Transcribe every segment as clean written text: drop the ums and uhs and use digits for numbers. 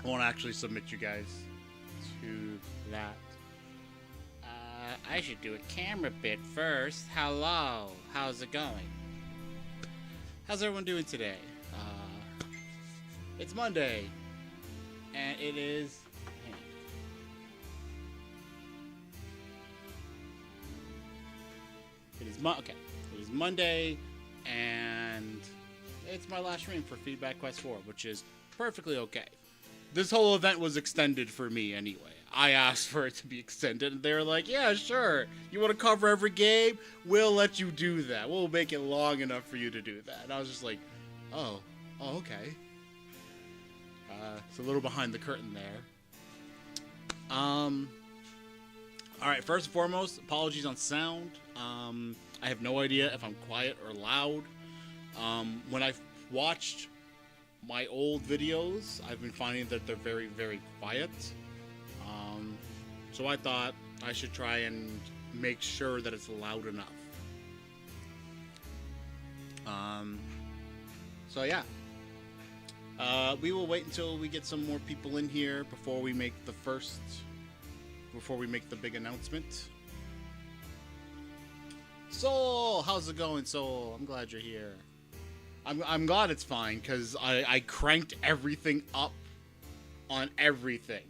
won't actually submit you guys to that. I should do a camera bit first. Hello, how's it going? How's everyone doing today? It's Monday, and it is. Okay. It is Monday, and it's my last stream for Feedback Quest 4, which is perfectly okay. This whole event was extended for me anyway. I asked for it to be extended, and they were like, yeah, sure. You want to cover every game? We'll let you do that. We'll make it long enough for you to do that. And I was just like, oh, okay. It's a little behind the curtain there. Alright, first and foremost, apologies on sound. I have no idea if I'm quiet or loud. When I've watched my old videos, I've been finding that they're very, very quiet. So I thought I should try and make sure that it's loud enough. So yeah. We will wait until we get some more people in here before we make the big announcement. Soul, how's it going, Soul? I'm glad you're here. I'm glad it's fine, because I cranked everything up on everything.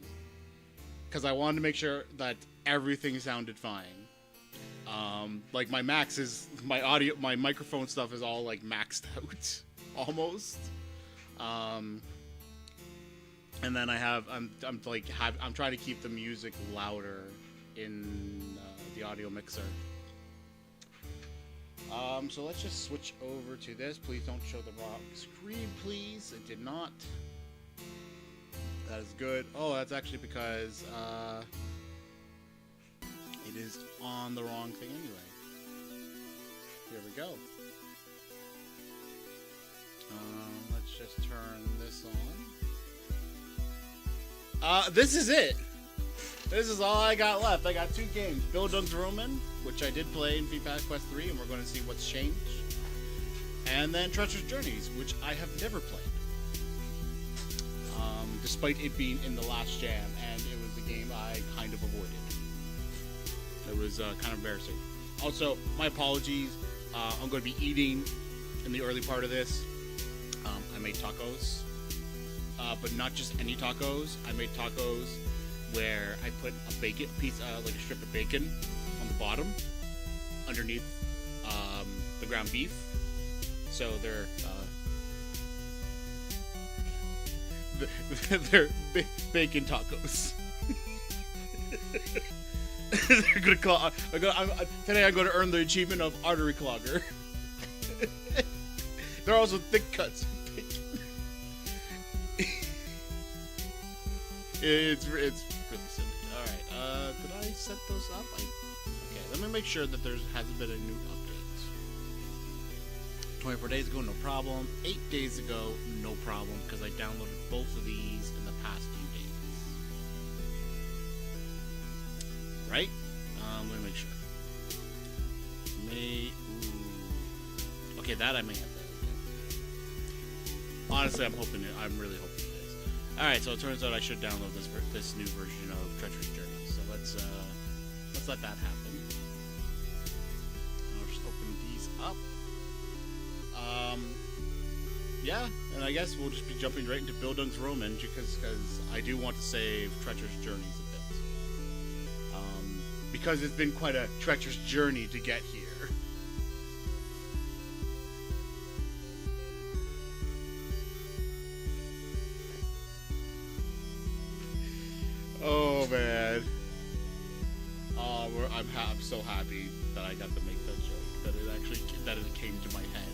Because I wanted to make sure that everything sounded fine. Like my my microphone stuff is all like maxed out, almost. And then I'm trying to keep the music louder in the audio mixer. So let's just switch over to this. Please don't show the wrong screen, please. It did not. That is good. Oh, that's actually because it is on the wrong thing anyway. Here we go. Let's just turn this on. This is it. This is all I got left. I got 2 games. Bildung's Roman, which I did play in Feedback Quest 3, and we're going to see what's changed. And then Treacherous Journeys, which I have never played. Despite it being in the last jam, and it was a game I kind of avoided. It was kind of embarrassing. Also, my apologies. I'm going to be eating in the early part of this. I made tacos. But not just any tacos. I made tacos where I put a piece, like a strip of bacon on the bottom, underneath the ground beef. So they're bacon tacos. They're gonna call. Today I'm going to earn the achievement of artery clogger. They're also thick cuts. It's really silly. Alright, did I set those up? Okay, let me make sure that there hasn't been a new update. 24 days ago, no problem. 8 days ago, no problem, because I downloaded both of these in the past few days. Right? Let me make sure. Okay, that I may have to. Okay. Honestly, I'm really hoping it is. Alright, so it turns out I should download this new version of Treacherous Journeys. So let's let that happen. I'll just open these up. Yeah, and I guess we'll just be jumping right into Bildung's Roman because I do want to save Treacherous Journeys a bit. Because it's been quite a treacherous journey to get here. Oh man. I'm so happy that I got to make that joke. That it came to my head.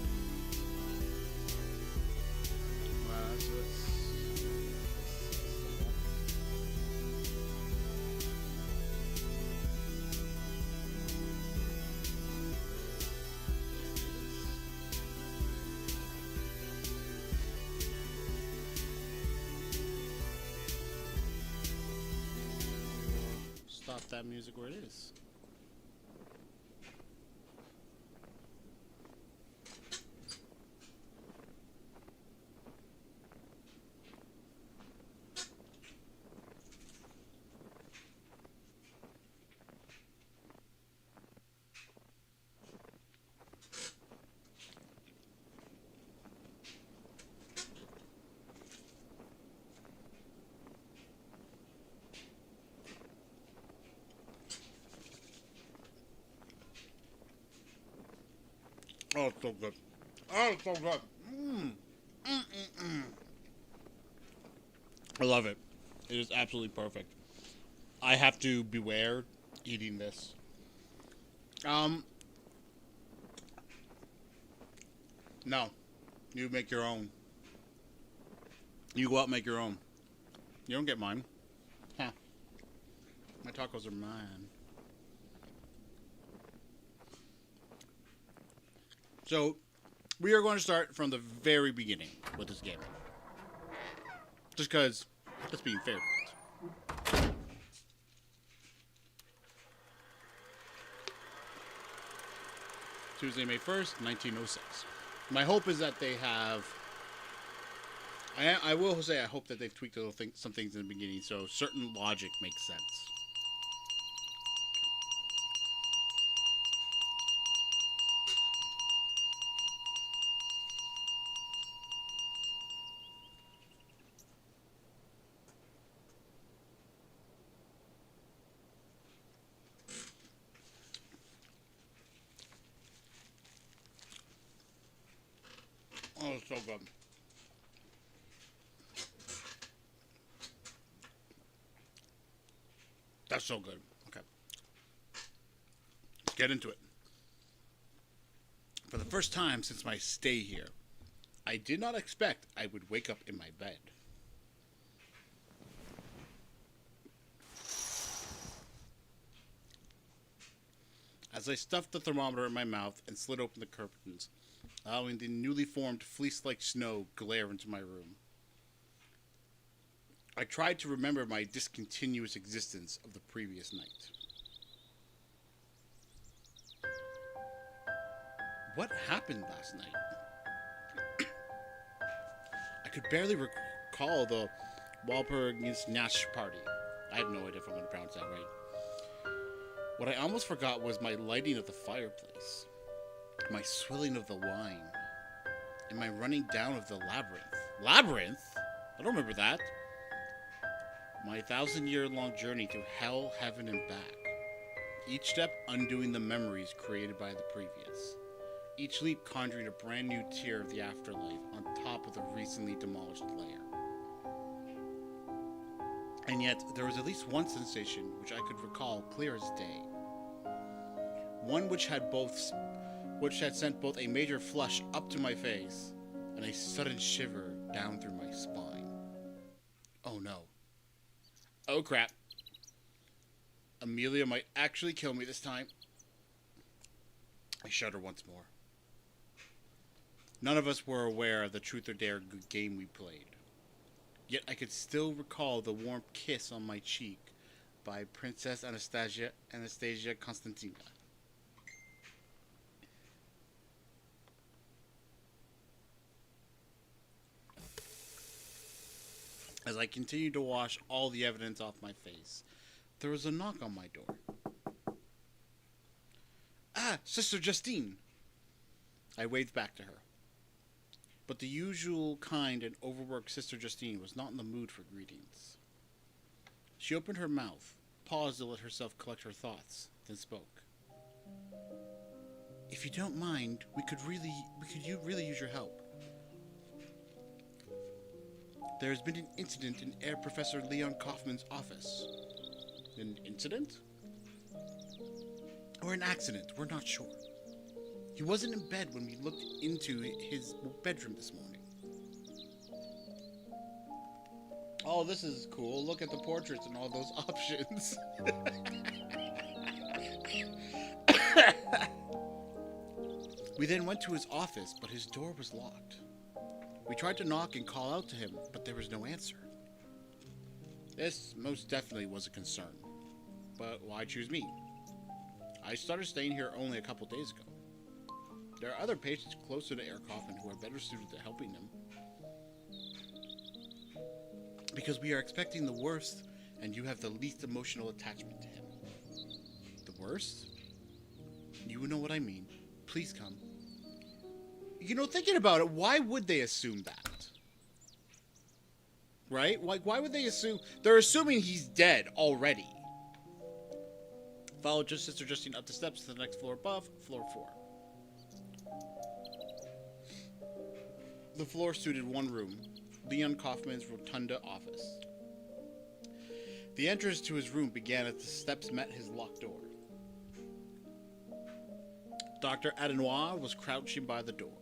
So stop that music where it is. Oh, it's so good. Oh, it's so good. Mm. I love it. It is absolutely perfect. I have to beware eating this. Um, no. You make your own. You go out and make your own. You don't get mine. Huh. My tacos are mine. So, we are going to start from the very beginning with this game. Just because, that's being fair. Tuesday, May 1st, 1906. My hope is that they have... I will say I hope that they've tweaked some things in the beginning so certain logic makes sense. Oh, it's so good. That's so good. Okay. Let's get into it. For the first time since my stay here, I did not expect I would wake up in my bed. As I stuffed the thermometer in my mouth and slid open the curtains, allowing the newly formed fleece-like snow glare into my room. I tried to remember my discontinuous existence of the previous night. What happened last night? I could barely recall the Walpurgisnacht party. I have no idea if I'm going to pronounce that right. What I almost forgot was my lighting of the fireplace, my swilling of the wine, and my running down of the labyrinth. Labyrinth? I don't remember that. My 1,000-year-long journey through hell, heaven, and back. Each step undoing the memories created by the previous. Each leap conjuring a brand new tier of the afterlife on top of the recently demolished layer. And yet, there was at least one sensation which I could recall clear as day. One which had sent both a major flush up to my face and a sudden shiver down through my spine. Oh no. Oh crap. Amelia might actually kill me this time. I shudder once more. None of us were aware of the Truth or Dare game we played. Yet I could still recall the warm kiss on my cheek by Princess Anastasia Konstantina. As I continued to wash all the evidence off my face, there was a knock on my door. Ah, Sister Justine! I waved back to her. But the usual kind and overworked Sister Justine was not in the mood for greetings. She opened her mouth, paused to let herself collect her thoughts, then spoke. If you don't mind, we could really use your help. There has been an incident in Air Professor Leon Kaufman's office. An incident? Or an accident, we're not sure. He wasn't in bed when we looked into his bedroom this morning. Oh, this is cool. Look at the portraits and all those options. We then went to his office, but his door was locked. We tried to knock and call out to him, but there was no answer. This most definitely was a concern. But why choose me? I started staying here only a couple days ago. There are other patients closer to Air Kaufman who are better suited to helping him. Because we are expecting the worst, and you have the least emotional attachment to him. The worst? You know what I mean. Please come. You know, thinking about it, why would they assume that? Right? Like, why would they assume... They're assuming he's dead already. Followed Sister Justine up the steps to the next floor above, floor 4. The floor suited one room, Leon Kaufman's rotunda office. The entrance to his room began as the steps met his locked door. Dr. Adenoir was crouching by the door.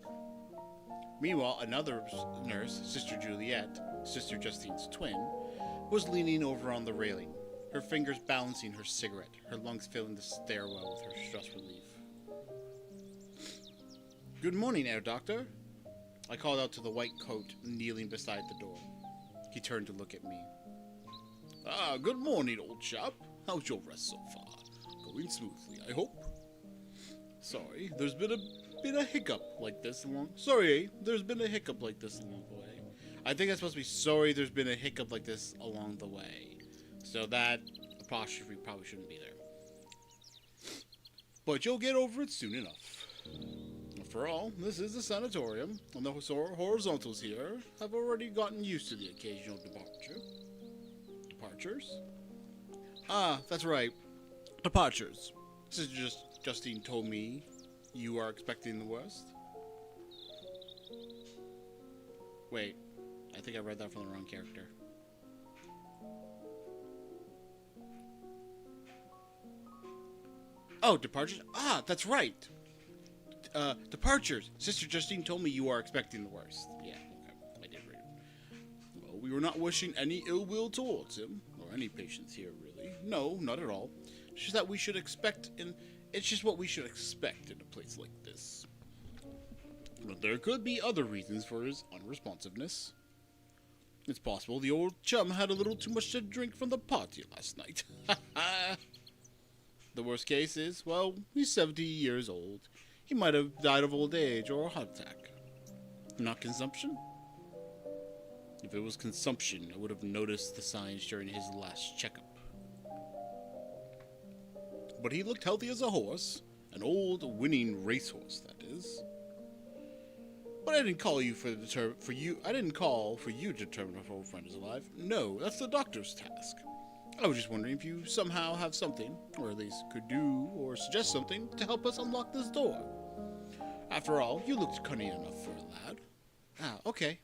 Meanwhile, another nurse, Sister Juliet, Sister Justine's twin, was leaning over on the railing, her fingers balancing her cigarette, her lungs filling the stairwell with her stress relief. "Good morning, Herr Doctor," I called out to the white coat kneeling beside the door. He turned to look at me. "Ah, good morning, old chap. How's your rest so far? Going smoothly, I hope. Sorry, there's been a hiccup like this along. There's been a hiccup like this along the way. I think that's supposed to be sorry. There's been a hiccup like this along the way. So that apostrophe probably shouldn't be there. But you'll get over it soon enough. After all, this is a sanatorium, and the horizontals here have already gotten used to the occasional departures. Ah, that's right. Departures. Sister Justine told me you are expecting the worst. Wait, I think I read that from the wrong character. Oh, departures? Ah, that's right. Departures. Sister Justine told me you are expecting the worst. Yeah, okay, I did read it. Well, we were not wishing any ill will towards him, or any patients here, really. No, not at all. It's just that we should expect It's just what we should expect in a place like this. But there could be other reasons for his unresponsiveness. It's possible the old chum had a little too much to drink from the party last night. The worst case is, well, he's 70 years old. He might have died of old age or a heart attack. Not consumption? If it was consumption, I would have noticed the signs during his last checkup. But he looked healthy as a horse. An old, winning racehorse, that is. But I didn't call you I didn't call for you to determine if our old friend is alive. No, that's the doctor's task. I was just wondering if you somehow have something, or at least could do or suggest something to help us unlock this door. After all, you looked cunning enough for a lad. Ah, okay.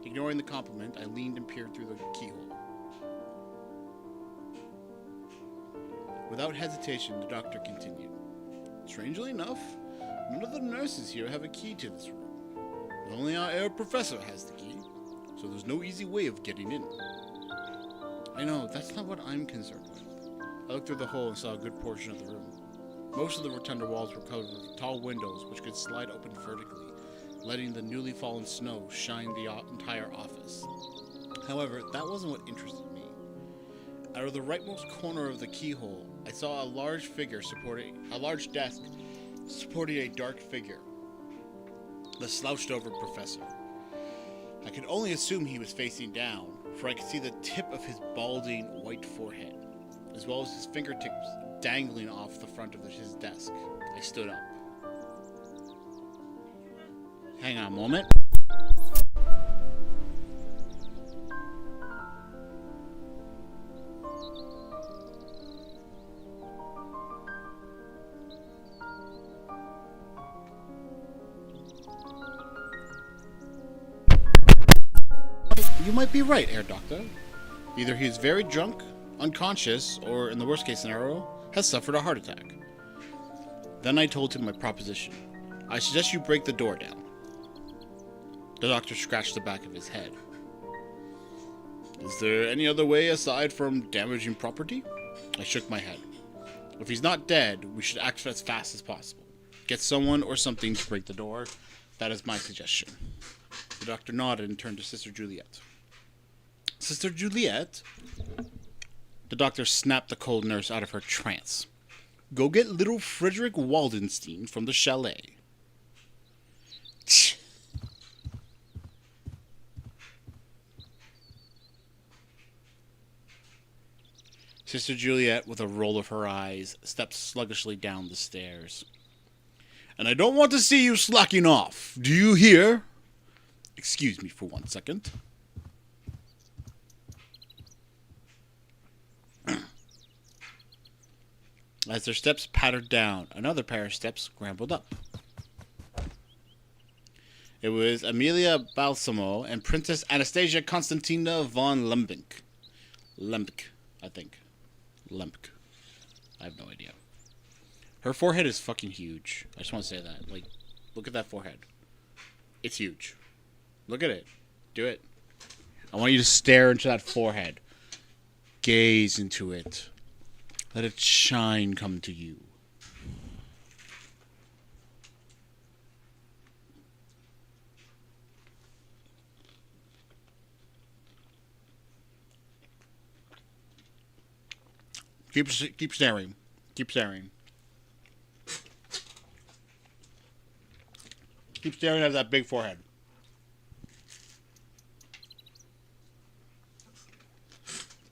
Ignoring the compliment, I leaned and peered through the keyhole. Without hesitation, the doctor continued. Strangely enough, none of the nurses here have a key to this room. Only our air professor has the key, so there's no easy way of getting in. I know, that's not what I'm concerned with. I looked through the hole and saw a good portion of the room. Most of the rotunda walls were covered with tall windows which could slide open vertically, letting the newly fallen snow shine the entire office. However, that wasn't what interested me. Out of the rightmost corner of the keyhole, I saw a large desk supporting a dark figure, the slouched-over professor. I could only assume he was facing down, for I could see the tip of his balding white forehead, as well as his fingertips dangling off the front of his desk. I stood up. Hang on a moment. You might be right, Herr Doctor. Either he is very drunk, unconscious, or, in the worst case scenario, has suffered a heart attack. Then I told him my proposition. I suggest you break the door down. The doctor scratched the back of his head. Is there any other way aside from damaging property? I shook my head. If he's not dead, we should act as fast as possible. Get someone or something to break the door. That is my suggestion. The doctor nodded and turned to Sister Juliet. Sister Juliet? The doctor snapped the cold nurse out of her trance. Go get little Frederick Waldenstein from the chalet. Sister Juliet, with a roll of her eyes, stepped sluggishly down the stairs. And I don't want to see you slacking off. Do you hear? Excuse me for 1 second. As their steps pattered down, another pair of steps scrambled up. It was Amelia Balsamo and Princess Anastasia Konstantina von Lembke. Lembke, I think. Lembke. I have no idea. Her forehead is fucking huge. I just want to say that. Like, look at that forehead. It's huge. Look at it. Do it. I want you to stare into that forehead. Gaze into it. Let its shine come to you. Keep staring. Keep staring. Keep staring at that big forehead.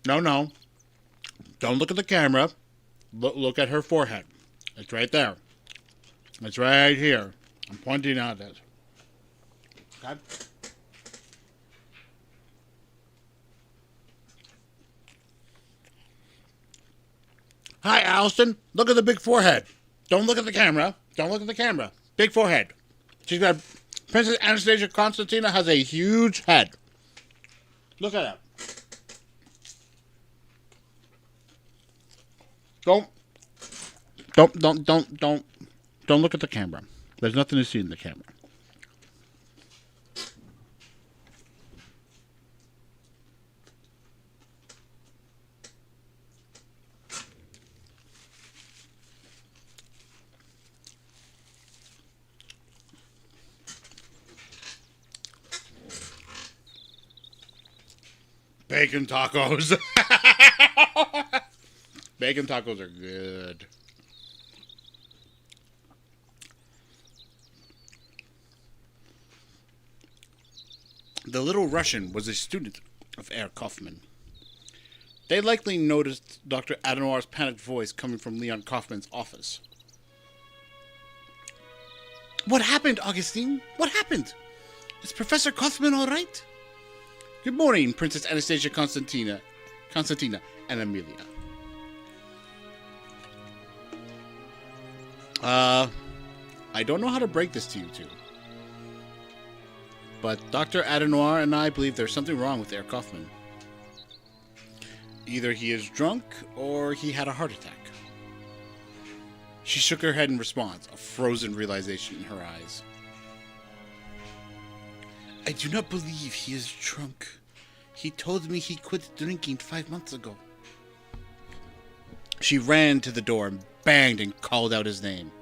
No. Don't look at the camera. Look at her forehead. It's right there. It's right here. I'm pointing at it. Okay? Hi, Allison. Look at the big forehead. Don't look at the camera. Don't look at the camera. Big forehead. She's got... Princess Anastasia Konstantina has a huge head. Look at it. Don't look at the camera. There's nothing to see in the camera. Bacon tacos. Bacon tacos are good. The little Russian was a student of Herr Kaufman. They likely noticed Dr. Adenoir's panicked voice coming from Leon Kaufman's office. What happened, Augustine? What happened? Is Professor Kaufman all right? Good morning, Princess Anastasia Konstantina, and Amelia. I don't know how to break this to you two. But Dr. Adenoir and I believe there's something wrong with Herr Kaufman. Either he is drunk or he had a heart attack. She shook her head in response, a frozen realization in her eyes. I do not believe he is drunk. He told me he quit drinking 5 months ago. She ran to the door and banged and called out his name.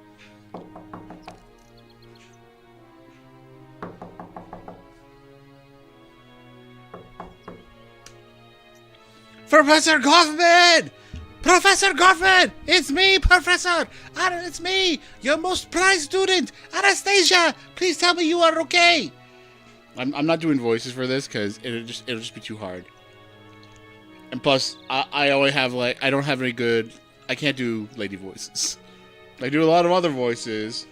Professor Kaufman! Professor Kaufman! It's me, Professor! It's me, your most prized student, Anastasia! Please tell me you are okay! I'm not doing voices for this because it'll just be too hard. And plus, I only have I don't have any good. I can't do lady voices. I do a lot of other voices.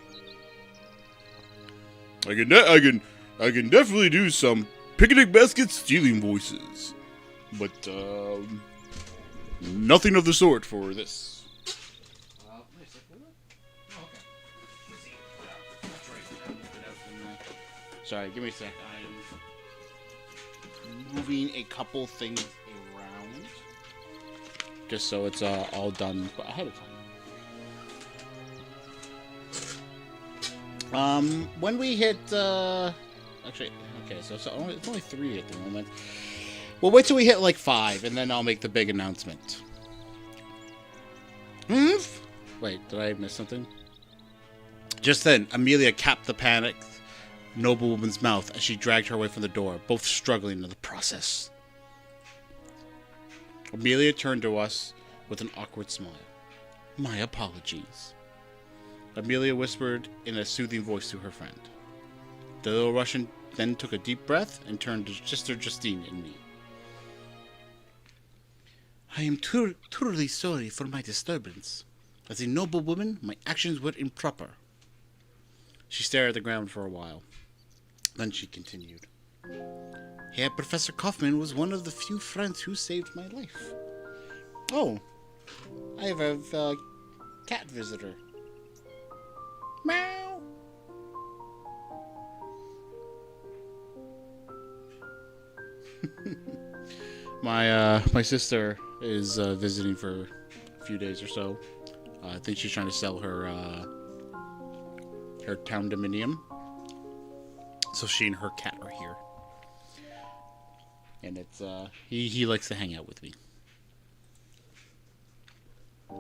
I can definitely do some picnic basket stealing voices, but nothing of the sort for this. Sorry, give me a sec. I'm moving a couple things around just so it's all done ahead of time. When we hit, actually, okay, so it's only 3 at the moment. We'll wait till we hit like 5, and then I'll make the big announcement. Wait, did I miss something? Just then, Amelia capped the panicked noblewoman's mouth as she dragged her away from the door, both struggling in the process. Amelia turned to us with an awkward smile. My apologies. Amelia whispered in a soothing voice to her friend. The little Russian then took a deep breath and turned to Sister Justine and me. I am truly sorry for my disturbance. As a noblewoman, my actions were improper. She stared at the ground for a while. Then she continued. Herr Professor Kaufman was one of the few friends who saved my life. Oh, I have a cat visitor. Meow. My sister is visiting for a few days or so. I think she's trying to sell her town dominium. So she and her cat are here, and it's he likes to hang out with me.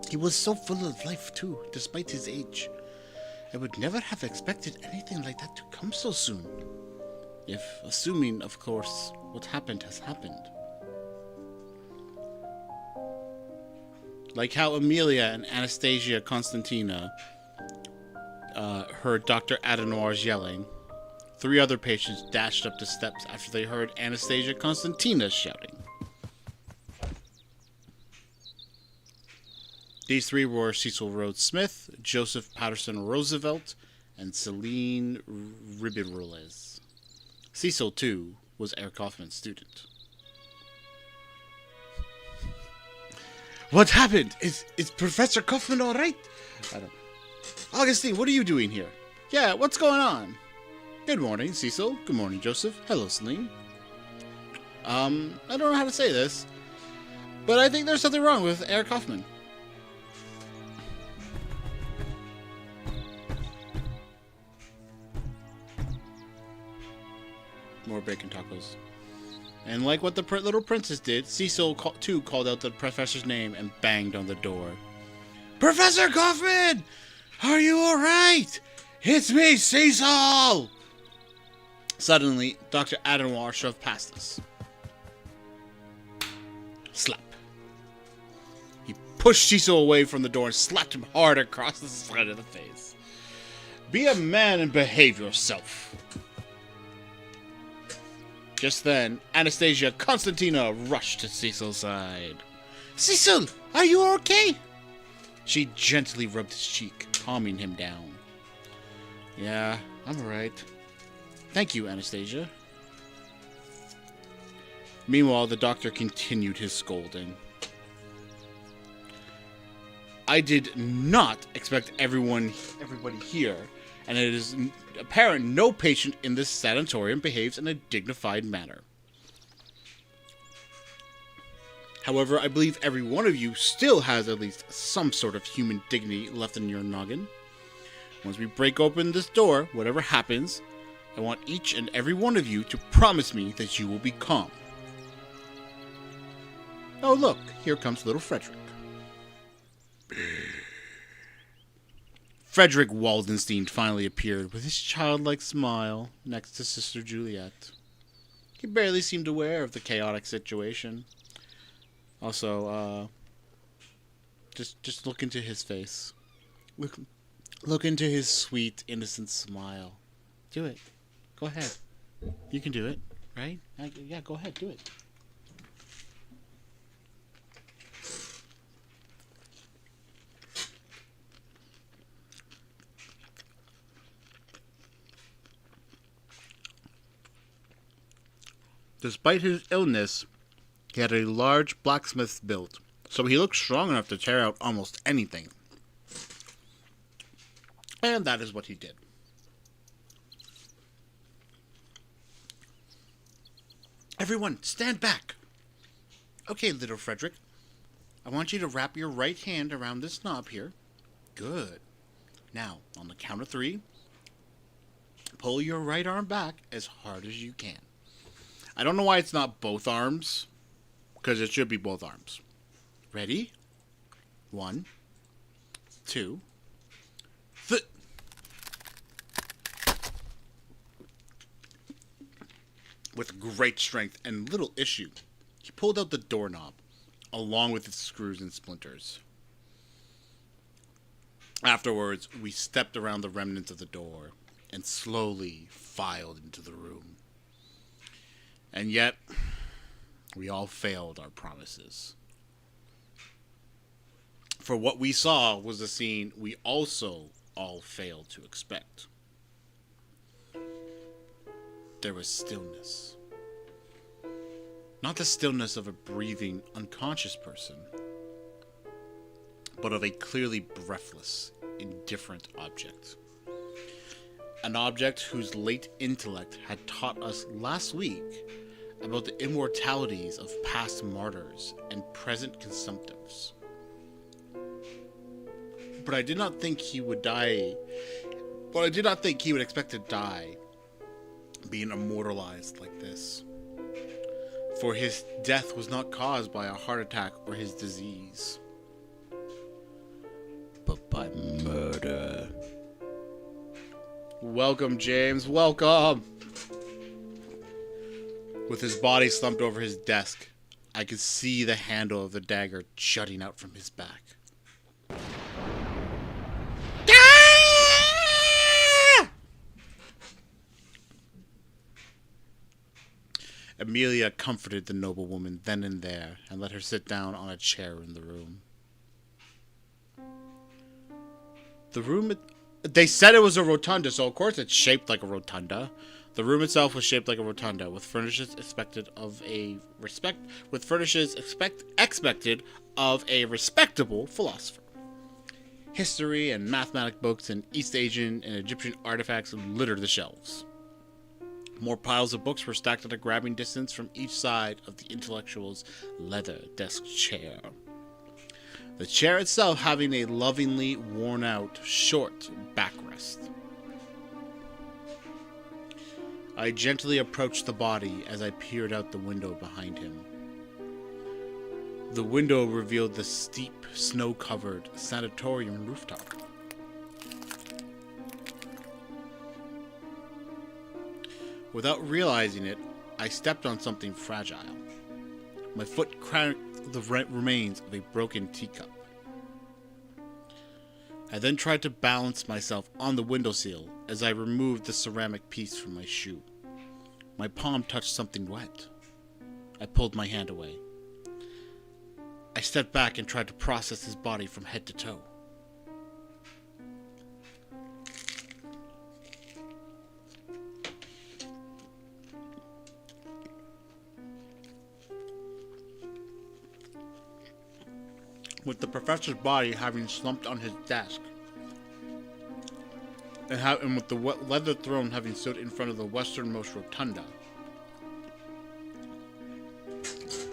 He was so full of life too, despite his age. I would never have expected anything like that to come so soon. If, assuming, of course, what happened has happened. Like how Amelia and Anastasia Constantina heard Dr. Adenoir's yelling. 3 other patients dashed up the steps after they heard Anastasia Constantina shouting. These 3 were Cecil Rhodes Smith, Joseph Patterson Roosevelt, and Celine Ribiroles. Cecil, too, was Eric Kaufman's student. What happened? Is Professor Kaufman all right? I don't. Augustine, what are you doing here? Yeah, what's going on? Good morning, Cecil. Good morning, Joseph. Hello, Celine. I don't know how to say this, but I think there's something wrong with Eric Kaufman. More bacon tacos. And like what the little princess did, Cecil too called out the professor's name and banged on the door. Professor Kaufman! Are you alright? It's me, Cecil! Suddenly, Dr. Adenoir shoved past us. Slap. He pushed Cecil away from the door and slapped him hard across the side of the face. Be a man and behave yourself. Just then, Anastasia Constantina rushed to Cecil's side. Cecil, are you okay? She gently rubbed his cheek, calming him down. Yeah, I'm alright. Thank you, Anastasia. Meanwhile, the doctor continued his scolding. I did not expect everybody here, and it is apparent no patient in this sanatorium behaves in a dignified manner. However, I believe every one of you still has at least some sort of human dignity left in your noggin. Once we break open this door, whatever happens, I want each and every one of you to promise me that you will be calm. Oh look, here comes little Frederick. Frederick Waldenstein finally appeared with his childlike smile next to Sister Juliet. He barely seemed aware of the chaotic situation. Also, just look into his face. Look into his sweet, innocent smile. Do it. Go ahead. You can do it, right? Yeah, go ahead, do it. Despite his illness, he had a large blacksmith's build, so he looked strong enough to tear out almost anything. And that is what he did. Everyone, stand back! Okay, little Frederick. I want you to wrap your right hand around this knob here. Good. Now, on the count of 3, pull your right arm back as hard as you can. I don't know why it's not both arms, because it should be both arms. Ready? 1, 2, 3. With great strength and little issue, he pulled out the doorknob, along with its screws and splinters. Afterwards, we stepped around the remnants of the door and slowly filed into the room. And yet, we all failed our promises. For what we saw was a scene we also all failed to expect. There was stillness. Not the stillness of a breathing, unconscious person, but of a clearly breathless, indifferent object. An object whose late intellect had taught us last week about the immortalities of past martyrs and present consumptives. But I did not think he would die. But I did not think he would expect to die being immortalized like this. For his death was not caused by a heart attack or his disease, but by murder. Welcome, James. Welcome. With his body slumped over his desk, I could see the handle of the dagger jutting out from his back. Amelia comforted the noblewoman then and there and let her sit down on a chair in the room. They said it was a rotunda, so of course it's shaped like a rotunda. The room itself was shaped like a rotunda, with furnishings expected of a respectable philosopher. History and mathematic books and East Asian and Egyptian artifacts littered the shelves. More piles of books were stacked at a grabbing distance from each side of the intellectual's leather desk chair. The chair itself having a lovingly worn-out, short backrest. I gently approached the body as I peered out the window behind him. The window revealed the steep, snow-covered sanatorium rooftop. Without realizing it, I stepped on something fragile. My foot cracked the remains of a broken teacup. I then tried to balance myself on the windowsill as I removed the ceramic piece from my shoe. My palm touched something wet. I pulled my hand away. I stepped back and tried to process his body from head to toe. With the professor's body having slumped on his desk, and with the leather throne having stood in front of the westernmost rotunda,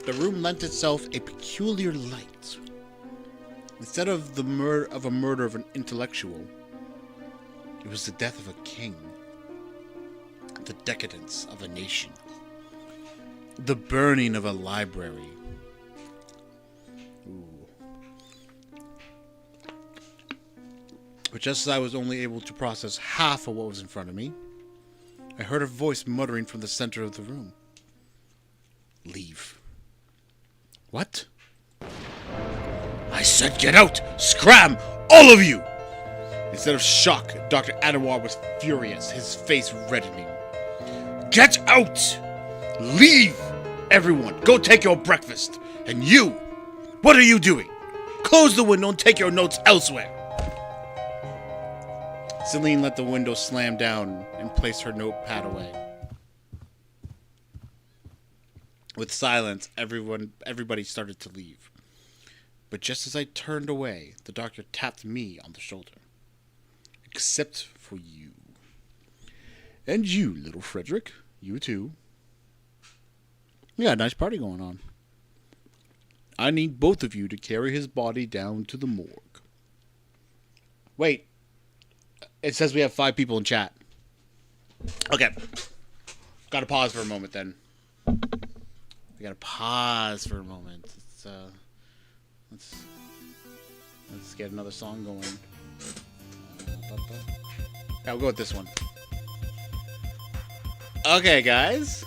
the room lent itself a peculiar light. Instead of the murder of an intellectual, it was the death of a king, the decadence of a nation, the burning of a library. But just as I was only able to process half of what was in front of me, I heard a voice muttering from the center of the room. Leave. What? I said get out! Scram! All of you! Instead of shock, Dr. Anwar was furious, his face reddening. Get out! Leave! Everyone, go take your breakfast. And you, what are you doing? Close the window and take your notes elsewhere. Celine let the window slam down and place her notepad away. With silence, everybody started to leave. But just as I turned away, the doctor tapped me on the shoulder. Except for you. And you, little Frederick. You too. We got a nice party going on. I need both of you to carry his body down to the morgue. Wait. It says we have 5 people in chat. Okay. Gotta pause for a moment then. We gotta pause for a moment. Let's get another song going. Yeah, we'll go with this one. Okay, guys.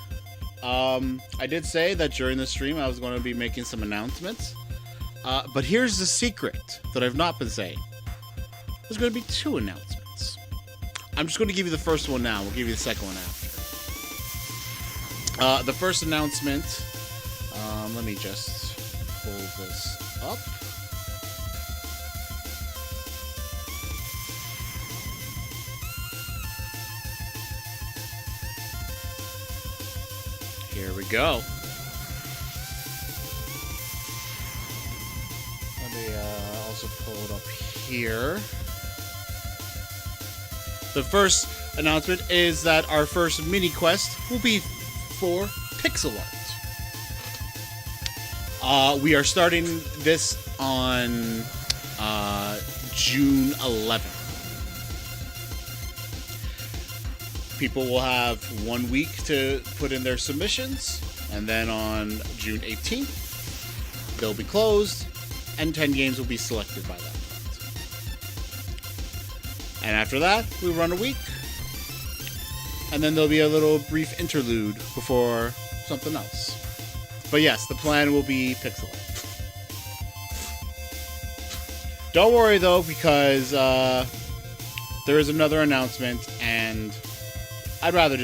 I did say that during the stream I was going to be making some announcements. But here's the secret that I've not been saying. There's going to be 2 announcements. I'm just going to give you the first one now. We'll give you the second one after. The first announcement... let me just pull this up. Here we go. Let me also pull it up here. The first announcement is that our first mini quest will be for pixel art. We are starting this on June 11th. People will have 1 week to put in their submissions, and then on June 18th, they'll be closed, and 10 games will be selected by that point. And after that, we run a week, and then there'll be a little brief interlude before something else. But yes, the plan will be pixel art. Don't worry though, because there is another announcement, and I'd rather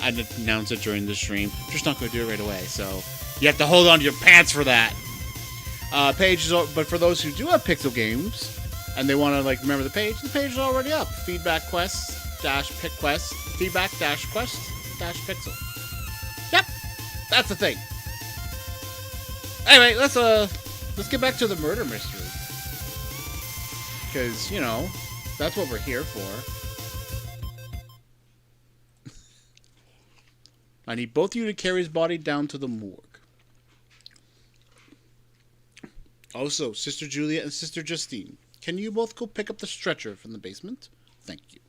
I'd announce it during the stream. I'm just not going to do it right away, so you have to hold on to your pants for that. Page is, but for those who do have Pixel games and they want to remember the page is already up. Feedback quest dash pick quest feedback dash quest dash pixel. Yep, that's the thing. Anyway, let's get back to the murder mystery, because that's what we're here for. I need both of you to carry his body down to the morgue. Also, Sister Julia and Sister Justine, can you both go pick up the stretcher from the basement? Thank you.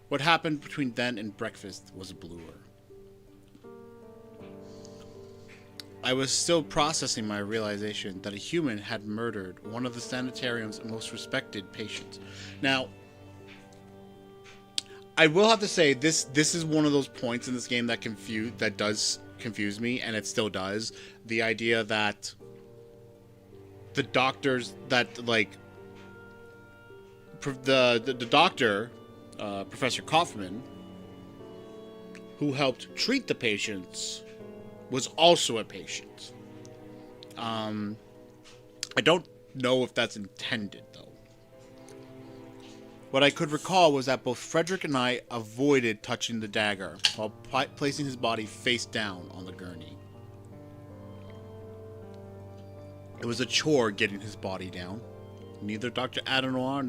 What happened between then and breakfast was a blur. I was still processing my realization that a human had murdered one of the sanitarium's most respected patients. Now, I will have to say this is one of those points in this game that does confuse me, and it still does. The idea that the doctors that the doctor, Professor Kaufman, who helped treat the patients, was also a patient. I don't know if that's intended though. What I could recall was that both Frederick and I avoided touching the dagger while placing his body face down on the gurney. It was a chore getting his body down. Neither Dr. Adenoir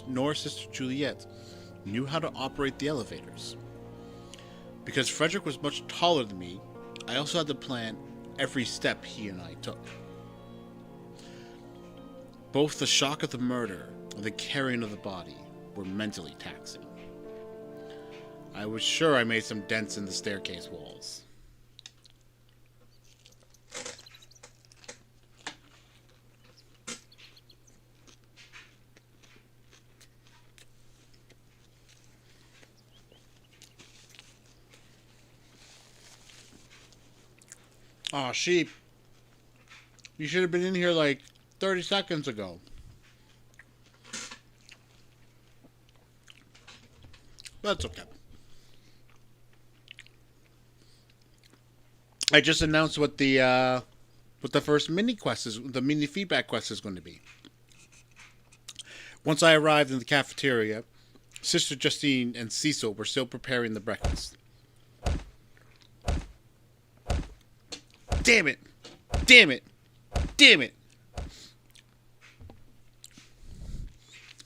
nor Sister Juliet knew how to operate the elevators. Because Frederick was much taller than me, I also had to plan every step he and I took. Both the shock of the murder and the carrying of the body were mentally taxing. I was sure I made some dents in the staircase walls. Aw, sheep. You should have been in here 30 seconds ago. That's okay. I just announced what the first mini quest is, the mini feedback quest is going to be. Once I arrived in the cafeteria, Sister Justine and Cecil were still preparing the breakfast. Damn it! Damn it! Damn it!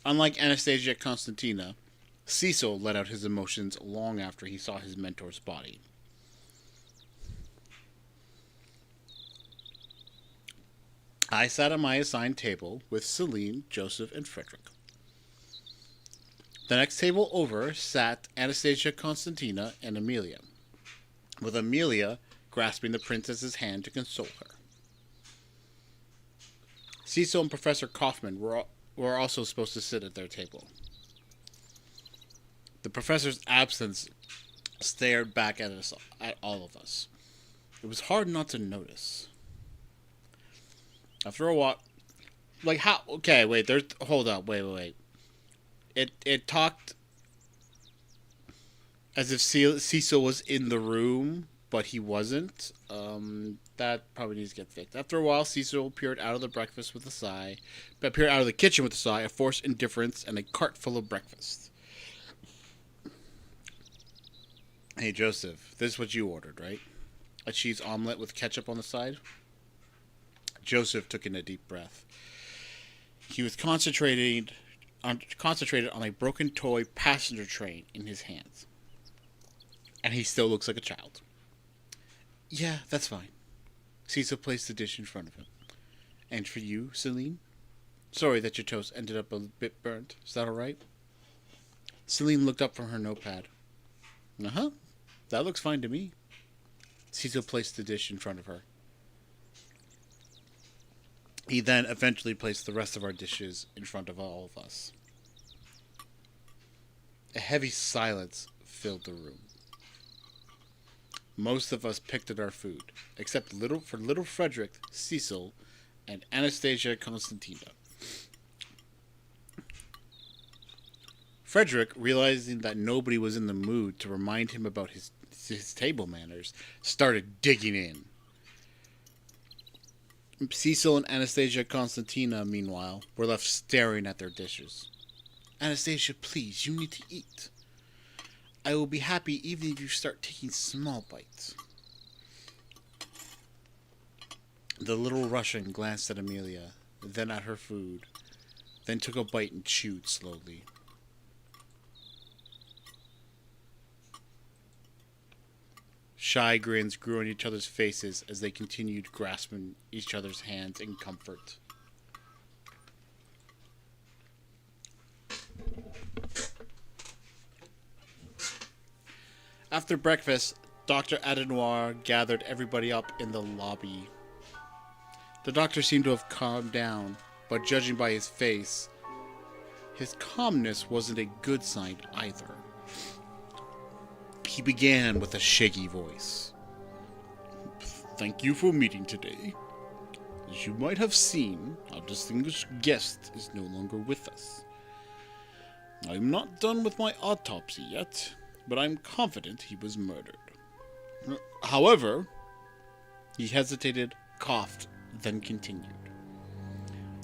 Unlike Anastasia Constantina, Cecil let out his emotions long after he saw his mentor's body. I sat at my assigned table with Celine, Joseph, and Frederick. The next table over sat Anastasia Constantina and Amelia, with Amelia grasping the princess's hand to console her. Cecil and Professor Kaufman were also supposed to sit at their table. The professor's absence stared back at all of us. It was hard not to notice. After a while, how? Okay, wait. Hold up. Wait. It talked as if Cecil was in the room, but he wasn't. That probably needs to get fixed. After a while, Cecil appeared out of the kitchen with a sigh, a forced indifference, and a cart full of breakfast. Hey, Joseph, this is what you ordered, right? A cheese omelet with ketchup on the side? Joseph took in a deep breath. He was concentrated on a broken toy passenger train in his hands. And he still looks like a child. Yeah, that's fine. Cecil placed the dish in front of him. And for you, Celine? Sorry that your toast ended up a bit burnt. Is that alright? Celine looked up from her notepad. Uh-huh. That looks fine to me. Cecil placed the dish in front of her. He then eventually placed the rest of our dishes in front of all of us. A heavy silence filled the room. Most of us picked at our food, except for little Frederick, Cecil, and Anastasia Konstantina. Frederick, realizing that nobody was in the mood to remind him about his table manners, started digging in. Cecil and Anastasia Konstantina, meanwhile, were left staring at their dishes. Anastasia, please, you need to eat. I will be happy even if you start taking small bites. The little Russian glanced at Amelia, then at her food, then took a bite and chewed slowly. Shy grins grew on each other's faces as they continued grasping each other's hands in comfort. After breakfast, Dr. Adenoir gathered everybody up in the lobby. The doctor seemed to have calmed down, but judging by his face, his calmness wasn't a good sign either. He began with a shaky voice. Thank you for meeting today. As you might have seen, our distinguished guest is no longer with us. I'm not done with my autopsy yet, but I'm confident he was murdered. However, he hesitated, coughed, then continued.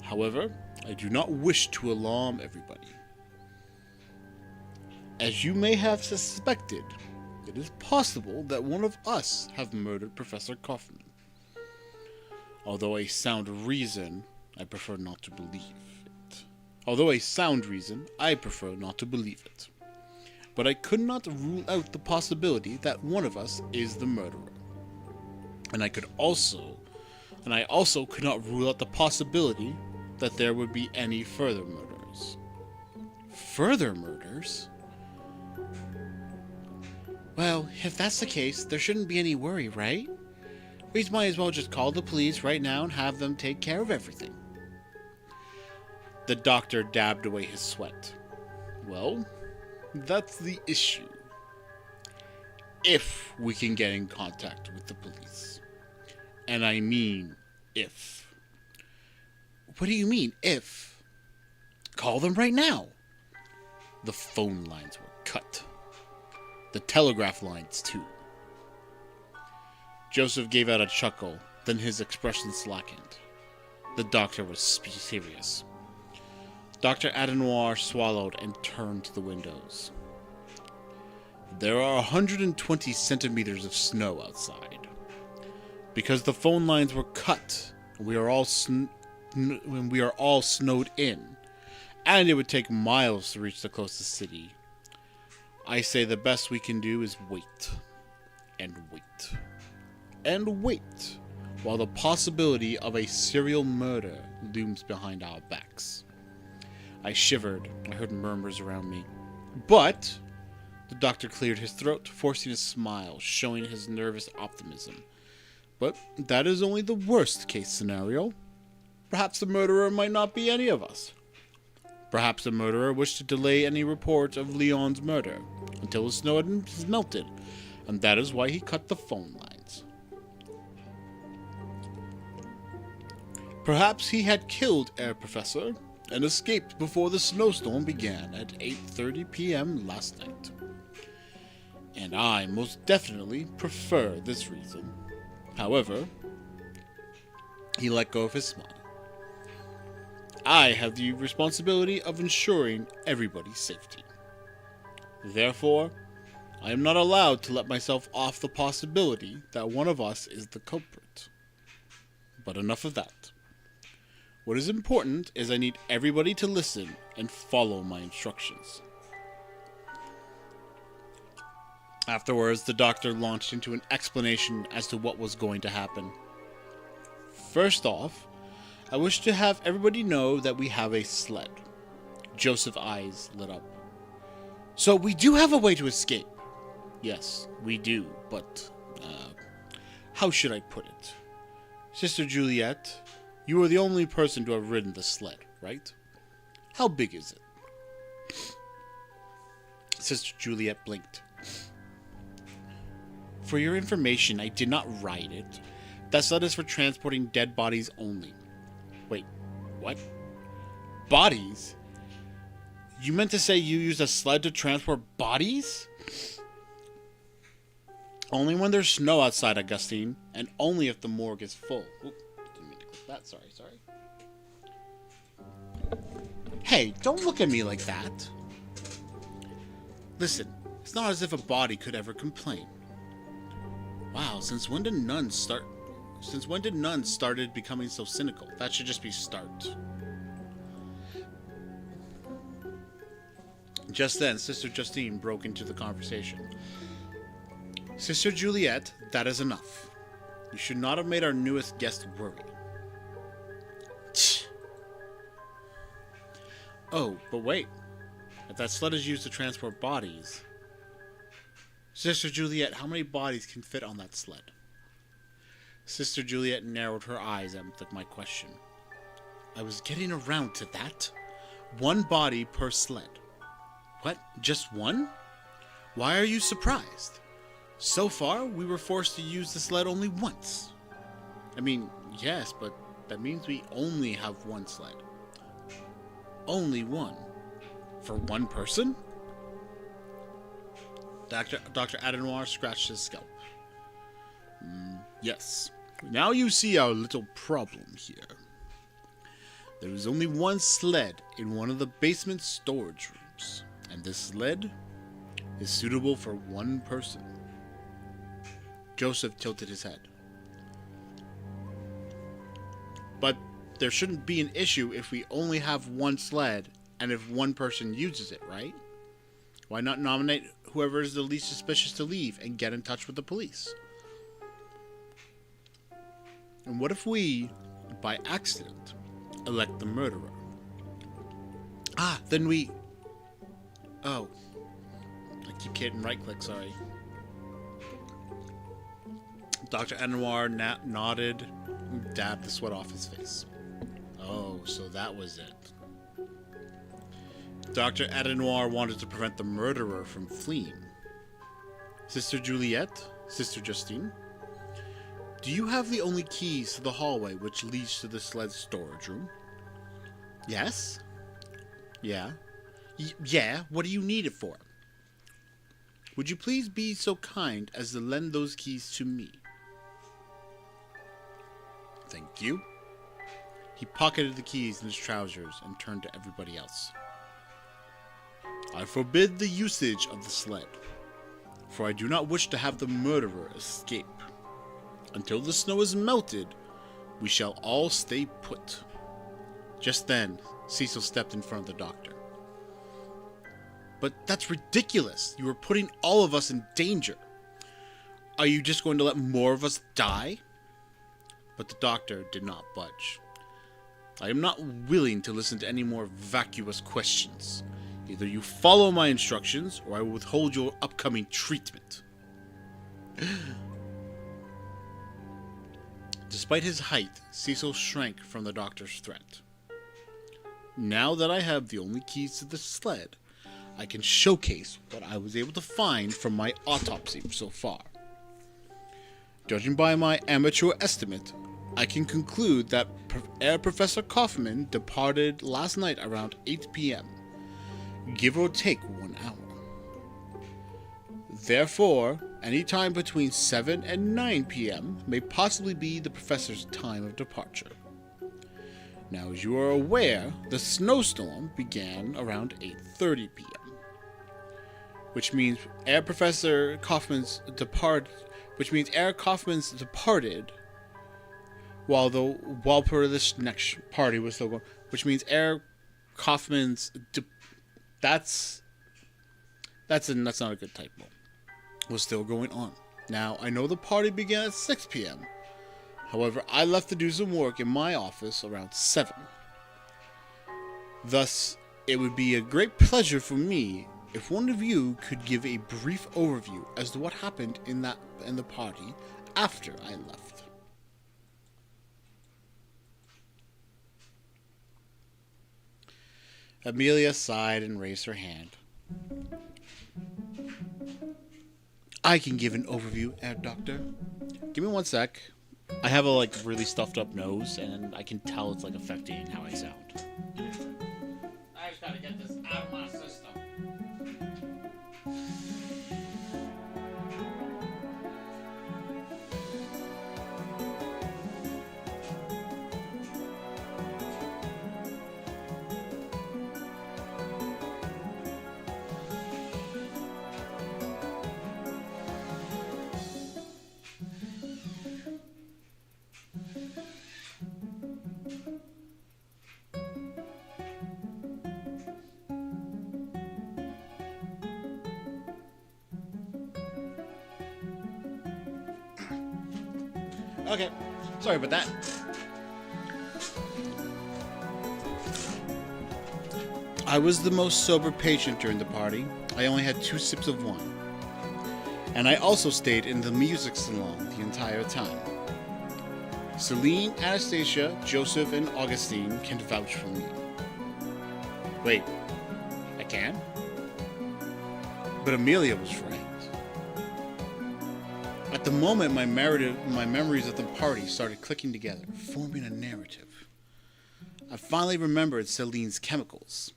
However, I do not wish to alarm everybody. As you may have suspected, it is possible that one of us have murdered Professor Kaufman. Although a sound reason, I prefer not to believe it. But I could not rule out the possibility that one of us is the murderer. And I also could not rule out the possibility that there would be any further murders. Further murders? Well, if that's the case, there shouldn't be any worry, right? We might as well just call the police right now and have them take care of everything. The doctor dabbed away his sweat. Well, that's the issue. If we can get in contact with the police. And I mean if. What do you mean, if? Call them right now. The phone lines were cut. The telegraph lines, too. Joseph gave out a chuckle, then his expression slackened. The doctor was serious. Dr. Adenoir swallowed and turned to the windows. There are 120 centimeters of snow outside. Because the phone lines were cut, we are all snowed in, and it would take miles to reach the closest city. I say the best we can do is wait. And wait. And wait. While the possibility of a serial murder looms behind our backs. I shivered. I heard murmurs around me. But the doctor cleared his throat, forcing a smile, showing his nervous optimism. But that is only the worst case scenario. Perhaps the murderer might not be any of us. Perhaps the murderer wished to delay any report of Leon's murder until the snow has melted, and that is why he cut the phone lines. Perhaps he had killed Herr Professor and escaped before the snowstorm began at 8:30 p.m. last night. And I most definitely prefer this reason. However, he let go of his smile. I have the responsibility of ensuring everybody's safety. Therefore, I am not allowed to let myself off the possibility that one of us is the culprit. But enough of that. What is important is I need everybody to listen and follow my instructions. Afterwards, the doctor launched into an explanation as to what was going to happen. First off, I wish to have everybody know that we have a sled. Joseph's eyes lit up. So we do have a way to escape. Yes, we do, but how should I put it? Sister Juliet, you are the only person to have ridden the sled, right? How big is it? Sister Juliet blinked. For your information, I did not ride it. That sled is for transporting dead bodies only. Wait, what? Bodies? You meant to say you use a sled to transport bodies? Only when there's snow outside, Augustine, and only if the morgue is full. Oop, didn't mean to click that, sorry. Hey, don't look at me like that. Listen, it's not as if a body could ever complain. Wow, since when did nuns started becoming so cynical? That should just be start. Just then, Sister Justine broke into the conversation. Sister Juliet, that is enough. You should not have made our newest guest worry. Tch. Oh, but wait. If that sled is used to transport bodies... Sister Juliet, how many bodies can fit on that sled? Sister Juliet narrowed her eyes at my question. I was getting around to that. 1 body per sled. What? Just 1? Why are you surprised? So far, we were forced to use the sled only once. I mean, yes, but that means we only have 1 sled. Only 1. For 1 person? Dr. Adenoir scratched his scalp. Yes. Now you see our little problem here. There is only 1 sled in one of the basement storage rooms, and this sled is suitable for 1 person. Joseph tilted his head. But there shouldn't be an issue if we only have 1 sled and if 1 person uses it, right? Why not nominate whoever is the least suspicious to leave and get in touch with the police? And what if we, by accident, elect the murderer? Then we... Oh. I keep hitting right-click, sorry. Dr. Anwar nodded and dabbed the sweat off his face. Oh, so that was it. Dr. Adenoir wanted to prevent the murderer from fleeing. Sister Juliet? Sister Justine? Do you have the only keys to the hallway which leads to the sled storage room? Yes? Yeah? Yeah, what do you need it for? Would you please be so kind as to lend those keys to me? Thank you. He pocketed the keys in his trousers and turned to everybody else. I forbid the usage of the sled, for I do not wish to have the murderer escape. Until the snow is melted, we shall all stay put. Just then, Cecil stepped in front of the doctor. But that's ridiculous. You are putting all of us in danger. Are you just going to let more of us die? But the doctor did not budge. I am not willing to listen to any more vacuous questions. Either you follow my instructions, or I will withhold your upcoming treatment. Despite his height, Cecil shrank from the doctor's threat. Now that I have the only keys to the sled, I can showcase what I was able to find from my autopsy so far. Judging by my amateur estimate, I can conclude that Herr Professor Kaufmann departed last night around 8 p.m., give or take 1 hour. Therefore, any time between 7 and 9 p.m. may possibly be the professor's time of departure. Now, as you are aware, the snowstorm began around 8:30 p.m., which means Herr Kaufmann's departed while this next party was still going, which means Herr Kaufmann's that's not a good typo. was still going on. Now, I know the party began at 6 p.m. However, I left to do some work in my office around 7. Thus, it would be a great pleasure for me if one of you could give a brief overview as to what happened in the party after I left. Amelia sighed and raised her hand. I can give an overview, Herr Doctor. Give me one sec. I have a really stuffed up nose, and I can tell it's affecting how I sound. I just gotta get this out of my system. Okay, sorry about that. I was the most sober patient during the party. I only had 2 sips of wine. And I also stayed in the music salon the entire time. Celine, Anastasia, Joseph, and Augustine can vouch for me. Wait, I can? But Amelia was right. At the moment, my memories of the party started clicking together, forming a narrative. I finally remembered Celine's chemicals.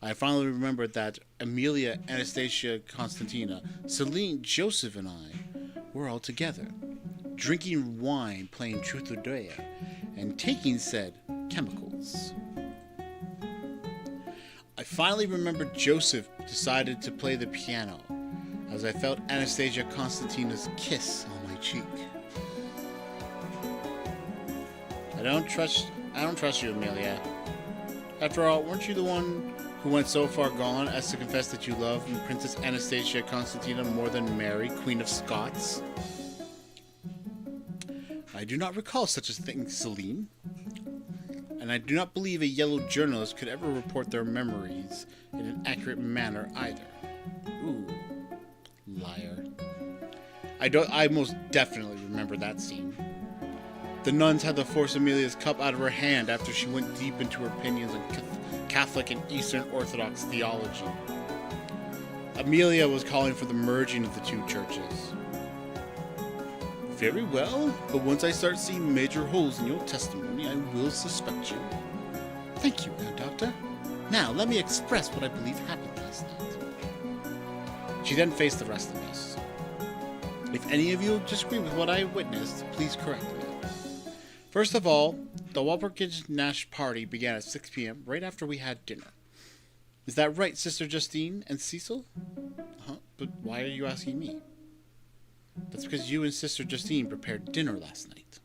I finally remembered that Amelia, Anastasia, Constantina, Celine, Joseph, and I were all together, drinking wine, playing Truth or Dare, and taking said chemicals. I finally remembered Joseph decided to play the piano, as I felt Anastasia Constantina's kiss on my cheek. I don't trust you, Amelia. After all, weren't you the one who went so far gone as to confess that you love Princess Anastasia Constantina more than Mary, Queen of Scots? I do not recall such a thing, Celine. And I do not believe a yellow journalist could ever report their memories in an accurate manner either. Ooh. Liar. I most definitely remember that scene. The nuns had to force Amelia's cup out of her hand after she went deep into her opinions on Catholic and Eastern Orthodox theology. Amelia was calling for the merging of the 2 churches. Very well, but once I start seeing major holes in your testimony, I will suspect you. Thank you, Herr Doctor. Now, let me express what I believe happened last night. She then faced the rest of us. If any of you disagree with what I witnessed, please correct me. First of all, the Walpurgis Nash party began at 6 p.m. right after we had dinner. Is that right, Sister Justine and Cecil? But why are you asking me? That's because you and Sister Justine prepared dinner last night.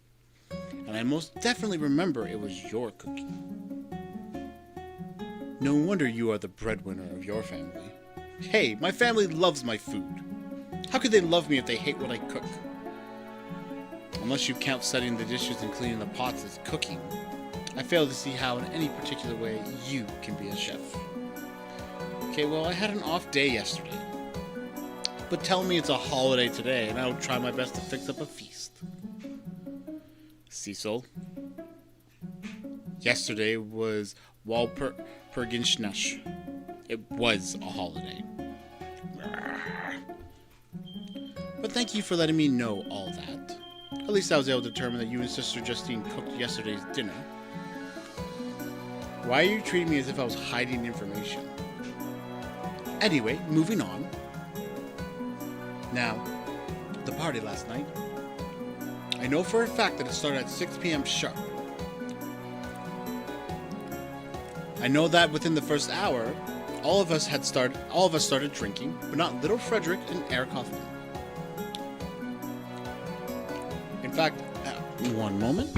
And I most definitely remember it was your cooking. No wonder you are the breadwinner of your family. Hey, my family loves my food. How could they love me if they hate what I cook? Unless you count setting the dishes and cleaning the pots as cooking, I fail to see how in any particular way you can be a chef. Okay, well, I had an off day yesterday. But tell me it's a holiday today, and I'll try my best to fix up a feast. Cecil. Yesterday was Walpurgisnacht. It was a holiday. But thank you for letting me know all that. At least I was able to determine that you and Sister Justine cooked yesterday's dinner. Why are you treating me as if I was hiding information? Anyway, moving on. Now, the party last night. I know for a fact that it started at 6 p.m. sharp. I know that within the first hour, all of us started drinking, but not little Frederick and Eric Hoffman. In fact, one moment.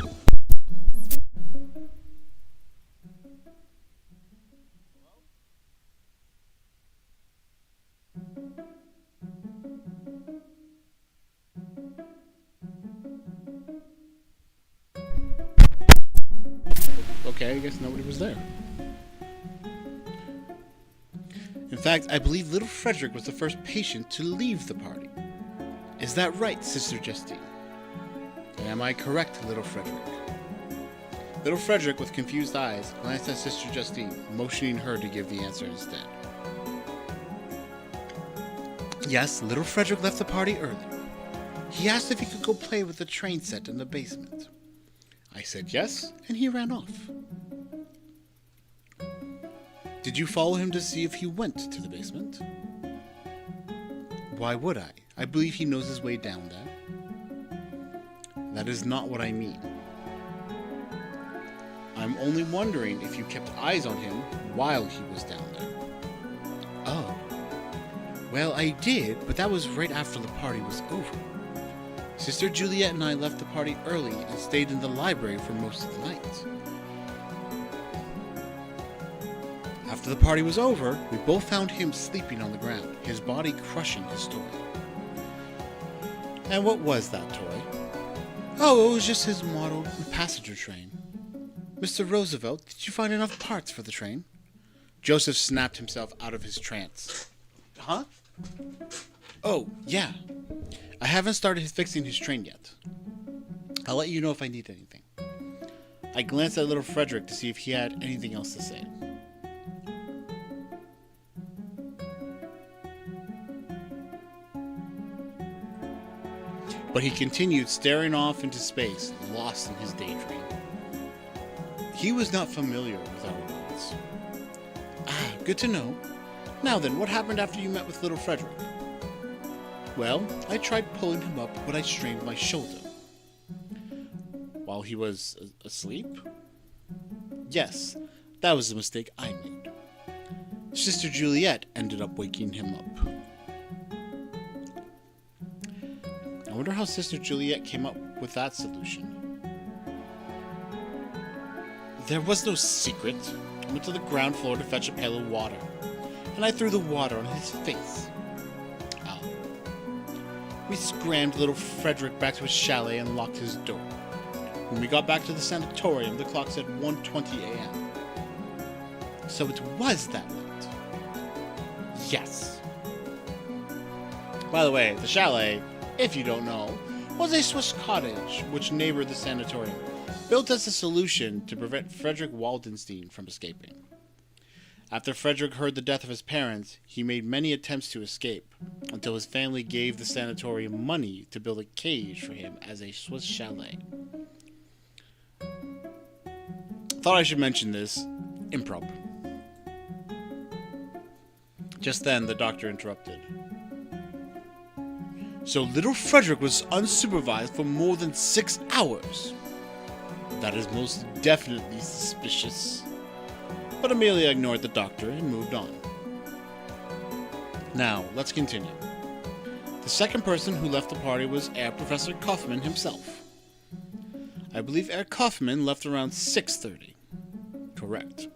okay, I guess nobody was there. In fact, I believe little Frederick was the first patient to leave the party. Is that right, Sister Justine? Am I correct, little Frederick? Little Frederick, with confused eyes, glanced at Sister Justine, motioning her to give the answer instead. Yes, little Frederick left the party early. He asked if he could go play with the train set in the basement. I said yes, and he ran off. Did you follow him to see if he went to the basement? Why would I? I believe he knows his way down there. That is not what I mean. I'm only wondering if you kept eyes on him while he was down there. Oh. Well, I did, but that was right after the party was over. Sister Juliet and I left the party early and stayed in the library for most of the night. After the party was over, we both found him sleeping on the ground, his body crushing his toy. And what was that toy? Oh, it was just his model passenger train. Mr. Roosevelt, did you find enough parts for the train? Joseph snapped himself out of his trance. Huh? Oh, yeah. I haven't started fixing his train yet. I'll let you know if I need anything. I glanced at little Frederick to see if he had anything else to say. But he continued staring off into space, lost in his daydream. He was not familiar with our worlds. Ah, good to know. Now then, what happened after you met with little Frederick? Well, I tried pulling him up, but I strained my shoulder. While he was asleep? Yes, that was the mistake I made. Sister Juliet ended up waking him up. I wonder how Sister Juliet came up with that solution. There was no secret. I went to the ground floor to fetch a pail of water, and I threw the water on his face. Ow. We scrammed little Frederick back to his chalet and locked his door. When we got back to the sanatorium, the clock said 1:20 a.m. So it was that late. Yes. By the way, the chalet, if you don't know, was a Swiss cottage which neighbored the sanatorium, built as a solution to prevent Frederick Waldenstein from escaping. After Frederick heard the death of his parents, he made many attempts to escape, until his family gave the sanatorium money to build a cage for him as a Swiss chalet. Thought I should mention this. Improv. Just then, the doctor interrupted. So little Frederick was unsupervised for more than 6 hours. That is most definitely suspicious. But Amelia ignored the doctor and moved on. Now, let's continue. The second person who left the party was Herr Professor Kaufmann himself. I believe Herr Kaufmann left around 6:30. Correct.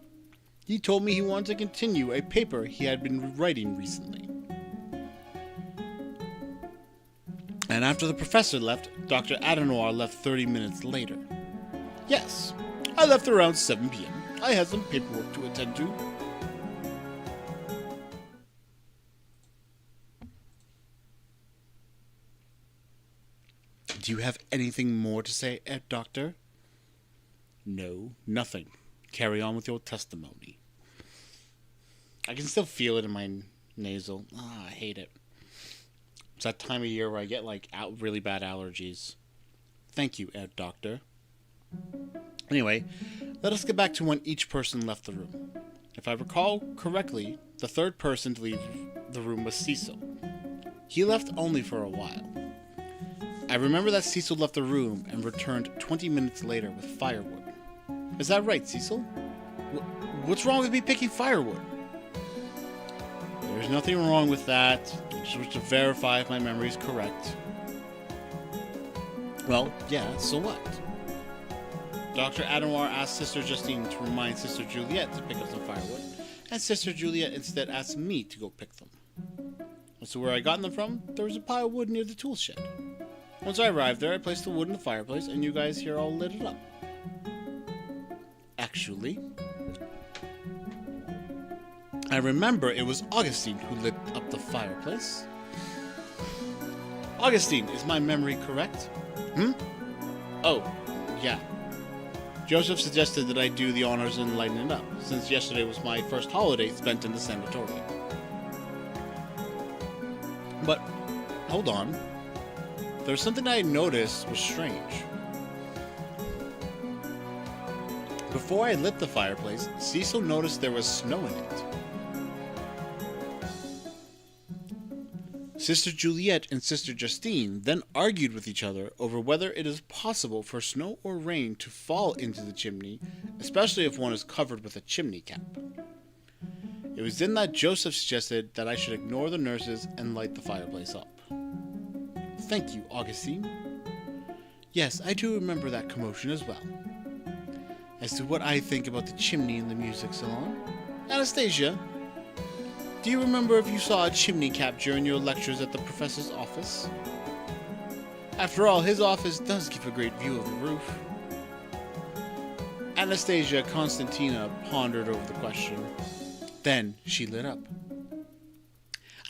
He told me he wanted to continue a paper he had been writing recently. And after the professor left, Dr. Adenoir left 30 minutes later. Yes, I left around 7 p.m. I had some paperwork to attend to. Do you have anything more to say, Doctor? No, nothing. Carry on with your testimony. I can still feel it in my nasal. I hate it. It's that time of year where I get really bad allergies. Thank you, Doctor. Anyway, let us get back to when each person left the room. If I recall correctly, the third person to leave the room was Cecil. He left only for a while. I remember that Cecil left the room and returned 20 minutes later with firewood. Is that right, Cecil? What's wrong with me picking firewood? There's nothing wrong with that. I just wish to verify if my memory is correct. Well, yeah, so what? Dr. Adenoir asked Sister Justine to remind Sister Juliet to pick up some firewood, and Sister Juliet instead asked me to go pick them. As to where I got them from, there was a pile of wood near the tool shed. Once I arrived there, I placed the wood in the fireplace, and you guys here all lit it up. actually. I remember it was Augustine who lit up the fireplace. Augustine, is my memory correct? Oh, yeah. Joseph suggested that I do the honors and lighten it up, since yesterday was my first holiday spent in the sanatorium. But, hold on. There was something I noticed was strange. Before I lit the fireplace, Cecil noticed there was snow in it. Sister Juliet and Sister Justine then argued with each other over whether it is possible for snow or rain to fall into the chimney, especially if one is covered with a chimney cap. It was then that Joseph suggested that I should ignore the nurses and light the fireplace up. Thank you, Augustine. Yes, I do remember that commotion as well. As to what I think about the chimney in the music salon, Anastasia, do you remember if you saw a chimney cap during your lectures at the professor's office? After all, his office does give a great view of the roof. Anastasia Constantina pondered over the question. Then she lit up.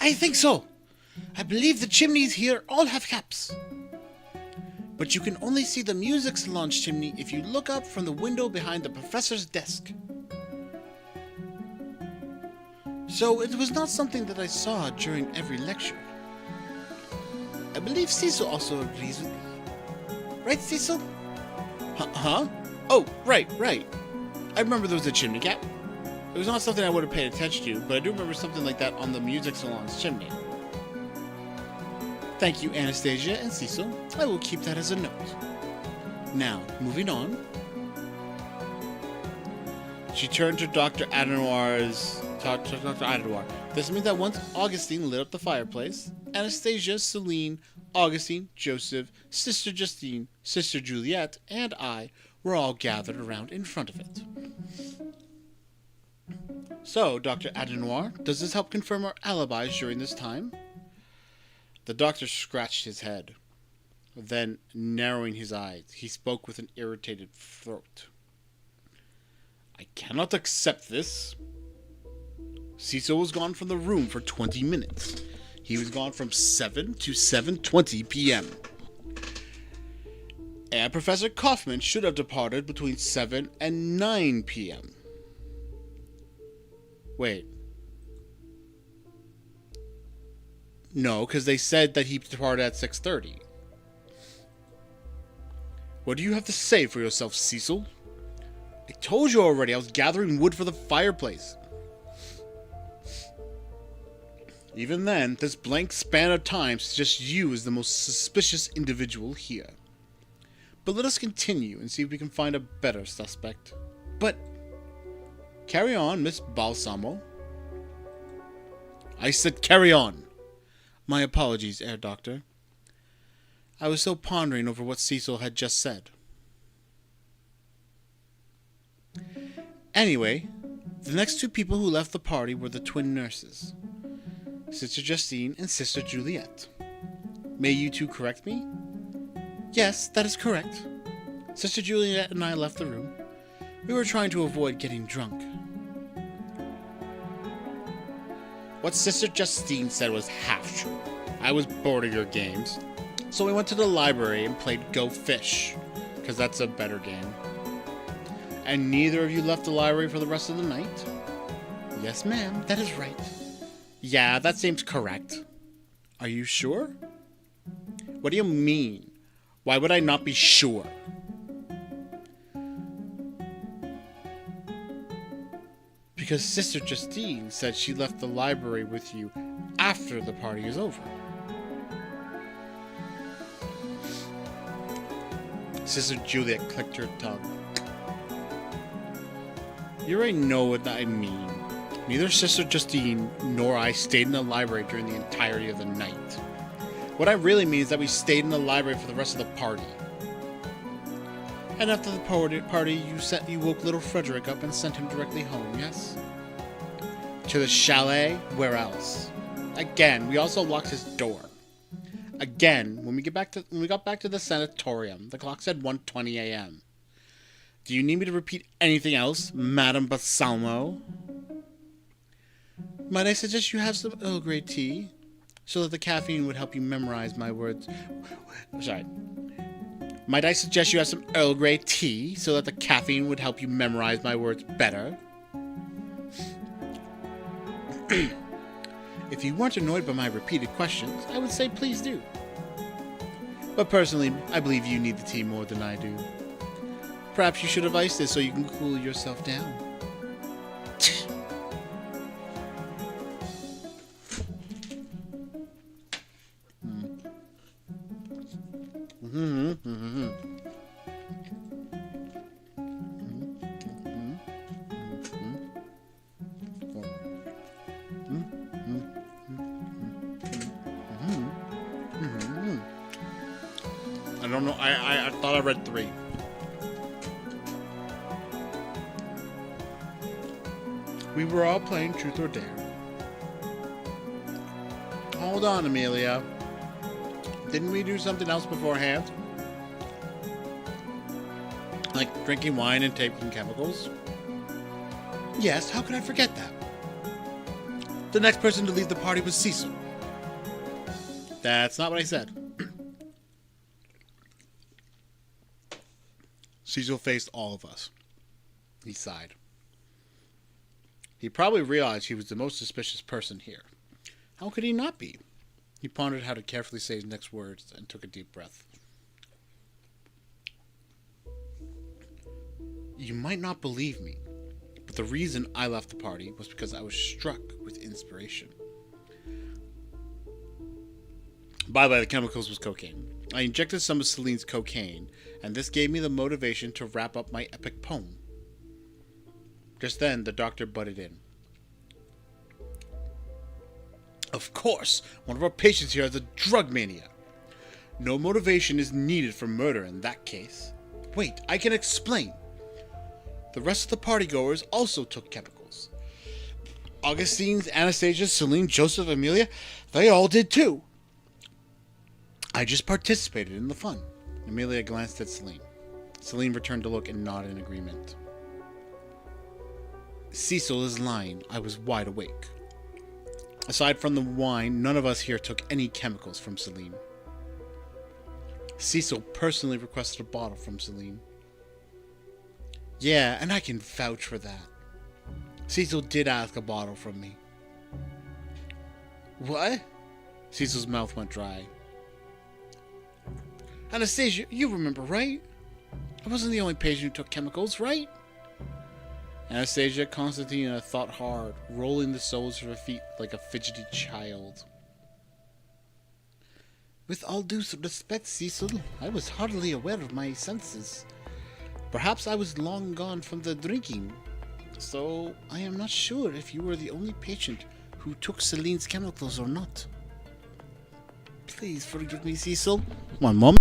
I think so. I believe the chimneys here all have caps. But you can only see the music salon's chimney if you look up from the window behind the professor's desk. So it was not something that I saw during every lecture. I believe Cecil also agrees with me. Right, Cecil? Huh? Oh, right. I remember there was a chimney cap. It was not something I would have paid attention to, but I do remember something like that on the music salon's chimney. Thank you, Anastasia and Cecil. I will keep that as a note. Now, moving on. She turned to Dr. Adenoir's... Dr. Adenoir. This means that once Augustine lit up the fireplace, Anastasia, Celine, Augustine, Joseph, Sister Justine, Sister Juliet, and I were all gathered around in front of it. So, Dr. Adenoir, does this help confirm our alibis during this time? The doctor scratched his head. Then, narrowing his eyes, he spoke with an irritated throat. I cannot accept this. Cecil was gone from the room for 20 minutes. He was gone from 7 to 7:20 p.m. And Professor Kaufman should have departed between 7 and 9 p.m. Wait. No, because they said that he departed at 6:30. What do you have to say for yourself, Cecil? I told you already I was gathering wood for the fireplace. Even then, this blank span of time suggests you as the most suspicious individual here. But let us continue and see if we can find a better suspect. But carry on, Miss Balsamo. I said carry on. My apologies, Herr Doctor. I was so pondering over what Cecil had just said. Anyway, the next two people who left the party were the twin nurses, Sister Justine and Sister Juliet. May you two correct me? Yes, that is correct. Sister Juliet and I left the room. We were trying to avoid getting drunk. What Sister Justine said was half true. I was bored of your games. So we went to the library and played Go Fish, because that's a better game. And neither of you left the library for the rest of the night? Yes, ma'am, that is right. Yeah, that seems correct. Are you sure? What do you mean? Why would I not be sure? Because Sister Justine said she left the library with you after the party is over. Sister Juliet clicked her tongue. You already know what I mean. Neither Sister Justine nor I stayed in the library during the entirety of the night. What I really mean is that we stayed in the library for the rest of the party. And after the party, you woke little Frederick up and sent him directly home, yes? To the chalet? Where else? Again, we also locked his door. Again, when we got back to the sanatorium, the clock said 1:20 a.m. Do you need me to repeat anything else, Madame Balsamo? Might I suggest you have some Earl Grey tea, so that the caffeine would help you memorize my words? Sorry. Might I suggest you have some Earl Grey tea, so that the caffeine would help you memorize my words better? If you weren't annoyed by my repeated questions, I would say please do. But personally, I believe you need the tea more than I do. Perhaps you should have iced it so you can cool yourself down. I don't know. I thought I read 3. We were all playing Truth or Dare. Hold on, Amelia. Didn't we do something else beforehand? Like drinking wine and taking chemicals? Yes, how could I forget that? The next person to leave the party was Cecil. That's not what I said. Cecil faced all of us. He sighed. He probably realized he was the most suspicious person here. How could he not be? He pondered how to carefully say his next words and took a deep breath. You might not believe me, but the reason I left the party was because I was struck with inspiration. By the way, the chemicals was cocaine. I injected some of Celine's cocaine, and this gave me the motivation to wrap up my epic poem. Just then, the doctor butted in. Of course, one of our patients here has a drug mania. No motivation is needed for murder in that case. Wait, I can explain. The rest of the partygoers also took chemicals. Augustine, Anastasia, Celine, Joseph, Amelia, they all did too. I just participated in the fun. Amelia glanced at Celine. Celine returned to look and nodded in agreement. Cecil is lying. I was wide awake. Aside from the wine, none of us here took any chemicals from Celine. Cecil personally requested a bottle from Celine. Yeah, and I can vouch for that. Cecil did ask a bottle from me. What? Cecil's mouth went dry. Anastasia, you remember, right? I wasn't the only patient who took chemicals, right? Anastasia Constantina thought hard, rolling the soles of her feet like a fidgety child. With all due respect, Cecil, I was hardly aware of my senses. Perhaps I was long gone from the drinking, so I am not sure if you were the only patient who took Celine's chemicals or not. Please forgive me, Cecil. One moment.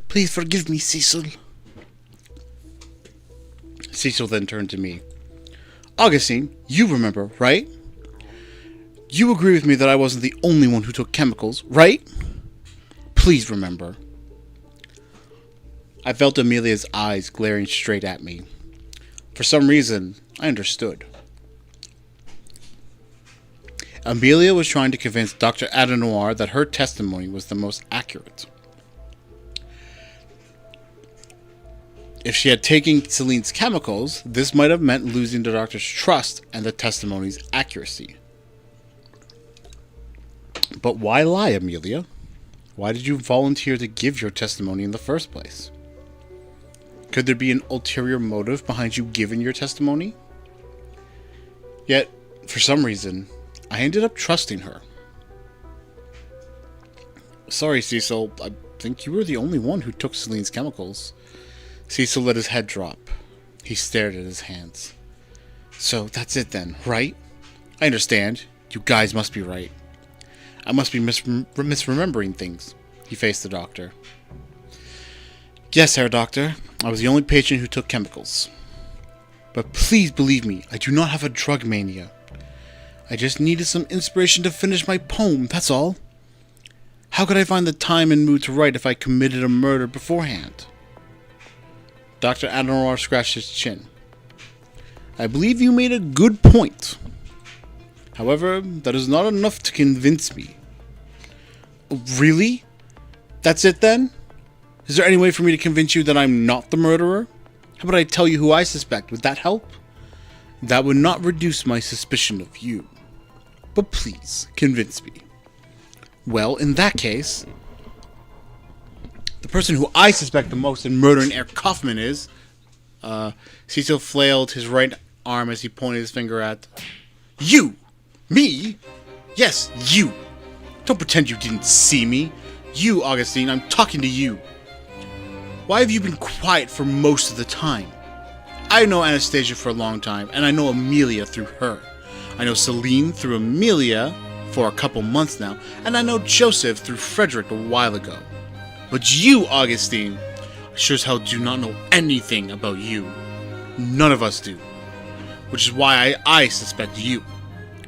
Please forgive me, Cecil. Cecil then turned to me. Augustine, you remember, right? You agree with me that I wasn't the only one who took chemicals, right? Please remember. I felt Amelia's eyes glaring straight at me. For some reason, I understood. Amelia was trying to convince Dr. Adenoir that her testimony was the most accurate. If she had taken Celine's chemicals, this might have meant losing the doctor's trust and the testimony's accuracy. But why lie, Amelia? Why did you volunteer to give your testimony in the first place? Could there be an ulterior motive behind you giving your testimony? Yet, for some reason, I ended up trusting her. Sorry, Cecil. I think you were the only one who took Celine's chemicals. Cecil let his head drop. He stared at his hands. So, that's it then, right? I understand. You guys must be right. I must be misremembering things. He faced the doctor. Yes, Herr Doctor. I was the only patient who took chemicals. But please believe me, I do not have a drug mania. I just needed some inspiration to finish my poem, that's all. How could I find the time and mood to write if I committed a murder beforehand? Dr. Adenauer scratched his chin. I believe you made a good point. However, that is not enough to convince me. Really? That's it then? Is there any way for me to convince you that I'm not the murderer? How about I tell you who I suspect? Would that help? That would not reduce my suspicion of you. But please, convince me. Well, in that case, the person who I suspect the most in murdering Eric Kaufman is... Cecil flailed his right arm as he pointed his finger at... You! Me? Yes, you! Don't pretend you didn't see me. You, Augustine, I'm talking to you. Why have you been quiet for most of the time? I know Anastasia for a long time, and I know Amelia through her. I know Celine through Amelia for a couple months now, and I know Joseph through Frederick a while ago. But you, Augustine, I sure as hell do not know anything about you. None of us do. Which is why I suspect you.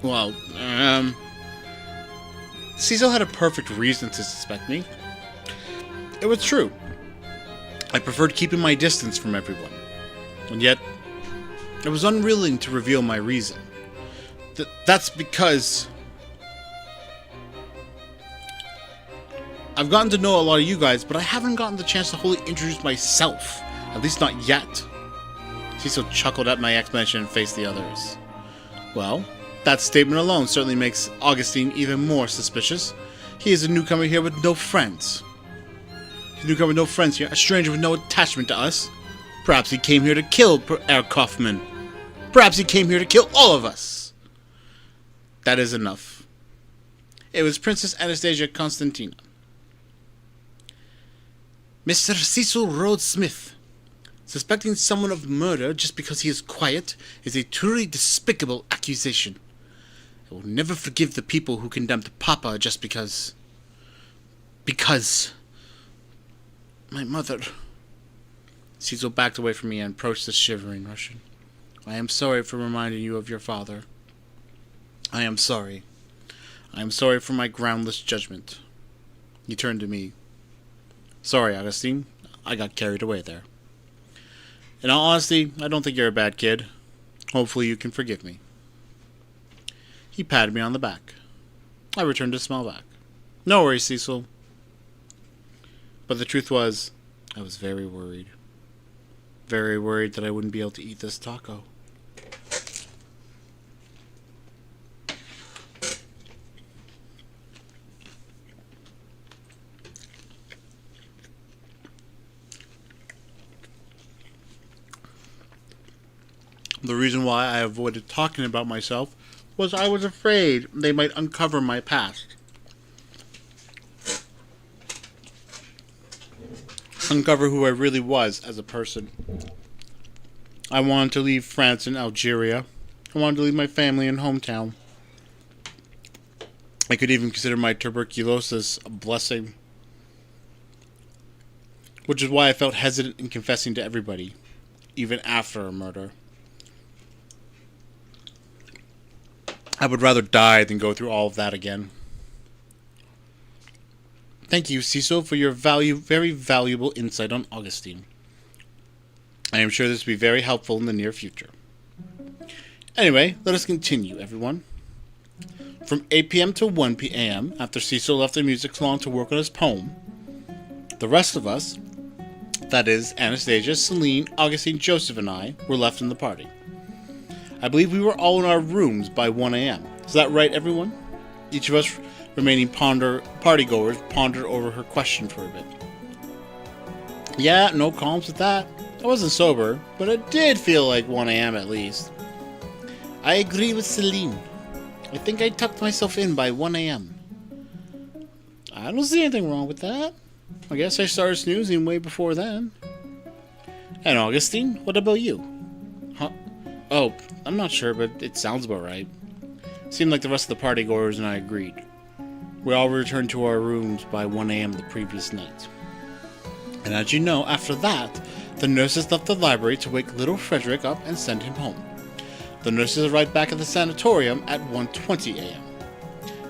Well, Cecil had a perfect reason to suspect me. It was true. I preferred keeping my distance from everyone. And yet, I was unwilling to reveal my reason. That's because I've gotten to know a lot of you guys, but I haven't gotten the chance to wholly introduce myself. At least not yet. Cecil chuckled at my explanation and faced the others. Well, that statement alone certainly makes Augustine even more suspicious. He is a newcomer here with no friends. He's a newcomer with no friends here, a stranger with no attachment to us. Perhaps he came here to kill Eric Kaufman. Perhaps he came here to kill all of us. That is enough. It was Princess Anastasia Constantina. Mr. Cecil Rhodes Smith. Suspecting someone of murder just because he is quiet is a truly despicable accusation. I will never forgive the people who condemned Papa just because... my mother... Cecil backed away from me and approached the shivering Russian. I am sorry for reminding you of your father. I am sorry. I am sorry for my groundless judgment. He turned to me. Sorry, Augustine. I got carried away there. In all honesty, I don't think you're a bad kid. Hopefully you can forgive me. He patted me on the back. I returned his smile back. No worries, Cecil. But the truth was, I was very worried. Very worried that I wouldn't be able to eat this taco. The reason why I avoided talking about myself was I was afraid they might uncover my past. Uncover who I really was as a person. I wanted to leave France and Algeria. I wanted to leave my family and hometown. I could even consider my tuberculosis a blessing. Which is why I felt hesitant in confessing to everybody, even after a murder. I would rather die than go through all of that again. Thank you, Cecil, for your very valuable insight on Augustine. I am sure this will be very helpful in the near future. Anyway, let us continue, everyone. From 8 p.m. to 1 p.m., after Cecil left the music salon to work on his poem, the rest of us, that is, Anastasia, Celine, Augustine, Joseph, and I, were left in the party. I believe we were all in our rooms by 1 a.m. Is that right, everyone? Each of us remaining partygoers pondered over her question for a bit. Yeah, no qualms with that. I wasn't sober, but it did feel like 1 a.m. at least. I agree with Celine. I think I tucked myself in by 1 a.m. I don't see anything wrong with that. I guess I started snoozing way before then. And Augustine, what about you? Huh? Oh, I'm not sure, but it sounds about right. Seemed like the rest of the partygoers and I agreed. We all returned to our rooms by 1 a.m. the previous night. And as you know, after that, the nurses left the library to wake little Frederick up and send him home. The nurses arrived back at the sanatorium at 1:20 a.m.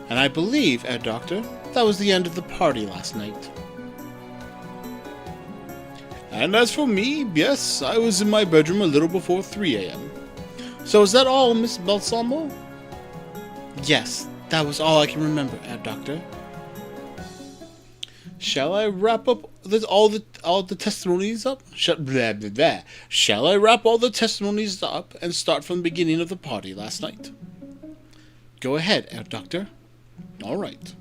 And I believe, Ed Doctor, that was the end of the party last night. And as for me, yes, I was in my bedroom a little before 3 a.m. So is that all, Miss Balsamo? Yes, that was all I can remember, Ed Doctor. Shall I wrap up all the testimonies up? Blah, blah, blah. Shall I wrap all the testimonies up and start from the beginning of the party last night? Go ahead, Ed Doctor. All right.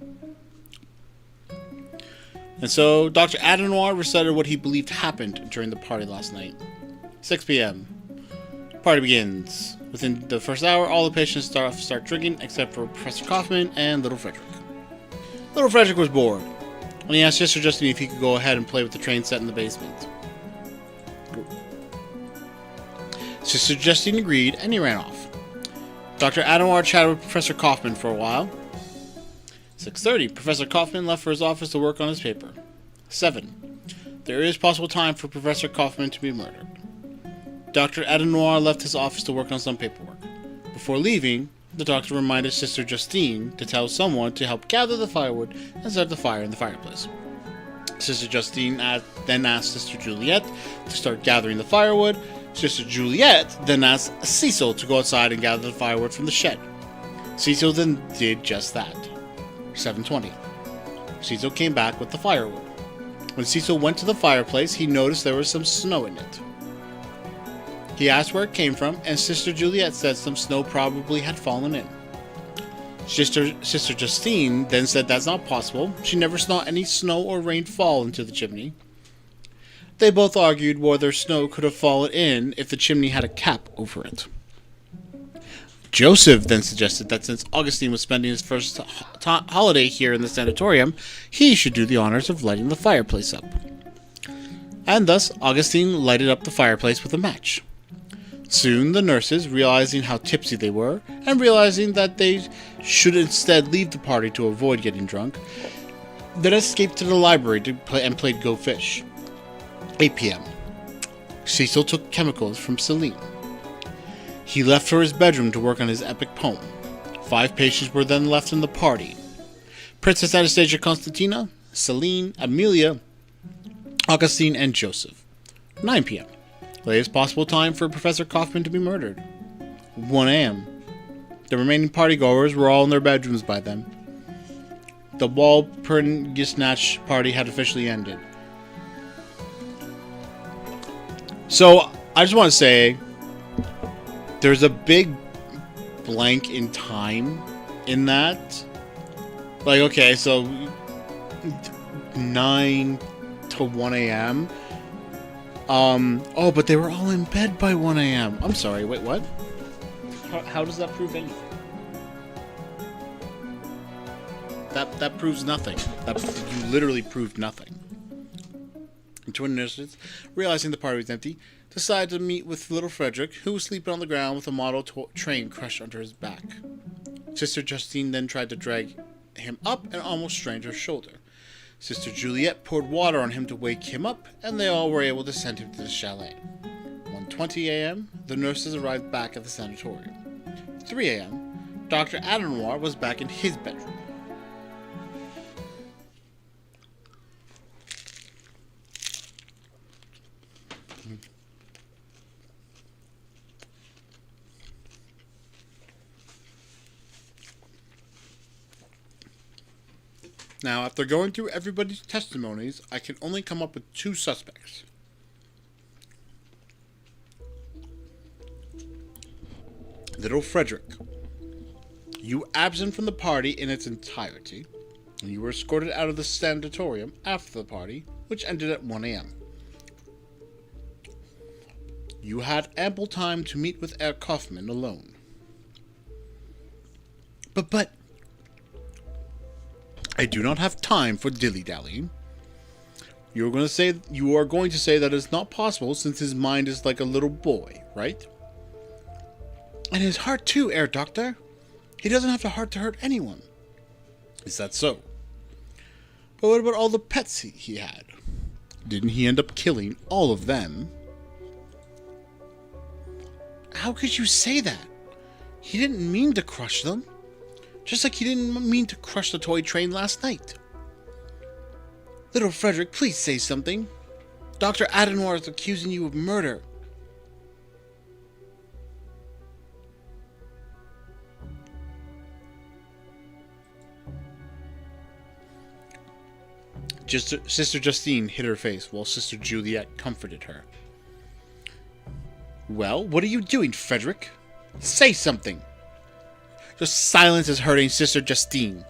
And so Dr. Adenoir recited what he believed happened during the party last night. 6 p.m. Party begins. Within the first hour, all the patients start drinking except for Professor Kaufman and Little Frederick. Little Frederick was bored, and he asked Sister Justine if he could go ahead and play with the train set in the basement. Sister Justine agreed, and he ran off. Dr. Adenoir chatted with Professor Kaufman for a while. 6:30, Professor Kaufman left for his office to work on his paper. 7. There is possible time for Professor Kaufman to be murdered. Dr. Adenoir left his office to work on some paperwork. Before leaving, the doctor reminded Sister Justine to tell someone to help gather the firewood and set the fire in the fireplace. Sister Justine then asked Sister Juliet to start gathering the firewood. Sister Juliet then asked Cecil to go outside and gather the firewood from the shed. Cecil then did just that. 7:20. Cecil came back with the firewood. When Cecil went to the fireplace, he noticed there was some snow in it. He asked where it came from, and Sister Juliet said some snow probably had fallen in. Sister Justine then said that's not possible. She never saw any snow or rain fall into the chimney. They both argued whether snow could have fallen in if the chimney had a cap over it. Joseph then suggested that since Augustine was spending his first holiday here in the sanatorium, he should do the honors of lighting the fireplace up. And thus, Augustine lighted up the fireplace with a match. Soon, the nurses, realizing how tipsy they were, and realizing that they should instead leave the party to avoid getting drunk, then escaped to the library to play and played Go Fish. 8 p.m. Cecil took chemicals from Celine. He left for his bedroom to work on his epic poem. 5 patients were then left in the party. Princess Anastasia Constantina, Celine, Amelia, Augustine, and Joseph. 9 p.m. Latest possible time for Professor Kaufman to be murdered. 1 a.m. The remaining partygoers were all in their bedrooms by then. The Walpurgisnacht party had officially ended. So, I just want to say, there's a big blank in time in that. Like, okay, so 9 to 1 a.m. Oh, but they were all in bed by 1 a.m. I'm sorry, wait, what? How does that prove anything? That proves nothing. You literally proved nothing. The twin nurses, realizing the party was empty, decided to meet with little Frederick, who was sleeping on the ground with a model train crushed under his back. Sister Justine then tried to drag him up and almost strained her shoulder. Sister Juliet poured water on him to wake him up, and they all were able to send him to the chalet. 1:20 a.m., the nurses arrived back at the sanatorium. 3 a.m., Dr. Adenoir was back in his bedroom. Now, after going through everybody's testimonies, I can only come up with 2 suspects. Little Frederick. You were absent from the party in its entirety, and you were escorted out of the sanatorium after the party, which ended at 1 a.m. You had ample time to meet with Herr Kaufman alone. But... I do not have time for dilly-dallying. You are going to say that it's not possible since his mind is like a little boy, right? And his heart too, Air Doctor. He doesn't have the heart to hurt anyone. Is that so? But what about all the pets he had? Didn't he end up killing all of them? How could you say that? He didn't mean to crush them. Just like he didn't mean to crush the toy train last night. Little Frederick, please say something. Dr. Adenor is accusing you of murder. Sister Justine hid her face while Sister Juliet comforted her. Well, what are you doing, Frederick? Say something. Just silence is hurting Sister Justine.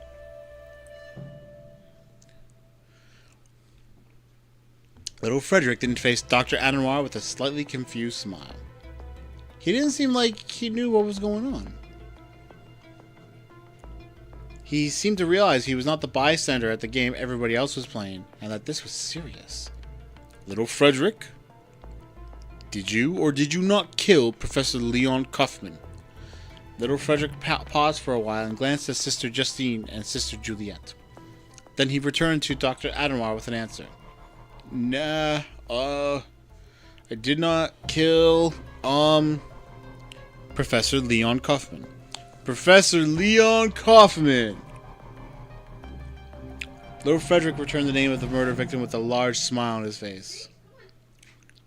Little Frederick didn't face Dr. Adenor with a slightly confused smile. He didn't seem like he knew what was going on. He seemed to realize he was not the bystander at the game everybody else was playing, and that this was serious. Little Frederick, did you or did you not kill Professor Leon Kaufman? Little Frederick paused for a while and glanced at Sister Justine and Sister Juliet. Then he returned to Dr. Adenor with an answer. Nah, I did not kill, Professor Leon Kaufman. Professor Leon Kaufman! Little Frederick returned the name of the murder victim with a large smile on his face.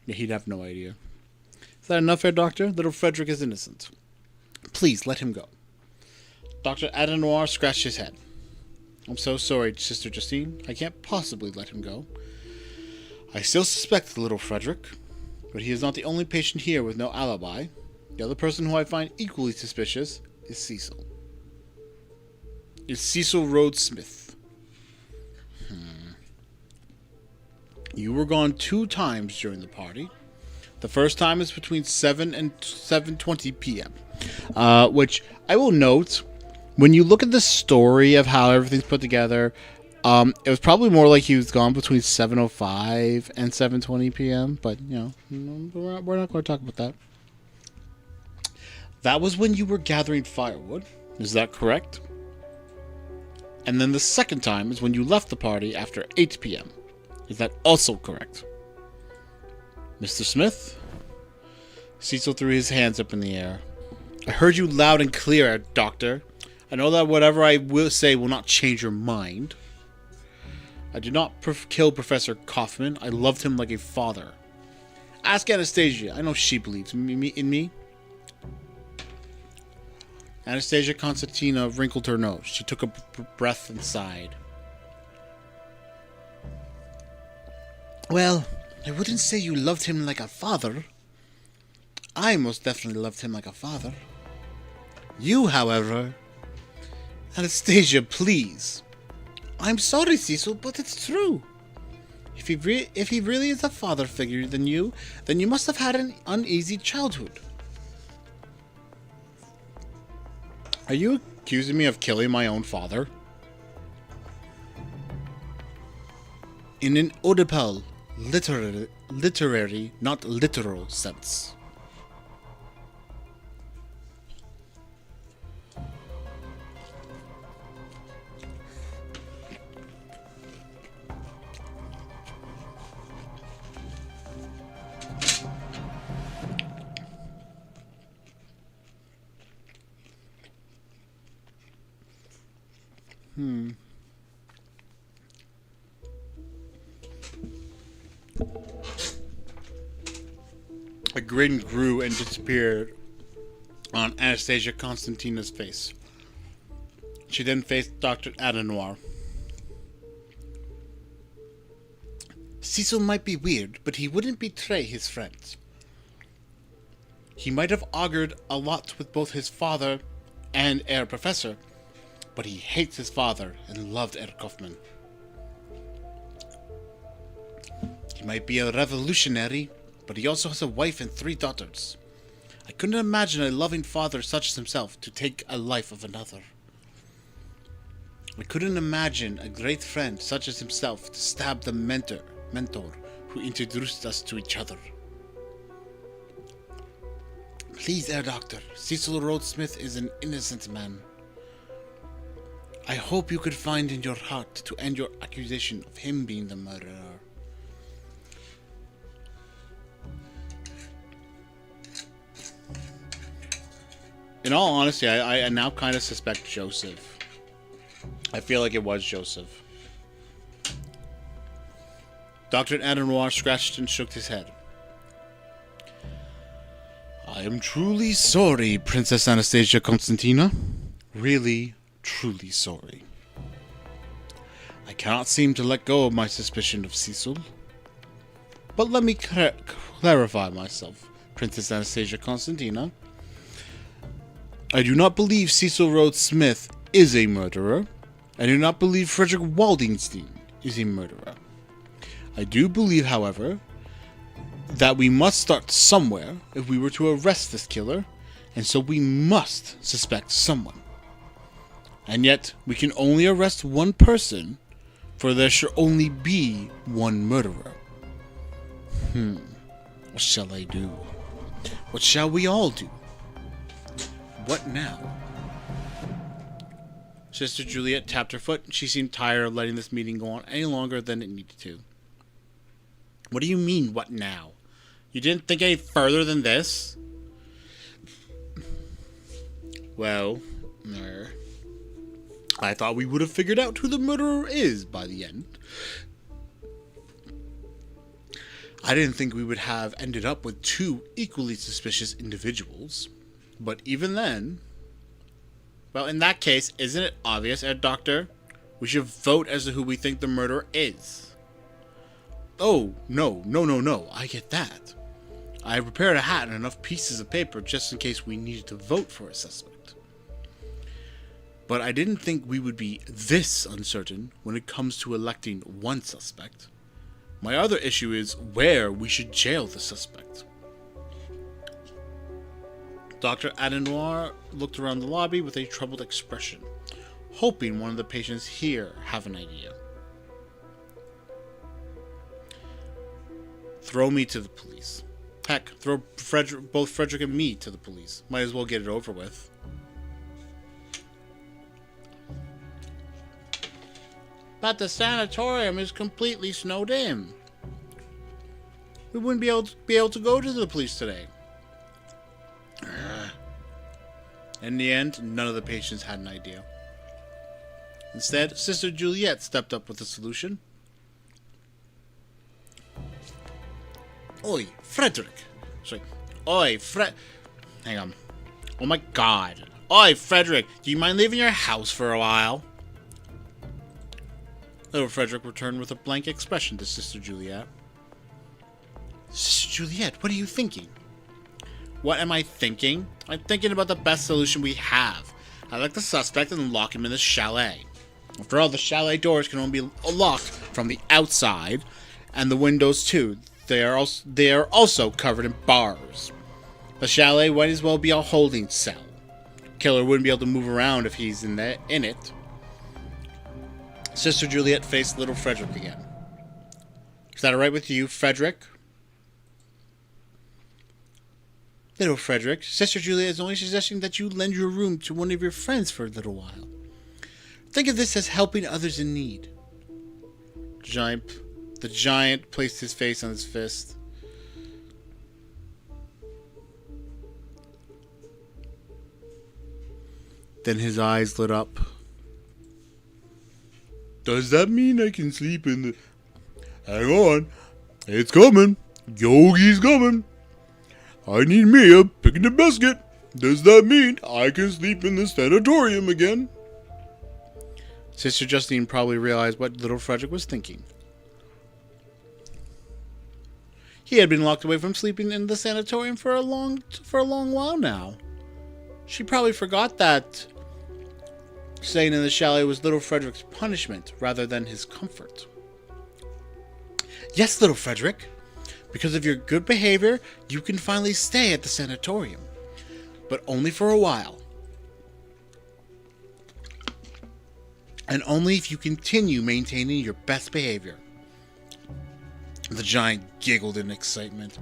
He'd have no idea. Is that enough, Herr Doctor? Little Frederick is innocent. Please, let him go. Dr. Adenor scratched his head. I'm so sorry, Sister Justine. I can't possibly let him go. I still suspect Little Frederick, but he is not the only patient here with no alibi. The other person who I find equally suspicious is Cecil. Is Cecil Rhodes Smith. You were gone 2 times during the party. The first time is between 7 and 7:20 p.m. Which I will note, when you look at the story of how everything's put together, it was probably more like he was gone between 7:05 and 7:20 p.m. But, you know, we're not going to talk about that. That was when you were gathering firewood. Is that correct? And then the second time is when you left the party after 8 p.m. Is that also correct? Mr. Smith? Cecil threw his hands up in the air. I heard you loud and clear, Doctor. I know that whatever I will say will not change your mind. I did not kill Professor Kaufman. I loved him like a father. Ask Anastasia. I know she believes in me. Anastasia Constantina wrinkled her nose. She took a breath and sighed. Well, I wouldn't say you loved him like a father. I most definitely loved him like a father. You, however... Anastasia, please. I'm sorry, Cecil, but it's true. If he really is a father figure then you must have had an uneasy childhood. Are you accusing me of killing my own father? In an Oedipal, literary, not literal sense. A grin grew and disappeared on Anastasia Constantina's face. She then faced Dr. Adenor. Cecil might be weird, but he wouldn't betray his friends. He might have augured a lot with both his father and Herr Professor, but he hates his father and loved Herr Kaufman. He might be a revolutionary, but he also has a wife and 3 daughters. I couldn't imagine a loving father such as himself to take a life of another. I couldn't imagine a great friend such as himself to stab the mentor who introduced us to each other. Please, Herr Doctor, Cecil Rhodes Smith is an innocent man. I hope you could find in your heart to end your accusation of him being the murderer. In all honesty, I now kind of suspect Joseph. I feel like it was Joseph. Dr. Adenoir scratched and shook his head. I am truly sorry, Princess Anastasia Constantina. Really, truly sorry. I cannot seem to let go of my suspicion of Cecil. But let me clarify myself, Princess Anastasia Constantina. I do not believe Cecil Rhodes Smith is a murderer. I do not believe Frederick Waldenstein is a murderer. I do believe, however, that we must start somewhere if we were to arrest this killer, and so we must suspect someone. And yet, we can only arrest one person, for there should only be one murderer. What shall I do? What shall we all do? What now? Sister Juliet tapped her foot. She seemed tired of letting this meeting go on any longer than it needed to. What do you mean, what now? You didn't think any further than this? Well, I thought we would have figured out who the murderer is by the end. I didn't think we would have ended up with two equally suspicious individuals. But even then... Well, in that case, isn't it obvious, Herr Doctor? We should vote as to who we think the murderer is. Oh, no, I get that. I prepared a hat and enough pieces of paper just in case we needed to vote for a suspect. But I didn't think we would be this uncertain when it comes to electing one suspect. My other issue is where we should jail the suspect. Dr. Adenoir looked around the lobby with a troubled expression, hoping one of the patients here have an idea. Throw me to the police. Heck, throw both Frederick and me to the police. Might as well get it over with. But the sanatorium is completely snowed in. We wouldn't be able to go to the police today. In the end, none of the patients had an idea. Instead, Sister Juliet stepped up with a solution. Oi, Frederick. Sorry. Oi, Hang on. Oh my god. Oi, Frederick, do you mind leaving your house for a while? Little Frederick returned with a blank expression to Sister Juliet. Sister Juliet, what are you thinking? What am I thinking? I'm thinking about the best solution we have. I like the suspect and lock him in the chalet. After all, the chalet doors can only be locked from the outside, and the windows too. They are also covered in bars. The chalet might as well be a holding cell. Killer wouldn't be able to move around if he's in it. Sister Juliet faced little Frederick again. Is that alright with you, Frederick? Little Frederick, Sister Juliet is only suggesting that you lend your room to one of your friends for a little while. Think of this as helping others in need. The giant placed his face on his fist. Then his eyes lit up. Does that mean I can sleep in the... Hang on. It's coming. Yogi's coming. I need Mia picking the biscuit. Does that mean I can sleep in the sanatorium again? Sister Justine probably realized what little Frederick was thinking. He had been locked away from sleeping in the sanatorium for a long while now. She probably forgot that staying in the chalet was little Frederick's punishment rather than his comfort. Yes, little Frederick. Because of your good behavior, you can finally stay at the sanatorium. But only for a while. and only if you continue maintaining your best behavior. The giant giggled in excitement.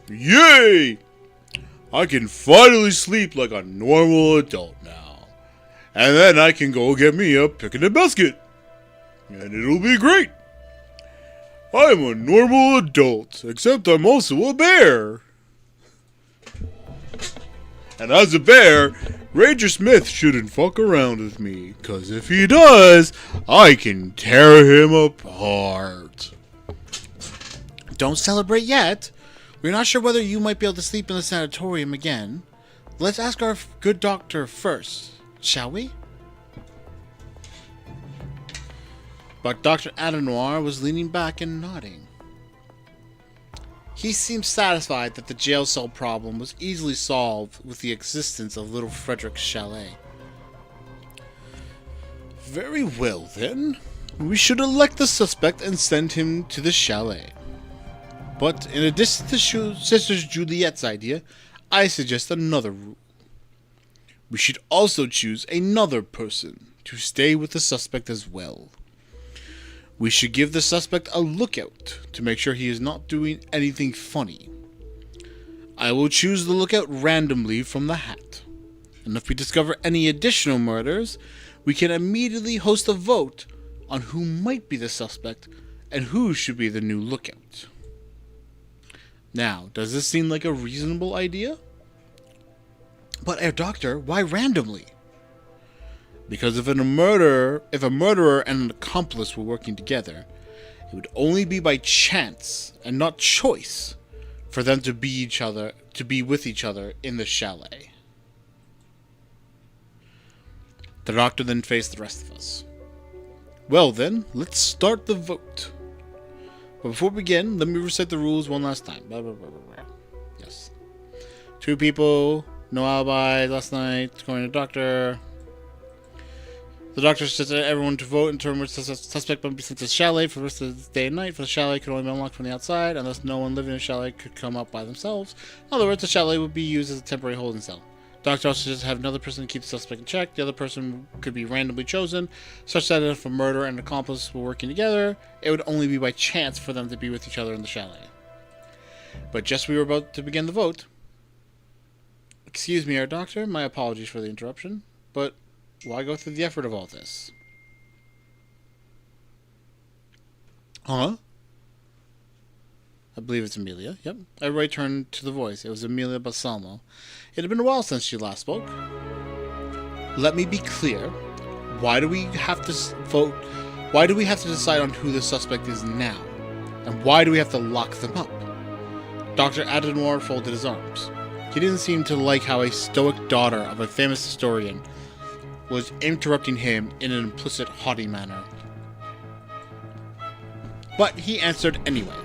Yay! I can finally sleep like a normal adult now. And then I can go get me a picnic basket. And it'll be great. I'm a normal adult, except I'm also a bear. And as a bear, Ranger Smith shouldn't fuck around with me, 'cause if he does, I can tear him apart. Don't celebrate yet. We're not sure whether you might be able to sleep in the sanatorium again. Let's ask our good doctor first, shall we? But Dr. Adenoir was leaning back and nodding. He seemed satisfied that the jail cell problem was easily solved with the existence of little Frederick's chalet. Very well, then. We should elect the suspect and send him to the chalet. But in addition to Sister Juliet's idea, I suggest another rule. We should also choose another person to stay with the suspect as well. We should give the suspect a lookout to make sure he is not doing anything funny. I will choose the lookout randomly from the hat. And if we discover any additional murders, we can immediately host a vote on who might be the suspect and who should be the new lookout. Now, does this seem like a reasonable idea? But, Herr Doctor, why randomly? Because if a murderer and an accomplice were working together, it would only be by chance and not choice for them to be with each other in the chalet. The doctor then faced the rest of us. Well then, let's start the vote. But before we begin, let me recite the rules one last time. Blah, blah, blah, blah, blah. Yes. 2 people, no alibis last night, according to the doctor. The doctor said to everyone to vote in terms which the suspect must be sent to the chalet for the rest of the day and night, for the chalet could only be unlocked from the outside, unless no one living in the chalet could come up by themselves. In other words, the chalet would be used as a temporary holding cell. The doctor also suggests have another person keep the suspect in check. The other person could be randomly chosen, such that if a murderer and an accomplice were working together, it would only be by chance for them to be with each other in the chalet. But just as we were about to begin the vote... Excuse me, Herr Doctor, my apologies for the interruption, but why go through the effort of all this? Huh? I believe it's Amelia. Yep. Everybody turned to the voice. It was Amelia Balsamo. It had been a while since she last spoke. Let me be clear. Why do we have to vote? Why do we have to decide on who the suspect is now? And why do we have to lock them up? Dr. Adenoir folded his arms. He didn't seem to like how a stoic daughter of a famous historian was interrupting him in an implicit, haughty manner. But he answered anyway.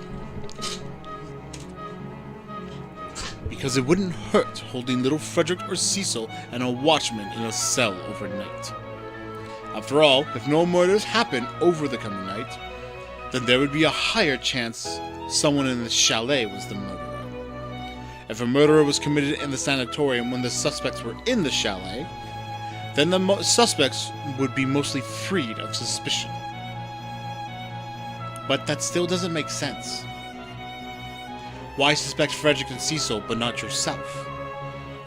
Because it wouldn't hurt holding little Frederick or Cecil and a watchman in a cell overnight. After all, if no murders happen over the coming night, then there would be a higher chance someone in the chalet was the murderer. If a murder was committed in the sanatorium when the suspects were in the chalet, then the suspects would be mostly freed of suspicion. But that still doesn't make sense. Why suspect Frederick and Cecil, but not yourself?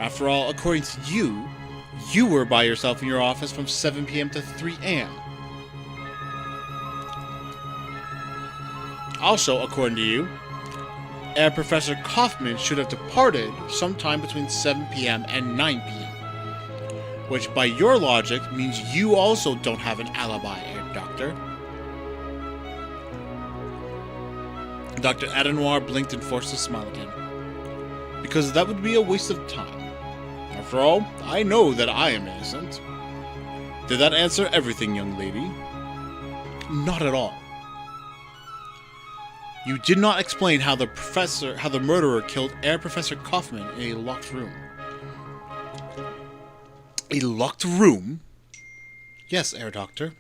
After all, according to you, you were by yourself in your office from 7 p.m. to 3 a.m. Also, according to you, Professor Kaufman should have departed sometime between 7 p.m. and 9 p.m. Which, by your logic, means you also don't have an alibi, Doctor. Dr. Adenoir blinked and forced a smile again. Because that would be a waste of time. After all, I know that I am innocent. Did that answer everything, young lady? Not at all. You did not explain how the murderer killed Professor Kaufman in a locked room. A locked room? Yes, Doctor.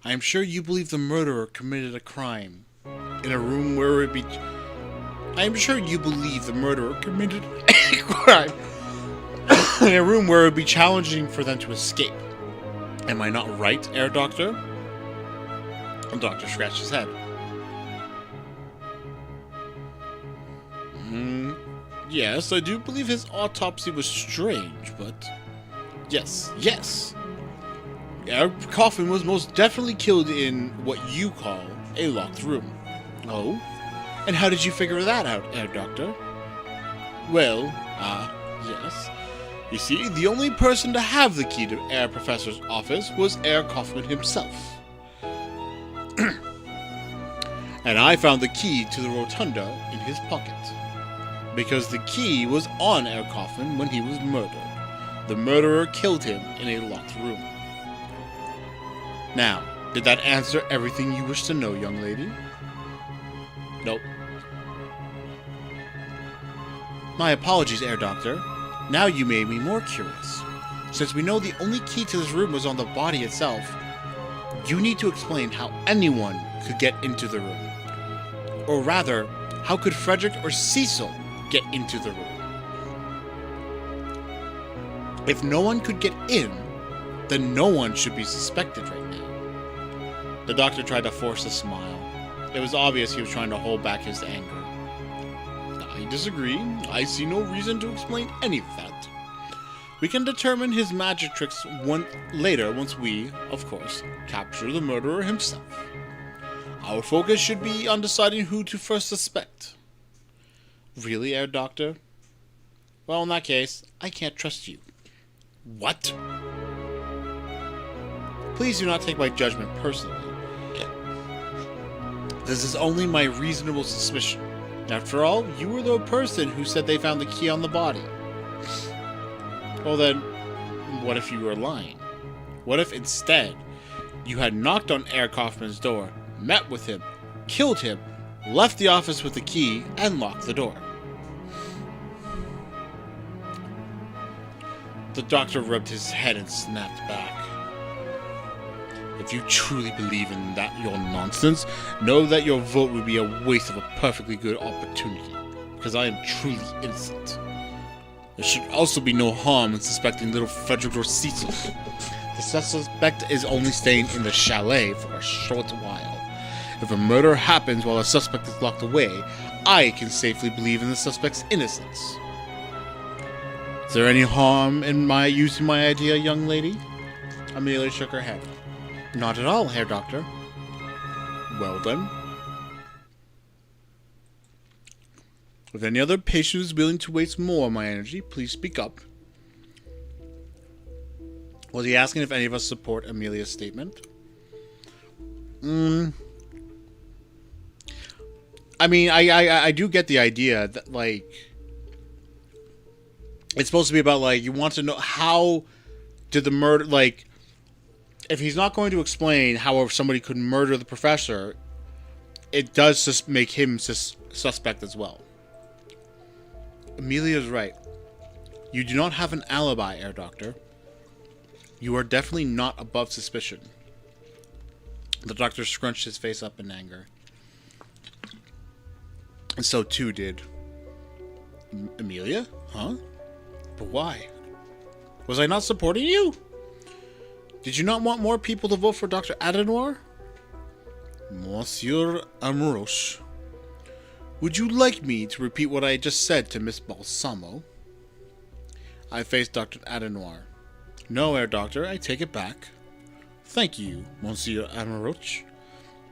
I am sure you believe the murderer committed a crime in a room where it would be... I am sure you believe the murderer committed a crime in a room where it would be challenging for them to escape. Am I not right, Herr Doctor? The doctor scratched his head. Yes, I do believe his autopsy was strange, but... Yes. Herr Kaufman was most definitely killed in what you call a locked room. Oh? And how did you figure that out, Herr Doctor? Well, yes. You see, the only person to have the key to Herr Professor's office was Herr Kaufman himself. And I found the key to the rotunda in his pocket. Because the key was on Herr Kaufman when he was murdered. The murderer killed him in a locked room. Now, did that answer everything you wish to know, young lady? Nope. My apologies, Herr Doctor. Now you made me more curious. Since we know the only key to this room was on the body itself, you need to explain how anyone could get into the room. Or rather, how could Frederick or Cecil get into the room? If no one could get in, then no one should be suspected right now. The doctor tried to force a smile. It was obvious he was trying to hold back his anger. I disagree. I see no reason to explain any of that. We can determine his magic tricks later once we, of course, capture the murderer himself. Our focus should be on deciding who to first suspect. Really, Herr Doctor? Well, in that case, I can't trust you. What? Please do not take my judgment personally. This is only my reasonable suspicion. After all, you were the person who said they found the key on the body. Well then, what if you were lying? What if instead, you had knocked on Herr Kaufman's door, met with him, killed him, left the office with the key, and locked the door? The doctor rubbed his head and snapped back. If you truly believe in your nonsense, know that your vote would be a waste of a perfectly good opportunity, because I am truly innocent. There should also be no harm in suspecting little Frederick or Cecil. The suspect is only staying in the chalet for a short while. If a murder happens while a suspect is locked away, I can safely believe in the suspect's innocence. Is there any harm in my using my idea, young lady? Amelia shook her head. Not at all, Herr Doctor. Well then. If any other patient is willing to waste more of my energy, please speak up. Was he asking if any of us support Amelia's statement? I mean, I do get the idea that, like, it's supposed to be about, like, you want to know how did the murder, like, if he's not going to explain how somebody could murder the professor, it does just make him suspect as well. Amelia's right. You do not have an alibi, Herr Doctor. You are definitely not above suspicion. The doctor scrunched his face up in anger. And so too did Amelia? Huh? But why? Was I not supporting you? Did you not want more people to vote for Dr. Adenauer? Monsieur Amouroche, would you like me to repeat what I just said to Miss Balsamo? I faced Dr. Adenauer. No, Herr Doctor, I take it back. Thank you, Monsieur Amouroche.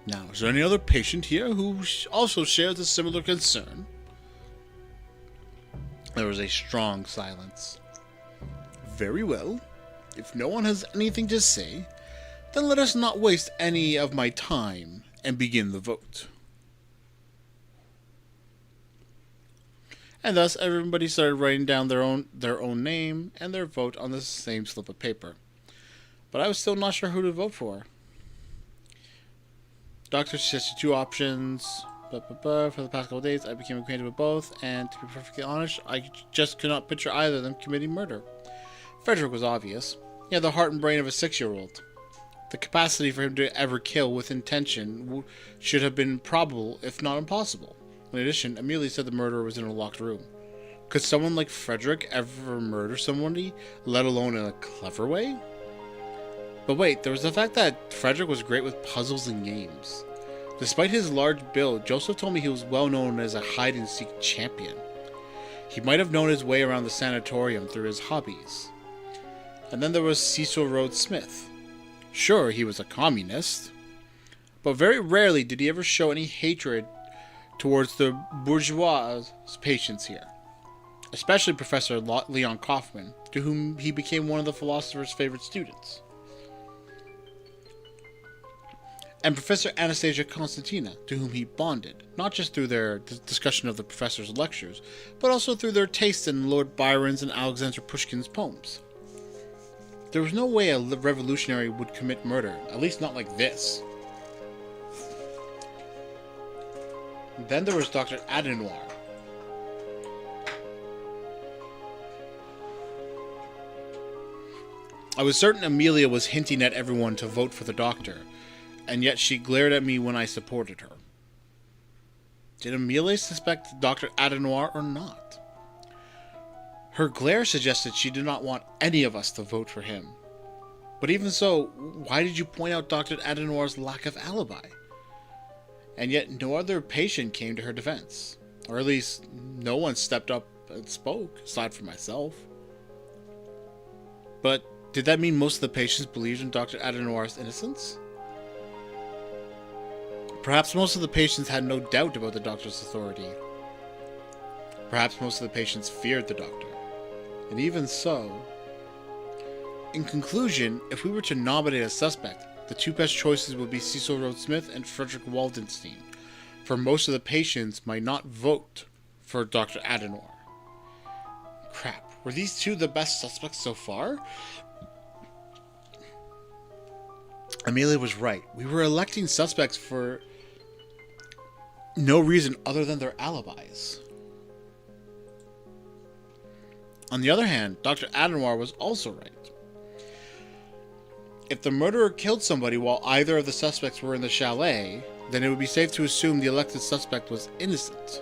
Now, is there any other patient here who also shares a similar concern? There was a strong silence. Very well. If no one has anything to say, then let us not waste any of my time and begin the vote. And thus everybody started writing down their own name and their vote on the same slip of paper. But I was still not sure who to vote for. Doctor suggested two options. For the past couple of days, I became acquainted with both, and to be perfectly honest, I just could not picture either of them committing murder. Frederick was obvious. He had the heart and brain of a 6-year-old. The capacity for him to ever kill with intention should have been probable, if not impossible. In addition, Amelia said the murderer was in a locked room. Could someone like Frederick ever murder somebody, let alone in a clever way? But wait, there was the fact that Frederick was great with puzzles and games. Despite his large build, Joseph told me he was well known as a hide-and-seek champion. He might have known his way around the sanatorium through his hobbies. And then there was Cecil Rhodes Smith. Sure, he was a communist, but very rarely did he ever show any hatred towards the bourgeois patients here. Especially Professor Leon Kaufman, to whom he became one of the philosopher's favorite students. And Professor Anastasia Constantina, to whom he bonded, not just through their discussion of the professor's lectures, but also through their taste in Lord Byron's and Alexander Pushkin's poems. There was no way a revolutionary would commit murder, at least not like this. Then there was Dr. Adenoir. I was certain Amelia was hinting at everyone to vote for the doctor, and yet she glared at me when I supported her. Did Amelia suspect Dr. Adenoir or not? Her glare suggested she did not want any of us to vote for him. But even so, why did you point out Dr. Adenoir's lack of alibi? And yet no other patient came to her defense. Or at least, no one stepped up and spoke, aside from myself. But did that mean most of the patients believed in Dr. Adenoir's innocence? Perhaps most of the patients had no doubt about the doctor's authority. Perhaps most of the patients feared the doctor. And even so... In conclusion, if we were to nominate a suspect, the two best choices would be Cecil Rhodes Smith and Frederick Waldenstein, for most of the patients might not vote for Dr. Adenoir. Crap, were these two the best suspects so far? Amelia was right. We were electing suspects for no reason other than their alibis. On the other hand, Dr. Adenoir was also right. If the murderer killed somebody while either of the suspects were in the chalet, then it would be safe to assume the elected suspect was innocent.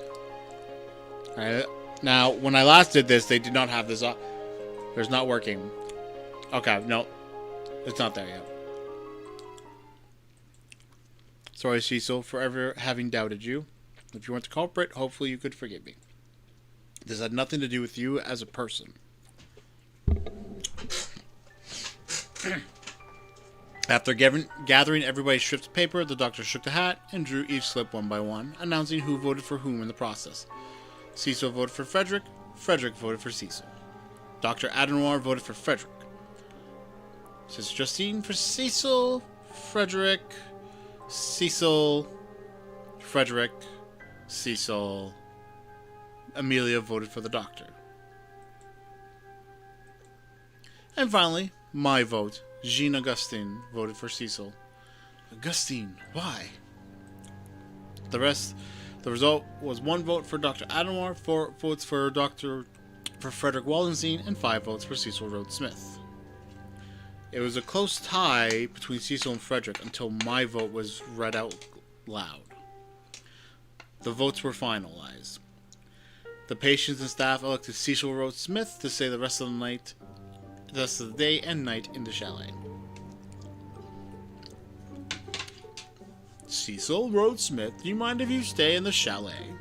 Alright, now, when I last did this, they did not have this up. It's not working. Okay, no. It's not there yet. Sorry, Cecil, for ever having doubted you. If you weren't the culprit, hopefully you could forgive me. This had nothing to do with you as a person. After gathering everybody's strips of paper, the doctor shook the hat and drew each slip one by one, announcing who voted for whom in the process. Cecil voted for Frederick. Frederick voted for Cecil. Dr. Adenoir voted for Frederick. Sister Justine for Cecil. Frederick. Cecil. Frederick. Cecil. Amelia voted for the doctor. And finally, my vote. Jean Augustine voted for Cecil. Augustine, why? The result was 1 vote for Dr. Adenoir, 4 votes for Frederick Waldenstein, and 5 votes for Cecil Rhodes Smith. It was a close tie between Cecil and Frederick until my vote was read out loud. The votes were finalized. The patients and staff elected Cecil Rhodes Smith to stay the rest of the day and night in the chalet. Cecil Rhodes Smith, do you mind if you stay in the chalet?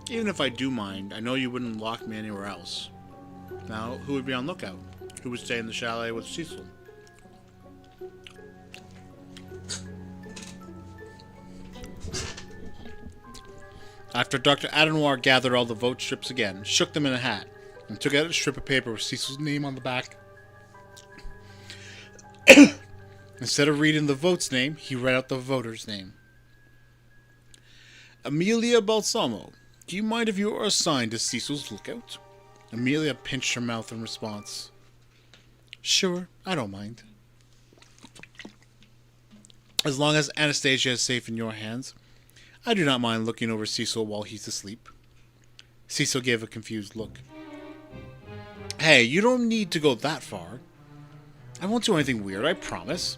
Even if I do mind, I know you wouldn't lock me anywhere else. Now, who would be on lookout? Who would stay in the chalet with Cecil? After Dr. Adenoir gathered all the vote strips again, shook them in a hat, and took out a strip of paper with Cecil's name on the back. Instead of reading the vote's name, he read out the voter's name. Amelia Balsamo, do you mind if you are assigned to Cecil's lookout? Amelia pinched her mouth in response. Sure, I don't mind. As long as Anastasia is safe in your hands, I do not mind looking over Cecil while he's asleep. Cecil gave a confused look. Hey, you don't need to go that far. I won't do anything weird, I promise.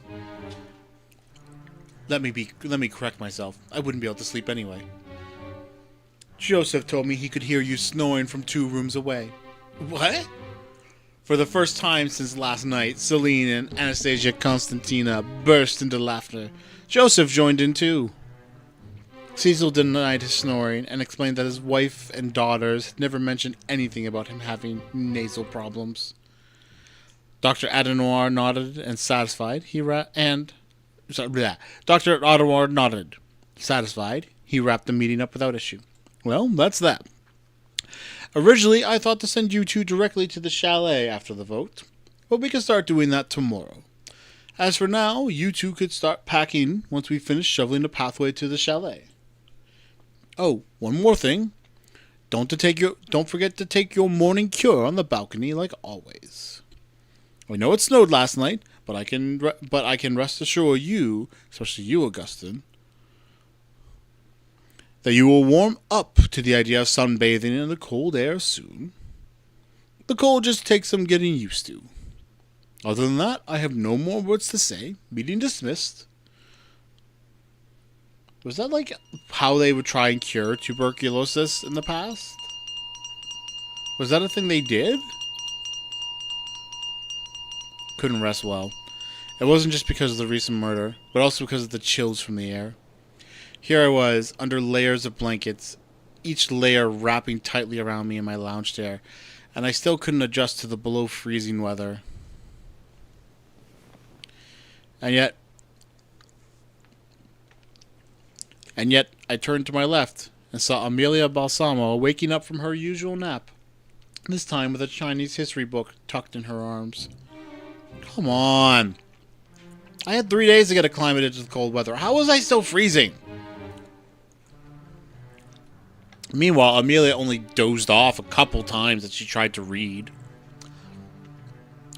Let me correct myself. I wouldn't be able to sleep anyway. Joseph told me he could hear you snoring from 2 rooms away. What? For the first time since last night, Celine and Anastasia Constantina burst into laughter. Joseph joined in too. Cecil denied his snoring and explained that his wife and daughters had never mentioned anything about him having nasal problems. Dr. Adenoir nodded and satisfied. Dr. Adenoir nodded. Satisfied, he wrapped the meeting up without issue. Well, that's that. Originally, I thought to send you two directly to the chalet after the vote, but we can start doing that tomorrow. As for now, you two could start packing once we finish shoveling the pathway to the chalet. Oh, one more thing. Don't forget to take your morning cure on the balcony like always. We know it snowed last night, but I can rest assured you, especially you, Augustine, that you will warm up to the idea of sunbathing in the cold air soon. The cold just takes some getting used to. Other than that, I have no more words to say. Meeting dismissed. Was that like how they would try and cure tuberculosis in the past? Was that a thing they did? Couldn't rest well. It wasn't just because of the recent murder, but also because of the chills from the air. Here I was, under layers of blankets, each layer wrapping tightly around me in my lounge chair, and I still couldn't adjust to the below freezing weather. And yet I turned to my left and saw Amelia Balsamo waking up from her usual nap, this time with a Chinese history book tucked in her arms. Come on. I had 3 days to get acclimated to the cold weather. How was I still freezing? Meanwhile, Amelia only dozed off a couple times as she tried to read.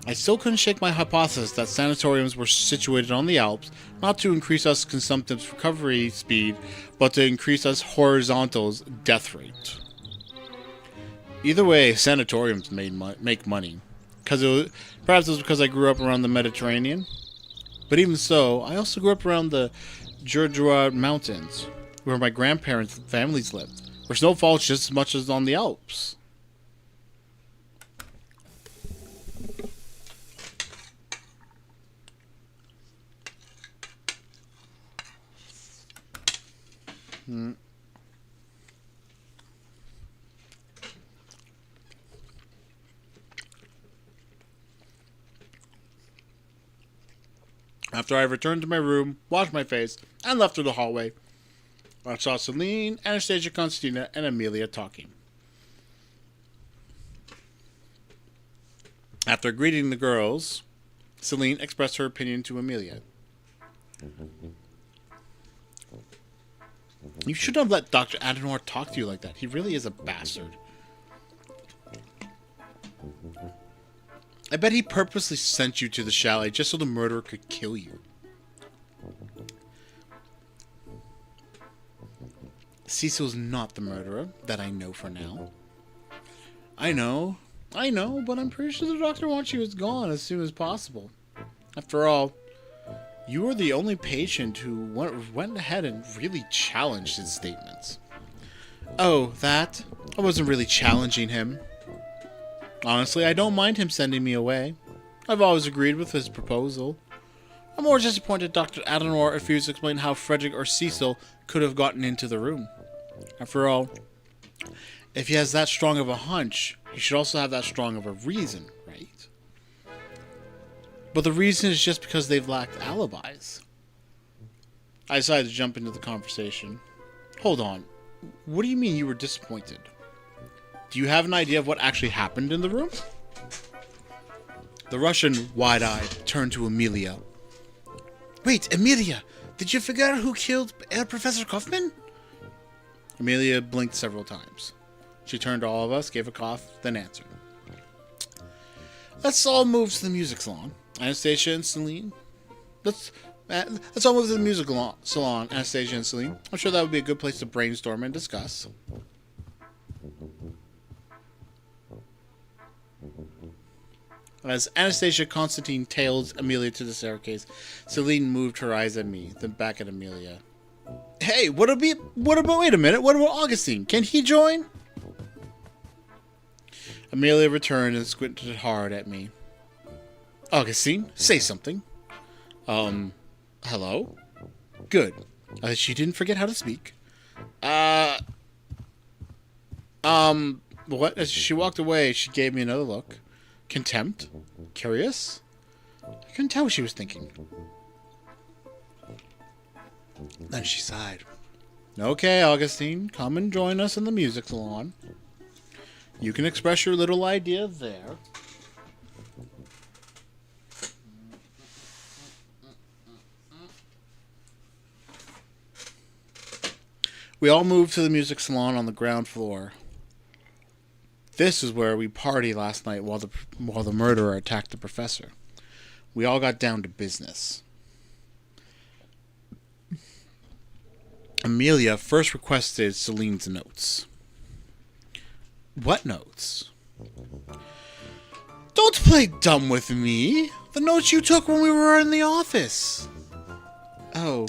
I still couldn't shake my hypothesis that sanatoriums were situated on the Alps, not to increase us consumptives' recovery speed, but to increase us horizontals' death rate. Either way, sanatoriums make money. Perhaps it was because I grew up around the Mediterranean. But even so, I also grew up around the Jura Mountains, where my grandparents' families lived, where snow falls just as much as on the Alps. After I returned to my room, washed my face, and left through the hallway, I saw Celine, Anastasia Constantina, and Amelia talking. After greeting the girls, Celine expressed her opinion to Amelia. You shouldn't have let Dr. Adenoir talk to you like that. He really is a bastard. I bet he purposely sent you to the chalet just so the murderer could kill you. Cecil's not the murderer, that I know for now. I know, but I'm pretty sure the doctor wants you gone as soon as possible. After all, you were the only patient who went ahead and really challenged his statements. Oh, that? I wasn't really challenging him. Honestly, I don't mind him sending me away. I've always agreed with his proposal. I'm more disappointed Dr. Adenoir refused to explain how Frederick or Cecil could have gotten into the room. After all, if he has that strong of a hunch, he should also have that strong of a reason, right? But the reason is just because they've lacked alibis. I decided to jump into the conversation. Hold on. What do you mean you were disappointed? Do you have an idea of what actually happened in the room? The Russian, wide-eyed, turned to Amelia. Wait, Amelia! Did you figure out who killed Professor Kaufman? Amelia blinked several times. She turned to all of us, gave a cough, then answered. Let's all move to the music salon. Anastasia and Celine. Let's all move to the music salon, Anastasia and Celine. I'm sure that would be a good place to brainstorm and discuss. As Anastasia Constantine tailed Amelia to the staircase, Celine moved her eyes at me, then back at Amelia. Hey, wait a minute, what about Augustine? Can he join? Amelia returned and squinted hard at me. Augustine, say something. Hello? Good. She didn't forget how to speak. What? As she walked away, she gave me another look. Contempt? Curious? I couldn't tell what she was thinking. Then she sighed. Okay, Augustine, come and join us in the music salon. You can express your little idea there. We all moved to the music salon on the ground floor. This is where we partied last night while the murderer attacked the professor. We all got down to business. Amelia first requested Celine's notes. What notes? Don't play dumb with me. The notes you took when we were in the office. Oh,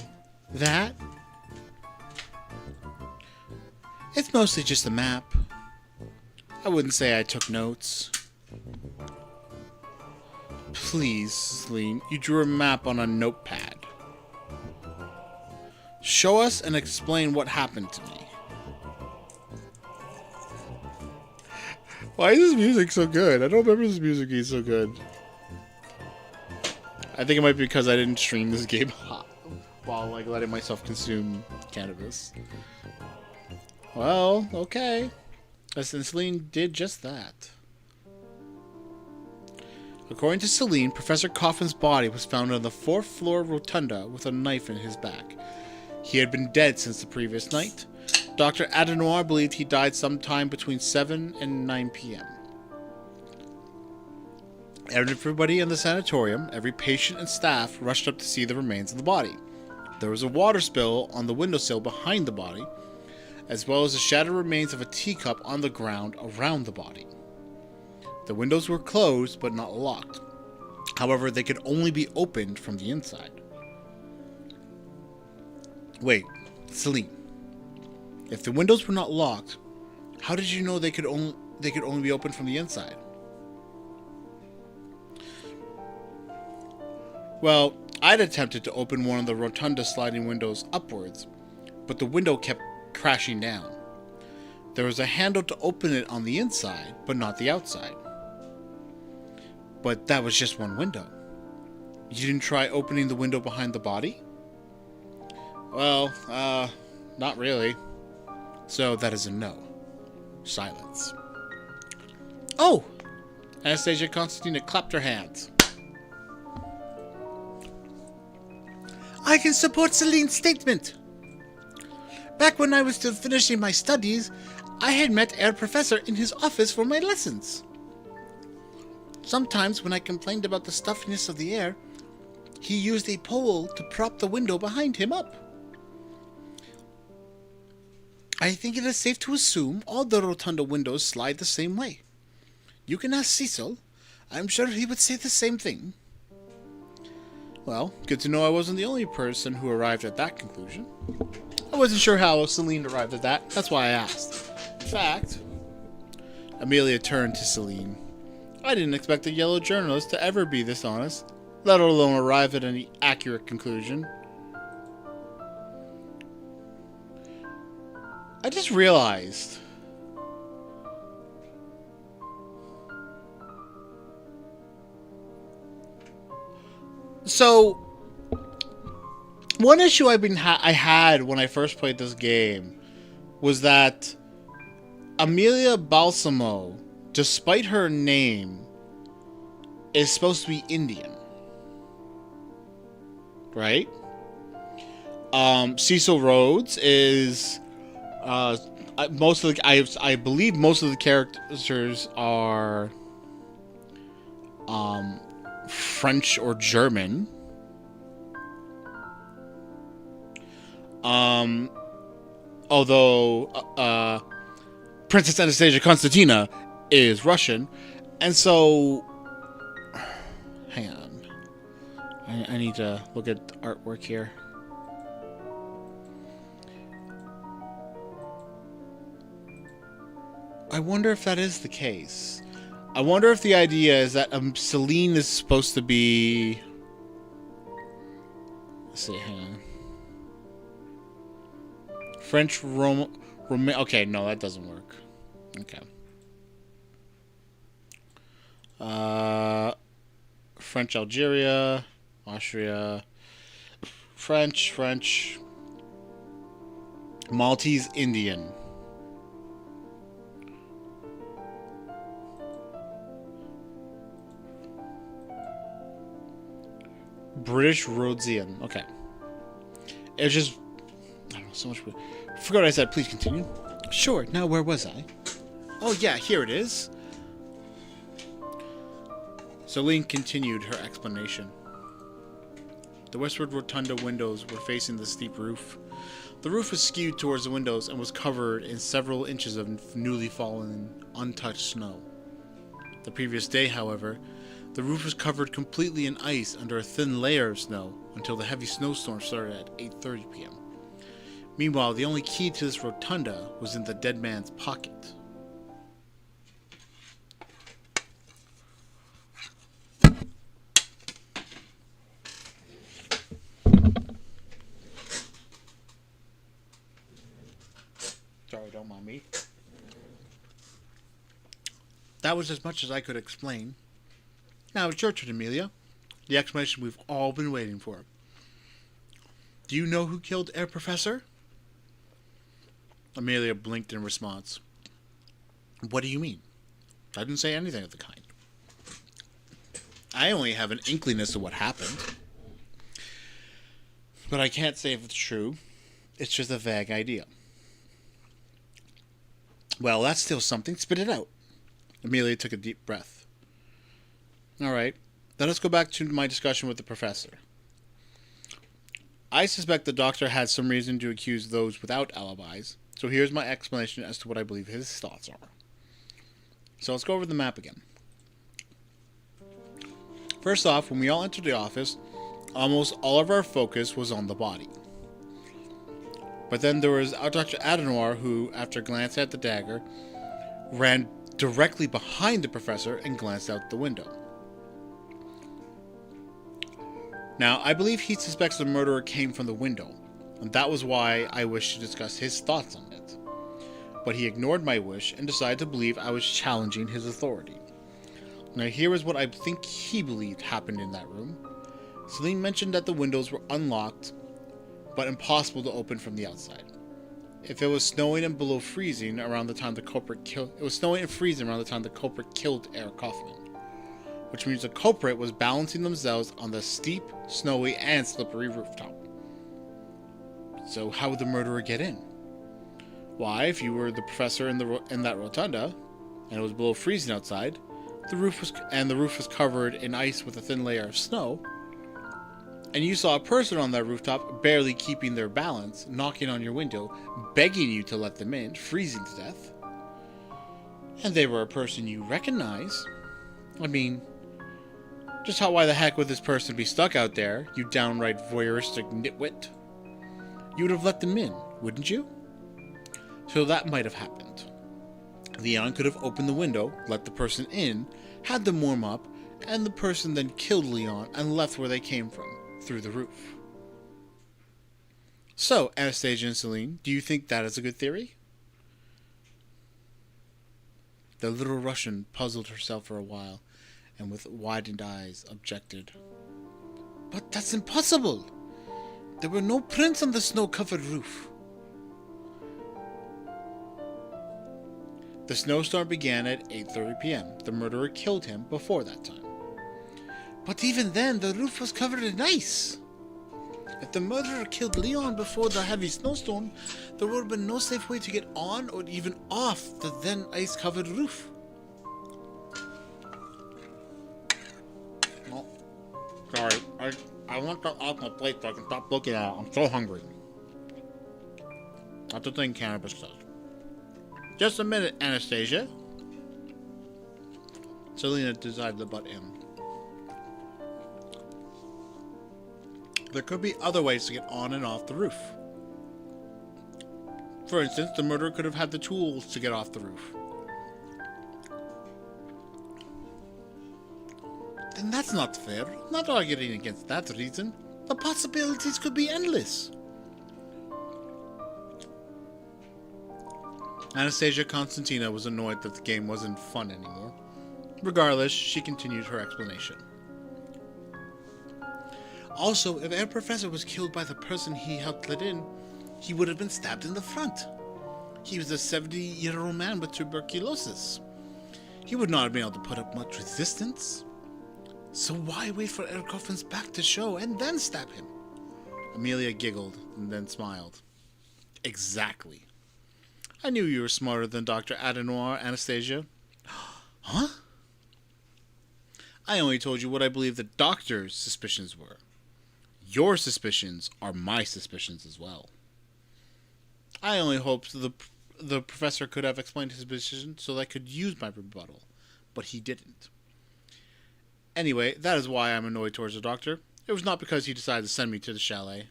that? It's mostly just a map. I wouldn't say I took notes. Please, Celine, you drew a map on a notepad. Show us and explain what happened to me. Why is this music so good? I don't remember this music being so good. I think it might be because I didn't stream this game while like letting myself consume cannabis. Well, okay. Celine did just that. According to Celine, Professor Coffin's body was found on the 4th floor rotunda with a knife in his back. He had been dead since the previous night. Dr. Adenoir believed he died sometime between 7 and 9 p.m. Everybody in the sanatorium, every patient and staff, rushed up to see the remains of the body. There was a water spill on the windowsill behind the body, as well as the shattered remains of a teacup on the ground around the body. The windows were closed but not locked. However, they could only be opened from the inside. Wait, Celine. If the windows were not locked, how did you know they could only be opened from the inside? Well, I'd attempted to open one of the rotunda sliding windows upwards, but the window kept crashing down. There was a handle to open it on the inside, but not the outside. But that was just one window. You didn't try opening the window behind the body? Well, not really. So that is a no. Silence. Oh! Anastasia Constantina clapped her hands. I can support Celine's statement. Back when I was still finishing my studies, I had met Herr Professor in his office for my lessons. Sometimes when I complained about the stuffiness of the air, he used a pole to prop the window behind him up. I think it is safe to assume all the rotunda windows slide the same way. You can ask Cecil. I'm sure he would say the same thing. Well, good to know I wasn't the only person who arrived at that conclusion. I wasn't sure how Celine arrived at that. That's why I asked. In fact, Amelia turned to Celine. I didn't expect a yellow journalist to ever be this honest, let alone arrive at any accurate conclusion. I just realized. So, one issue I had when I first played this game was that Amelia Balsamo, despite her name, is supposed to be Indian, right? Cecil Rhodes is most of the I believe most of the characters are French or German. Although Princess Anastasia Constantina is Russian, and so hang on, I need to look at the artwork here. I wonder if that is the case. I wonder if the idea is that Celine is supposed to be. Let's see, hang on. French okay, no, that doesn't work. Okay. French Algeria, Austria, French, Maltese Indian. British Rhodesian. Okay. It's just, I don't know, so much. I forgot what I said. Please continue. Sure. Now, where was I? Oh, yeah, here it is. Celine continued her explanation. The westward rotunda windows were facing the steep roof. The roof was skewed towards the windows and was covered in several inches of newly fallen, untouched snow. The previous day, however, the roof was covered completely in ice under a thin layer of snow until the heavy snowstorm started at 8:30 p.m. Meanwhile, the only key to this rotunda was in the dead man's pocket. Sorry, don't mind me. That was as much as I could explain. Now it's your turn, Amelia. The explanation we've all been waiting for. Do you know who killed Herr Professor? Amelia blinked in response. What do you mean? I didn't say anything of the kind. I only have an inkling as to what happened. But I can't say if it's true. It's just a vague idea. Well, that's still something. Spit it out. Amelia took a deep breath. All right. Let us go back to my discussion with the professor. I suspect the doctor had some reason to accuse those without alibis, so here's my explanation as to what I believe his thoughts are. So let's go over the map again. First off, when we all entered the office, almost all of our focus was on the body. But then there was Dr. Adenauer who, after glancing at the dagger, ran directly behind the professor and glanced out the window. Now, I believe he suspects the murderer came from the window, and that was why I wished to discuss his thoughts on it. But he ignored my wish and decided to believe I was challenging his authority. Now, here is what I think he believed happened in that room. Celine mentioned that the windows were unlocked, but impossible to open from the outside. If it was snowing and below freezing around the time the culprit killed, it was snowing and freezing around the time the culprit killed Eric Kaufman, which means the culprit was balancing themselves on the steep, snowy, and slippery rooftop. So how would the murderer get in? Why, if you were the professor in that rotunda, and it was below freezing outside, the roof was covered in ice with a thin layer of snow, and you saw a person on that rooftop barely keeping their balance, knocking on your window, begging you to let them in, freezing to death, and they were a person you recognize, I mean, just why the heck would this person be stuck out there, you downright voyeuristic nitwit? You would have let them in, wouldn't you? So that might have happened. Leon could have opened the window, let the person in, had them warm up, and the person then killed Leon and left where they came from, through the roof. So, Anastasia and Celine, do you think that is a good theory? The little Russian puzzled herself for a while, and with widened eyes objected. But that's impossible! There were no prints on the snow-covered roof. The snowstorm began at 8:30 p.m. The murderer killed him before that time. But even then, the roof was covered in ice. If the murderer killed Leon before the heavy snowstorm, there would have been no safe way to get on or even off the then ice-covered roof. Oh, sorry, I want that off my plate so I can stop looking at it. I'm so hungry. That's the thing cannabis does. Just a minute, Anastasia. Selena decided to butt in. There could be other ways to get on and off the roof. For instance, the murderer could have had the tools to get off the roof. And that's not fair. I'm not arguing against that reason. The possibilities could be endless. Anastasia Konstantina was annoyed that the game wasn't fun anymore. Regardless, she continued her explanation. Also, if Air Professor was killed by the person he helped let in, he would have been stabbed in the front. He was a 70-year-old man with tuberculosis. He would not have been able to put up much resistance. So why wait for Air Coffin's back to show and then stab him? Amelia giggled and then smiled. Exactly. I knew you were smarter than Dr. Adenoir, Anastasia. Huh? I only told you what I believe the doctor's suspicions were. Your suspicions are my suspicions as well. I only hoped the professor could have explained his position so that I could use my rebuttal, but he didn't. Anyway, that is why I'm annoyed towards the doctor. It was not because he decided to send me to the chalet.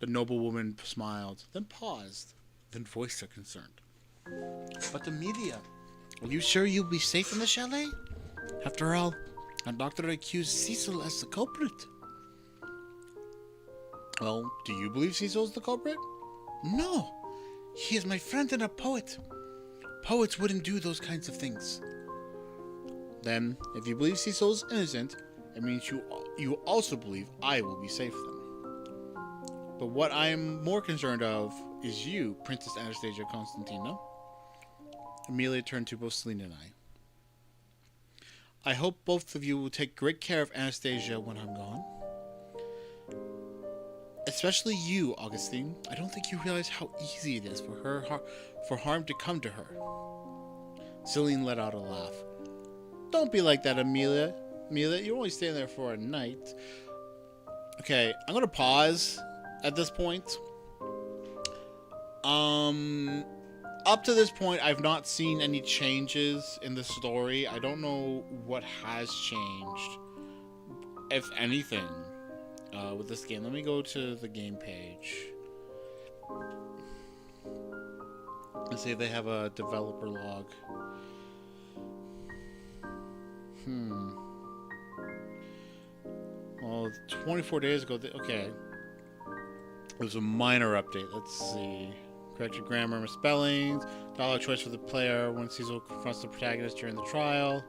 The noblewoman smiled, then paused, then voiced her concern. But Amelia, are you sure you'll be safe in the chalet? After all, our doctor accused Cecil as the culprit. Well, do you believe Cecil is the culprit? No. He is my friend and a poet. Poets wouldn't do those kinds of things. Then, if you believe Cecil is innocent, it means you also believe I will be safe then. But what I am more concerned of is you, Princess Anastasia Konstantina. Amelia turned to both Selena and I hope both of you will take great care of Anastasia when I'm gone. Especially you, Augustine. I don't think you realize how easy it is for harm to come to her. Celine let out a laugh. Don't be like that, Amelia. Amelia, you're only staying there for a night. Okay, I'm gonna pause at this point. Up to this point, I've not seen any changes in the story. I don't know what has changed, if anything, with this game. Let me go to the game page. Let's see if they have a developer log. Well, 24 days ago, okay. It was a minor update. Let's see. Corrected grammar, misspellings. Dialogue choice for the player when Cecil confronts the protagonist during the trial.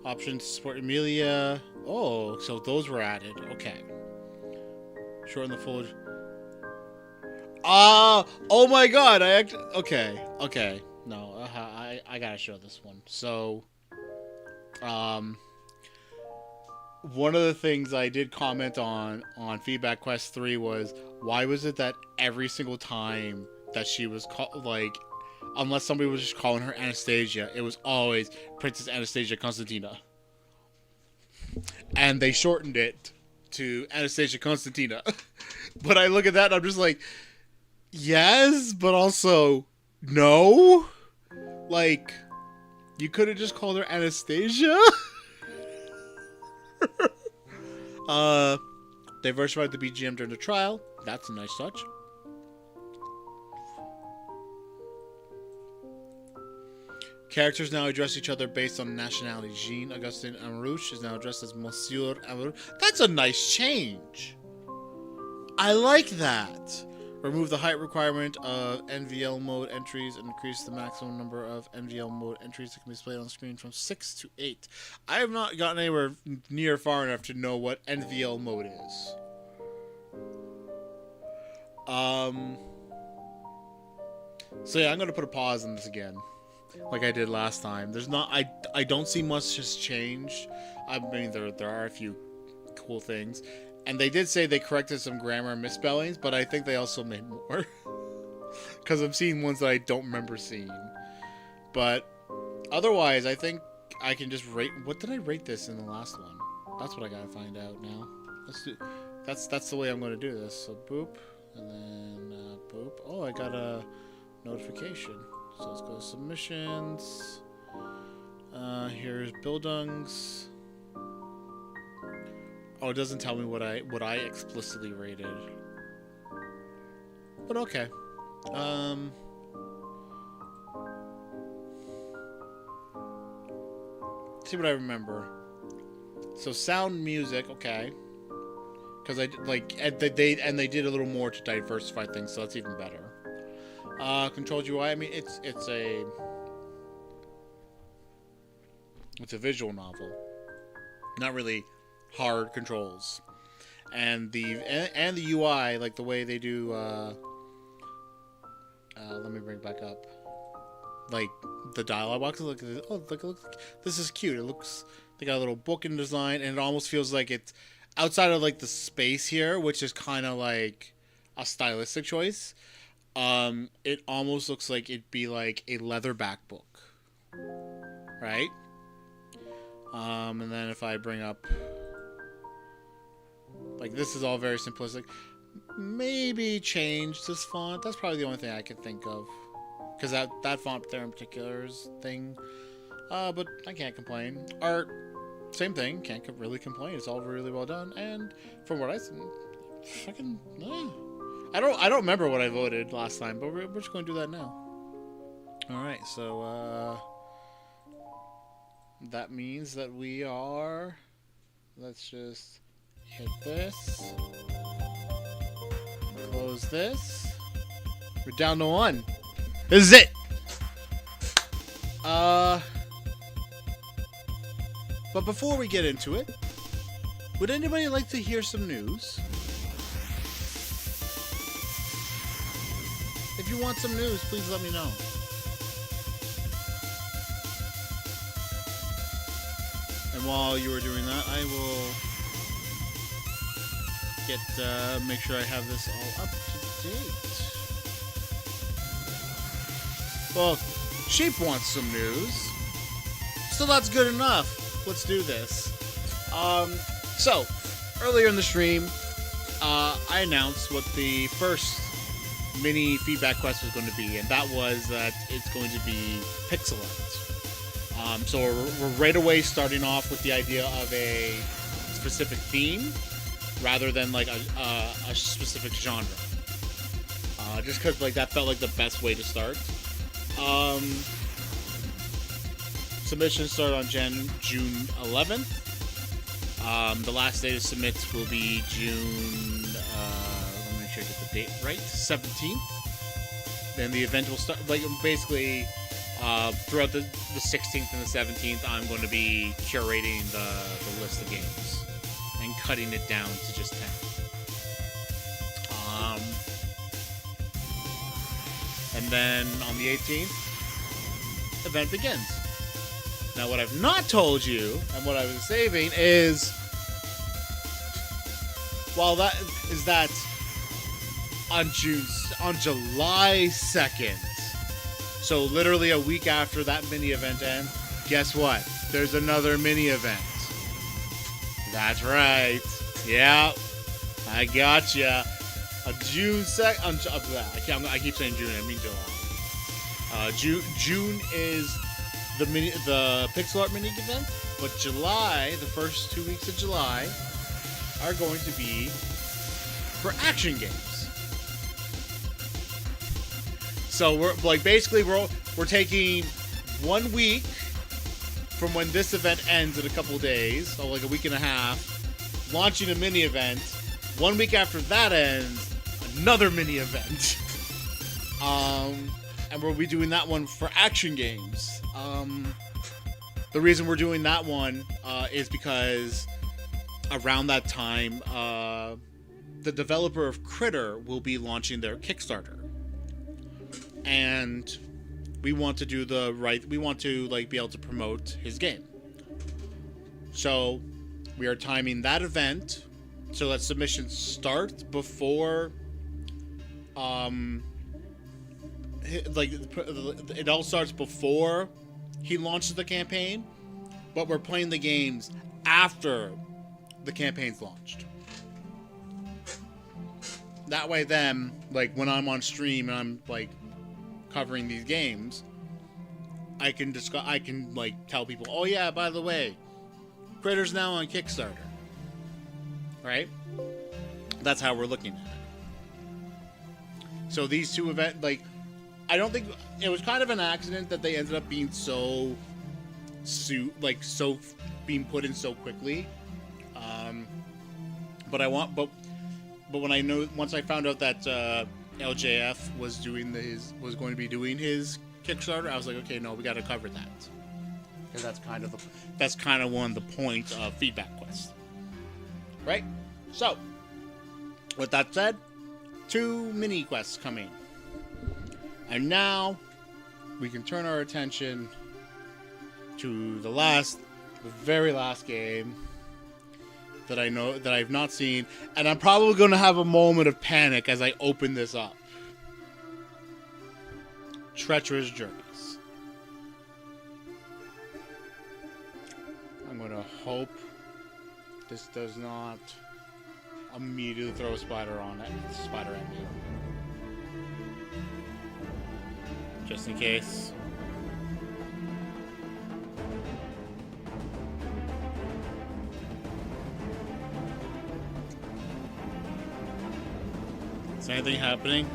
Options to support Amelia. Oh, so those were added. Okay. Shorten the full. Oh my god! Okay. No, I gotta show this one. So, one of the things I did comment on Feedback Quest 3 was, why was it that every single time that she was unless somebody was just calling her Anastasia, it was always Princess Anastasia Konstantina. And they shortened it to Anastasia Konstantina. But I look at that and I'm just like, yes, but also no. Like, you could have just called her Anastasia. Diversified the BGM during the trial. That's a nice touch. Characters now address each other based on nationality. Jean Augustin Amrouche is now addressed as Monsieur Amrouche. That's a nice change. I like that. Remove the height requirement of NVL mode entries and increase the maximum number of NVL mode entries that can be displayed on screen from 6 to 8. I have not gotten anywhere near far enough to know what NVL mode is. So yeah, I'm gonna put a pause on this again, like I did last time. I don't see much has changed. I mean, there are a few cool things. And they did say they corrected some grammar and misspellings, but I think they also made more. Because I'm seeing ones that I don't remember seeing. But otherwise, I think I can just rate... What did I rate this in the last one? That's what I gotta find out now. Let's do... That's the way I'm going to do this. So boop, and then boop. Oh, I got a notification. So let's go to submissions. Here's Bildungs. Oh, it doesn't tell me what I explicitly rated. But okay. See what I remember. So sound music, okay. Because they did a little more to diversify things, so that's even better. Control UI. I mean, it's a visual novel, not really hard controls, and the UI, like the way they do. Let me bring it back up. Like the dialogue boxes. Look, look, this is cute. It looks. They got a little book in design, and it almost feels like it's outside of like the space here, which is kind of like a stylistic choice. It almost looks like it'd be like a leatherback book, right? And then if I bring up, like, this is all very simplistic. Maybe change this font. That's probably the only thing I can think of, because that font there in particular is thing. But I can't complain. Art, same thing. Can't really complain. It's all really well done. And from what I see, fucking. I don't remember what I voted last time, but we're just going to do that now. All right, so that means that we are. Let's just hit this. Close this. We're down to 1. This is it. But before we get into it, would anybody like to hear some news? If you want some news, please let me know. And while you are doing that, I will make sure I have this all up to date. Well, Sheep wants some news, so that's good enough. Let's do this. So, earlier in the stream, I announced what the first mini feedback quest was going to be, and that was that it's going to be pixel art. So we're right away starting off with the idea of a specific theme rather than like a specific genre. Just because like that felt like the best way to start. Submissions start on June 11th. The last day to submit will be June. Let me make sure I get the date right. 17th. Then the event will start. Like basically, throughout the 16th and the 17th, I'm going to be curating the list of games and cutting it down to just 10. And then on the 18th, event begins. Now, what I've not told you, and what I was saving, is that on July 2nd, so literally a week after that mini event ends, guess what? There's another mini event. That's right. Yeah, I gotcha. June 2nd. I keep saying June. I mean July. June is the pixel art mini event, but July, the first 2 weeks of July, are going to be for action games. So we're taking 1 week from when this event ends in a couple of days, so like a week and a half, launching a mini event. 1 week after that ends, another mini event. And we'll be doing that one for action games. The reason we're doing that one is because around that time, the developer of Critter will be launching their Kickstarter, and we want to do we want to like be able to promote his game. So we are timing that event so that submissions start before it all starts before he launches the campaign, but we're playing the games after the campaign's launched. That way then, like when I'm on stream and I'm like covering these games, I can like tell people, oh yeah, by the way, Critter's now on Kickstarter. Right? That's how we're looking at it. So these two events, like, I don't think it was kind of an accident that they ended up being being put in so quickly, But when I know, once I found out that LJF was going to be doing his Kickstarter, I was like, okay, no, we got to cover that, because that's kind of one of the points of Feedback Quest, right? So, with that said, 2 mini quests coming, and now we can turn our attention to the very last game that I've not seen, and I'm probably going to have a moment of panic as I open this up. Treacherous Journeys. I'm going to hope this does not immediately throw a spider at me. Just in case. Is anything happening?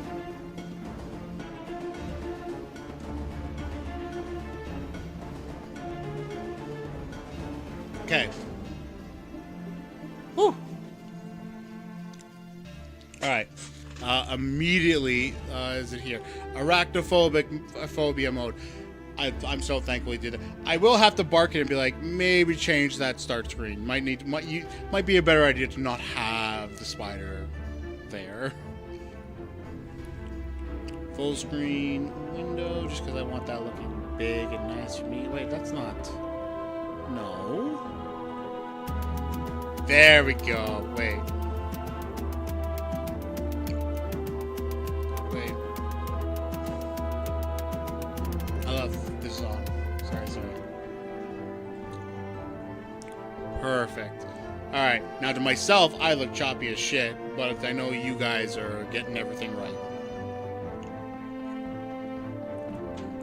Okay. Whew. Alright. Immediately, is it here? Arachnophobia mode. I'm so thankful he did it. I will have to bark it and be like, maybe change that start screen. Might be a better idea to not have the spider there. Full screen window, just because I want that looking big and nice for me. Wait, that's not... No. There we go. Wait. I love this song. Sorry. Perfect. Alright, now to myself, I look choppy as shit, but I know you guys are getting everything right.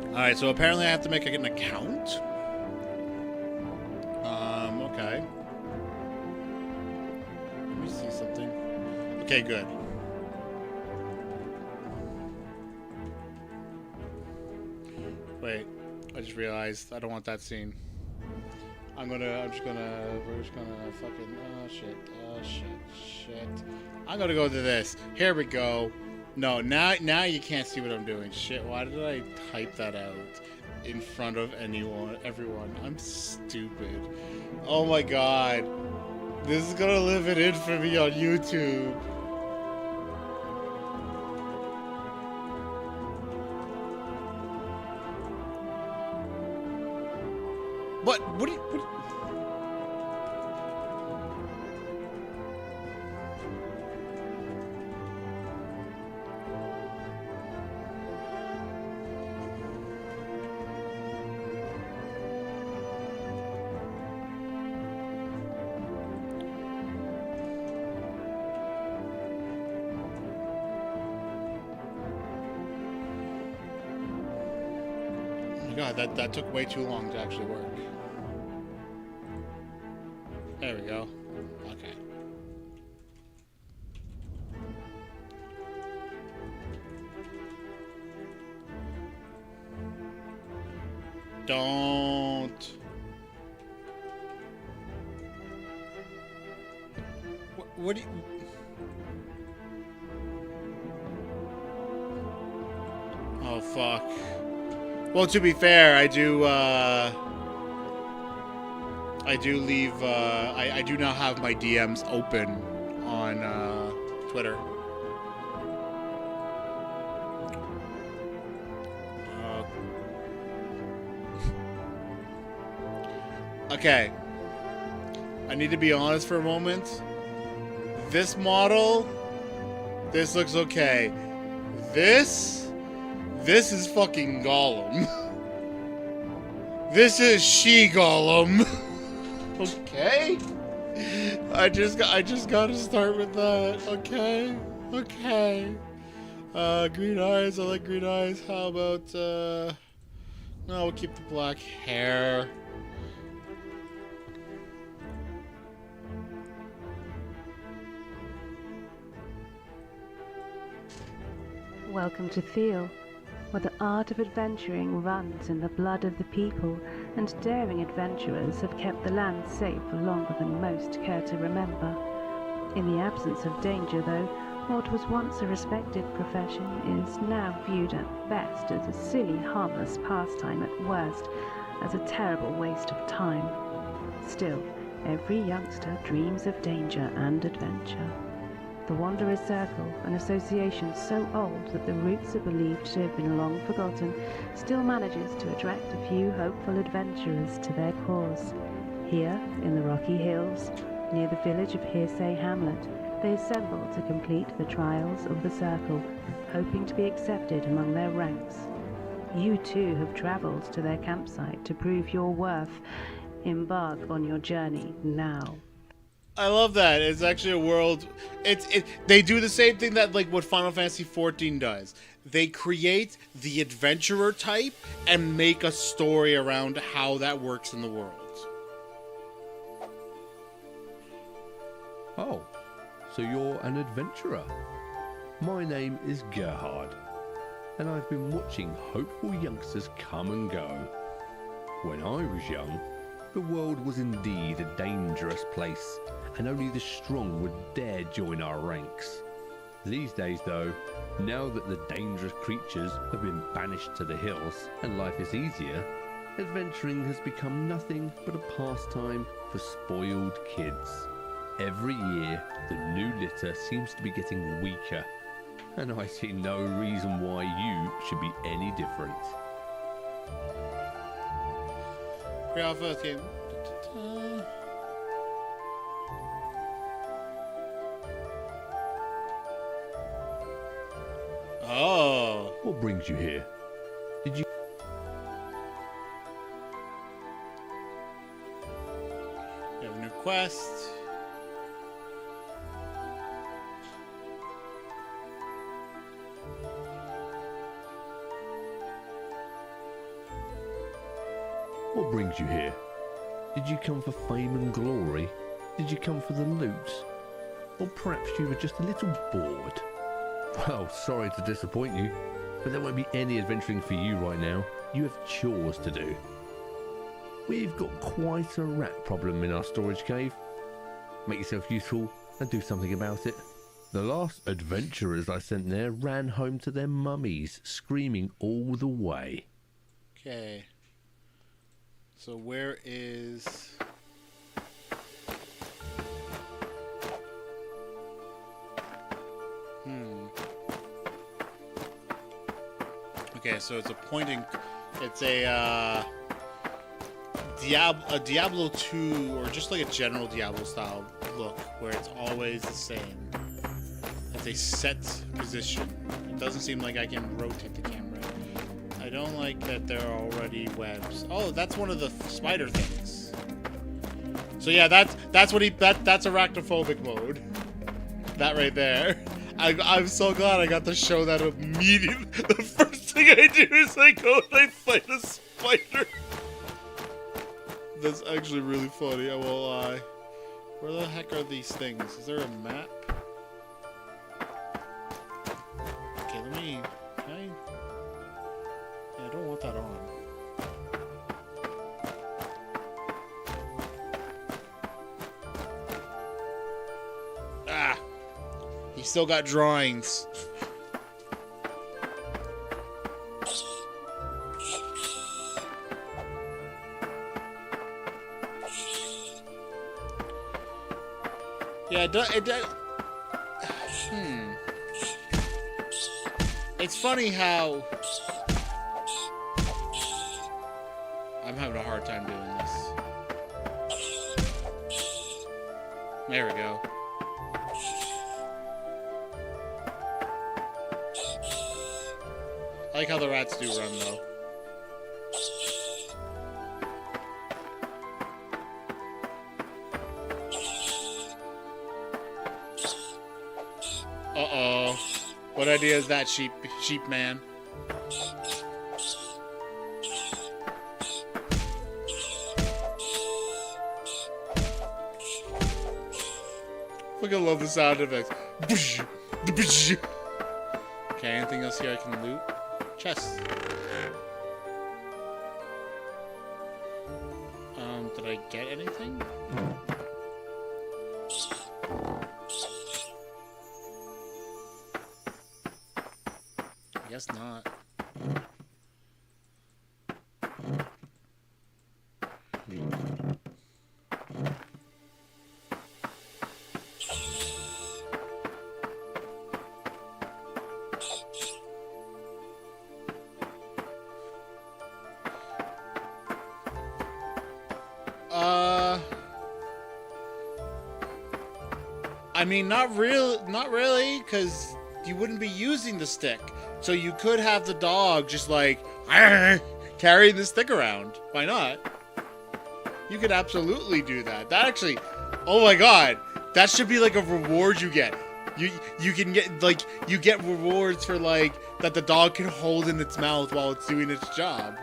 Alright, so apparently I have to make an account. Okay. Let me see something. Okay, good. Wait, I just realized I don't want that scene. We're just gonna fucking, oh shit. I'm gonna go to this. Here we go. No, now you can't see what I'm doing. Shit, why did I type that out in front of everyone? I'm stupid. Oh my god. This is gonna live in infamy on YouTube. What do you... God, that took way too long to actually work. There we go. Okay. Don't. What do you... Oh, fuck. Well, to be fair, I do leave, I do now have my DMs open on, Twitter. Okay. I need to be honest for a moment. This model, this looks okay. This is fucking Gollum. This is She-Gollum. Okay? I just gotta start with that. Okay? Green eyes, I like green eyes. How about, no, we'll keep the black hair. Welcome to Theo. where the art of adventuring runs in the blood of the people, and daring adventurers have kept the land safe for longer than most care to remember. In the absence of danger, though, what was once a respected profession is now viewed at best as a silly, harmless pastime, at worst as a terrible waste of time. Still, every youngster dreams of danger and adventure. The Wanderer's Circle, an association so old that the roots are believed to have been long forgotten, still manages to attract a few hopeful adventurers to their cause. Here, in the Rocky Hills, near the village of Hearsay Hamlet, they assemble to complete the trials of the Circle, hoping to be accepted among their ranks. You too have travelled to their campsite to prove your worth. Embark on your journey now. I love that. It's actually a world. They do the same thing that like what Final Fantasy XIV does. They create the adventurer type and make a story around how that works in the world. Oh, so you're an adventurer. My name is Gerhard, and I've been watching hopeful youngsters come and go. When I was young, the world was indeed a dangerous place, and only the strong would dare join our ranks. These days though, now that the dangerous creatures have been banished to the hills and life is easier, adventuring has become nothing but a pastime for spoiled kids. Every year, the new litter seems to be getting weaker, and I see no reason why you should be any different. Pre-alpha game. Oh. What brings you here? Did you... We have a new quest. What brings you here? Did you come for fame and glory? Did you come for the loot? Or perhaps you were just a little bored? Well, sorry to disappoint you, but there won't be any adventuring for you right now. You have chores to do. We've got quite a rat problem in our storage cave. Make yourself useful and do something about it. The last adventurers I sent there ran home to their mummies, screaming all the way. Okay. So where is... Okay, so it's a pointing... It's a, Diablo 2, or just like a general Diablo style look, where it's always the same. It's a set position. It doesn't seem like I can rotate the camera. I don't like that there are already webs. Oh, that's one of the spider things. So yeah, that's what that's arachnophobic mode. That right there. I'm so glad I got to show that immediately. The first thing I do is I go and I fight a spider. That's actually really funny, I won't lie. Where the heck are these things? Is there a map? Okay, let me... Can I... Yeah, I don't want that on. Ah! He still got drawings. Yeah, it does. It's funny how I'm having a hard time doing this. There we go. I like how the rats do run, though. Uh-oh. What idea is that, sheep man? Fucking love the sound effects. Okay, anything else here I can loot? chest. Did I get anything? I guess not. I mean, not really, because you wouldn't be using the stick. So you could have the dog just like carrying the stick around. Why not? You could absolutely do that. That actually, oh my god, that should be like a reward you get. You can get like you get rewards for like that the dog can hold in its mouth while it's doing its job.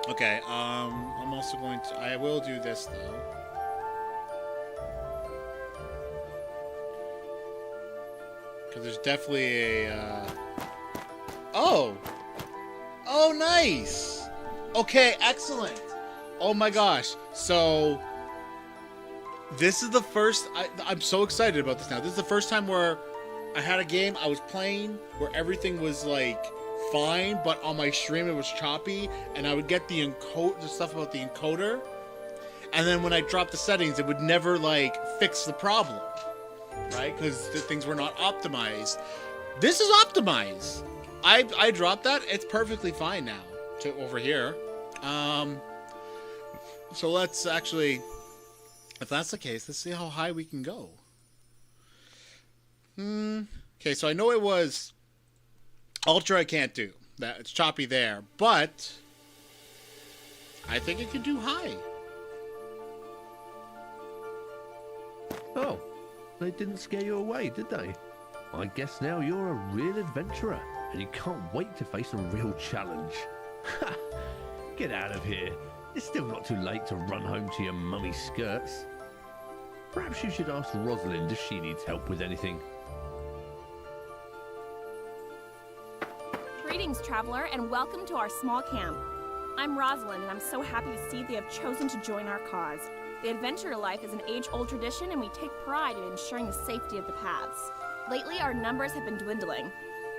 Okay, I'm also going to... I will do this, though. Because there's definitely a, Oh! Oh, nice! Okay, excellent! Oh my gosh, so... This is the first... I'm so excited about this now. This is the first time where I had a game I was playing where everything was, like... fine, but on my stream it was choppy, and I would get the stuff about the encoder, and then when I dropped the settings, it would never like fix the problem, right? Because the things were not optimized. This is optimized. I dropped that. It's perfectly fine now to over here. So let's actually, if that's the case, let's see how high we can go. Okay, so I know it was Ultra I can't do. That it's choppy there, but I think it could do high. Oh, they didn't scare you away, did they? I guess now you're a real adventurer, and you can't wait to face a real challenge. Ha! Get out of here. It's still not too late to run home to your mummy's skirts. Perhaps you should ask Rosalind if she needs help with anything. Greetings, traveler, and welcome to our small camp. I'm Rosalind, and I'm so happy to see they have chosen to join our cause. The adventurer life is an age-old tradition, and we take pride in ensuring the safety of the paths. Lately, our numbers have been dwindling,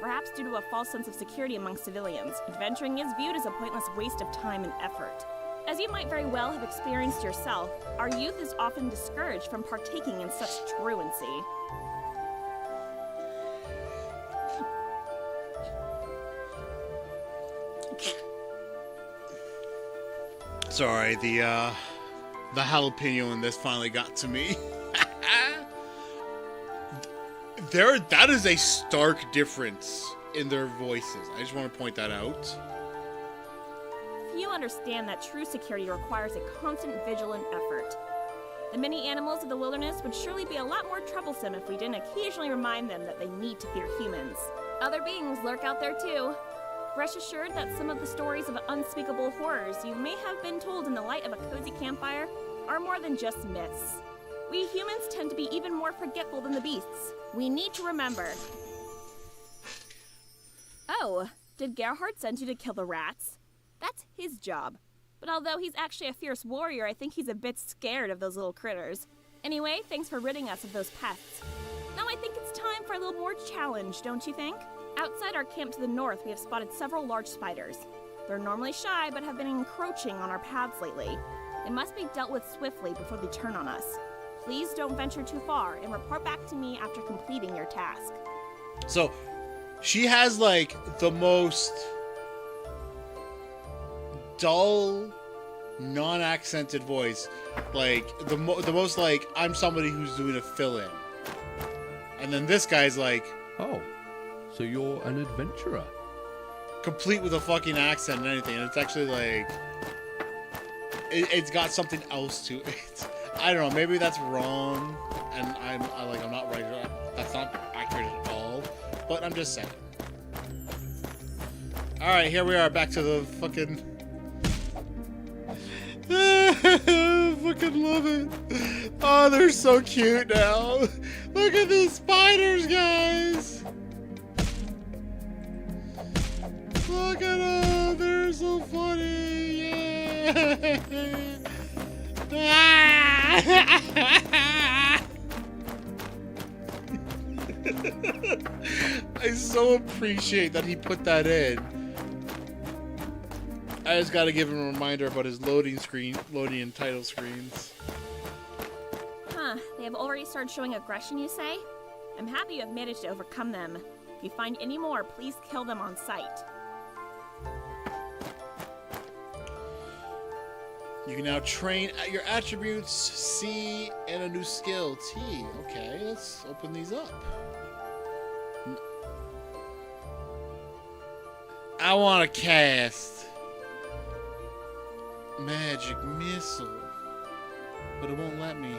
perhaps due to a false sense of security among civilians. Adventuring is viewed as a pointless waste of time and effort. As you might very well have experienced yourself, our youth is often discouraged from partaking in such truancy. Sorry, the jalapeno in this finally got to me. That is a stark difference in their voices. I just want to point that out. Few understand that true security requires a constant vigilant effort. The many animals of the wilderness would surely be a lot more troublesome if we didn't occasionally remind them that they need to fear humans. Other beings lurk out there too. Rest assured that some of the stories of unspeakable horrors you may have been told in the light of a cozy campfire are more than just myths. We humans tend to be even more forgetful than the beasts. We need to remember. Oh, did Gerhard send you to kill the rats? That's his job. But although he's actually a fierce warrior, I think he's a bit scared of those little critters. Anyway, thanks for ridding us of those pests. Now I think it's time for a little more challenge, don't you think? Outside our camp to the north, we have spotted several large spiders. They're normally shy, but have been encroaching on our paths lately. They must be dealt with swiftly before they turn on us. Please don't venture too far, and report back to me after completing your task. So, she has, like, the most dull, non-accented voice. Like, the most, like, I'm somebody who's doing a fill-in. And then this guy's like... Oh, so you're an adventurer. Complete with a fucking accent and anything. And it's actually, like... It's got something else to it. I don't know, maybe that's wrong, and I'm not right. That's not accurate at all, but I'm just saying. All right, here we are, back to the fucking. love it. Oh, they're so cute now. Look at these spiders, guys. Look at them. They're so funny. Yeah. I so appreciate that he put that in. I just gotta give him a reminder about his loading and title screens. Huh, they have already started showing aggression, you say? I'm happy you have managed to overcome them. If you find any more, please kill them on sight. You can now train your attributes C and a new skill T. Okay, let's open these up. I want to cast Magic Missile, but it won't let me.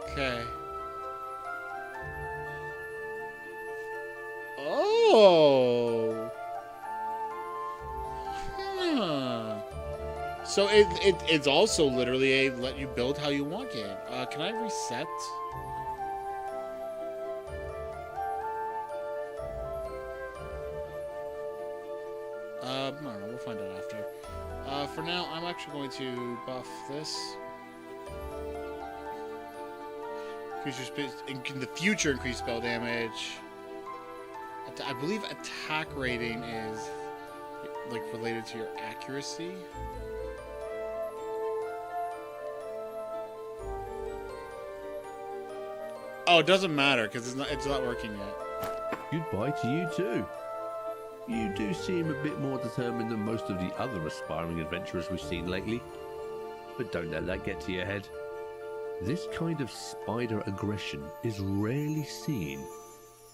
Okay. Oh. Huh. So it's also literally a let you build how you want game. Can I reset? I don't know, we'll find out after. For now, I'm actually going to buff this. In the future, increase spell damage. I believe attack rating is like related to your accuracy. Oh, it doesn't matter because it's not working yet. Goodbye to you too. You do seem a bit more determined than most of the other aspiring adventurers we've seen lately. But don't let that get to your head. This kind of spider aggression is rarely seen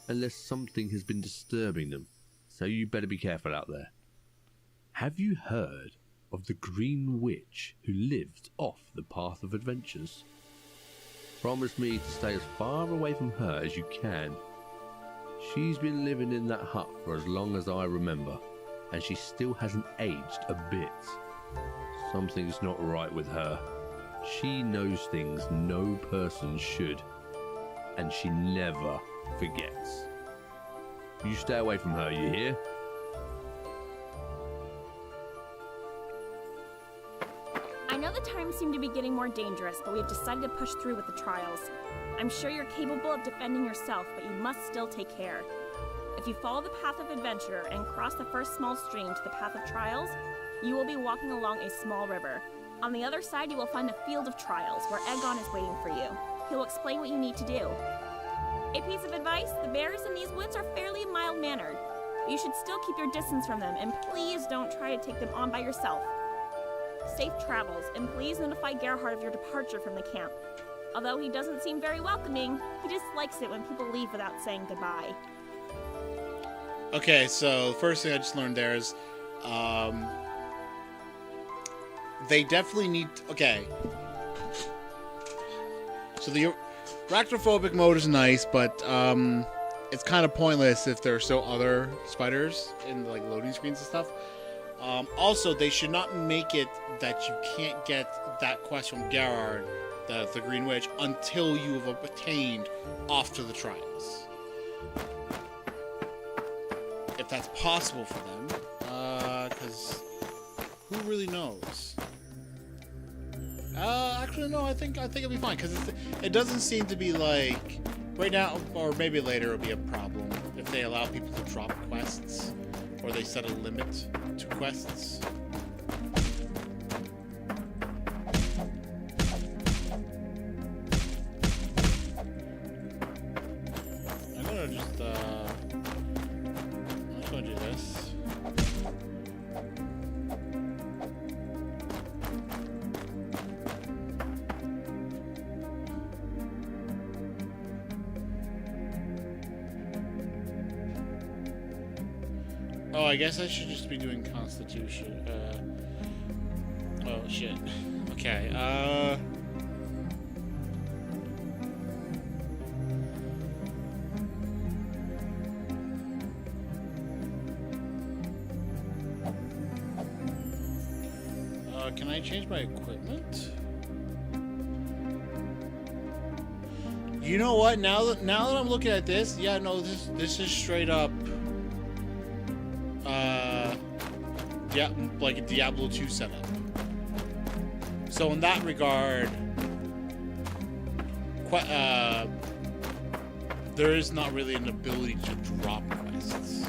unless something has been disturbing them, so you better be careful out there. Have you heard of the Green Witch who lived off the Path of Adventures? Promise me to stay as far away from her as you can. She's been living in that hut for as long as I remember, and she still hasn't aged a bit. Something's not right with her. She knows things no person should, and she never forgets. You stay away from her, you hear? I know the times seem to be getting more dangerous, but we've decided to push through with the trials. I'm sure you're capable of defending yourself, but you must still take care. If you follow the path of adventure and cross the first small stream to the path of trials, you will be walking along a small river. On the other side, you will find a field of trials where Egon is waiting for you. He will explain what you need to do. A piece of advice, the bears in these woods are fairly mild-mannered. You should still keep your distance from them, and please don't try to take them on by yourself. Safe travels, and please notify Gerhard of your departure from the camp. Although he doesn't seem very welcoming, he dislikes it when people leave without saying goodbye. Okay, so the first thing I just learned there is, they definitely need... Okay. So the arachnophobic mode is nice, but it's kind of pointless if there are still other spiders in the, like, loading screens and stuff. Also, they should not make it that you can't get that quest from Gerhard, the Green Witch, until you have obtained off to the trials. If that's possible for them, because who really knows? Actually, no. I think it'll be fine because it doesn't seem to be like right now, or maybe later it'll be a problem if they allow people to drop quests or they set a limit to quests. I'm just gonna do this. Oh, I guess I should just be doing Constitution. Oh, shit. Okay, Can I change my equipment? You know what? Now that I'm looking at this, yeah, no, this is straight up, yeah, like a Diablo 2 setup. So in that regard, there is not really an ability to drop quests.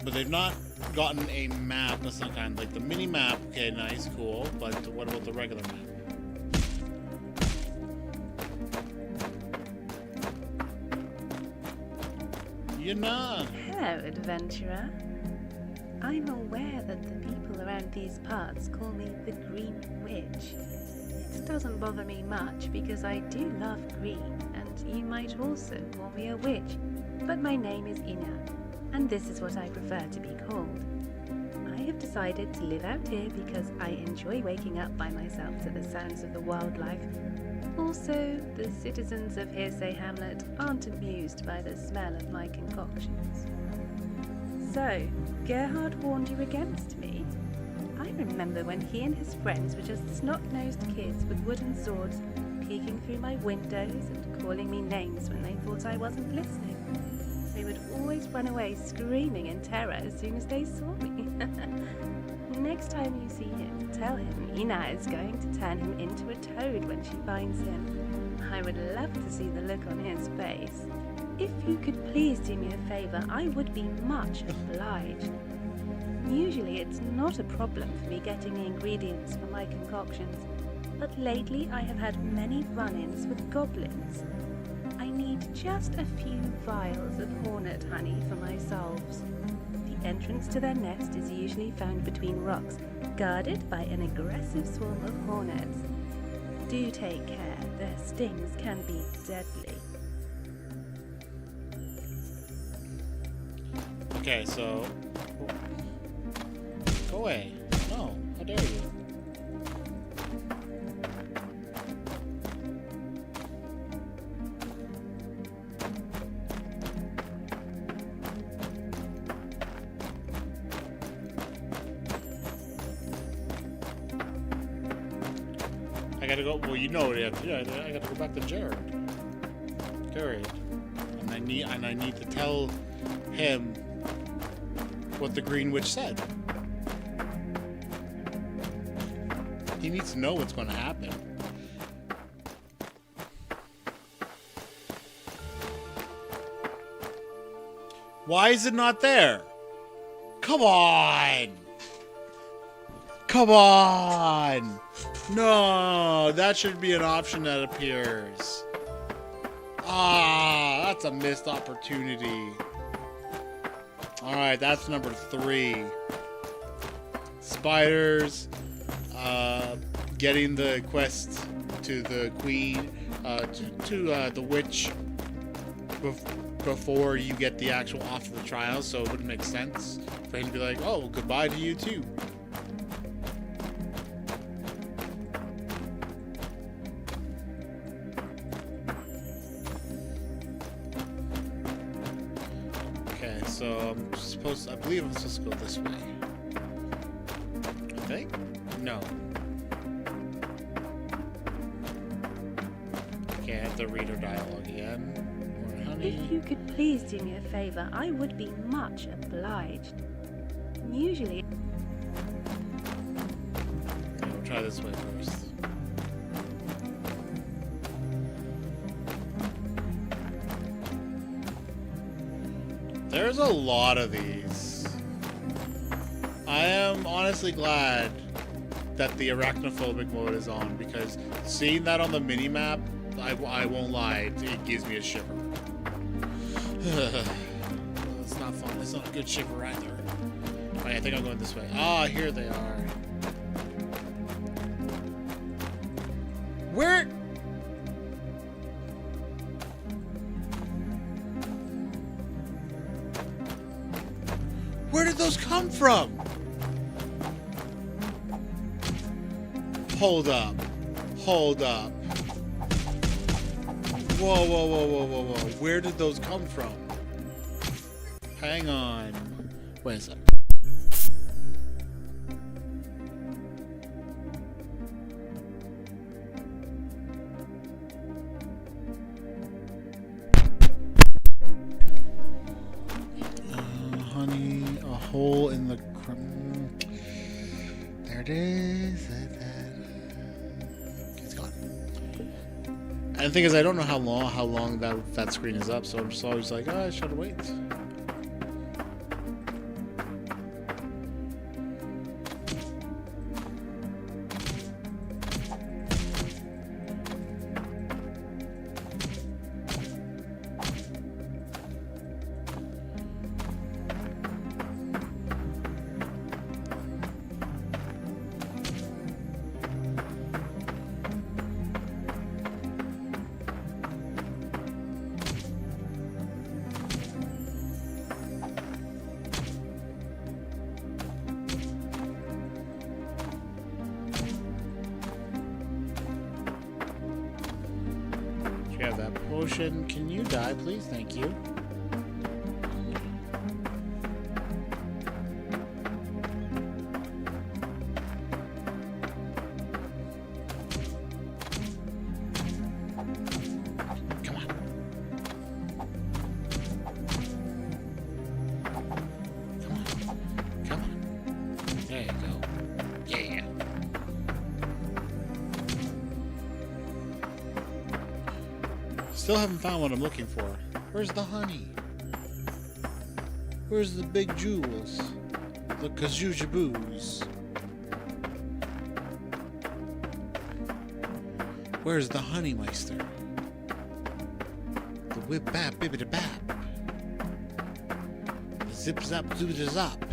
But they've not gotten a map. That's not kind of like the mini map. Okay, nice, cool. But what about the regular map? You're not. Hello, adventurer. I'm aware that the people around these parts call me the Green Witch. It doesn't bother me much because I do love green, and you might also call me a witch. But my name is Ina, and this is what I prefer to be called. I have decided to live out here because I enjoy waking up by myself to the sounds of the wildlife. Also, the citizens of Hearsay Hamlet aren't amused by the smell of my concoctions. So, Gerhard warned you against me? I remember when he and his friends were just snot-nosed kids with wooden swords, peeking through my windows and calling me names when they thought I wasn't listening. They would always run away screaming in terror as soon as they saw me. Next time you see him, tell him Ina is going to turn him into a toad when she finds him. I would love to see the look on his face. If you could please do me a favor, I would be much obliged. Usually it's not a problem for me getting the ingredients for my concoctions, but lately I have had many run-ins with goblins. I need just a few vials of hornet honey for my salves. The entrance to their nest is usually found between rocks, guarded by an aggressive swarm of hornets. Do take care, their stings can be deadly. Okay, so... Go away. No, how dare you. I gotta go. Well, you know it. Yeah, I gotta go back to Jared. And I need to tell him what the Green Witch said. He needs to know what's going to happen. Why is it not there? Come on! Come on! No, that should be an option that appears. Ah, that's a missed opportunity. Alright, that's number 3. Spiders, getting the quest to the queen, to the witch before you get the actual offer of the trial, so it wouldn't make sense for him to be like, oh, goodbye to you too. Okay, so I believe I'm supposed to go this way. I think? No. Okay, I have to read her dialogue again. More honey. If you could please do me a favor, I would be much obliged. Usually... Okay, we'll try this way first. There's a lot of these. I am honestly glad that the arachnophobic mode is on, because seeing that on the mini-map, I won't lie, it gives me a shiver. It's not fun. It's not a good shiver either. Alright, I think I'm going this way. Ah, here they are. Where? Where did those come from? Hold up. Hold up. Whoa, whoa, whoa, whoa, whoa, whoa. Where did those come from? Hang on. Wait a second. Honey, a hole in the... There it is. It's gone. And the thing is, I don't know how long that screen is up, so I'm just always like, oh, I should wait. Have that potion. Can you die, please? Thank you. Come on. Come on. Come on. There you go. Yeah. Still haven't found what I'm looking for. Where's the honey? Where's the big jewels? The kajujaboos? Where's the honeymeister? The whip bap bibbida bap. The zip zap zoobida zop.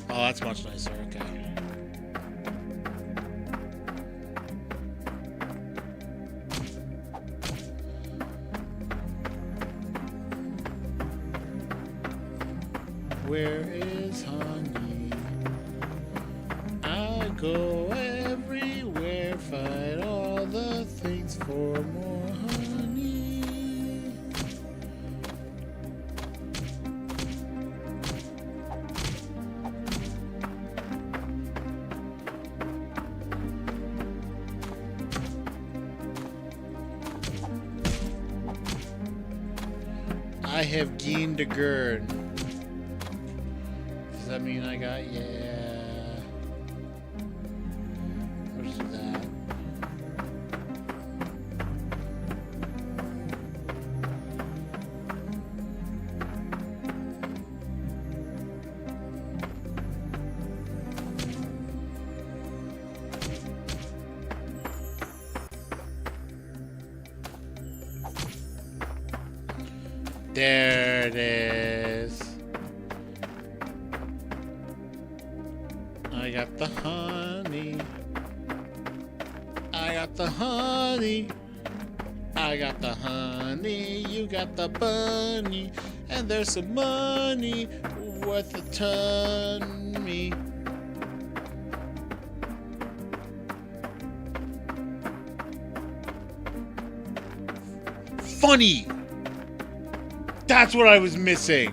Oh, that's much nicer. Okay. Where is honey? I go everywhere, fight all the things for more honey. I have gained a gurn. Does that mean I got, yeah. What is that? There it is. I got the honey. I got the honey. I got the honey. You got the bunny. And there's some money worth a ton me. Funny. That's what I was missing.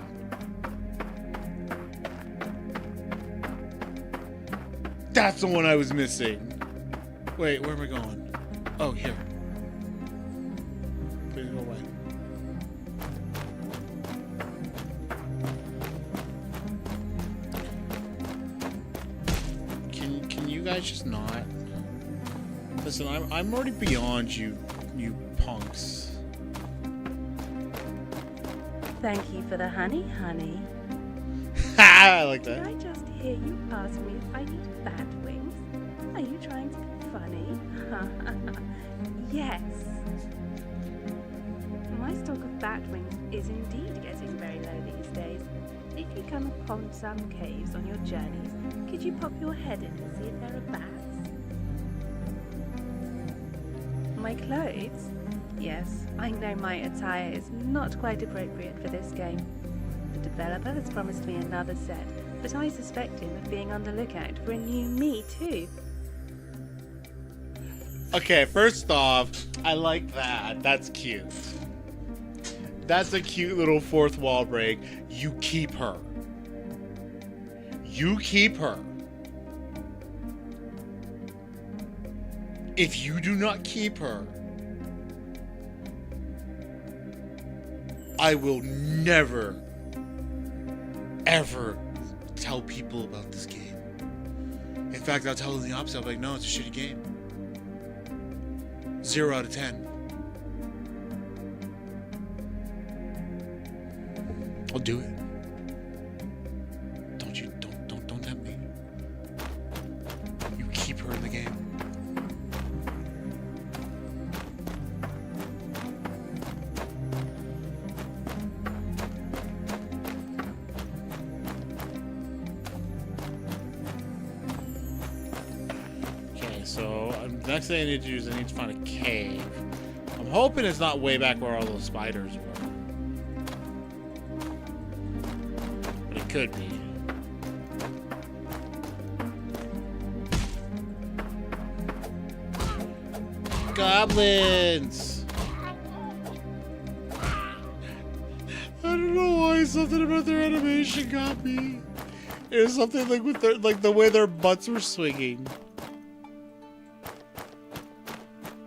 That's the one I was missing. Wait, where am I going? Oh, here. Please go away. Can you guys just not? Listen, I'm already beyond you punks. Thank you for the honey, honey. Ha! I like that. Did I just hear you ask me if I need bat wings? Are you trying to be funny? Yes. My stock of bat wings is indeed getting very low these days. If you come upon some caves on your journeys, could you pop your head in and see if there are bats? my clothes? Yes, I know my attire is not quite appropriate for this game. The developer has promised me another set, but I suspect him of being on the lookout for a new me too. Okay, first off, I like that. That's cute. That's a cute little fourth wall break. You keep her. You keep her. If you do not keep her, I will never, ever tell people about this game. In fact, I'll tell them the opposite. I'll be like, no, it's a shitty game. 0 out of 10. I'll do it. Don't tempt me. You keep her in the game. Okay, so the next thing I need to do is I need to find a cave. I'm hoping it's not way back where all those spiders were. Could be. Goblins! I don't know why something about their animation got me. It was something like with their, like the way their butts were swinging.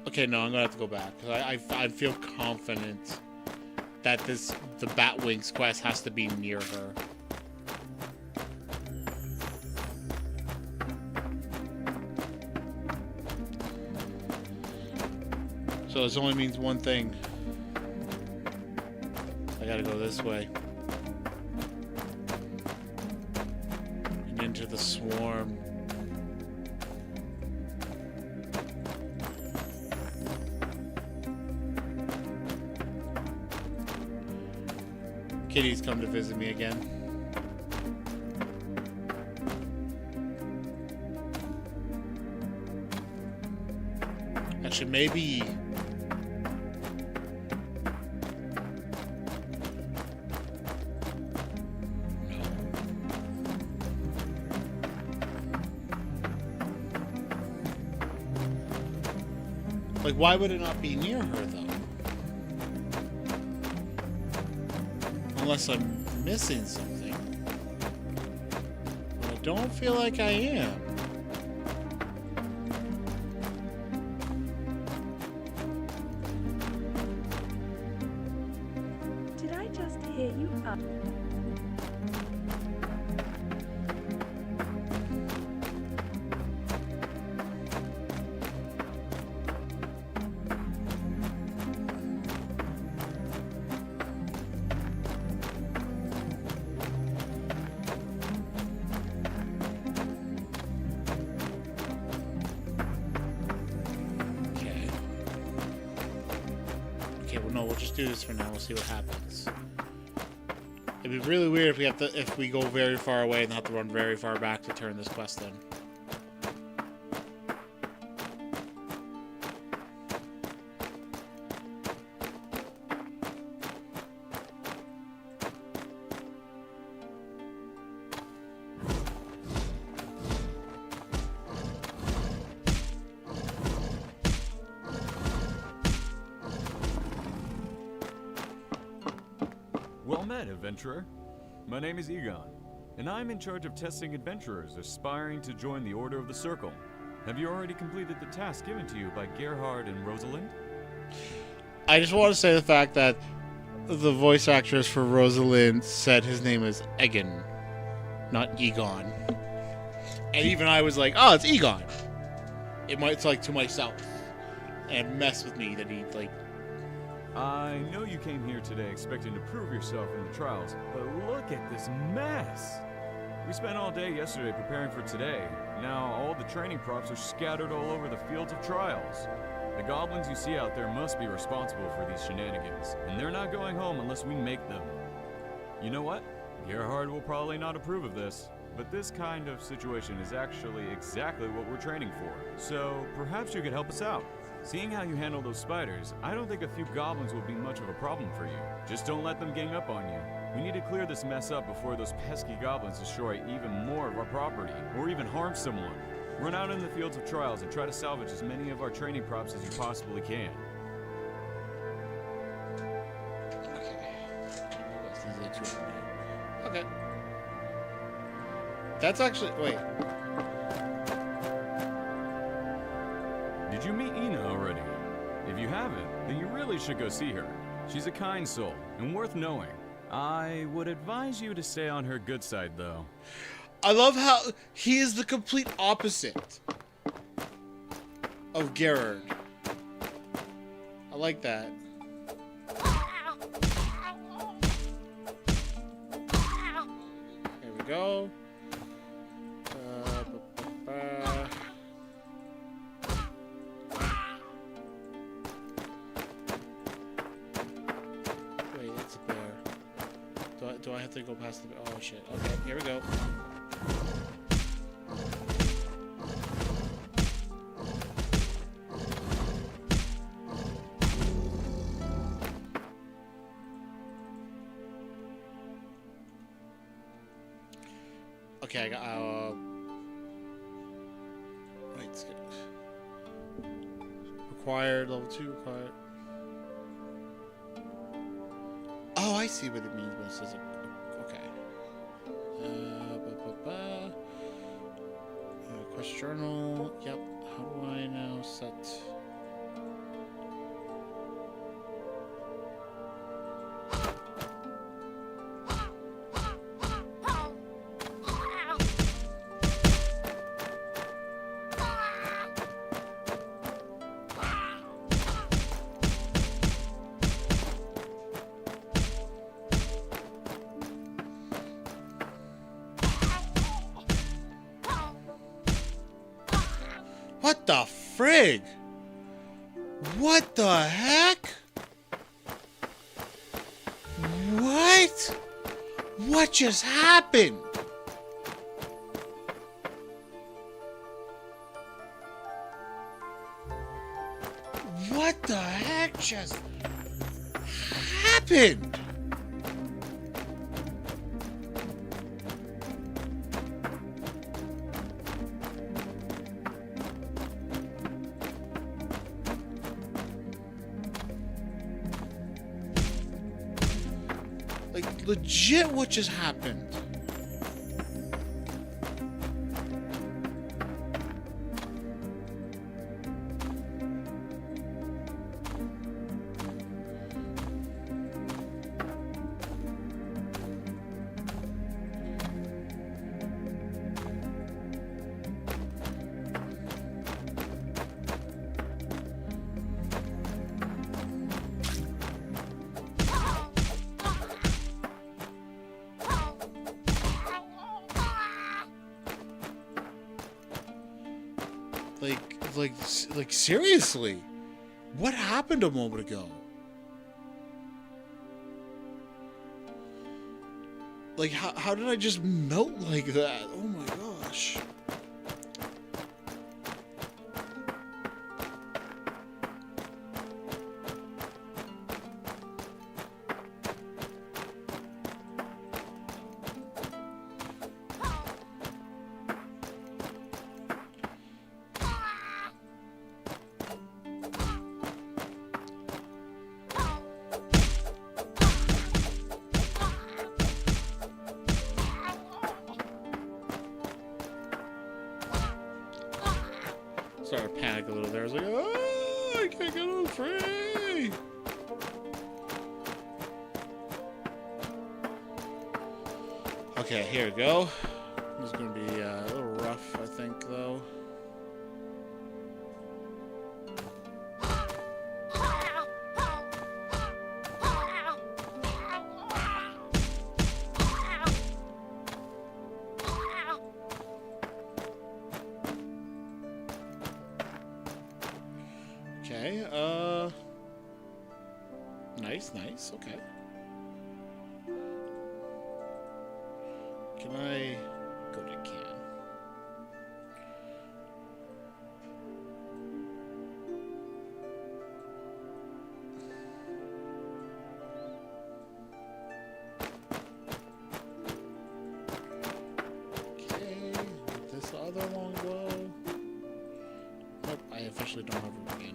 Okay, no, I'm gonna have to go back. I feel confident that the Batwings quest has to be near her. So this only means one thing. I gotta go this way. And into the swarm. Kitty's come to visit me again. Actually, maybe... Like, why would it not be near her, though? Unless I'm missing something. But I don't feel like I am. Did I just hear you up? No, we'll just do this for now. We'll see what happens. It'd be really weird if we go very far away and have to run very far back to turn this quest in. Well met, adventurer. My name is Egon, and I'm in charge of testing adventurers aspiring to join the Order of the Circle. Have you already completed the task given to you by Gerhard and Rosalind? I just want to say the fact that the voice actress for Rosalind said his name is Egan, not Egon. And even I was like, oh, it's Egon. It's like to myself. And it messed with me that he, like... I know you came here today expecting to prove yourself in the trials, but look at this mess! We spent all day yesterday preparing for today. Now all the training props are scattered all over the fields of trials. The goblins you see out there must be responsible for these shenanigans, and they're not going home unless we make them. You know what? Gerhard will probably not approve of this, but this kind of situation is actually exactly what we're training for. So perhaps you could help us out. Seeing how you handle those spiders, I don't think a few goblins will be much of a problem for you. Just don't let them gang up on you. We need to clear this mess up before those pesky goblins destroy even more of our property, or even harm someone. Run out in the fields of trials and try to salvage as many of our training props as you possibly can. Okay. That's actually... Wait. Did you meet Ina already? If you haven't, then you really should go see her. She's a kind soul, and worth knowing. I would advise you to stay on her good side, though. I love how he is the complete opposite of Gerard. I like that. There we go. Wait, it's a bear. Do I have to go past the bear? Oh shit. Okay, here we go. Okay, I got, wait, it's good. Required, level 2 required. Oh, I see what it means when it says, okay. Quest journal, yep. How do I now set... What the frig? What the heck? What? What just happened? What the heck just happened? Like, legit, what just happened? Like seriously, what happened a moment ago? Like, how did I just melt like that? Oh my gosh. Started to panic a little there. I was like, oh, I can't get on free. Okay, here we go. This is going to be a little rough, I think, though. Okay, nice, okay. Can I go to can? another longbow. Nope, I officially don't have room again.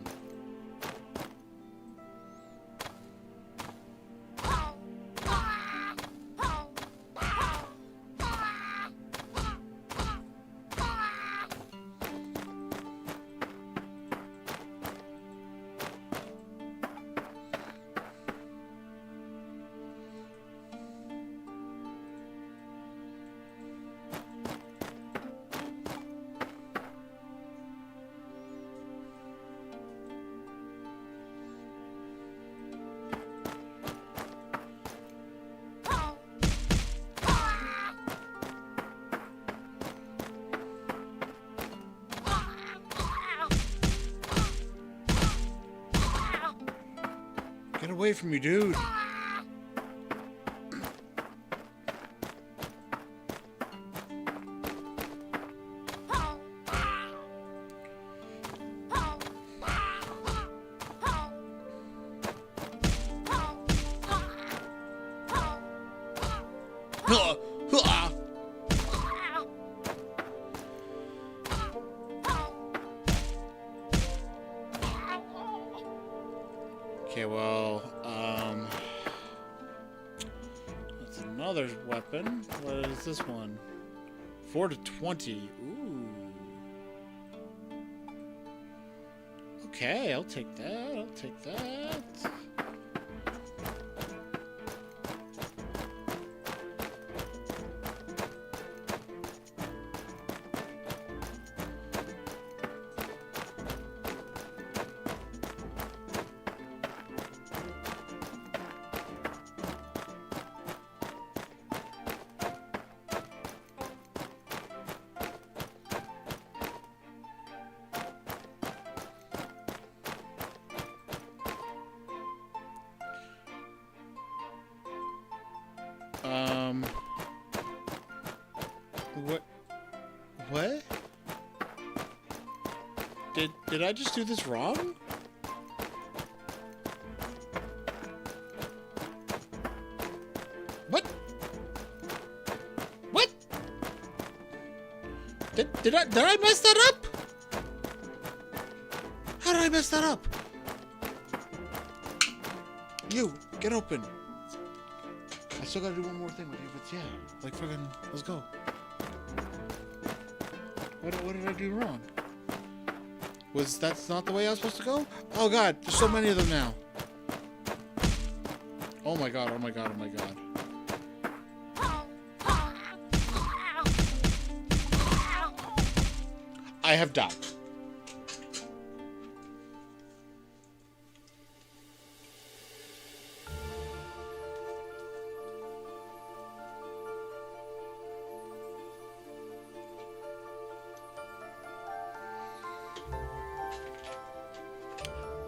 Get away from me, dude. Okay, well, that's another weapon. What is this one? 4 to 20. Ooh. Okay, I'll take that. I'll take that. What? Did I just do this wrong? What? What? Did I mess that up? How did I mess that up? You, get open. I still gotta do one more thing with you, but yeah, like fucking, let's go. What did I do wrong? That's not the way I was supposed to go? Oh god, there's so many of them now. Oh my god, oh my god, oh my god. I have died.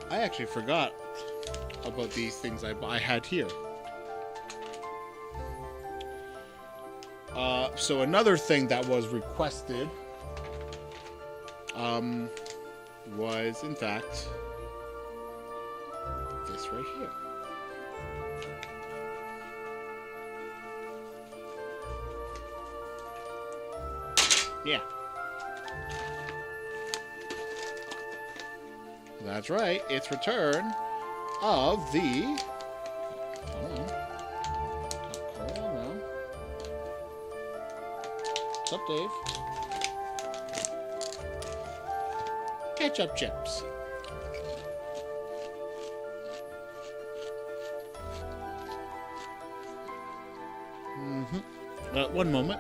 I actually forgot about these things I had here. So another thing that was requested was in fact this right here. Yeah. That's right, it's return of the... Hold on now. What's up, Dave? Ketchup chips. One moment.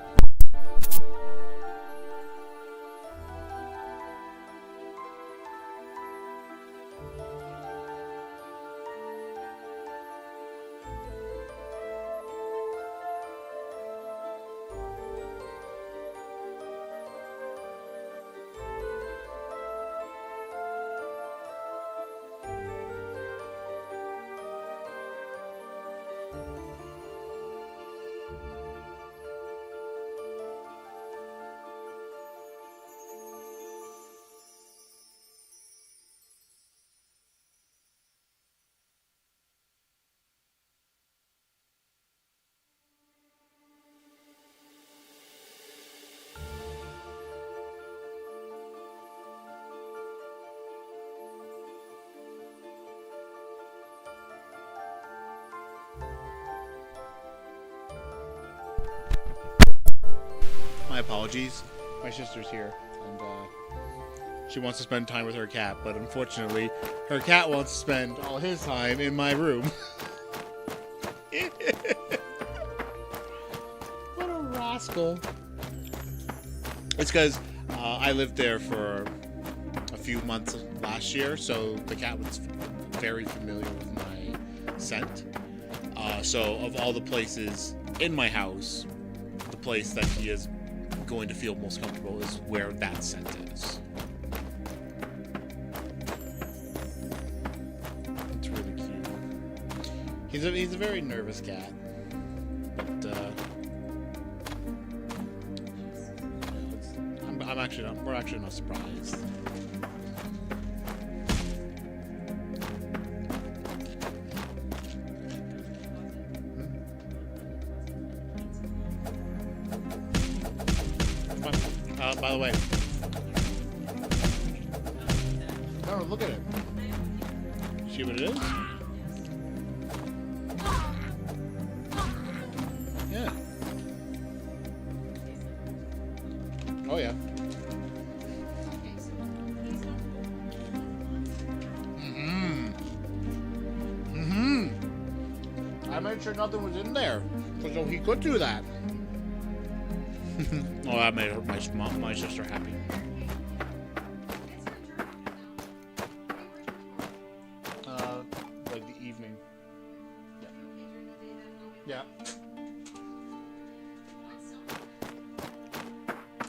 apologies. My sister's here, and she wants to spend time with her cat, but unfortunately, her cat wants to spend all his time in my room. What a rascal. It's because I lived there for a few months last year, so the cat was very familiar with my scent. So of all the places in my house, the place that he is going to feel most comfortable is where that scent is. It's really cute. He's a very nervous cat, but we're actually not surprised. By the way, oh, look at it. See what it is? Yeah. Oh yeah. I made sure nothing was in there, so he could do that. Oh, that made my sister happy. Like the evening. Yeah.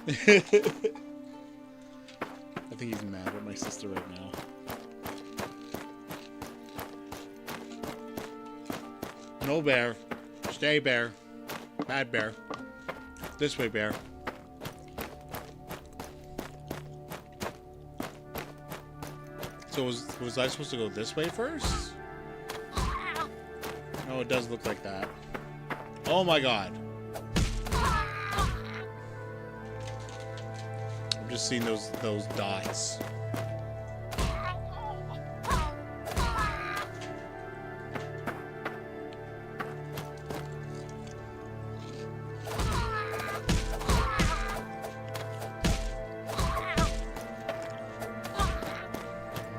I think he's mad at my sister right now. No bear. Stay bear. Bad bear. This way, bear. So was I supposed to go this way first? No, it does look like that. Oh my god. I'm just seeing those dots.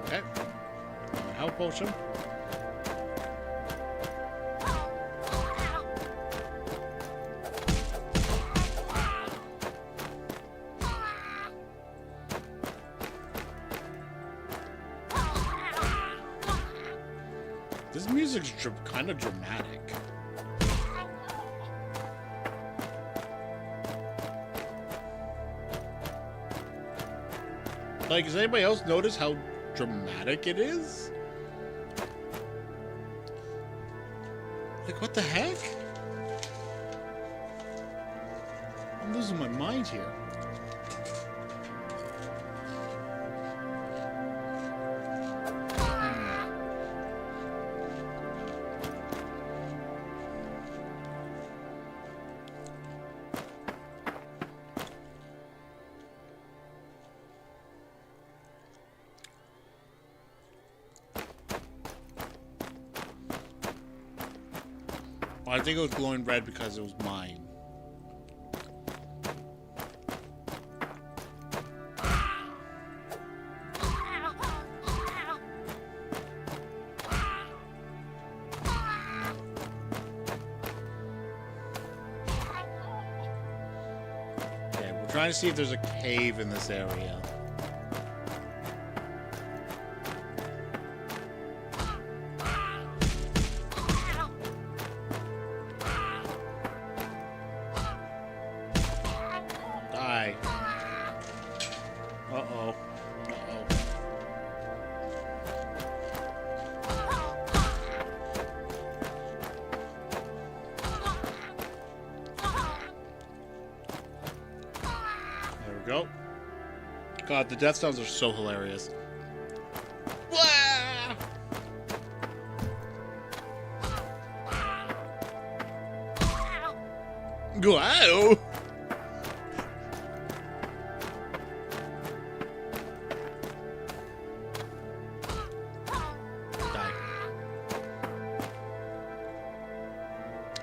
Okay. Health potion. This music's kind of dramatic. Like, does anybody else notice how dramatic it is? Like, what the heck? I'm losing my mind here. I think it was glowing red because it was mine. Okay, we're trying to see if there's a cave in this area. Die. Uh-oh. Uh-oh. There we go. God, the death sounds are so hilarious. Wah! Wow!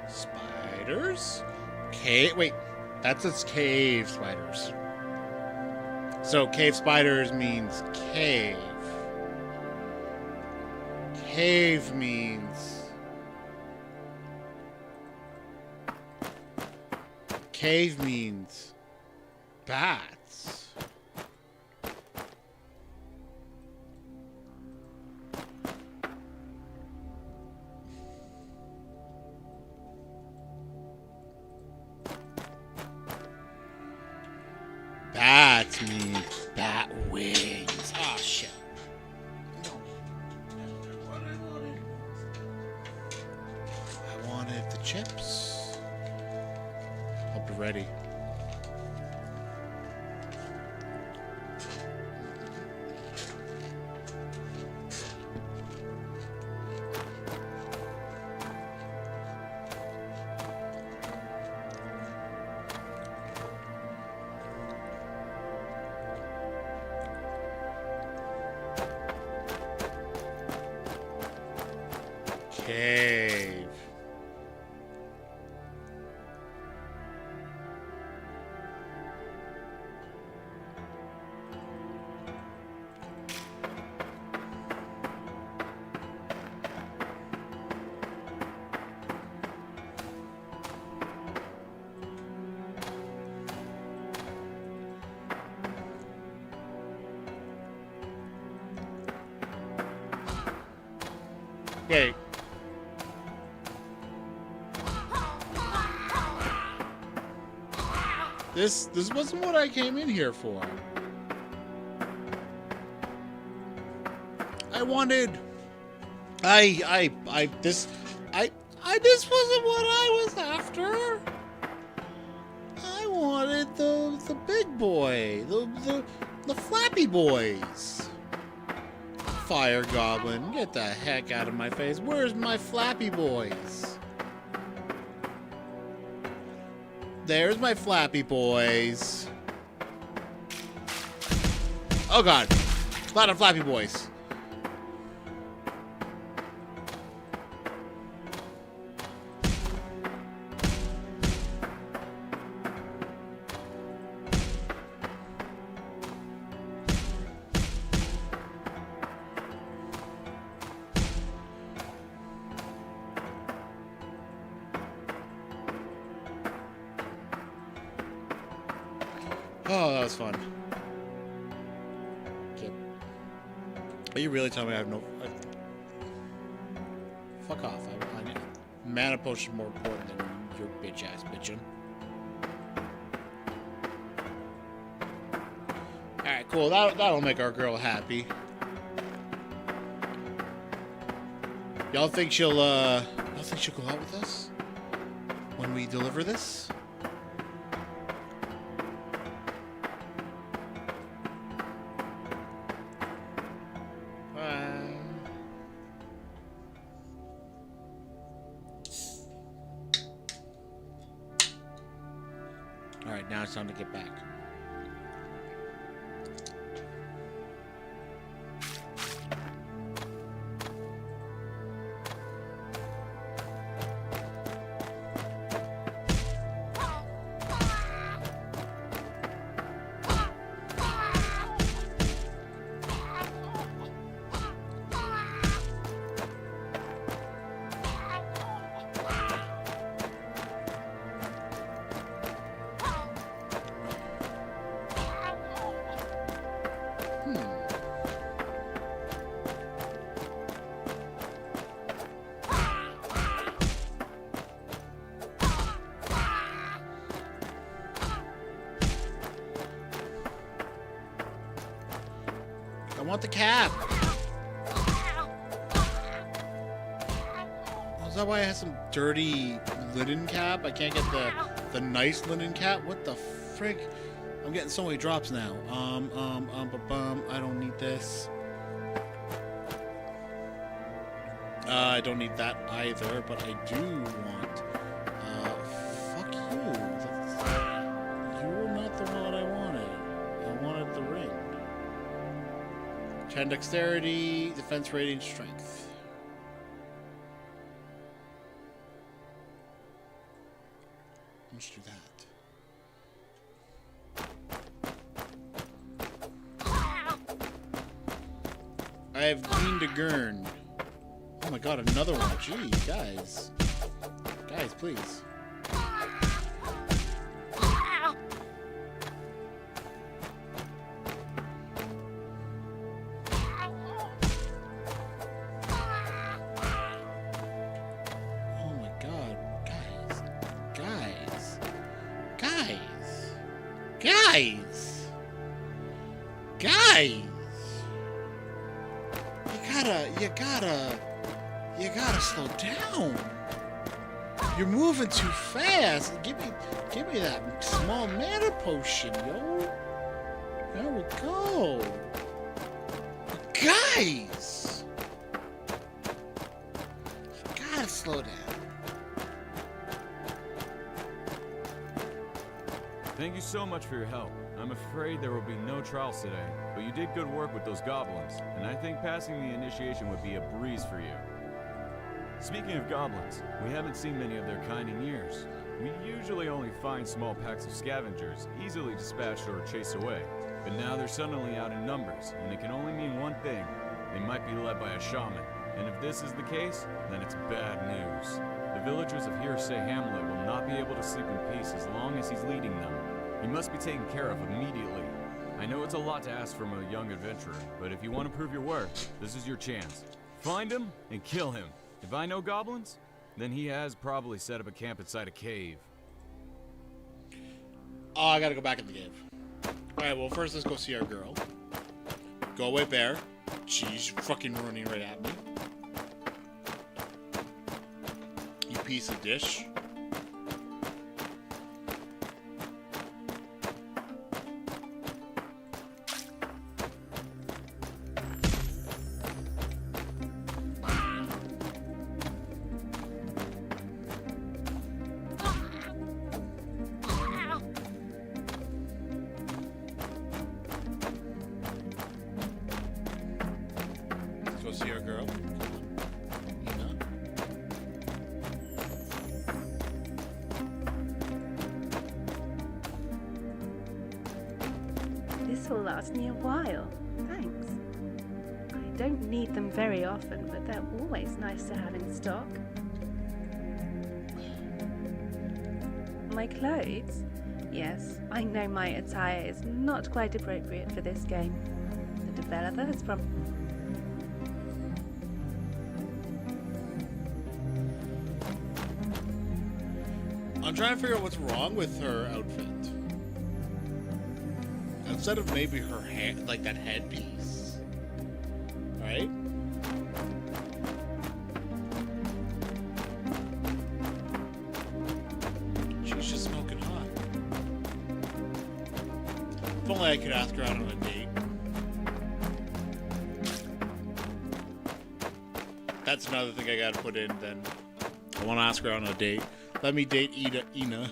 Spiders? Okay, wait. That's its cave spiders. So cave spiders means cave. Cave means... Cave means... bats. Bats mean bat wings. Oh shit. No. What I wanted the chips. Hope you're ready. Cave. Wait. This wasn't what I came in here for. I wanted this wasn't what I was after. I wanted the big boy, the flappy boys. Fire Goblin, get the heck out of my face. Where's my flappy boys? There's my flappy boys. Oh god. A lot of flappy boys. Oh, that was fun. Okay. Are you really telling me I have no... Fuck off. Mana potion more important than your bitch ass bitchin'. Alright, cool. That'll make our girl happy. Y'all think she'll go out with us? When we deliver this? Alright, now it's time to get back. I want the cap. Is that why I have some dirty linen cap? I can't get the nice linen cap? What the frig? I'm getting so many drops now. I don't need this. I don't need that either, but I do want. Fuck you. You were not the one I wanted. I wanted the ring. 10 dexterity, defense rating, strength. Let's do that. I have Green de Gurn. Oh my god, another one. Gee, guys. Guys, please. Oh my god, guys. Guys. Guys. Guys. Guys. You gotta slow down. You're moving too fast. Give me that small mana potion, yo. There we go. Guys, you gotta slow down. Thank you so much for your help. I'm afraid there will be no trials today, but you did good work with those goblins, and I think passing the initiation would be a breeze for you. Speaking of goblins, we haven't seen many of their kind in years. We usually only find small packs of scavengers, easily dispatched or chased away. But now they're suddenly out in numbers, and it can only mean one thing. They might be led by a shaman, and if this is the case, then it's bad news. The villagers of Hearsay Hamlet will not be able to sleep in peace as long as he's leading them. He must be taken care of immediately. I know it's a lot to ask from a young adventurer, but if you want to prove your worth, this is your chance. Find him and kill him. If I know goblins, then he has probably set up a camp inside a cave. Oh, I gotta go back in the cave. Alright, well, first let's go see our girl. Go away, bear. She's fucking running right at me. You piece of dish. See our girl. Ina. This will last me a while. Thanks. I don't need them very often, but they're always nice to have in stock. My clothes? Yes, I know my attire is not quite appropriate for this game. The developer has probably... I'm trying to figure out what's wrong with her outfit. Instead of maybe her head, like that headpiece, right? She's just smoking hot. If only I could ask her out on a date. That's another thing I gotta put in then. I want to ask her on a date. Let me date Ina.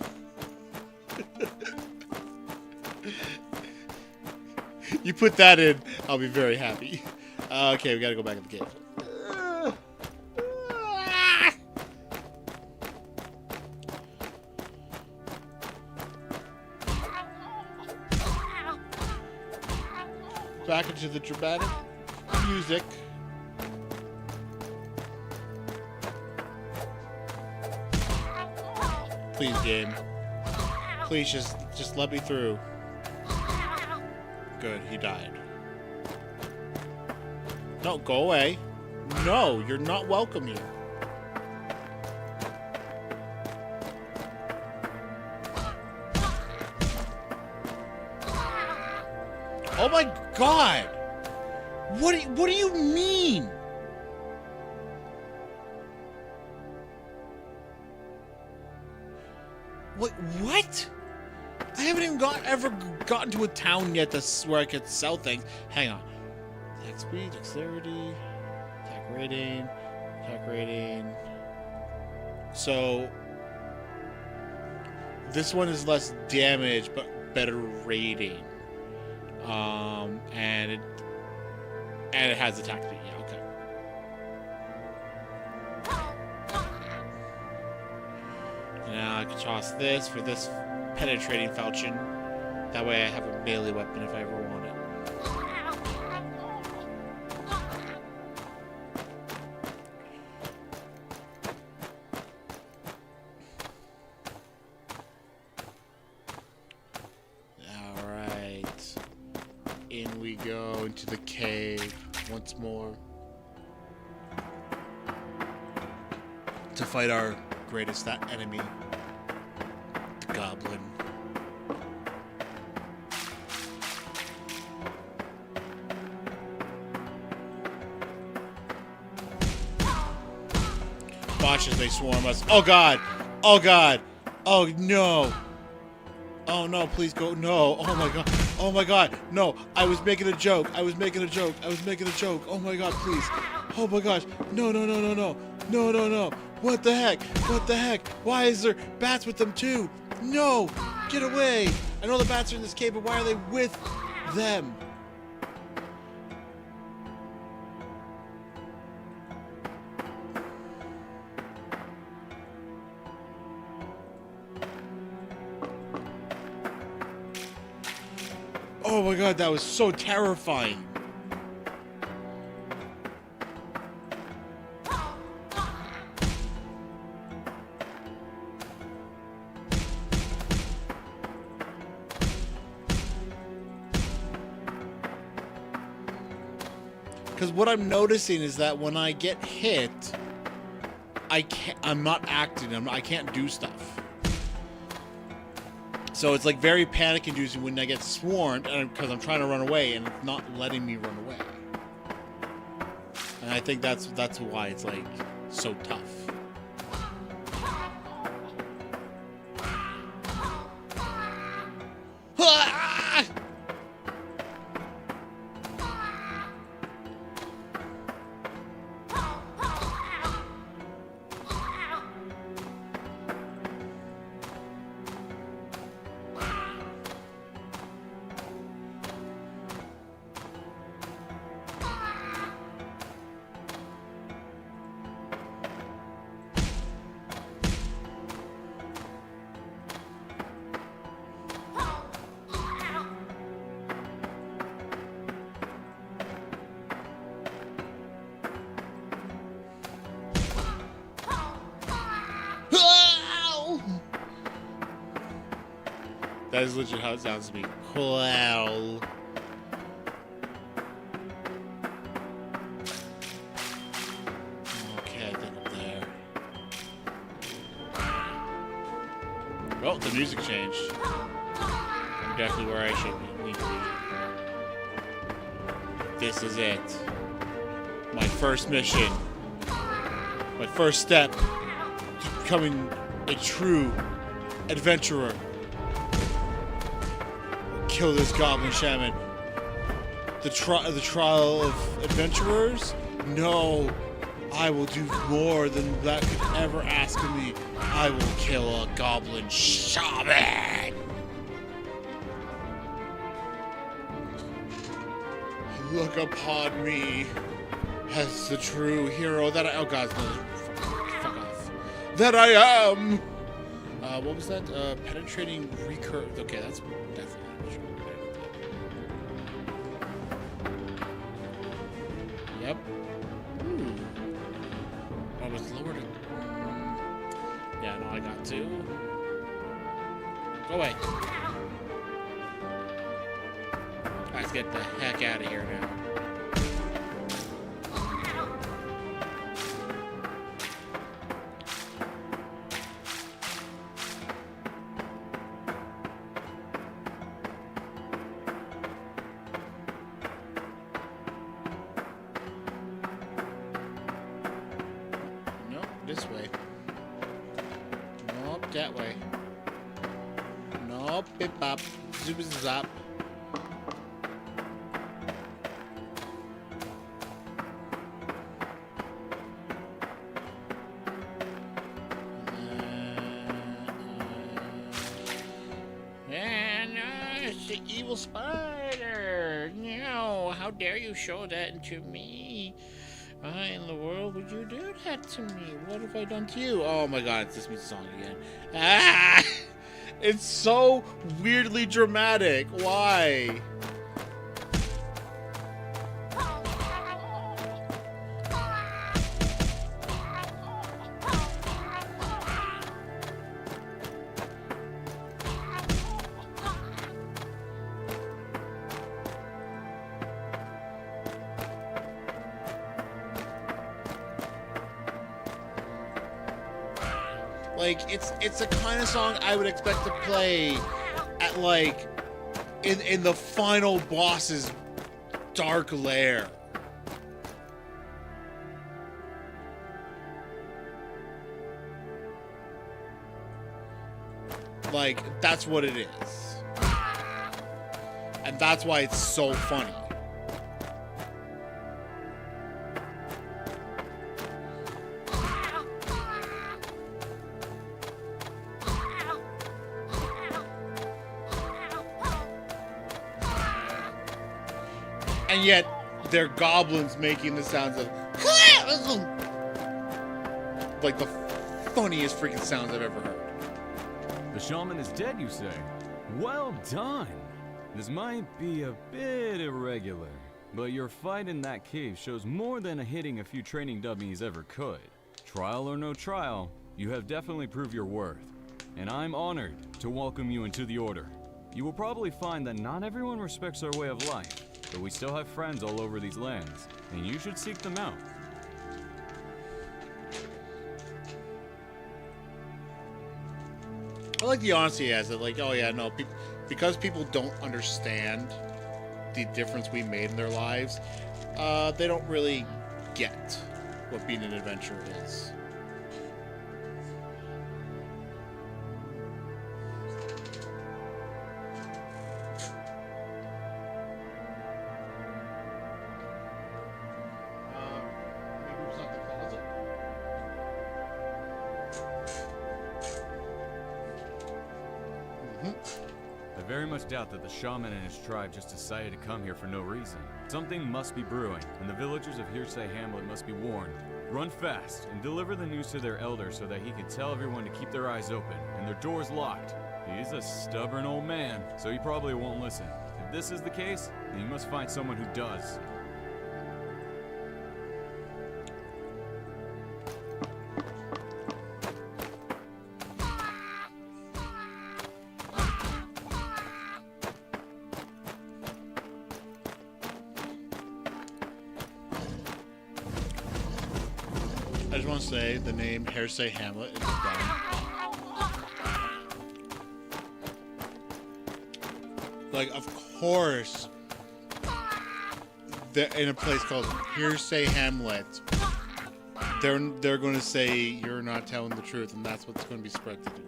You put that in, I'll be very happy. Okay, we gotta go back in the cave. Back into the dramatic music. Please, game. Please, just let me through. Good, he died. No, go away. No, you're not welcome here. Oh my god! What do you mean? What? I haven't even ever gotten to a town yet that's where I could sell things. Hang on. Attack speed, dexterity, attack rating. So this one is less damage but better rating. And it has attack speed. Yeah, okay. Now I can toss this for this penetrating falchion. That way I have a melee weapon if I ever want it. we go into the cave once more to fight our greatest enemy, the goblin. Watch as they swarm us. Oh god! Oh god! Oh no! Oh no, please go. No. Oh my god. Oh my god. No. I was making a joke. I was making a joke. I was making a joke. Oh my god, please. Oh my gosh. No, no, no, no, no. No, no, no. What the heck? What the heck? Why is there bats with them too? No. Get away. I know the bats are in this cave, but why are they with them? Oh my god, that was so terrifying. Because what I'm noticing is that when I get hit, I'm not acting, I can't do stuff. So it's like very panic-inducing when I get swarmed, because I'm trying to run away and it's not letting me run away. And I think that's why it's like so tough. Ah! That is legit how it sounds to me. Well. Okay, I think I'm there. Oh, the music changed. I'm definitely where I should need to be. This is it. My first mission. My first step to becoming a true adventurer. Kill this goblin shaman. The trial of adventurers? No. I will do more than that could ever ask of me. I will kill a goblin shaman. Look upon me as the true hero that I... Oh god, no. Fuck off. That I am! What was that? Penetrating recur... Okay, that's definitely... Yep. Ooh. I was lower to... Yeah, no, I got to. Go away. Let's get the heck out of here now. This way. Nope, that way. Nope, bip bop. Zoop zop. And it's the evil spider. No, how dare you show that to me? Why in the world would you do that to me? What have I done to you? Oh my god, it's this music song again. Ah! It's so weirdly dramatic. Why? Like, it's the kind of song I would expect to play at, like, in the final boss's dark lair. Like, that's what it is. And that's why it's so funny. And yet, they're goblins making the sounds of... like the funniest freaking sounds I've ever heard. The shaman is dead, you say? Well done! This might be a bit irregular, but your fight in that cave shows more than hitting a few training dummies ever could. Trial or no trial, you have definitely proved your worth, and I'm honored to welcome you into the Order. You will probably find that not everyone respects our way of life, but we still have friends all over these lands, and you should seek them out. I like the honesty he has it, like, oh yeah, no, because people don't understand the difference we made in their lives, they don't really get what being an adventurer is. Maybe it's not the closet. I very much doubt that the shaman and his tribe just decided to come here for no reason. Something must be brewing, and the villagers of Hearsay Hamlet must be warned. Run fast and deliver the news to their elder so that he can tell everyone to keep their eyes open and their doors locked. He's a stubborn old man, so he probably won't listen. If this is the case, then you must find someone who does. I just want to say the name Hearsay Hamlet is dumb. Like, of course, in a place called Hearsay Hamlet, they're going to say you're not telling the truth, and that's what's going to be spread to the world.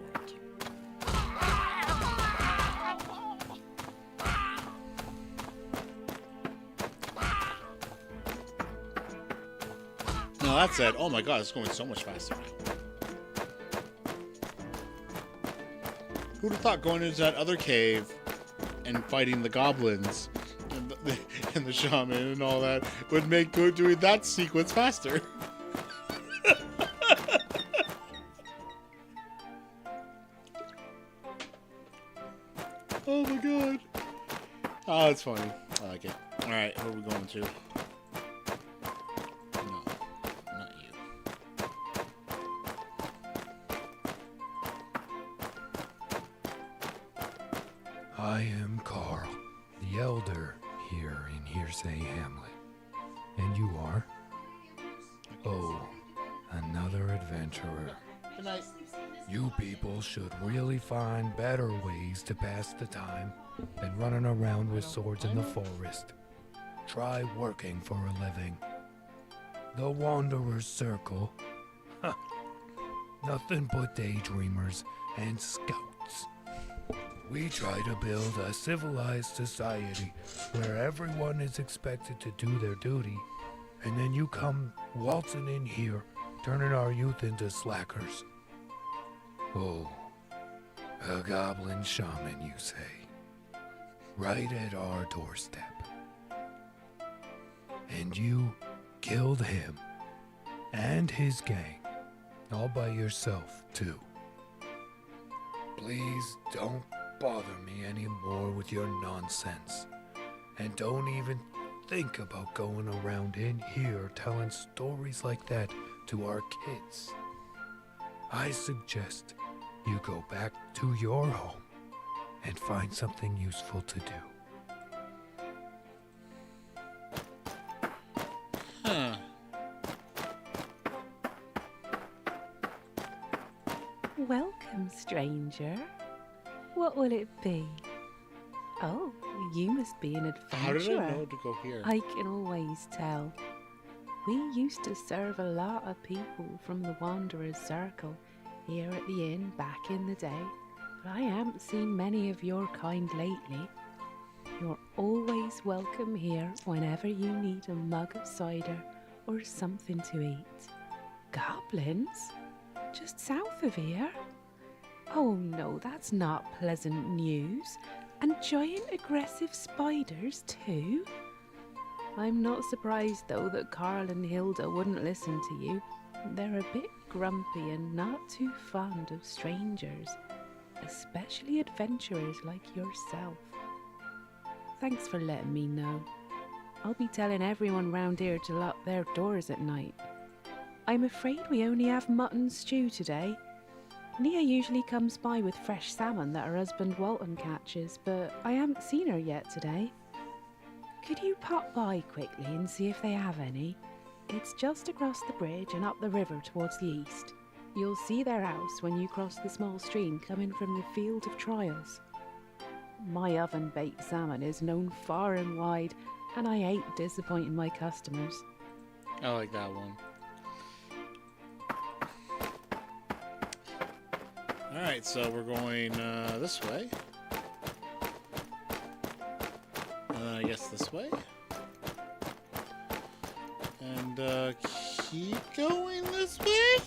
No, that's it. Oh my god, it's going so much faster now. Who'd have thought going into that other cave and fighting the goblins and the shaman and all that would make doing that sequence faster? Oh my god. Oh, it's funny. I like it. Alright, who are we going to? No, not you. I am Carl, the elder here in Hearsay Hamlet. And you are? Oh, another adventurer. Good night. You people should really find better ways to pass the time than running around with swords in the forest. Try working for a living. The Wanderer's Circle? Huh. Nothing but daydreamers and scouts. We try to build a civilized society where everyone is expected to do their duty, and then you come waltzing in here, turning our youth into slackers. Oh, a goblin shaman, you say? Right at our doorstep. And you killed him and his gang, all by yourself, too. Please don't bother me anymore with your nonsense. And don't even think about going around in here telling stories like that to our kids. I suggest you go back to your home and find something useful to do. Huh. Welcome, stranger. What will it be? Oh, you must be an adventurer. How did I know to go here? I can always tell. We used to serve a lot of people from the Wanderer's Circle here at the inn back in the day, but I haven't seen many of your kind lately. You're always welcome here whenever you need a mug of cider or something to eat. Goblins? Just south of here? Oh no, that's not pleasant news. And giant aggressive spiders too? I'm not surprised though that Carl and Hilda wouldn't listen to you. They're a bit grumpy and not too fond of strangers, especially adventurers like yourself. Thanks for letting me know. I'll be telling everyone round here to lock their doors at night. I'm afraid we only have mutton stew today. Nia usually comes by with fresh salmon that her husband Walton catches, but I haven't seen her yet today. Could you pop by quickly and see if they have any? It's just across the bridge and up the river towards the east. You'll see their house when you cross the small stream coming from the Field of Trials. My oven-baked salmon is known far and wide, and I hate disappointing my customers. I like that one. Alright, so we're going this way. And then I guess this way. And keep going this way?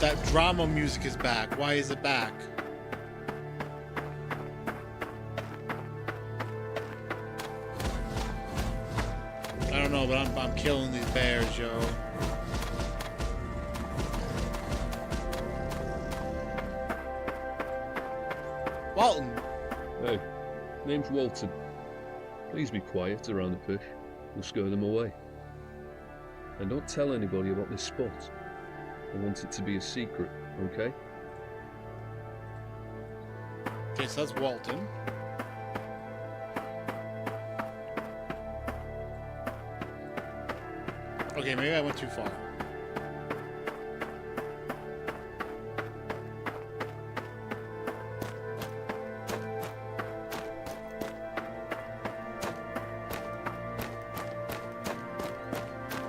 That drama music is back. Why is it back? I don't know, but I'm killing these bears, yo. Walton. Hey, name's Walton. Please be quiet around the fish. We'll scare them away. And don't tell anybody about this spot. I want it to be a secret, okay? Okay, so that's Walton. Okay, maybe I went too far.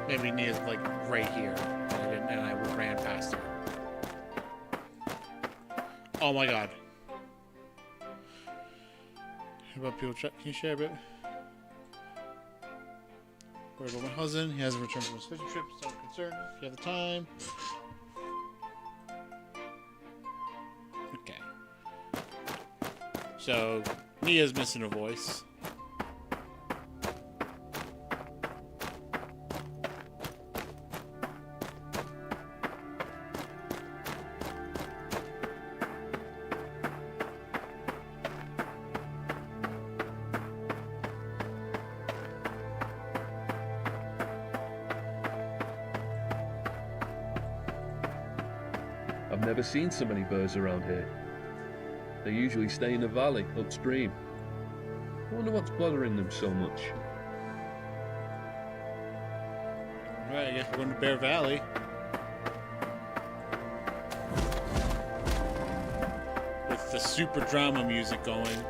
Maybe Nia's like right here. And I ran past her. Oh my god. How about people check? Can you share a bit? Worried about my husband. He hasn't returned from his fishing trip. So I'm concerned. If you have the time. Okay. So, Nia's missing a voice. I've never seen so many birds around here. They usually stay in the valley, upstream. I wonder what's bothering them so much. Alright, I guess we're going to Bear Valley. With the super drama music going.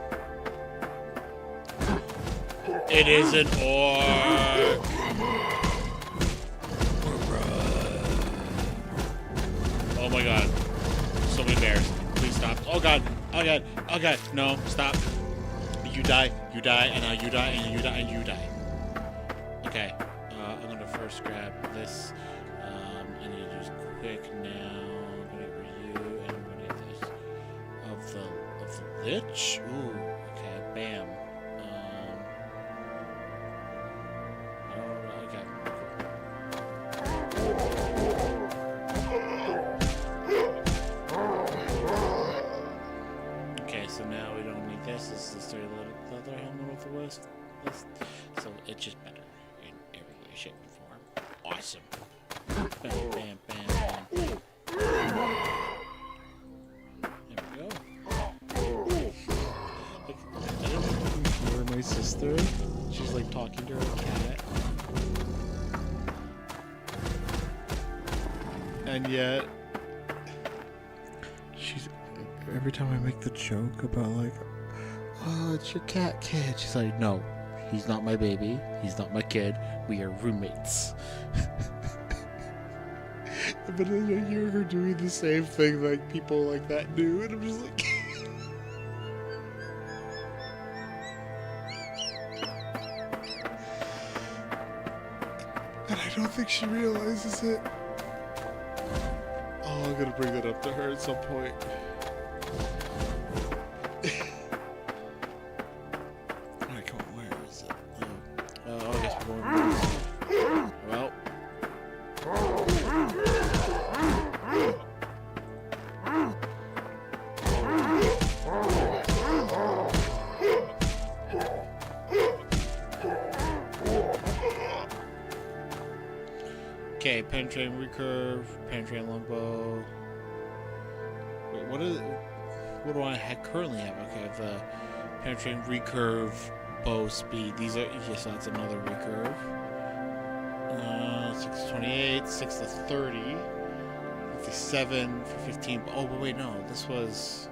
It is an orc! Oh my god. So many bears. Please stop. Oh god. Oh god. Oh god. No, stop. You die, and now you die, and you die, and you die. Okay. I'm gonna first grab this. I need to just quick now. I'm gonna get you, and I'm gonna get this. Of the lich? Ooh. Okay, bam. Okay. Okay, so now we don't need this. This is the story of the other helmet with the west. So it's just better. shape, and form. Awesome. Bam, bam, bam, bam. There we go. I don't know my sister. She's like talking to her cat. And yet, she's every time I make the joke about like, oh, it's your cat kid. She's like, no, he's not my baby. He's not my kid. We are roommates. But then I hear her doing the same thing like people like that do, and I'm just like. And I don't think she realizes it. Oh, I'm gonna bring that up to her at some point. Alright, come on, where is it? Oh, I guess we're going. Well. Okay, penetrating recurve, penetrating longbow. Wait, what do I currently have? Okay, I have the penetrating recurve, bow speed. These are, yes, that's another recurve. 6 to 28, 6 to 30, 57 for 15. Oh, but wait, no, this was.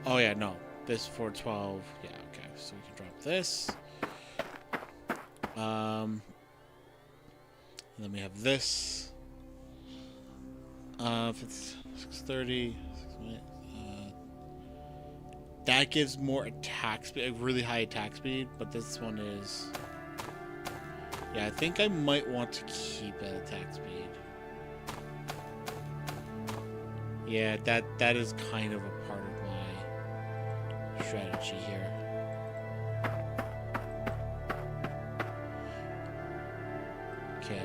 Oh yeah, no, this for 12. Yeah, okay, so we can drop this. And then we have this. If it's 630, that gives more attack speed, a really high attack speed, but this one is. Yeah, I think I might want to keep that attack speed. Yeah, that is kind of a part of my strategy here. Okay.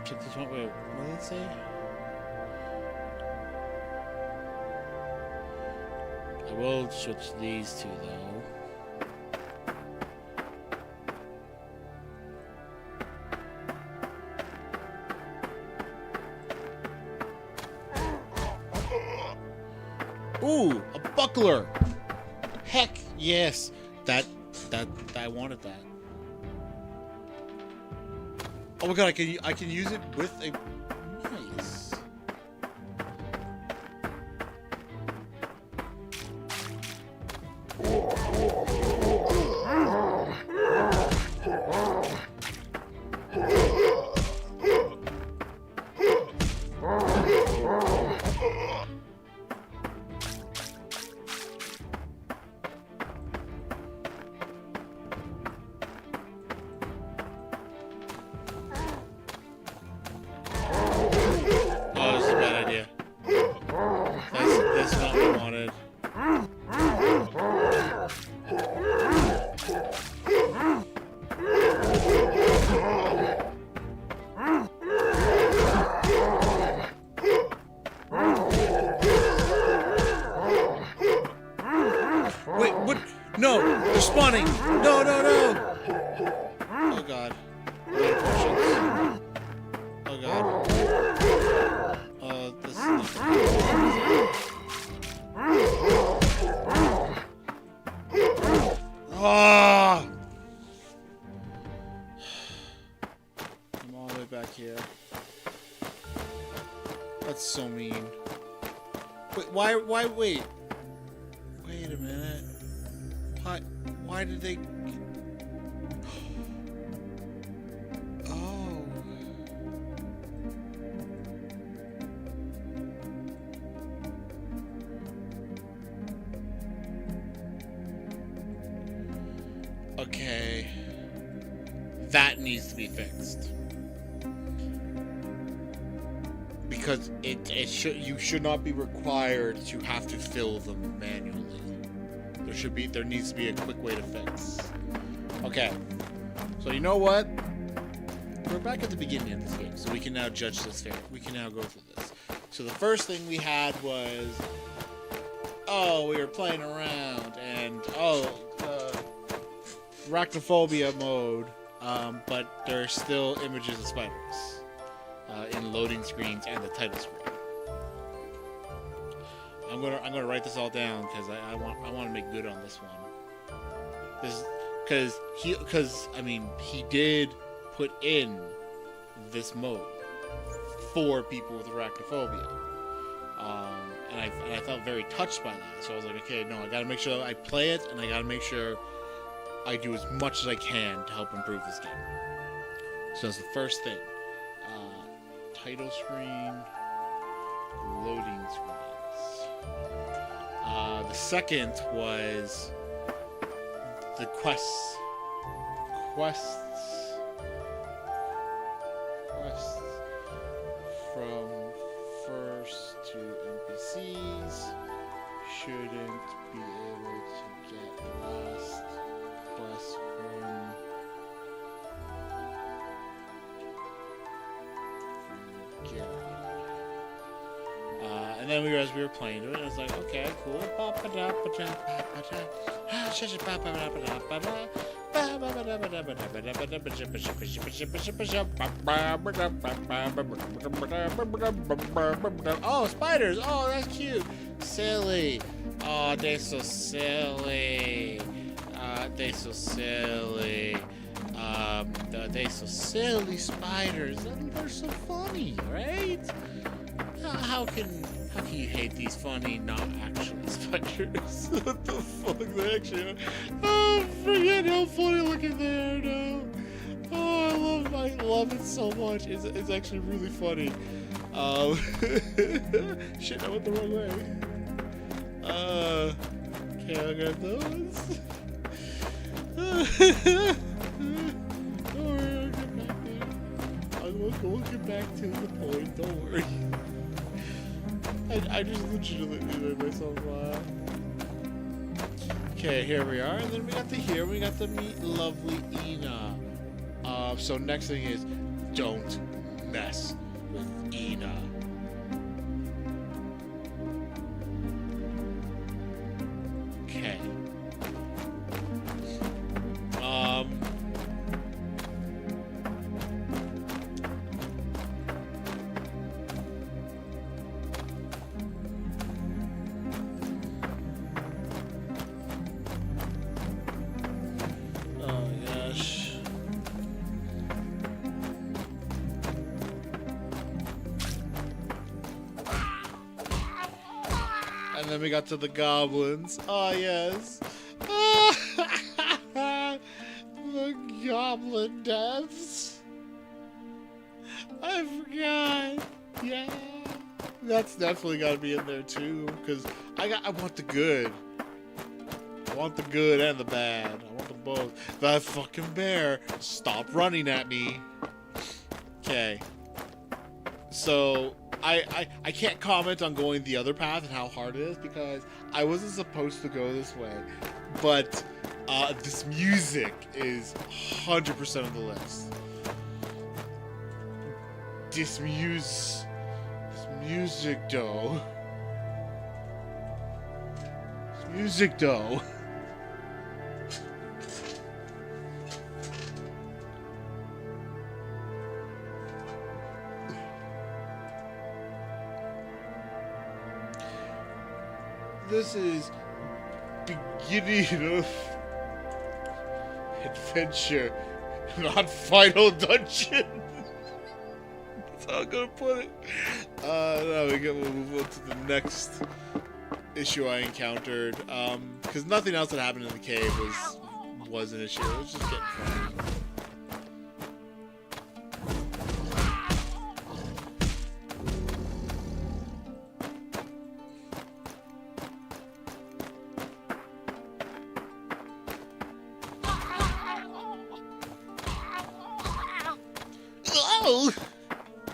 Check this one. Wait, what did it say? I will switch these two though. Ooh, a buckler! Heck yes! That I wanted that. Oh my god, I can use it with a nice. Wait, what? No! They're spawning! No, no, no! Oh god. Oh god. This is Ah! I'm all the way back here. That's so mean. Wait, why, wait. Wait a minute. Why did they... Oh. Okay. That needs to be fixed. Because you should not be required to have to fill them manually. There needs to be a quick way to fix. Okay. So you know what? We're back at the beginning of this game, so we can now judge this fair. We can now go through this. So the first thing we had was, we were playing around, and arachnophobia mode, but there are still images of spiders in loading screens and the title screen. I'm gonna write this all down because I want to make good on this one. Because he did put in this mode for people with arachnophobia, and I felt very touched by that. So I was like, okay, no, I gotta make sure I play it, and I gotta make sure I do as much as I can to help improve this game. So that's the first thing. Title screen, loading screens. The second was the quests from first to NPCs shouldn't be able to get last quest from Garrett. And then as we were playing it, I was like, okay, cool. Oh, spiders! Oh, that's cute. Silly. Oh, they're so silly. They're so silly. They're so silly spiders. They're so funny, right? How can you hate these funny, not actually spiders? What the fuck? They actually. Oh, forget how funny looking they are now. Oh, I love it so much. It's actually really funny. Shit, I went the wrong way. Okay, I'll grab those. Don't worry, I'll get back there. We'll get back to the point. Don't worry. I just legitimately made myself laugh. Okay, here we are, and then we got to meet lovely Ina. So next thing is, don't mess with Ina. Okay. And then we got to the goblins. Oh, yes. The goblin deaths. I forgot. Yeah. That's definitely got to be in there, too. Because I want the good. I want the good and the bad. I want them both. That fucking bear. Stop running at me. Okay. So... I can't comment on going the other path and how hard it is because I wasn't supposed to go this way, but this music is 100% on the list. This music though. This is beginning of adventure, not final dungeon. That's how I'm gonna put it. Now we'll move on to the next issue I encountered. Because nothing else that happened in the cave was an issue. It was just getting funny.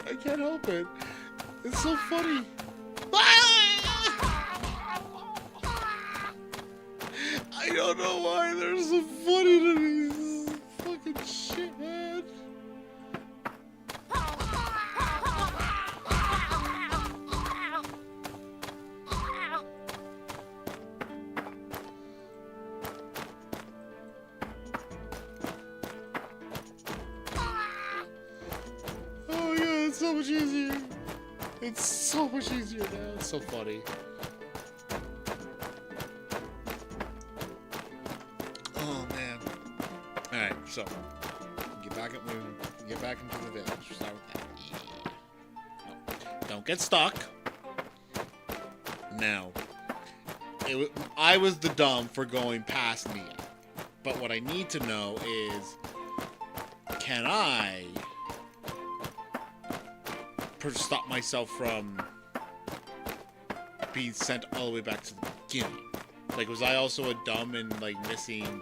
I can't help it. It's so funny. I don't know why they're so funny to me. This is fucking shit, man. much easier. It's so much easier now. It's so funny. Oh man. All right, so get back into the village. We'll start with that. Yeah. No, don't get stuck. Now, I was the dumb for going past Mia, but what I need to know is, can I stop myself from being sent all the way back to the beginning? Like, was I also a dumb and like missing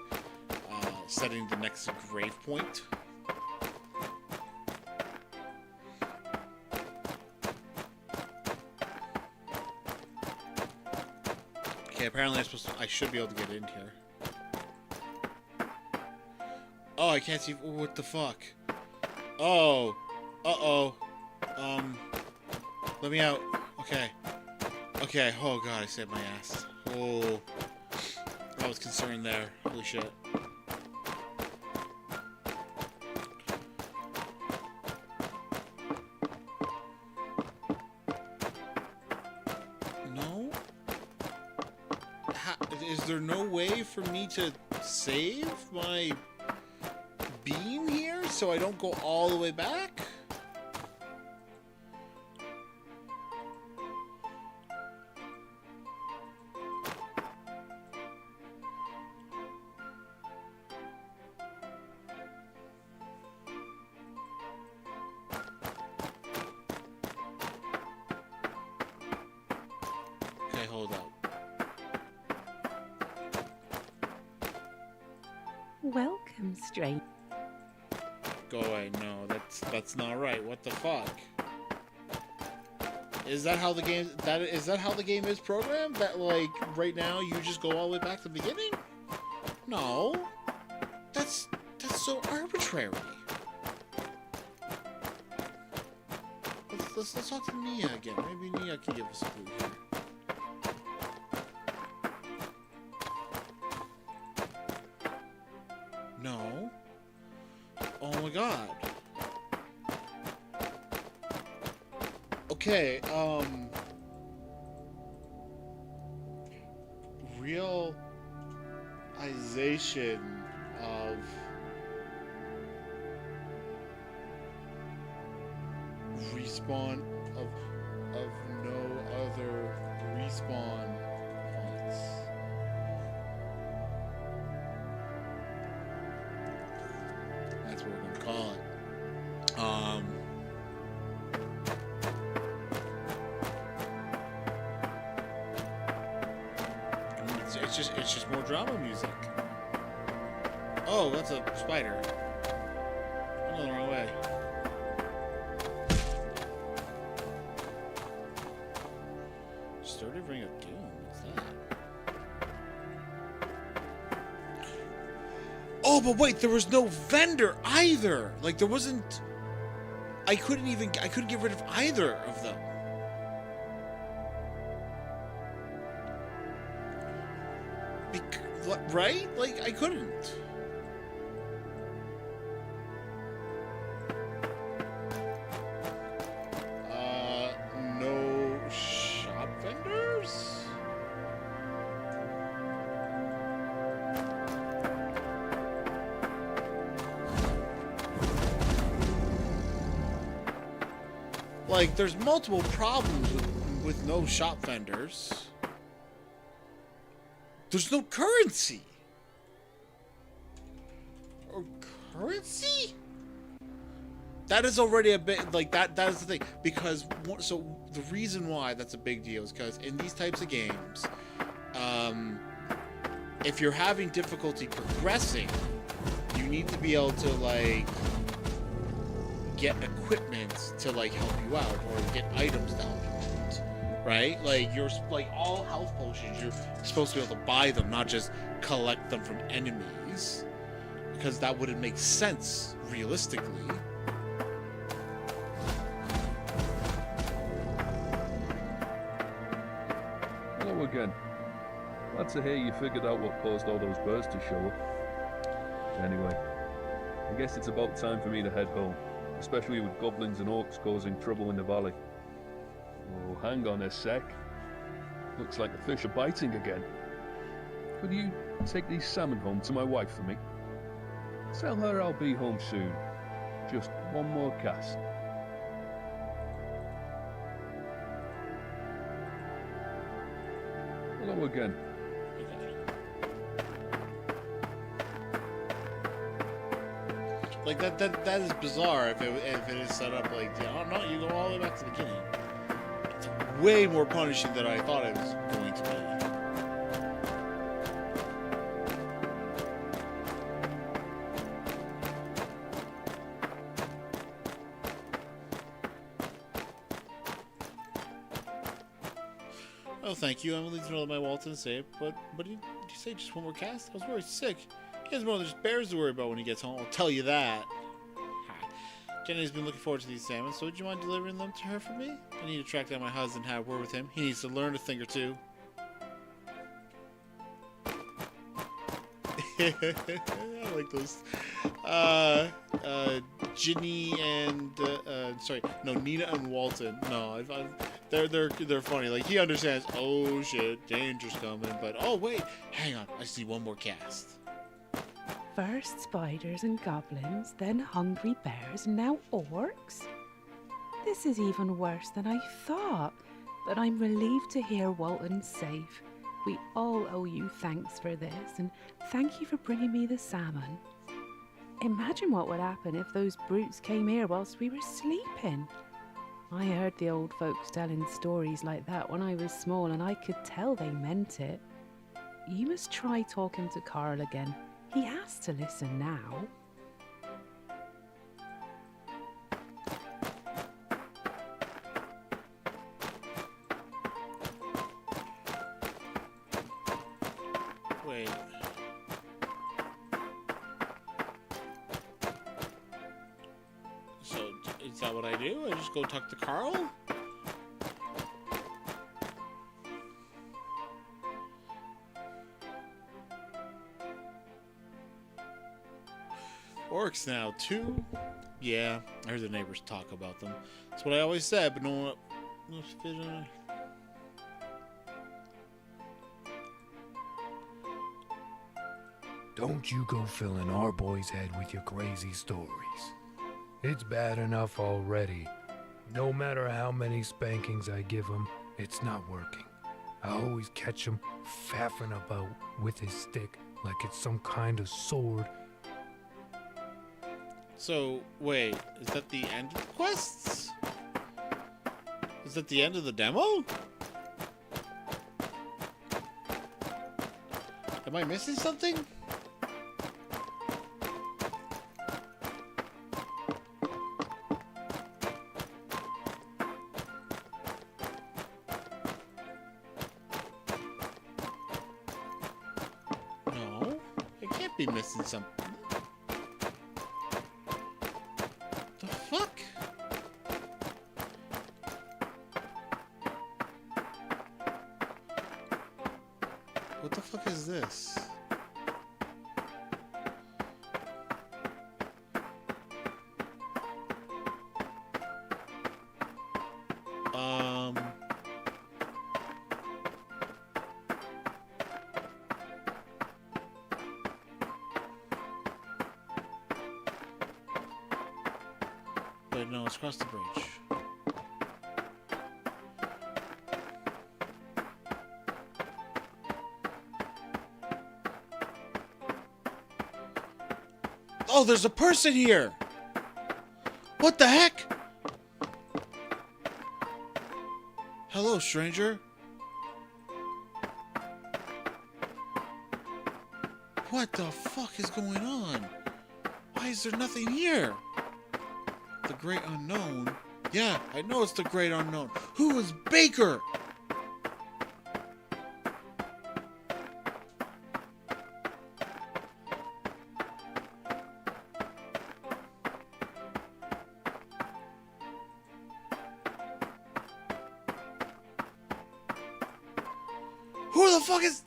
setting the next grave point? Okay, apparently I should be able to get in here. Oh, I can't see. What the fuck? Oh. Uh-oh. Let me out. Okay. Okay. Oh, God, I saved my ass. Oh. I was concerned there. Holy shit. No? Is there no way for me to save my being here so I don't go all the way back? Okay, hold up. Welcome, stranger. Go away. No, that's not right. What the fuck? Is that how the game is programmed? That like right now you just go all the way back to the beginning? No. That's so arbitrary. Let's talk to Nia again. Maybe Nia can give us a clue here. No. Oh my god. Okay, realization of respawn of no other respawn points. That's what we're gonna call it. It's just more drama music. Oh, that's a spider. I'm going the wrong way. Sturdy Ring of Doom. What's that? Oh, but wait, there was no vendor either. Like there wasn't. I couldn't get rid of either of them. Right? Like, I couldn't. No shop vendors? Like, there's multiple problems with no shop vendors. There's no currency. Or currency? That is already a bit like that. That is the thing, because so the reason why that's a big deal is because in these types of games, if you're having difficulty progressing, you need to be able to like get equipment to like help you out or get items to help you out. Right? Like, you're like all health potions, you're supposed to be able to buy them, not just collect them from enemies, because that wouldn't make sense realistically. Hello again. Glad to hear you figured out what caused all those birds to show up. Anyway, I guess it's about time for me to head home. especially with goblins and orcs causing trouble in the valley. Oh, hang on a sec. Looks like the fish are biting again. Could you take these salmon home to my wife for me? Tell her I'll be home soon. Just one more cast. Hello again. Like that is bizarre if it is set up like, oh no, you go all the way back to the beginning. It's way more punishing than I thought it was going to be. Oh, thank you. I'm leaving to know my Walton is safe, but did you say just one more cast? I was worried sick. He has more than just bears to worry about when he gets home. I'll tell you that. Ha. Jenny's been looking forward to these salmon, so would you mind delivering them to her for me? I need to track down my husband and have a word with him. He needs to learn a thing or two. I like those. Ginny and Nina and Walton. No, they're funny. Like, he understands. Oh shit, danger's coming. But oh wait, hang on. I see one more cast. First spiders and goblins, then hungry bears, and now orcs? This is even worse than I thought, but I'm relieved to hear Walton's safe. We all owe you thanks for this, and thank you for bringing me the salmon. Imagine what would happen if those brutes came here whilst we were sleeping. I heard the old folks telling stories like that when I was small, and I could tell they meant it. You must try talking to Carl again. He has to listen now. Wait. So, is that what I do? I just go talk to Carl? Orcs now, too? Yeah, I heard the neighbors talk about them. That's what I always said, but no one... Don't you go filling our boy's head with your crazy stories. It's bad enough already. No matter how many spankings I give him, it's not working. I always catch him faffing about with his stick like it's some kind of sword. So, wait, is that the end of the quests? Is that the end of the demo? Am I missing something? No, I can't be missing something. The fuck? What the fuck is this? Wait, no, it's across the bridge. Oh, there's a person here! What the heck? Hello, stranger. What the fuck is going on? Why is there nothing here? The Great Unknown? Yeah, I know it's the Great Unknown. Who is Baker? Who the fuck is...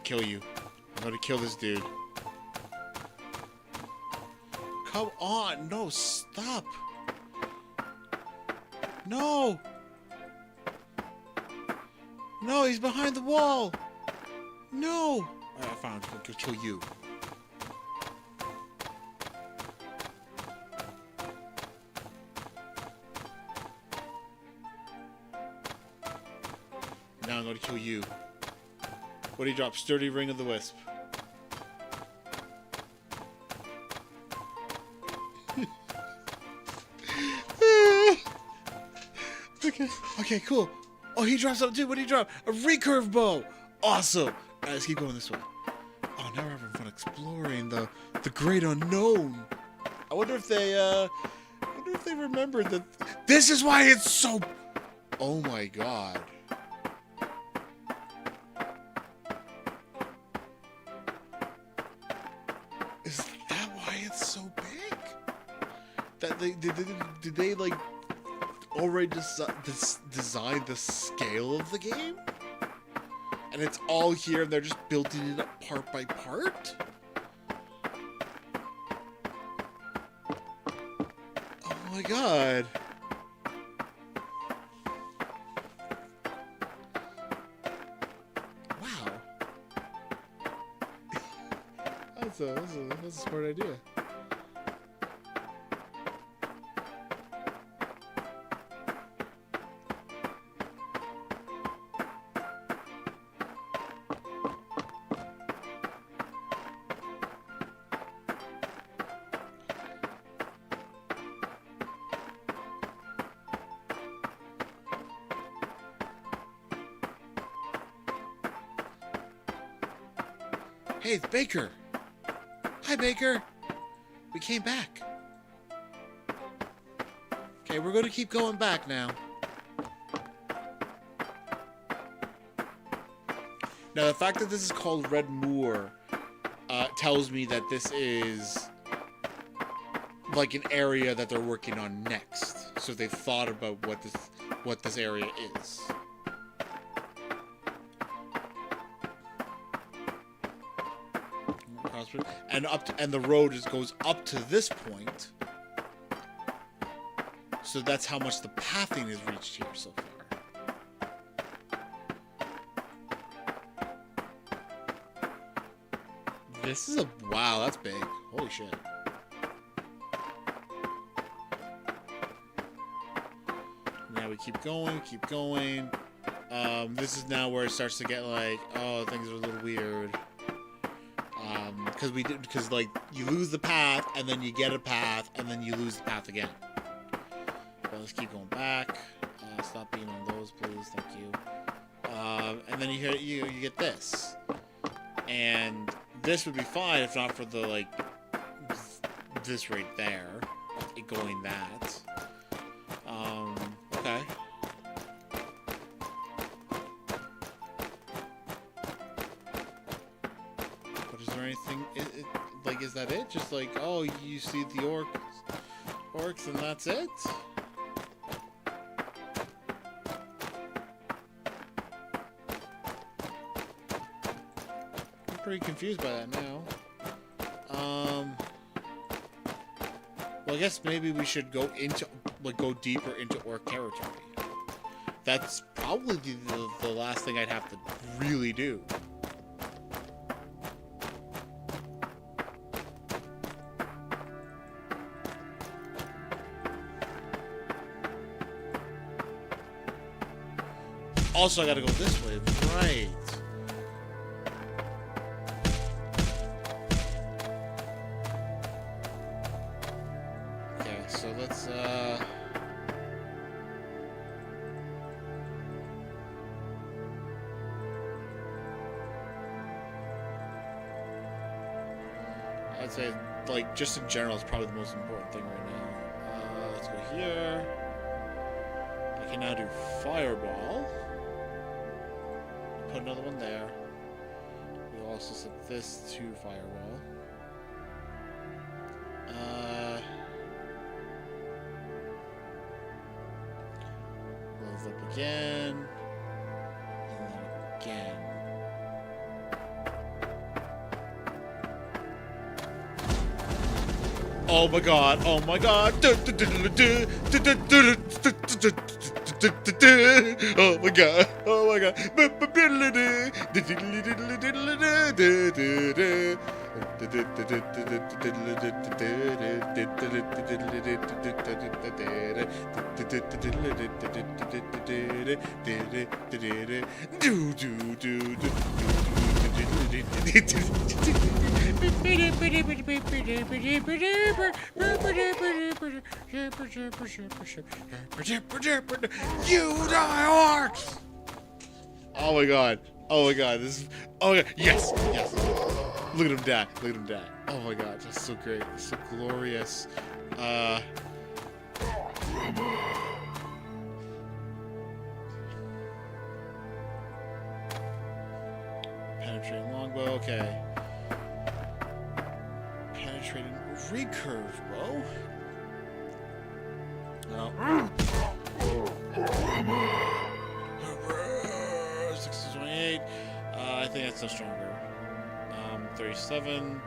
kill you. I'm going to kill this dude. Come on. No, stop. No. No, he's behind the wall. No. Alright, I found him. I'm going to kill you. Now I'm going to kill you. What do you drop? Sturdy Ring of the Wisp. Okay, cool. Oh, he drops something too. What did he drop? A recurve bow. Awesome. Alright, let's keep going this way. Oh, now we're having fun exploring the great unknown. I wonder if they remembered that this is why it's so. Oh my god. Is that why it's so big? That did they like already design the scale of the game? And it's all here and they're just building it up part by part? Oh my god. Wow. That's a smart idea. Hey, it's Baker. Hi, Baker. We came back. Okay, we're going to keep going back now. Now, the fact that this is called Red Moor tells me that this is like an area that they're working on next. So they've thought about what this area is. And the road goes up to this point. So that's how much the pathing has reached here so far. This is wow, that's big. Holy shit. Now we keep going, keep going. This is now where it starts to get like, oh, things are a little weird. Because like you lose the path and then you get a path and then you lose the path again. But let's keep going back. Stop being on those, please. Thank you. And then you get this, and this would be fine if not for the like this right there, it going that. Okay. Anything like, is that it? Just like, oh, you see the orcs and that's it? I'm pretty confused by that now. Well, I guess maybe we should go deeper into orc territory. That's probably the last thing I'd have to really do. Also, I gotta go this way, right? Okay, so let's, I'd say, like, just in general, it's probably the most important thing right now. Let's go here. I can now do Fireball. Put another one there. We'll also set this to Firewall. Level up again. And then again. Oh my god, oh my god. Oh my god, oh my god. You die, orcs! Oh my god. Oh my god. This is. Oh my god. Yes. Yes. Look at him die. Look at him die. Oh my god. That's so great. That's so glorious. Penetrating longbow. Okay. Penetrating recurve bow. No. 628. I think that's no stronger. 37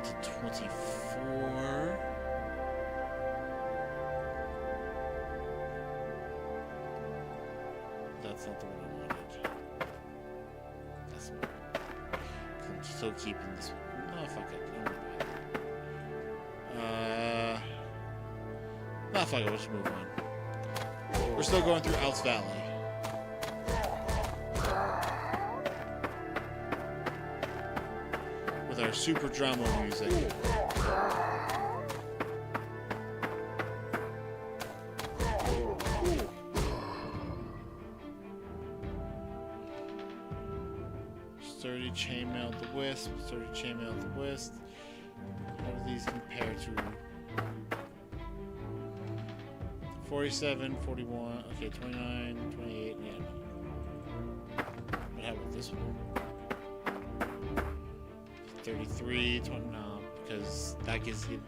to 24. That's not the one I wanted. That's the one. I'm still keeping this one. No, fuck it. Nah, fuck it. We'll just move on. We're still going through Alts Valley. With our super drama music. Sturdy chainmail at the wisp. Sturdy chainmail at the wisp. How do these compare to 47, 41, okay, 29, 28, yeah. But how about this one? 33, 20, no, because that gives you...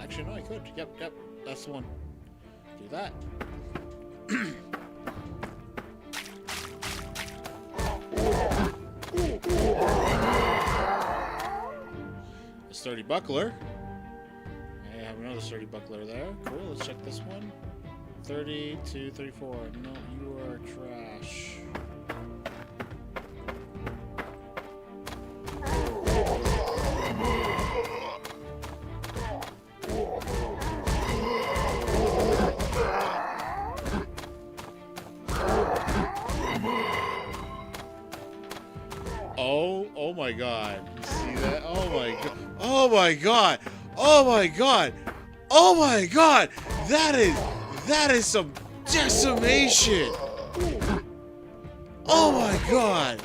actually, no, I could. Yep, that's the one. Do that. A sturdy buckler. I have another sturdy buckler there. Cool, let's check this one. 30 to 34. No, you are trash. Oh my god. You see that? Oh my god. Oh my god. Oh my god. Oh my god. That is some decimation. Oh my god.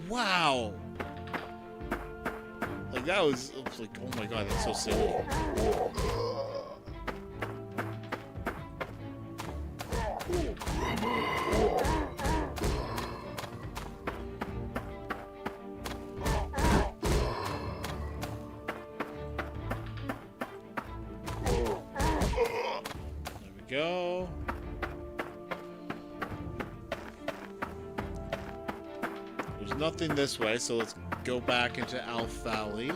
Wow. Like that was like, oh my god, that's so silly. There we go. There's nothing this way, so let's go back into Alf Valley.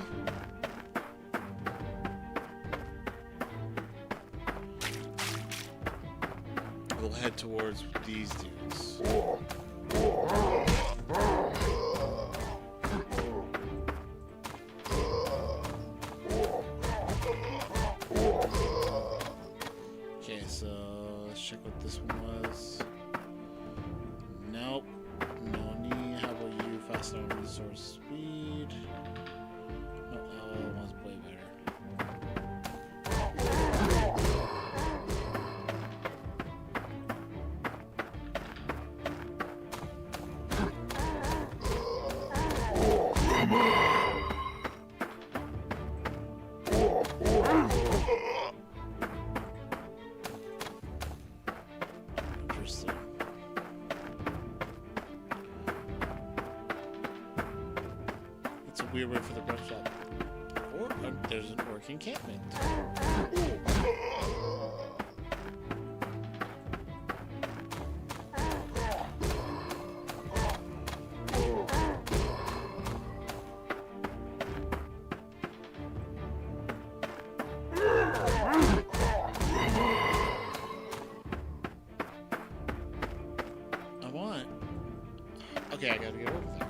We'll head towards these dudes. Okay, so let's check what this one was. Nope. No need. How about you? Faster resource speed. No, that one's way better. Interesting. It's a weird way for the brush shop. there's an orc encampment. Okay, I gotta get over there.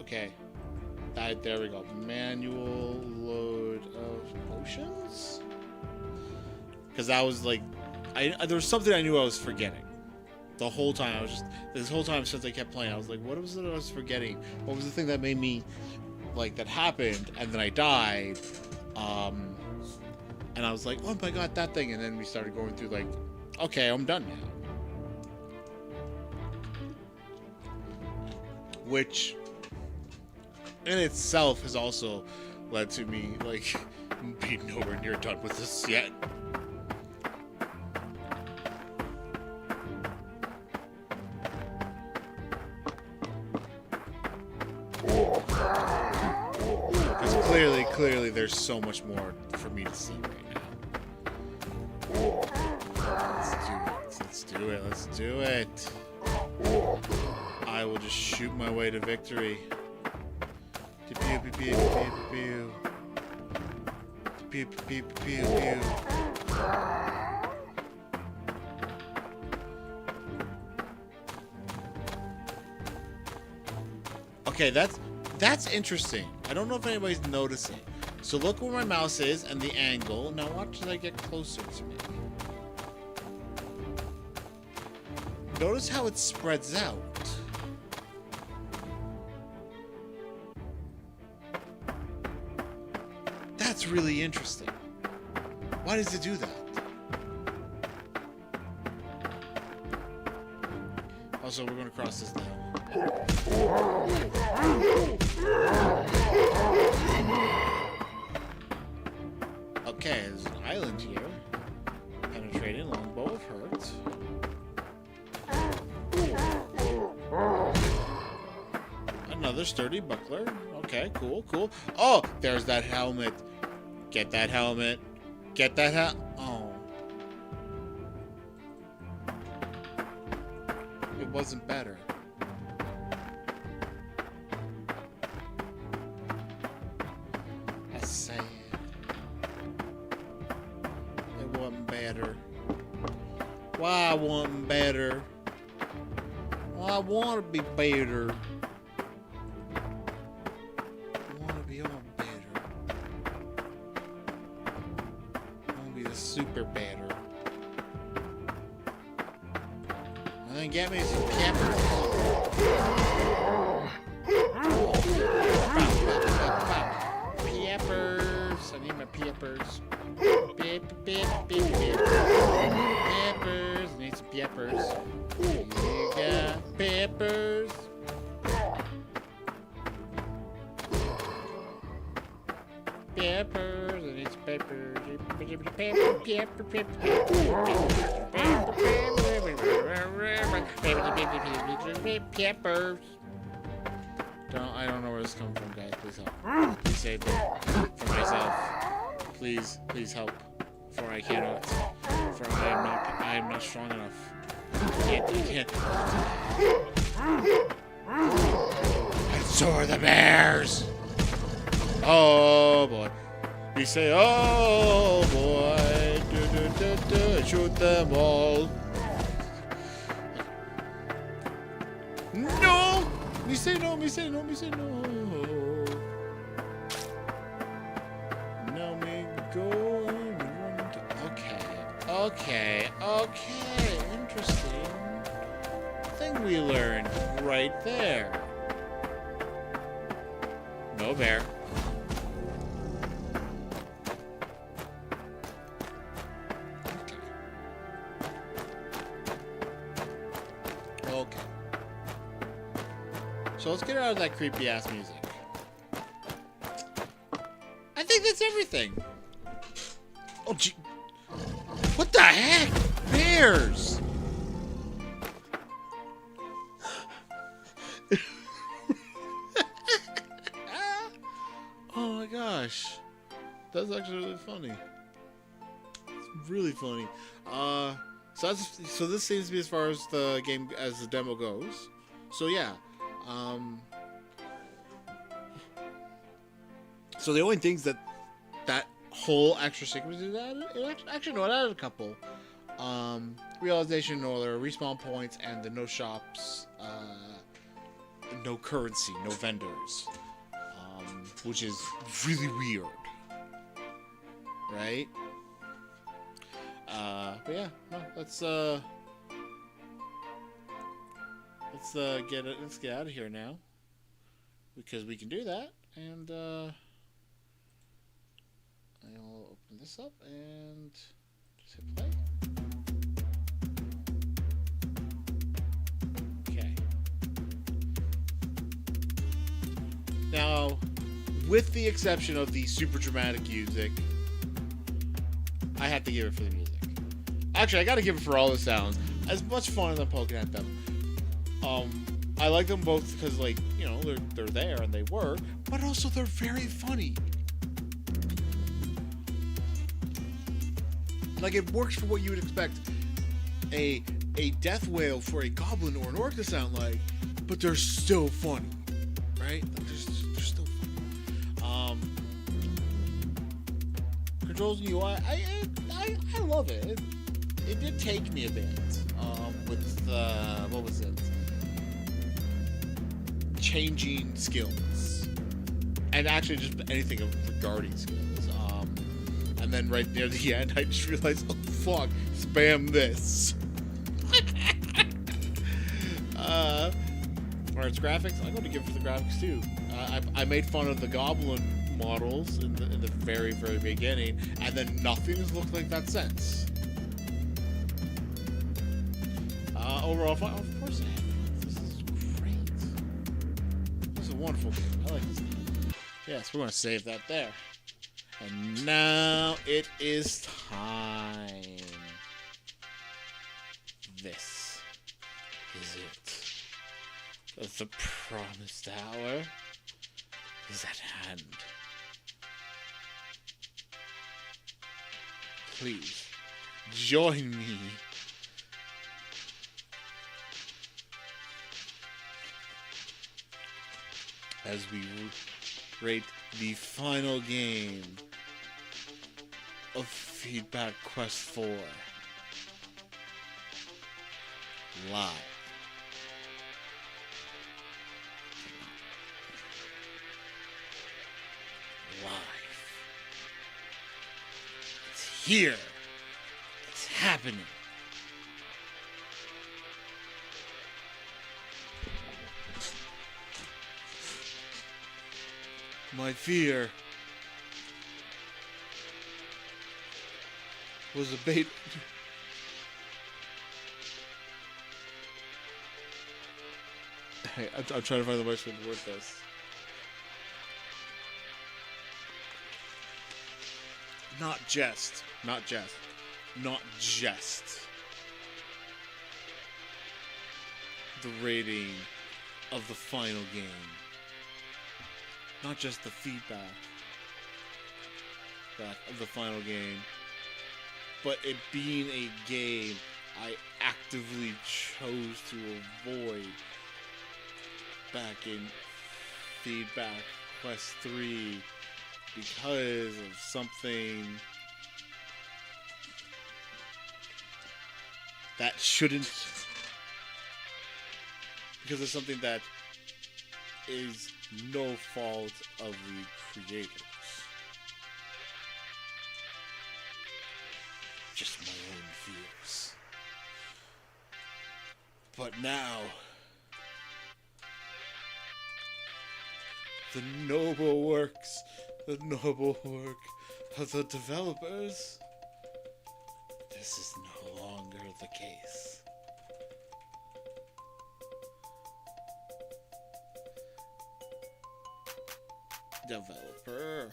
Okay. There we go. Manual load of potions? Because that was like... there was something I knew I was forgetting. The whole time. I was just... This whole time since I kept playing, I was like, what was it I was forgetting? What was the thing that made me... Like, that happened, and then I died. And I was like, oh my god, that thing. And then we started going through, like, okay, I'm done now. Which... in itself has also led to me, like, being nowhere near done with this yet. Because clearly there's so much more for me to see right now. Let's do it. I will just shoot my way to victory. Pew pew pew pew pew pew pew pew. Okay, that's interesting. I don't know if anybody's noticing. So look where my mouse is and the angle. Now watch as I get closer to me. Notice how it spreads out. That's really interesting. Why does it do that? Also, we're going to cross this now. Okay, there's an island here. Penetrating longbow of hurt. Another sturdy buckler. Okay, cool. Oh, there's that helmet. Get that helmet. Get that helmet. Oh. It wasn't better. That's sad. It wasn't better. Why wasn't better? Well, I want to be better. Super better. And then get me some peppers. Peppers. I need my peppers. Peppers. I need some peppers. You got peppers. Peppers. I need some peppers. Peppers. I don't know where this is coming from, guys. Please help. Please save me for myself. Please help. For I cannot. For I am not strong enough. You can't. And so are the bears. Oh boy. We say, oh boy, shoot them all. No! Me say no. Now me go and run to... Okay. Interesting thing we learned right there. No bear. So let's get out of that creepy ass music. I think that's everything. Oh, gee. What the heck? Bears! Oh my gosh. That's actually really funny. It's really funny. So this seems to be as far as the game, as the demo goes. So yeah. So the only things that whole extra sequence is added, actually no, it added a couple. Realization or respawn points and the no shops, no currency, no vendors, which is really weird, right? But yeah, no, let's get out of here now, because we can do that, and I'll open this up and just hit play. Okay. Now, with the exception of the super dramatic music, I have to give it for the music. Actually, I gotta give it for all the sounds. As much fun as I'm poking at them. I like them both because, like, you know, they're there and they work, but also they're very funny. Like, it works for what you would expect a death wail for a goblin or an orc to sound like, but they're still funny, right? Like, they're still funny. Controls and UI, I love it. It did take me a bit with what was it? Changing skills, and actually just anything regarding skills. And then right near the end, I just realized, oh fuck, spam this. Alright, it's graphics. I'm going to give it for the graphics too. I made fun of the goblin models in the very, very beginning, and then nothing has looked like that since. Overall, of course I have. This is great. This is a wonderful game. I like this game. Yes, we're going to save that there. And now it is time. This is it. The promised hour is at hand. Please, join me as we rate the final game of Feedback Quest 4 live. It's here. It's happening. My fear was abated. Hey, I'm trying to find the best way to word this. Not just the rating of the final game. Not just the feedback of the final game, but it being a game I actively chose to avoid back in Feedback Quest 3 because of something that shouldn't, because of something that is no fault of the creators. Just my own fears. But now, the noble work of the developers, this is no longer the case. developer.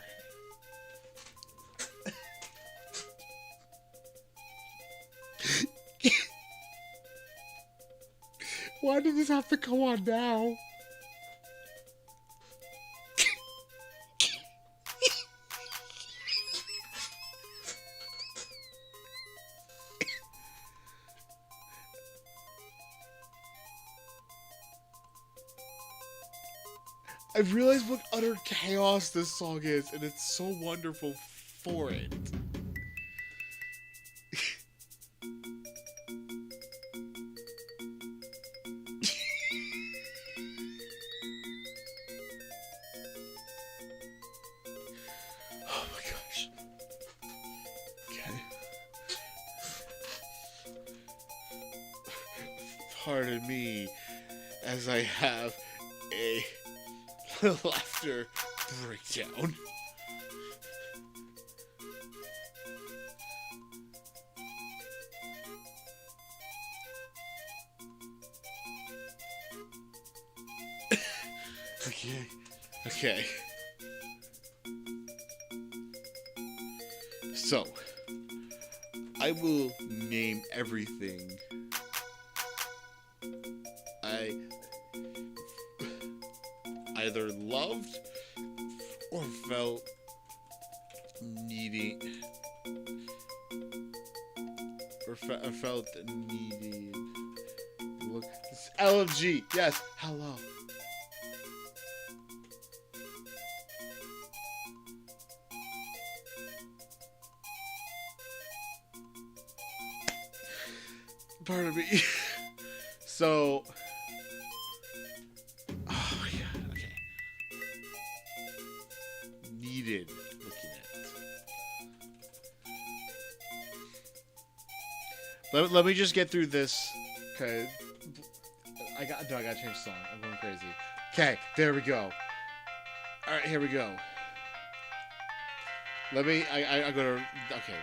Why did this have to come on now? I've realized what utter chaos this song is, and it's so wonderful for it. Oh my gosh. Okay. Pardon me as I have a laughter breakdown. Okay. So, I will name everything I either loved or felt needing, or felt needed. Look, it's LMG. Yes, hello. Pardon me. So, oh my god, okay. Needed looking at. Let me just get through this. Okay. I gotta change the song. I'm going crazy. Okay, there we go. Alright, here we go. I go to, okay.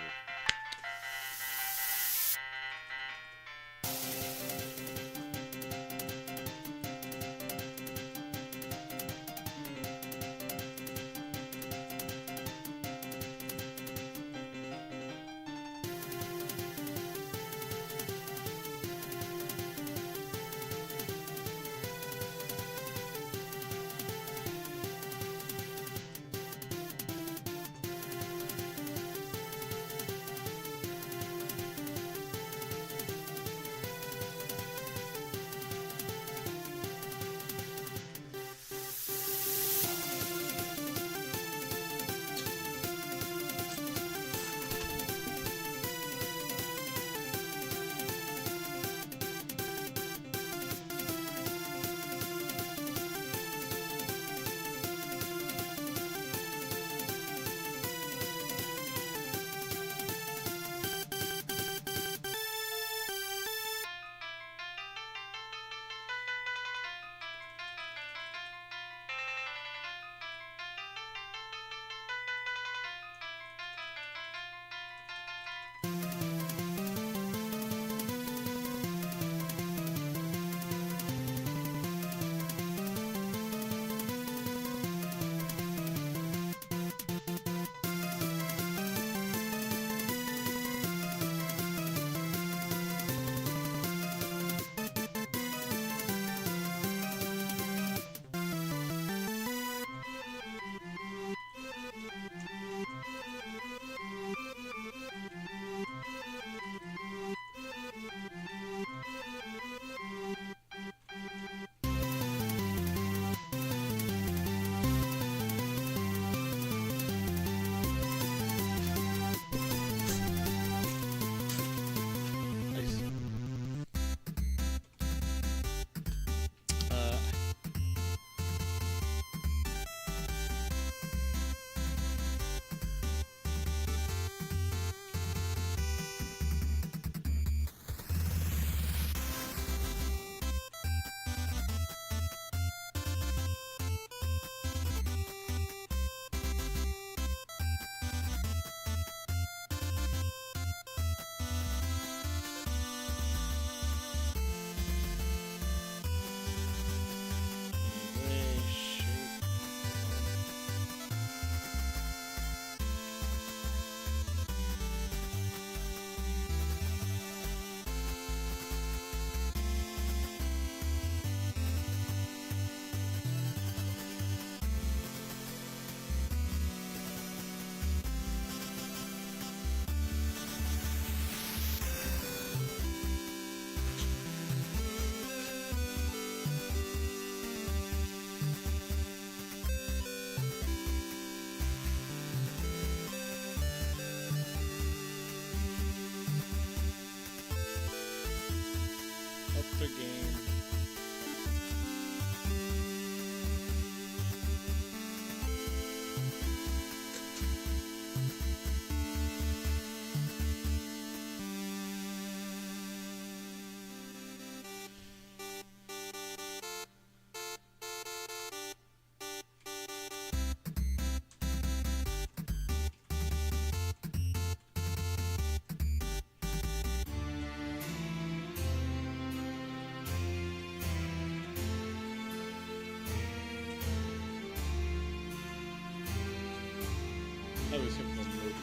always hit the loading screen.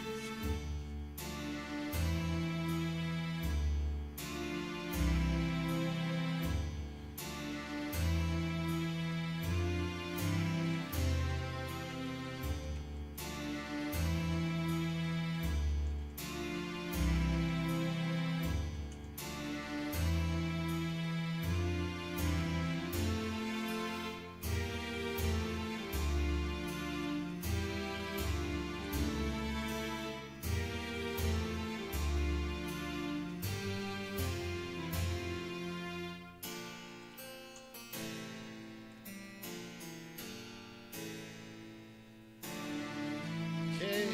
Okay.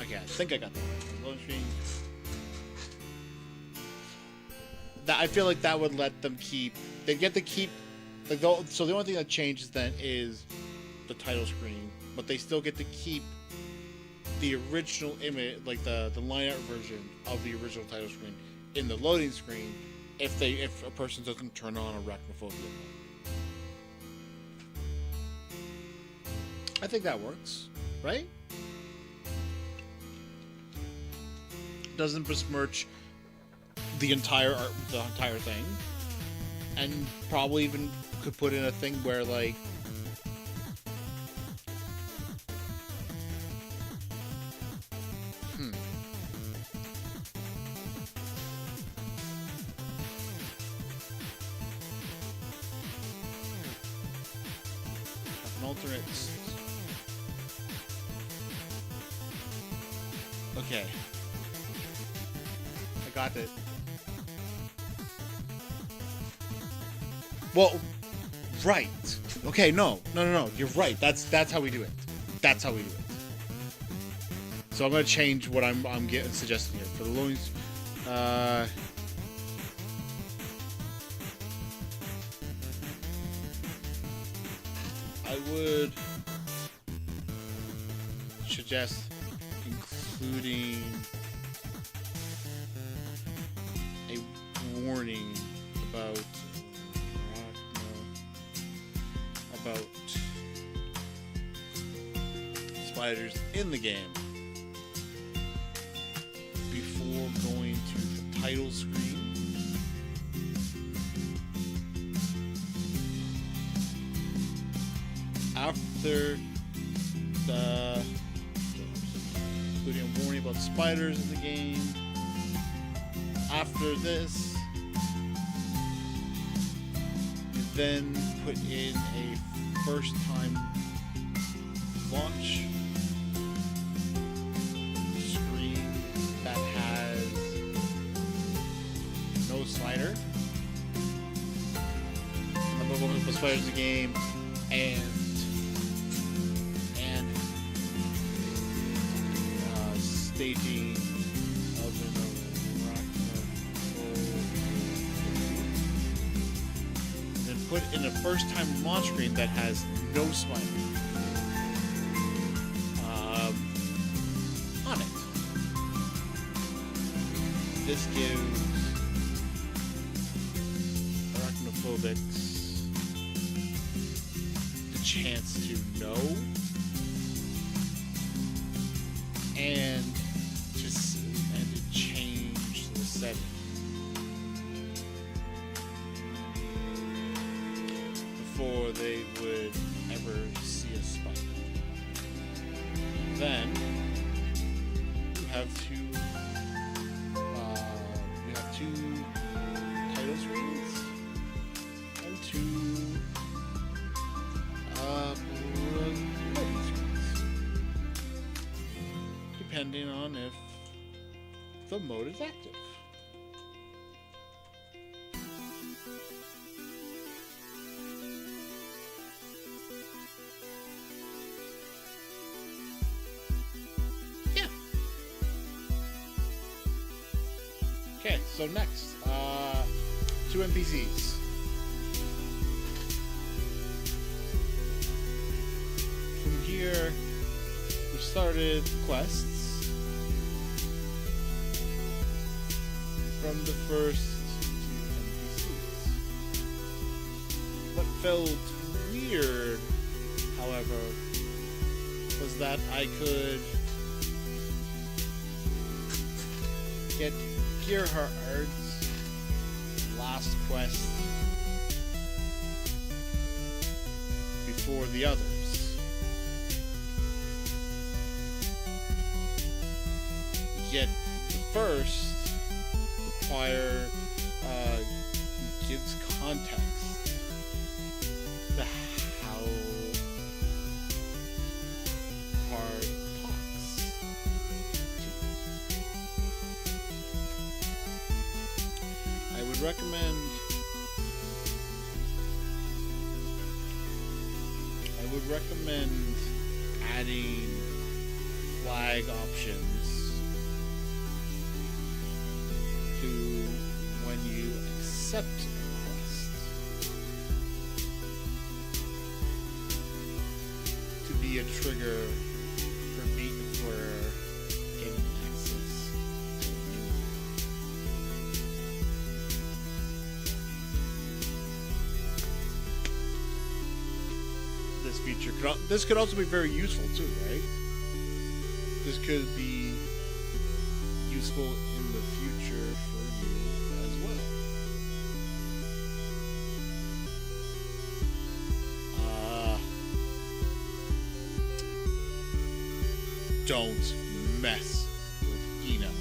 Okay, I think I got that right. Loading screen. That I feel like that would let them keep. They get to keep. Like so, the only thing that changes then is the title screen, but they still get to keep the original image, like the line art version of the original title screen in the loading screen, if a person doesn't turn on arachnophobia. I think that works, right? Doesn't besmirch the entire thing, and probably even could put in a thing where like an alternate. Okay. I got it. Well, right. Okay, no. You're right. That's how we do it. That's how we do it. So I'm gonna change what I'm suggesting here for the loans. I would suggest including a warning about spiders in the game before going to the title screen. After including a warning about spiders in the game. After this, you then put in a first time launch screen that has no slider. The spiders in the game and staging of an arachnophobia. Then put in a first time launch screen that has no spider on it. This gives arachnophobics the chance to know and to change the setting before they would ever see a spider. Then you have two title screens. depending on if the mode is active. Yeah. Okay, so next, 2 NPCs. From here, we started quests from the first 2 NPCs. What felt weird, however, was that I could get Gerhard's last quest before the others. Yet the first gives context to how hard talks to you. I would recommend adding flag options to when you accept a quest to be a trigger for getting access to a new this feature could also be very useful too, right? This could be useful in the future for you as well. Don't mess with Ina.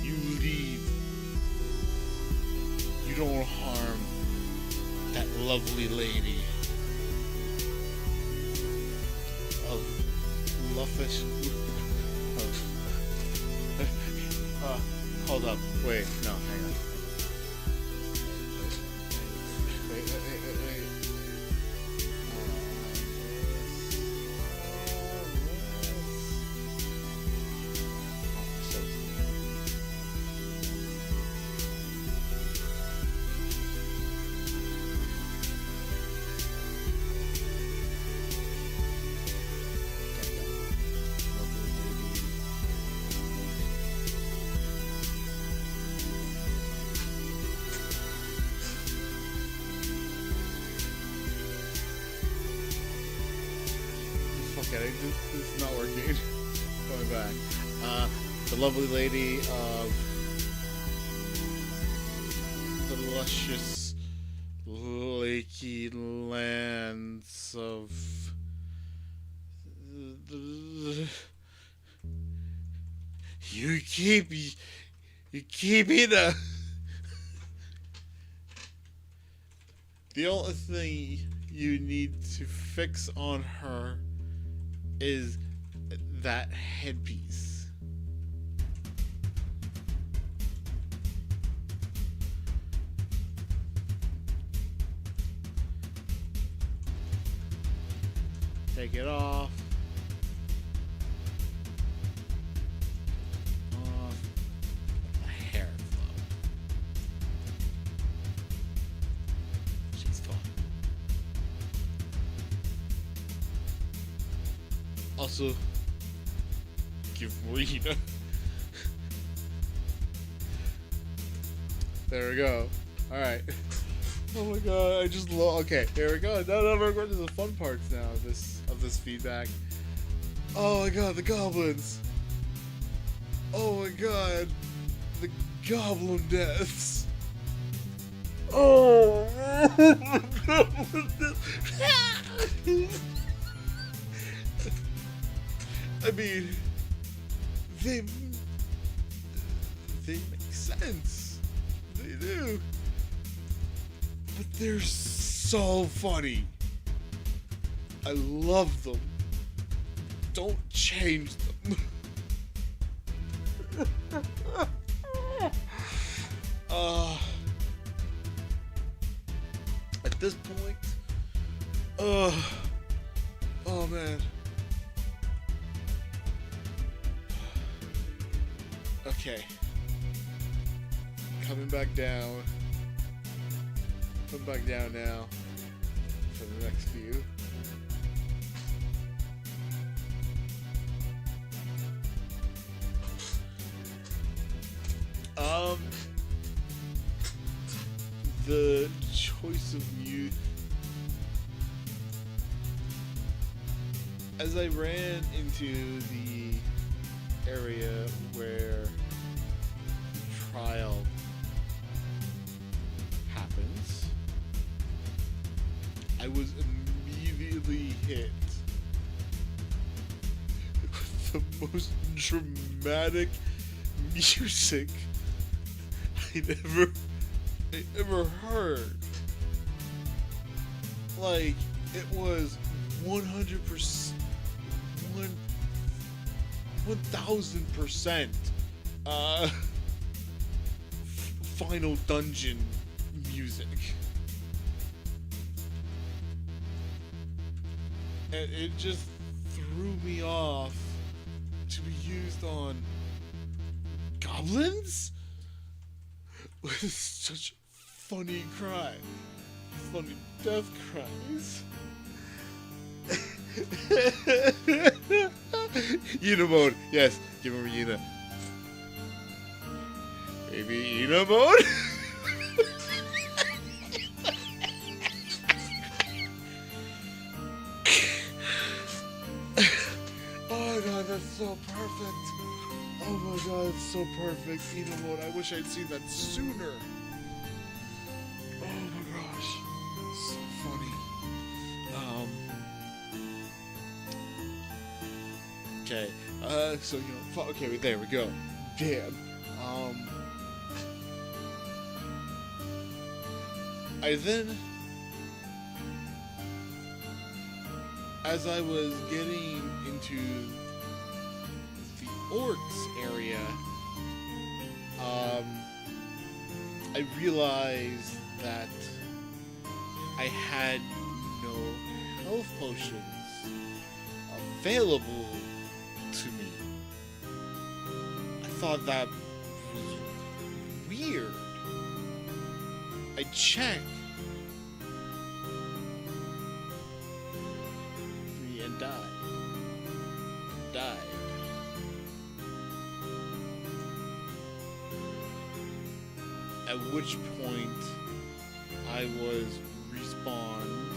You leave. You don't harm that lovely lady of Luffish. Hold up. Wait. No, hang on. Wait. Okay, this is not working. Going back. The lovely lady of the luscious lakey lands of you keep it. The only thing you need to fix on her is that headpiece. Take it off. The hair flow. She's fun. Also, give Rita. There we go. All right. Oh my god, I just love. Okay, there we go. Now we're going to the fun parts now of this feedback. Oh my god, the goblins. Oh my god, the goblin deaths. Oh. I mean, they make sense. They do. But they're so funny. I love them. Don't change them. At this point, oh man. Okay. Coming back down. Coming back down now for the next few. The choice of mute. As I ran into the area where the trial happens, I was immediately hit with the most dramatic music I'd ever heard. Like, it was 100%, 1000% Final Dungeon music. And it just threw me off to be used on goblins with such funny cry, funny death cries. Yuna mode, yes, give him a Yuna. Maybe Yuna mode. Oh my god, that's so perfect. Oh my god, it's so perfect. Yuna mode, I wish I'd seen that sooner. Oh my gosh, so funny. Okay, so, okay, there we go. Damn. I then, as I was getting into the orcs area, I realized that I had no health potions available to me. I thought that was weird. I checked and died. At which point I was respawned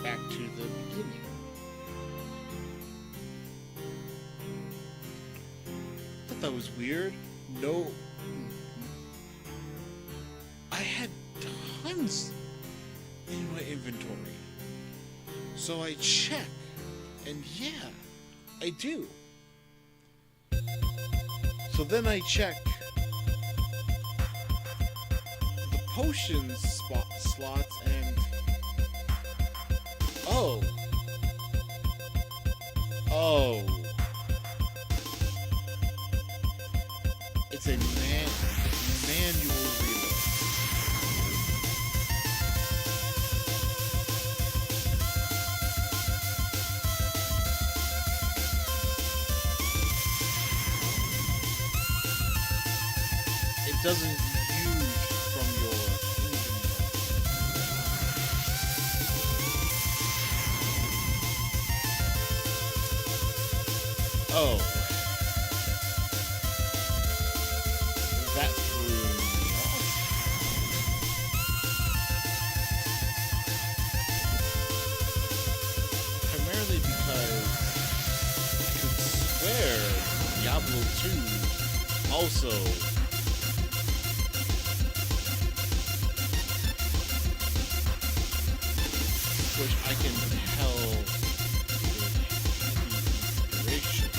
back to the beginning. I thought that was weird. No. I had tons in my inventory. So I check, and yeah, I do. So then I check the potions slots, and oh, it's a manual reload. It doesn't use from your inventory. Oh. That threw me off. Primarily because I could swear Diablo 2 also which I can tell is heavy inspiration.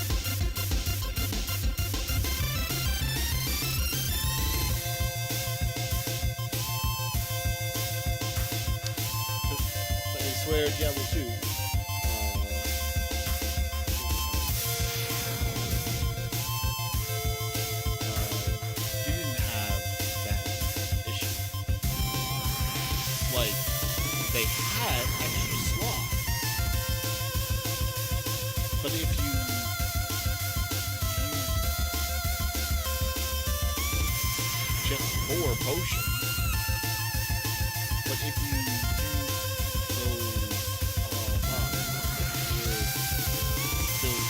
swear Diablo 2 didn't have that issue. Like, they had extra slots, but if you just 4 potions, but if you do those all up, you're still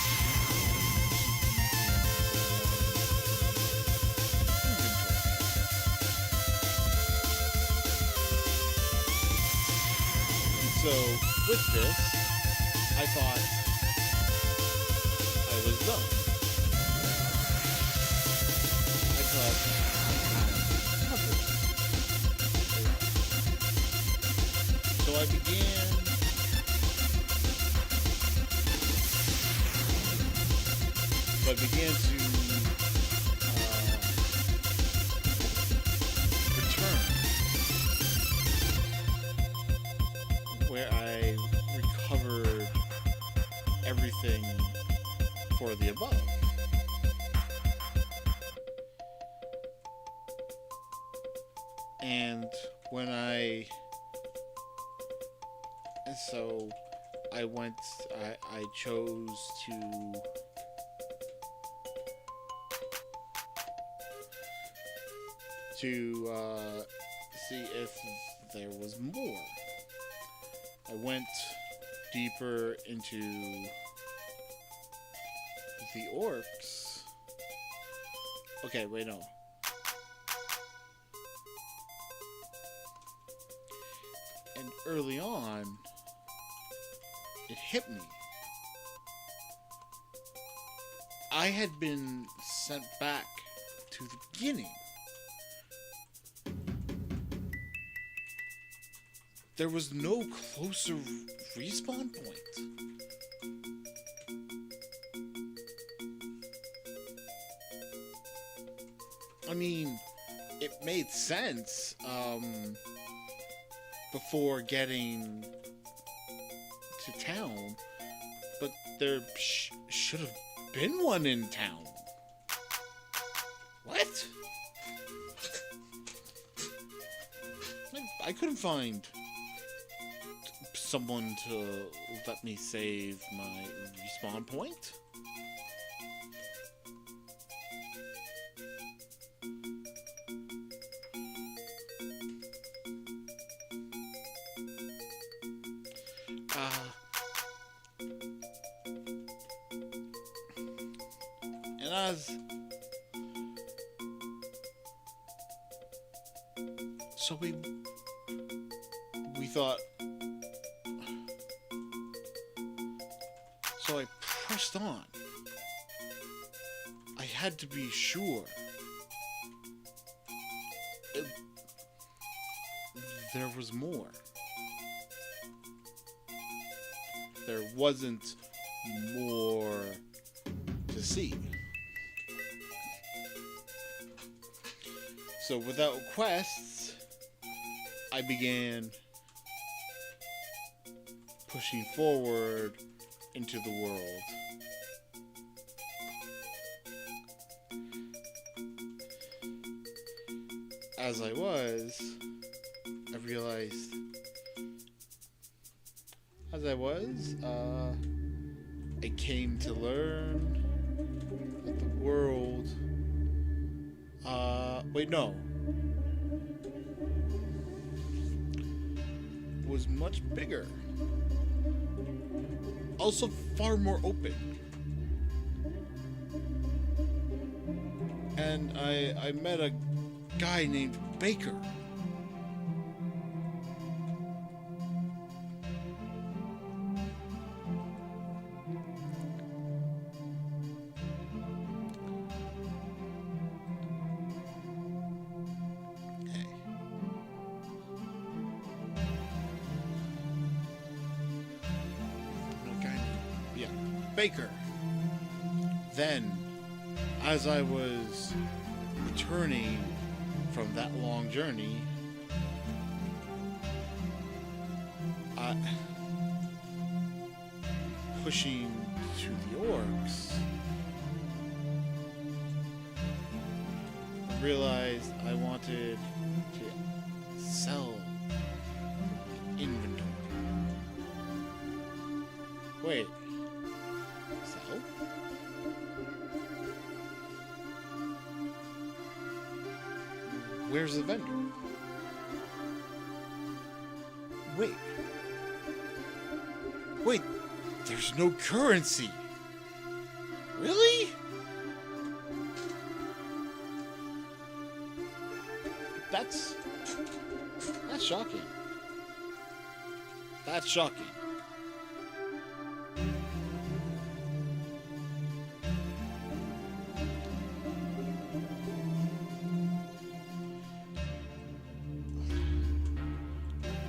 so with this, I thought I was done. I thought I had covered. So I began to return, where I recovered everything for the above. And when so I chose to see if there was more. I went deeper into the orcs. Okay, wait, no. And early on, it hit me. I had been sent back to the beginning. There was no closer respawn point. I mean, it made sense before getting to town, but there should have been one in town. What? I couldn't find someone to let me save my respawn point. And so we thought. So I pressed on. I had to be sure. There was more. There wasn't more to see. So without quests, I began pushing forward into the world. As I realized I came to learn that the world was much bigger. Also far more open. And I met a guy named Baker. Baker. Then, as I was returning from that long journey, pushing to the orcs, I realized I wanted to sell inventory. Wait. Sell? Where's the vendor? Wait. Wait, there's no currency. Really? That's shocking. That's shocking.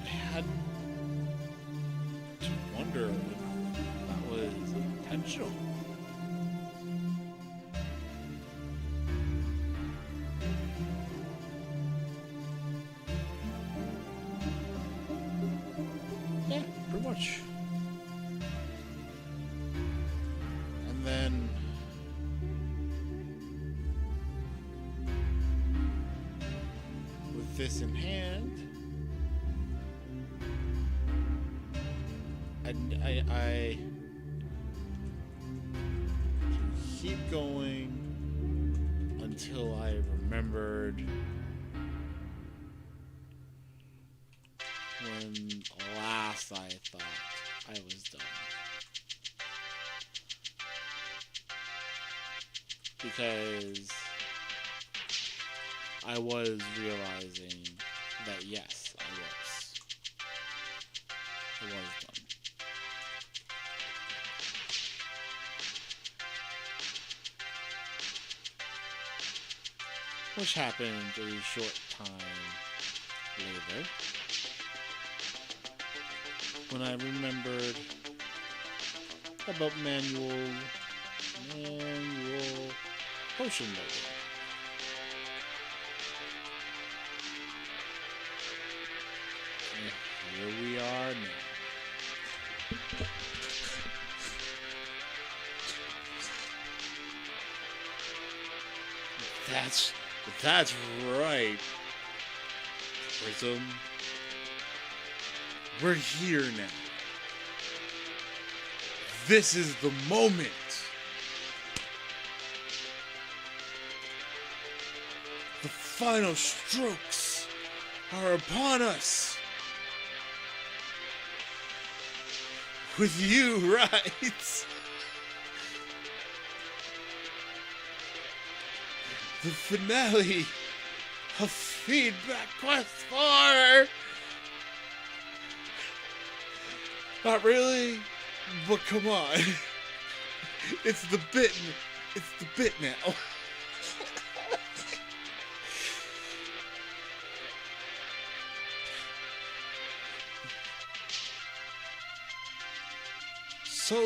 I had to wonder if that was intentional. Yeah, pretty much. And then with this in hand, I keep going until I remembered when last I thought I was done. Because I was realizing that yes, I was done. Which happened a short time later, when I remembered about manual potion loading. And here we are now. That's right, Prism. We're here now. This is the moment. The final strokes are upon us. With you, right? The finale of Feedback Quest 4. Not really, but come on. It's the bit now. So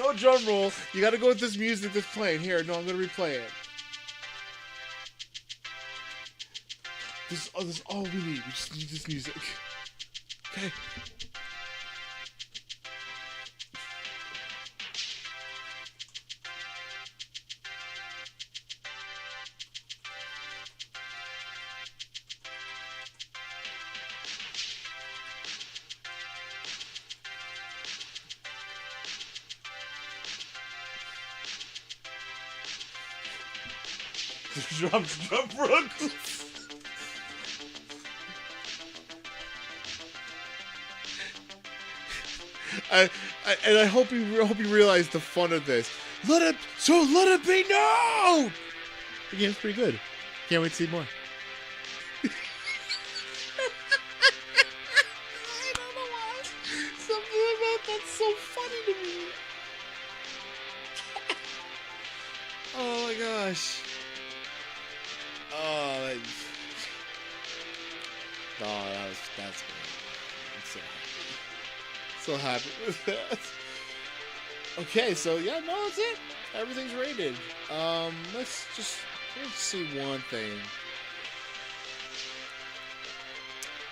no drum roll. You gotta go with this music that's playing. Here, no, I'm gonna replay it. This is all we need. We just need this music. Okay. The drums jump run. I hope you realize the fun of this. Let it be known. The game's pretty good. Can't wait to see more. I don't know why. Something about that's so funny to me. Oh my gosh. Oh, that's great. I'm so happy with that. Okay, so yeah, no, that's it. Everything's rated. Let's see one thing.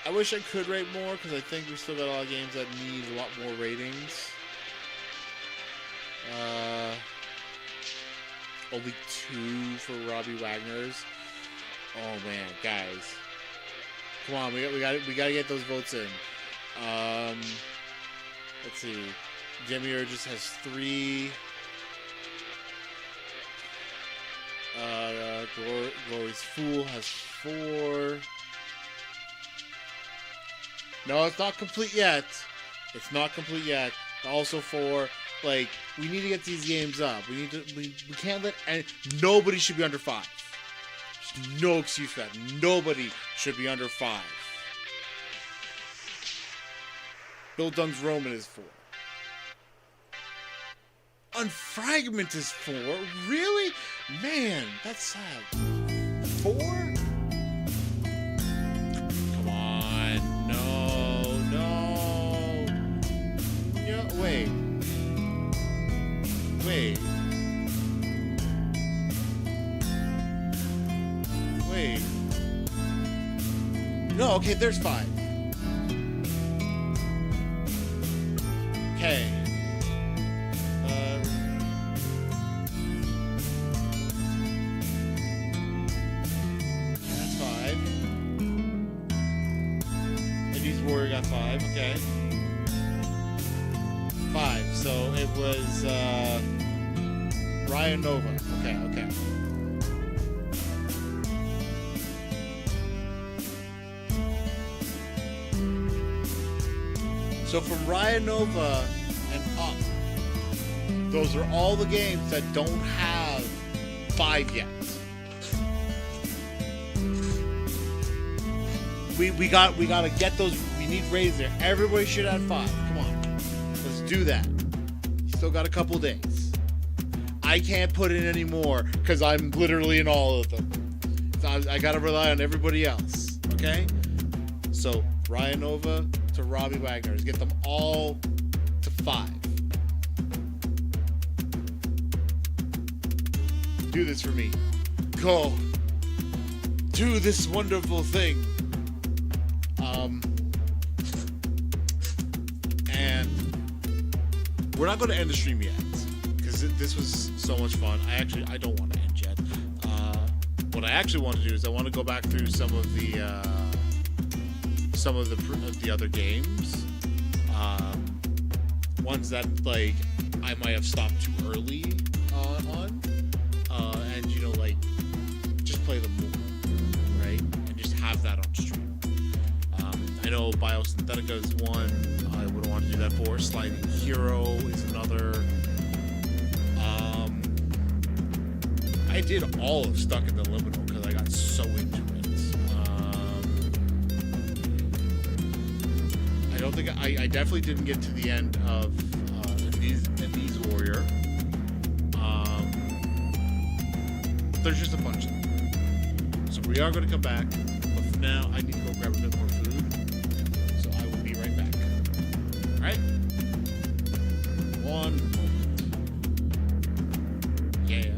I wish I could rate more because I think we still got a lot of games that need a lot more ratings. Only 2 for Robbie Wagner's. Oh man, guys, come on, we gotta get those votes in. Let's see, Demiurgus has 3. Glory's Fool has 4. No, it's not complete yet. It's not complete yet. Also 4. Like, we need to get these games up. We can't let nobody should be under 5. There's no excuse for that. Nobody should be under 5. Bill Dunn's Roman is 4. Unfragment is 4? Really? Man, that's sad. 4? Come on. No. Yeah, wait. No, okay, there's 5. Okay. That's 5. Eddie's Warrior got 5, okay. 5, so it was, Ryan Nova. Okay. So from Ryan Nova and up, those are all the games that don't have 5 yet. We gotta get those. We need ratings there. Everybody should have 5. Come on, let's do that. Still got a couple days. I can't put in any more because I'm literally in all of them. So I gotta rely on everybody else. Okay. So Ryan Nova to Robbie Wagner's. Get them all to 5. Do this for me. Go. Do this wonderful thing. And we're not going to end the stream yet because this was so much fun. I don't want to end yet. What I actually want to do is I want to go back through some of the other games, ones that like I might have stopped too early on, and like just play them more, right? And just have that on stream. I know Biosynthetica is one I would want to do that for. Sliding Hero is another. I did all of Stuck in the Liminal because I got so into it. I don't think I definitely didn't get to the end of Anise Warrior. There's just a bunch of them. So we are going to come back, but for now I need to go grab a bit more food. So I will be right back. All right? One moment. Yeah.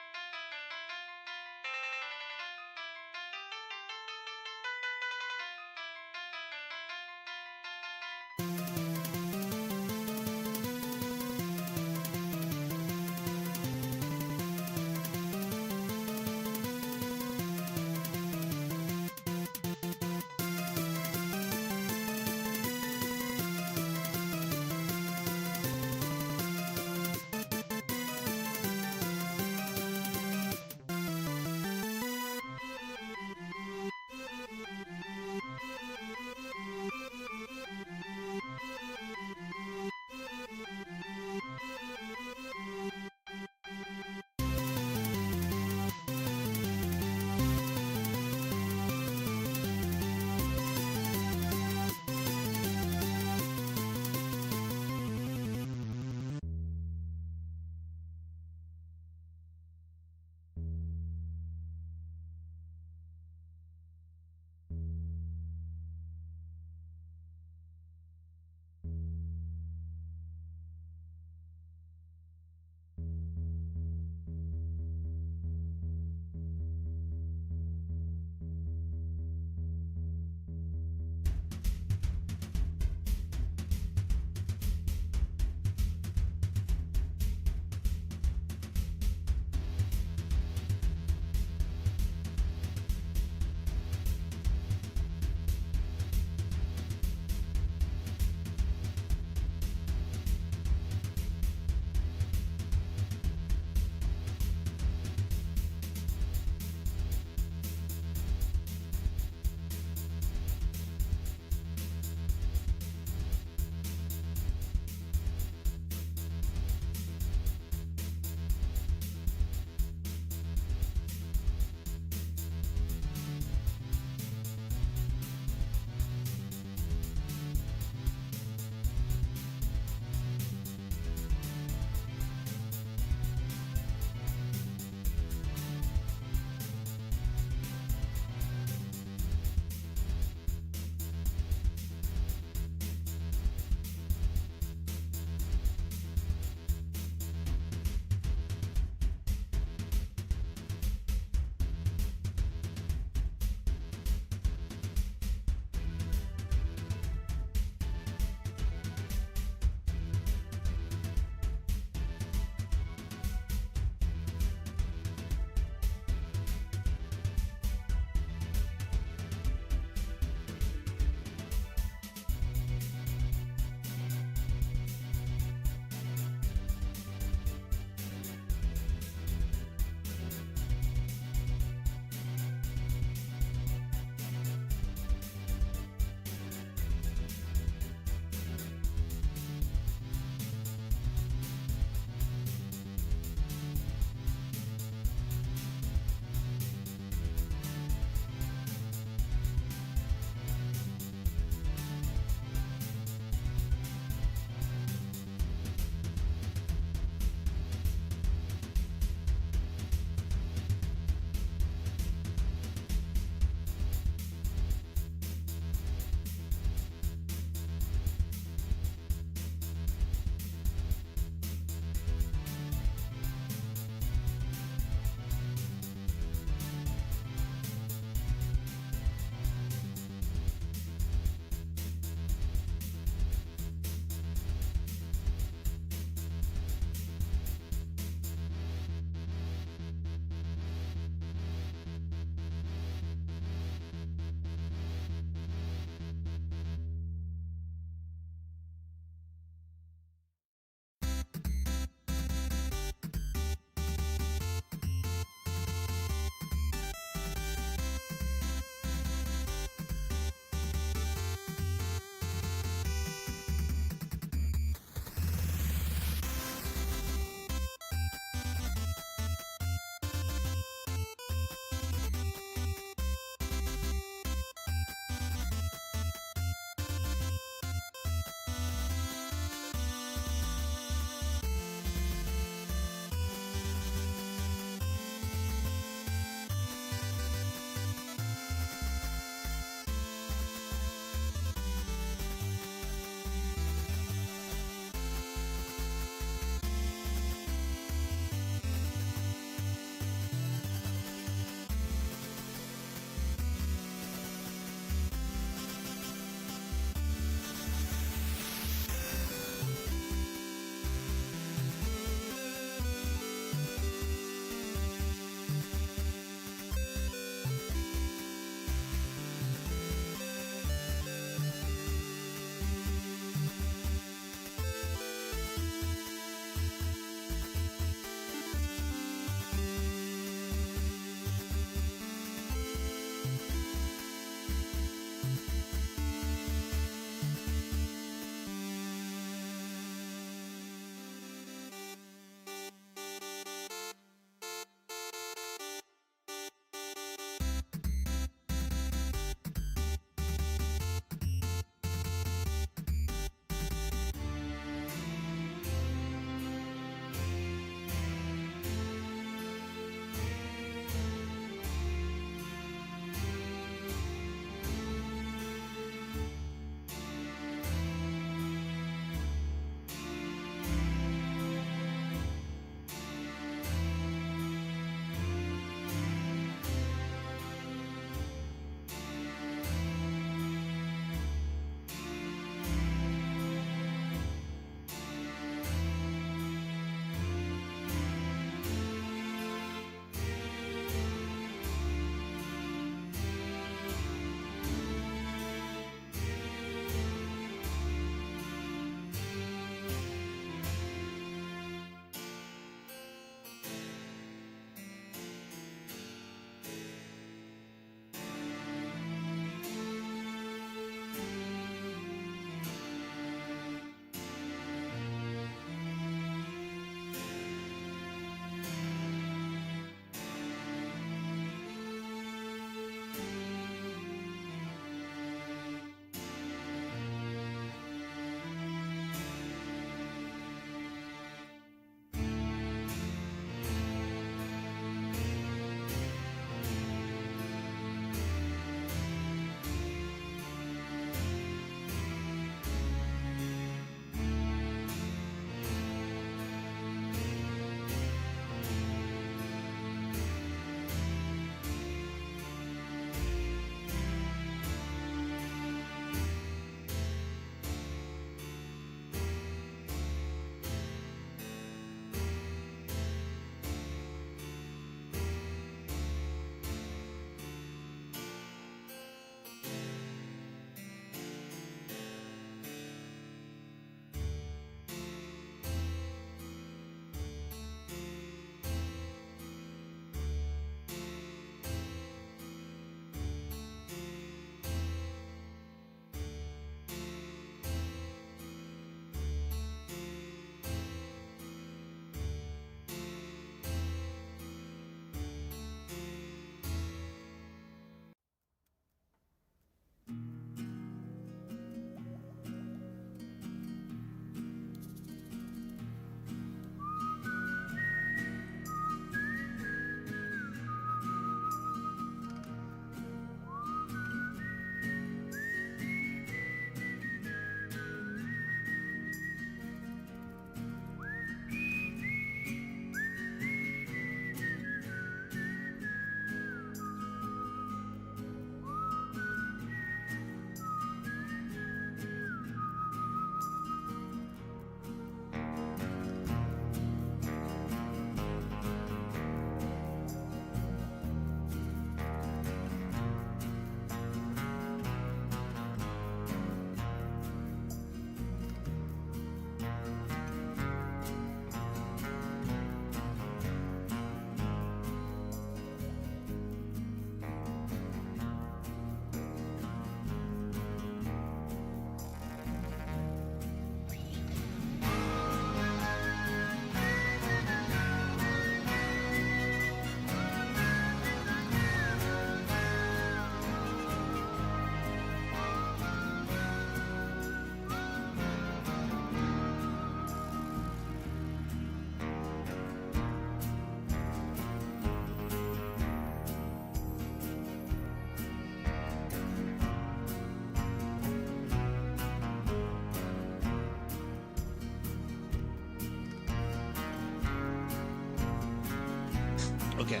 Okay.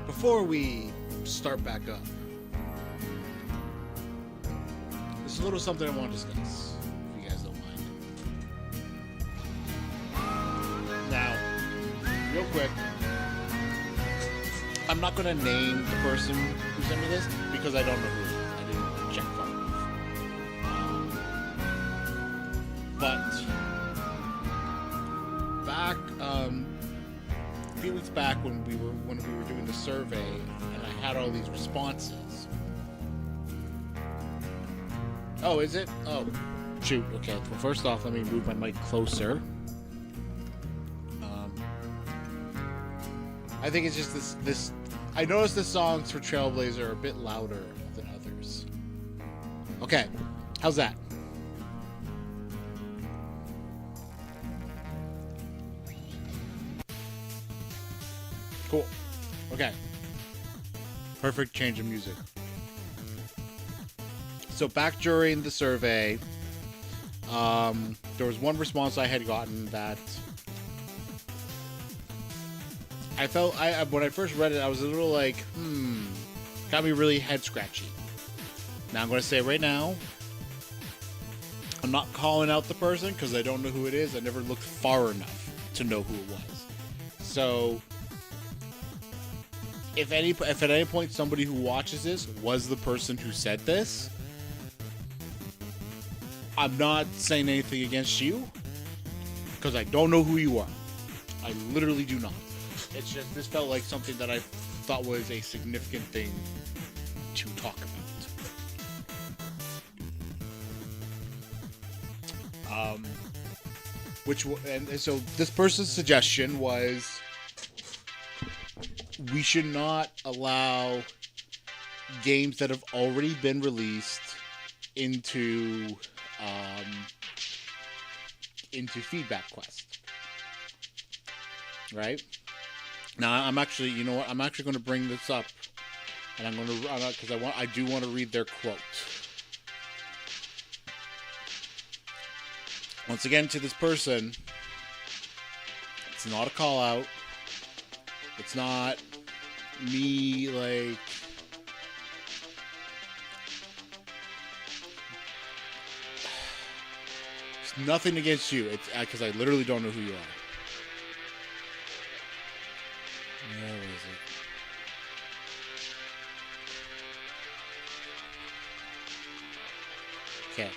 Before we start back up, there's a little something I want to discuss, if you guys don't mind. Now, real quick, I'm not going to name the person who sent me this because I don't know who. I didn't check far enough. But back a few weeks back when we were doing the survey, and I had all these responses. Oh, is it? Oh, shoot. Okay. Well, first off, let me move my mic closer. I think it's just this. I noticed the songs for Trailblazer are a bit louder than others. Okay, how's that? Cool. Okay. Perfect change of music. So back during the survey, there was one response I had gotten that I felt, when I first read it, I was a little like, got me really head scratchy. Now I'm going to say right now, I'm not calling out the person because I don't know who it is. I never looked far enough to know who it was. So if at any point somebody who watches this was the person who said this, I'm not saying anything against you because I don't know who you are. I literally do not. It's just, this felt like something that I thought was a significant thing to talk about. So this person's suggestion was we should not allow games that have already been released into Feedback Quest. Right? Now, I'm actually, you know what? I'm actually going to bring this up, and I'm going to, because I do want to read their quote. Once again, to this person, it's not a call out. It's not me like. It's nothing against you. It's because I literally don't know who you are. Where is it? Okay.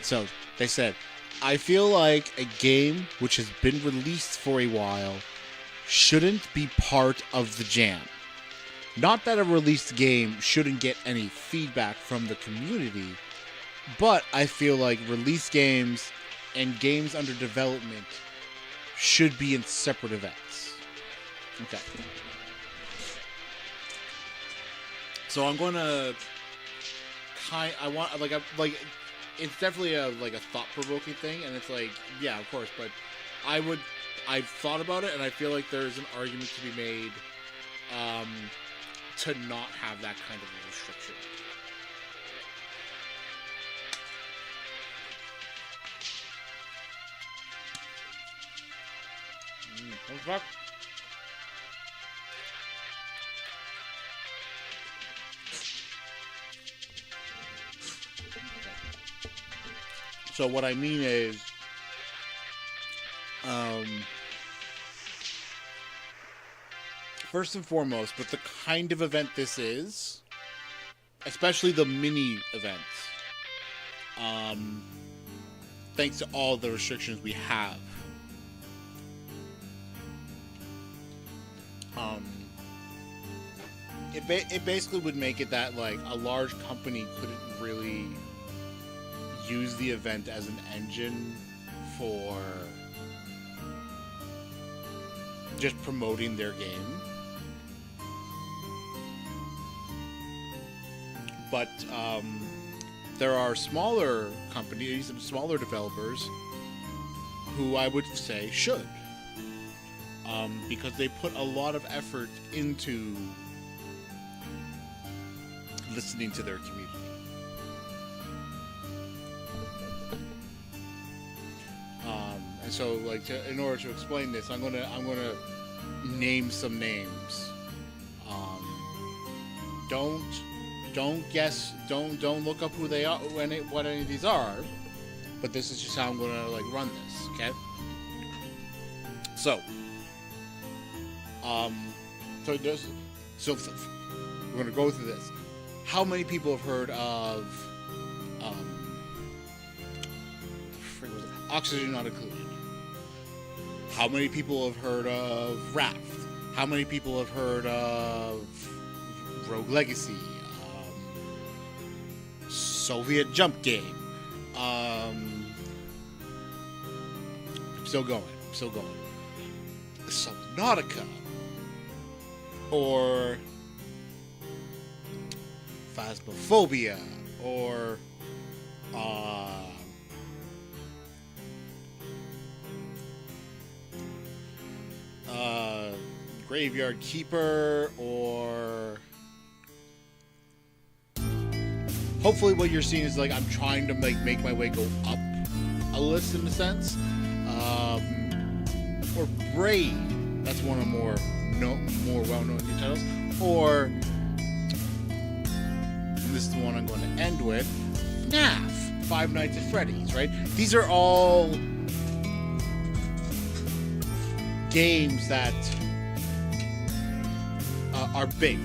So, they said, I feel like a game which has been released for a while shouldn't be part of the jam. Not that a released game shouldn't get any feedback from the community, but I feel like released games and games under development should be in separate events. Okay. So I'm going to it's definitely a thought-provoking thing, and it's like, yeah, of course, but I've thought about it, and I feel like there's an argument to be made to not have that kind of a restriction. What's back? So what I mean is, first and foremost, but the kind of event this is, especially the mini events, thanks to all the restrictions we have, it basically would make it that like a large company couldn't really use the event as an engine for just promoting their game. But there are smaller companies and smaller developers who I would say should. Because they put a lot of effort into listening to their community. And so, like, in order to explain this, I'm gonna name some names. Don't guess. Don't look up who they are, what any of these are. But this is just how I'm gonna like run this. Okay. So, we're gonna go through this. How many people have heard of Oxygen Not Included? How many people have heard of Raft? How many people have heard of Rogue Legacy? Soviet Jump Game. Still going. Subnautica. Or Phasmophobia. Or Graveyard Keeper, or hopefully what you're seeing is like I'm trying to like make my way go up a list in a sense. Or Braid, that's one of more well-known new titles. Or and this is the one I'm going to end with, FNAF, Five Nights at Freddy's, right? These are all games that are big,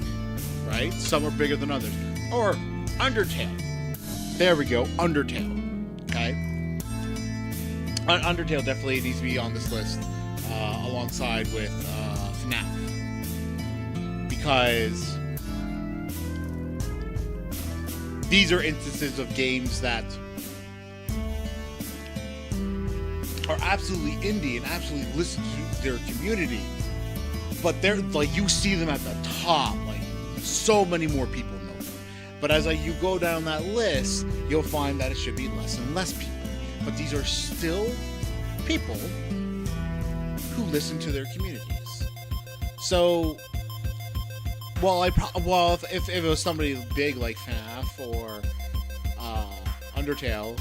right? Some are bigger than others. Or Undertale. There we go, Undertale. Okay? Undertale definitely needs to be on this list alongside with FNAF. Because these are instances of games that are absolutely indie and absolutely listen to their community, but they're like, you see them at the top, like so many more people know them. But as you go down that list, you'll find that it should be less and less people. But these are still people who listen to their communities. So, if it was somebody big like FNAF or Undertale,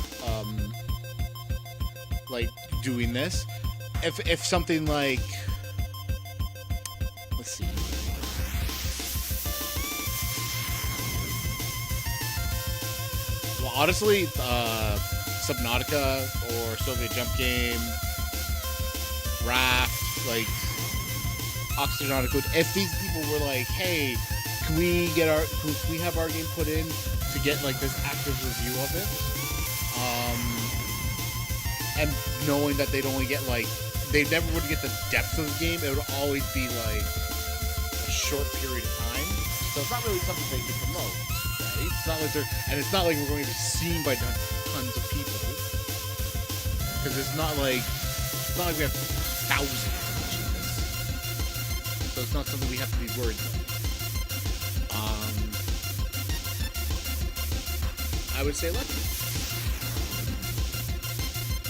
like doing this, if something like, let's see, well, honestly, Subnautica or Soviet Jump Game, Raft, like Oxygenautical, if these people were like, hey, can we have our game put in to get like this active review of it, and knowing that they'd only get like, they never would get the depth of the game, it would always be like a short period of time, so it's not really something they can promote, right? It's not like it's not like we're going to be seen by tons of people, because it's not like we have thousands watching this, so it's not something we have to be worried about. I would say lucky,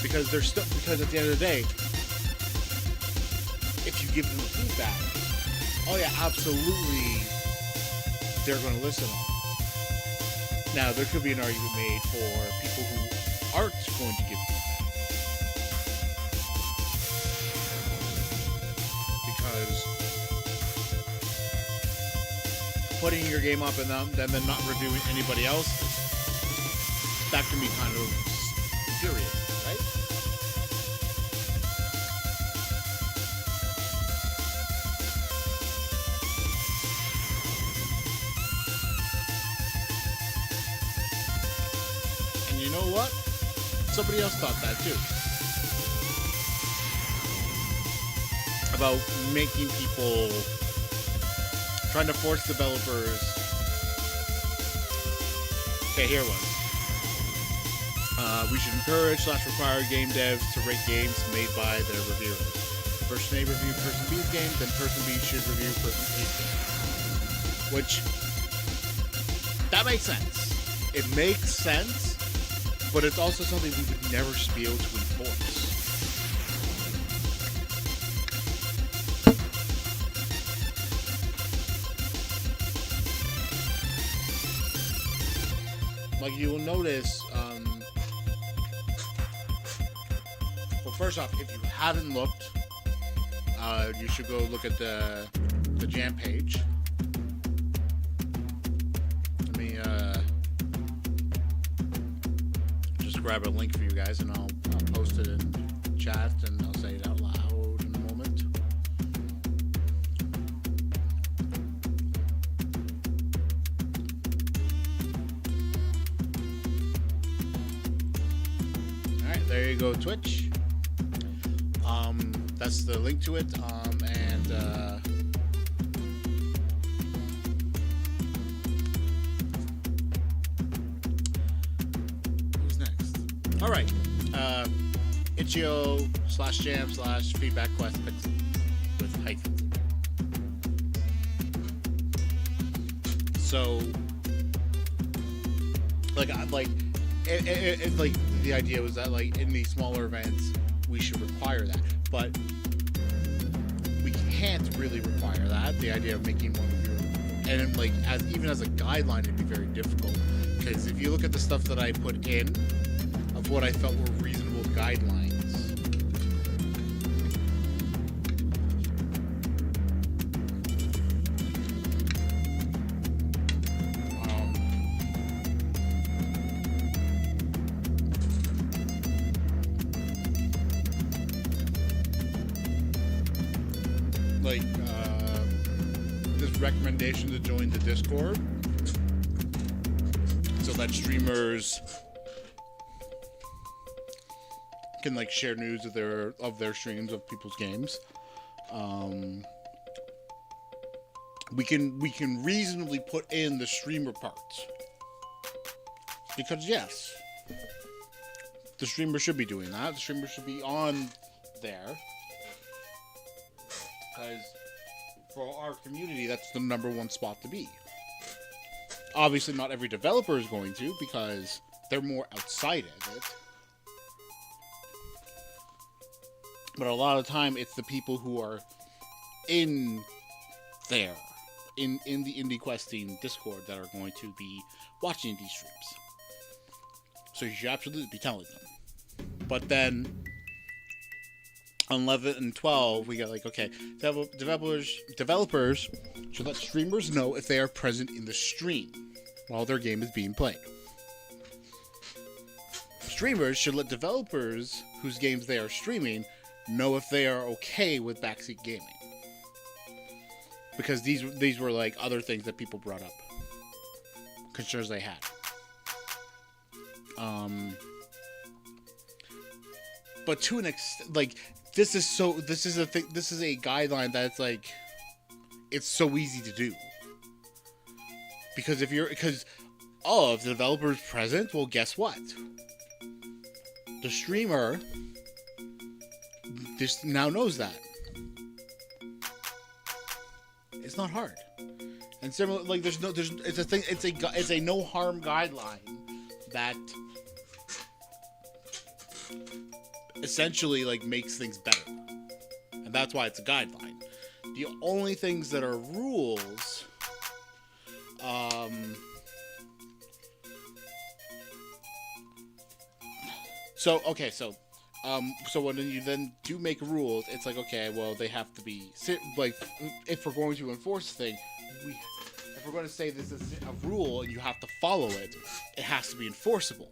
because at the end of the day, if you give them the feedback, oh yeah, absolutely, they're going to listen. Now, there could be an argument made for people who aren't going to give feedback, because putting your game up and then not reviewing anybody else, that can be kind of infuriating, right? And you know what? Somebody else thought that too. About making people, trying to force developers. Okay, here one. We should encourage/require game devs to rate games made by their reviewers. Person A reviewed Person B's game, then Person B should review Person A's game. Which, that makes sense. It makes sense, but it's also something we would never be able to enforce. Like, you will notice, well, first off, if you haven't looked, you should go look at the Jam page. Let me just grab a link for you guys, and I'll post it in chat, and I'll say it out loud in a moment. Alright, there you go, Twitch. that's the link to it. Who's next? All right. Itch.io/jam/feedback quest with hyphens. So, like the idea was that like in these smaller events we should require that, but we can't really require that. The idea of making one of your, and like even as a guideline, it'd be very difficult, because if you look at the stuff that I put in of what I felt were reasonable guidelines. This recommendation to join the Discord so that streamers can like share news of their streams of people's games. We can reasonably put in the streamer parts, because yes, the streamer should be doing that. The streamer should be on there, because for our community, that's the number one spot to be. Obviously, not every developer is going to, because they're more outside of it. But a lot of the time, it's the people who are in there, in the Indie Questing Discord, that are going to be watching these streams. So you should absolutely be telling them. But then on 11 and 12, we got like, okay, developers should let streamers know if they are present in the stream while their game is being played. Streamers should let developers whose games they are streaming know if they are okay with backseat gaming. Because these were like other things that people brought up, concerns they had. But to an extent, like, this is a guideline that's like, it's so easy to do. Because if the developer is present, well, guess what? The streamer just now knows that. It's not hard. And similar, like, it's a no harm guideline that essentially like makes things better, and that's why it's a guideline. The only things that are rules, so when you then do make rules, it's like, okay, well, they have to be like, if we're going to enforce a thing, if we're going to say this is a rule and you have to follow it, it has to be enforceable.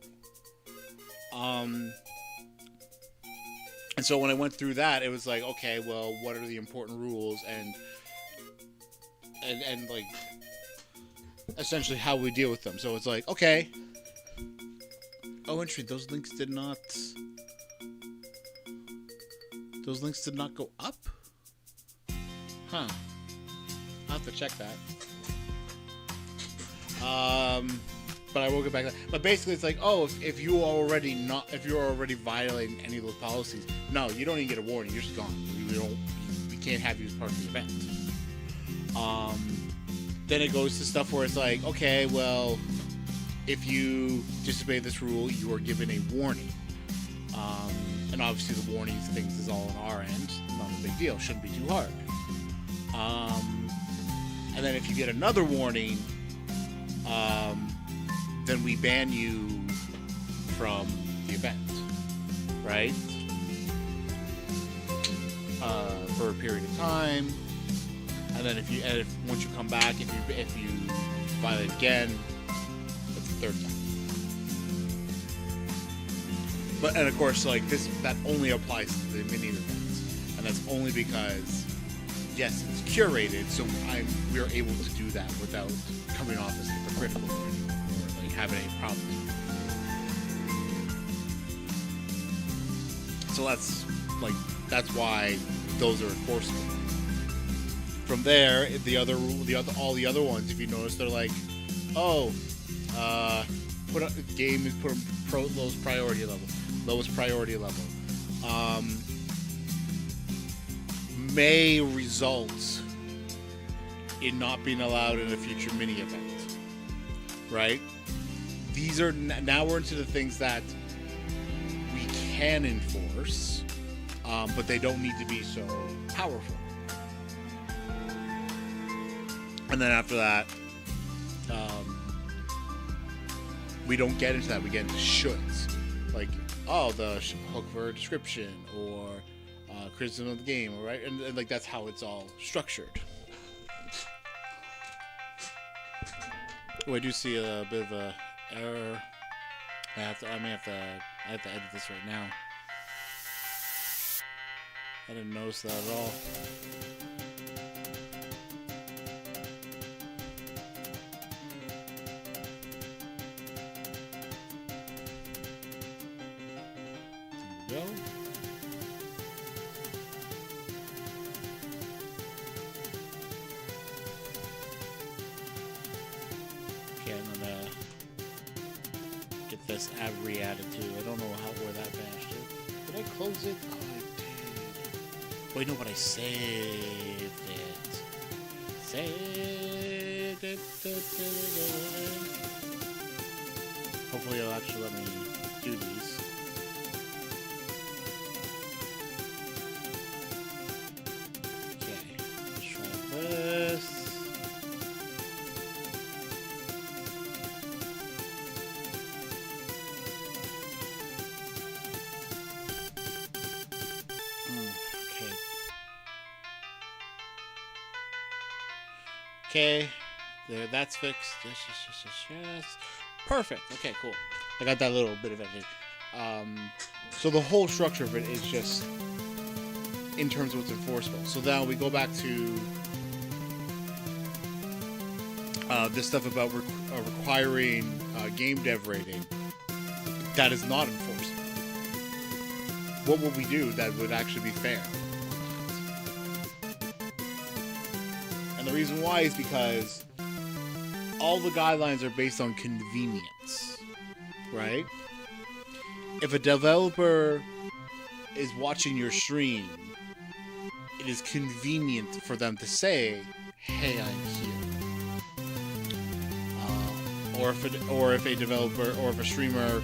And so when I went through that, it was like, okay, well, what are the important rules, and like essentially how we deal with them. So it's like, okay, oh, interesting, those links did not go up? Huh. I'll have to check that. But I will get back to that. But basically, it's like, oh, if you're already violating any of those policies, no, you don't even get a warning. You're just gone. We can't have you as part of the event. Then it goes to stuff where it's like, okay, well, if you disobey this rule, you are given a warning. And obviously, the warnings things is all on our end. Not a big deal. Shouldn't be too hard. And then if you get another warning, then we ban you from the event, right? For a period of time, and then once you come back, if you violate again, that's the third time. And of course, like that only applies to the mini events, and that's only because, yes, it's curated, so we're able to do that without coming off as hypocritical or like having any problems. So that's like That's why those are enforceable. From there, all the other ones, if you notice, they're like, oh, game is put on lowest priority level. May result in not being allowed in a future mini event, right? These are now we're into the things that we can enforce, but they don't need to be so powerful. And then after that, we don't get into that. We get into shoulds, like the hook for a description or criticism of the game, right? And like that's how it's all structured. Oh, I do see a bit of a error. I have to edit this right now. I didn't notice that at all. There we go. Okay, I'm gonna get this ad re-added too. I don't know where that vanished to. Did I close it? Oh, I did. Wait, no, but I saved it. Saved it. Hopefully it'll actually let me do these. Okay, let's try this. Okay, there, that's fixed. Yes. Perfect. Okay, cool. I got that little bit of editing. So the whole structure of it is just in terms of what's enforceable. So now we go back to this stuff about requiring game dev rating. That is not enforceable. What would we do that would actually be fair? And the reason why is because all the guidelines are based on convenience, right? If a developer is watching your stream, it is convenient for them to say, "Hey, I'm here." Or if a developer or if a streamer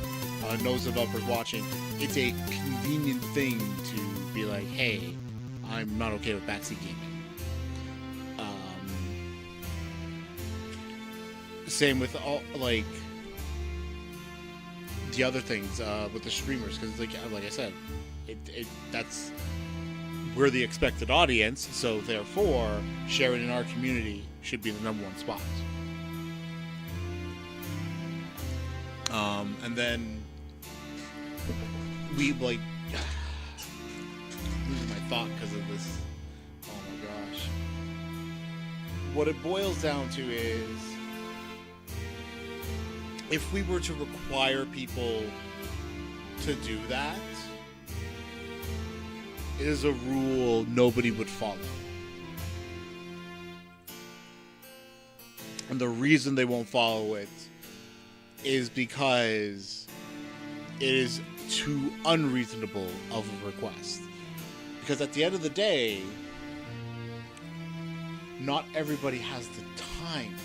knows the developer's watching, it's a convenient thing to be like, "Hey, I'm not okay with backseat gaming." Same with all like the other things with the streamers, because like I said, that's we're the expected audience, so therefore sharing in our community should be the #1 spot. And then we like losing my thought because of this. Oh my gosh! What it boils down to is, if we were to require people to do that, it is a rule nobody would follow. And the reason they won't follow it is because it is too unreasonable of a request. Because at the end of the day, not everybody has the time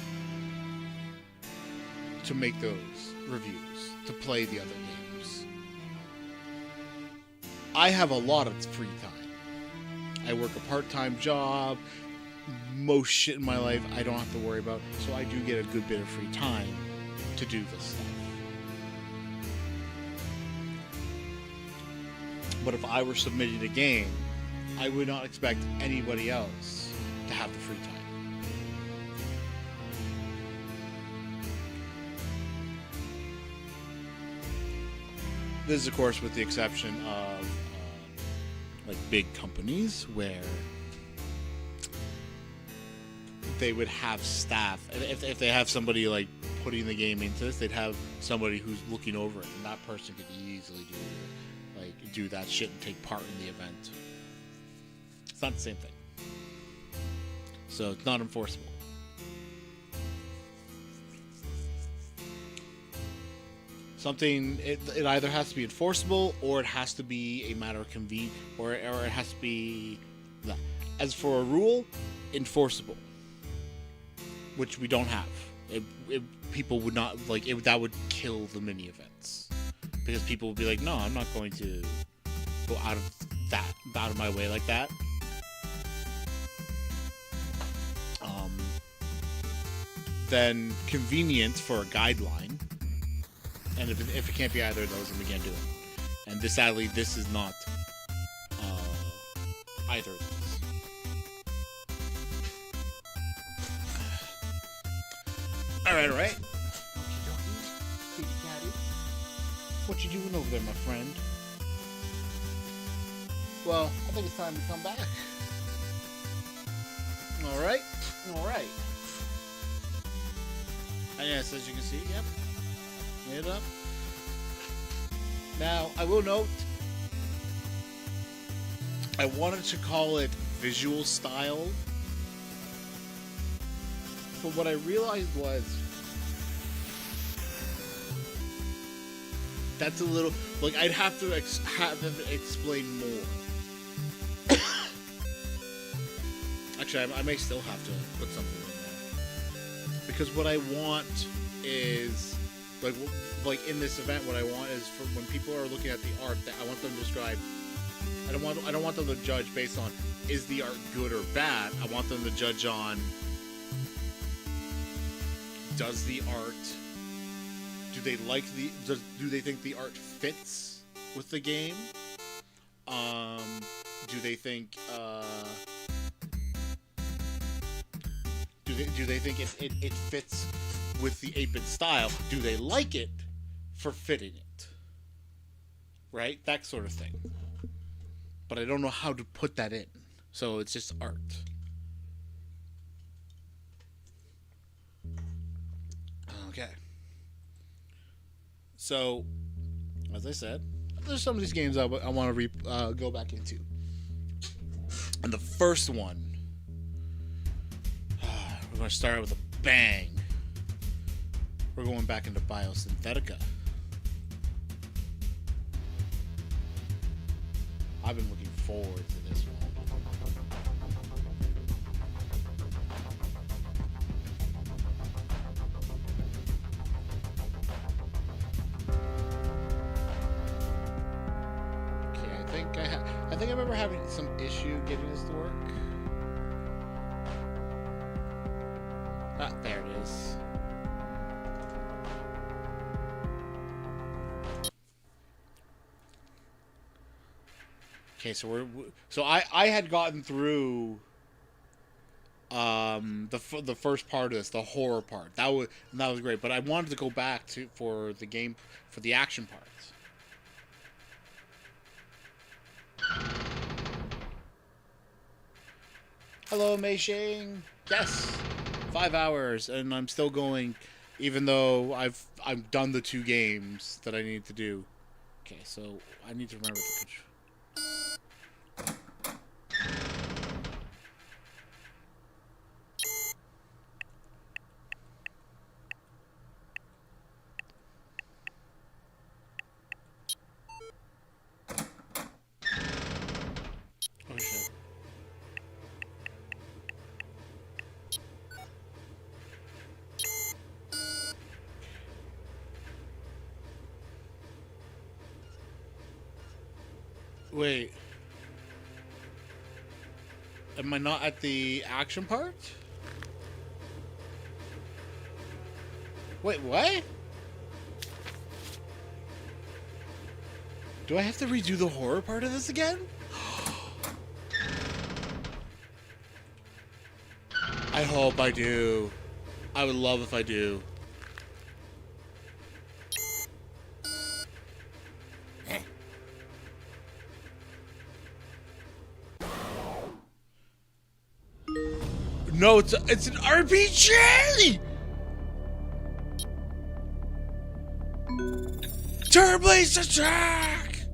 to make those reviews, to play the other games. I have a lot of free time. I work a part-time job. Most shit in my life I don't have to worry about, so I do get a good bit of free time to do this stuff. But if I were submitting a game, I would not expect anybody else to have the free time. This is, of course, with the exception of like big companies where they would have staff. If they have somebody like putting the game into this, they'd have somebody who's looking over it, and that person could easily do that shit and take part in the event. It's not the same thing. So it's not enforceable. Something, it either has to be enforceable, or it has to be a matter of convenience, or it has to be... As for a rule, enforceable. Which we don't have. People would not, like, that would kill the mini events. Because people would be like, no, I'm not going to go out of my way like that. Then convenience for a guideline. And if it can't be either of those, then we can't do it. And sadly, this is not either of those. Alright. What you doing over there, my friend? Well, I think it's time to come back. Alright. And yes, as you can see, yep. Made it up. Now, I will note, I wanted to call it visual style, but what I realized was that's a little, like, I'd have to have them explain more. Actually, I may still have to put something in there, because what I want is, like in this event, what I want is for when people are looking at the art, that I want them to describe. I don't want them to judge based on is the art good or bad. I want them to judge on, does the art, do they think the art fits with the game? Do they think do they think it fits with the 8-bit style? Do they like it for fitting it? Right? That sort of thing. But I don't know how to put that in. So it's just art. Okay. So, as I said, there's some of these games I want to go back into. And the first one, we're going to start with a bang. We're going back into Biosynthetica. I've been looking forward to this one. Okay, I think I remember having some issue getting this to work. Ah, there it is. Okay, so I had gotten through the first part of this, the horror part. That was great, but I wanted to go back for the action parts. Hello, Mei Shing. Yes, 5 hours, and I'm still going, even though I've done the 2 games that I need to do. Okay, so I need to remember the control. Oh shit. Wait. Am I not at the action part? Wait, what? Do I have to redo the horror part of this again? I hope I do. I would love if I do. No, it's an RPG! Turbo-Blaze attack!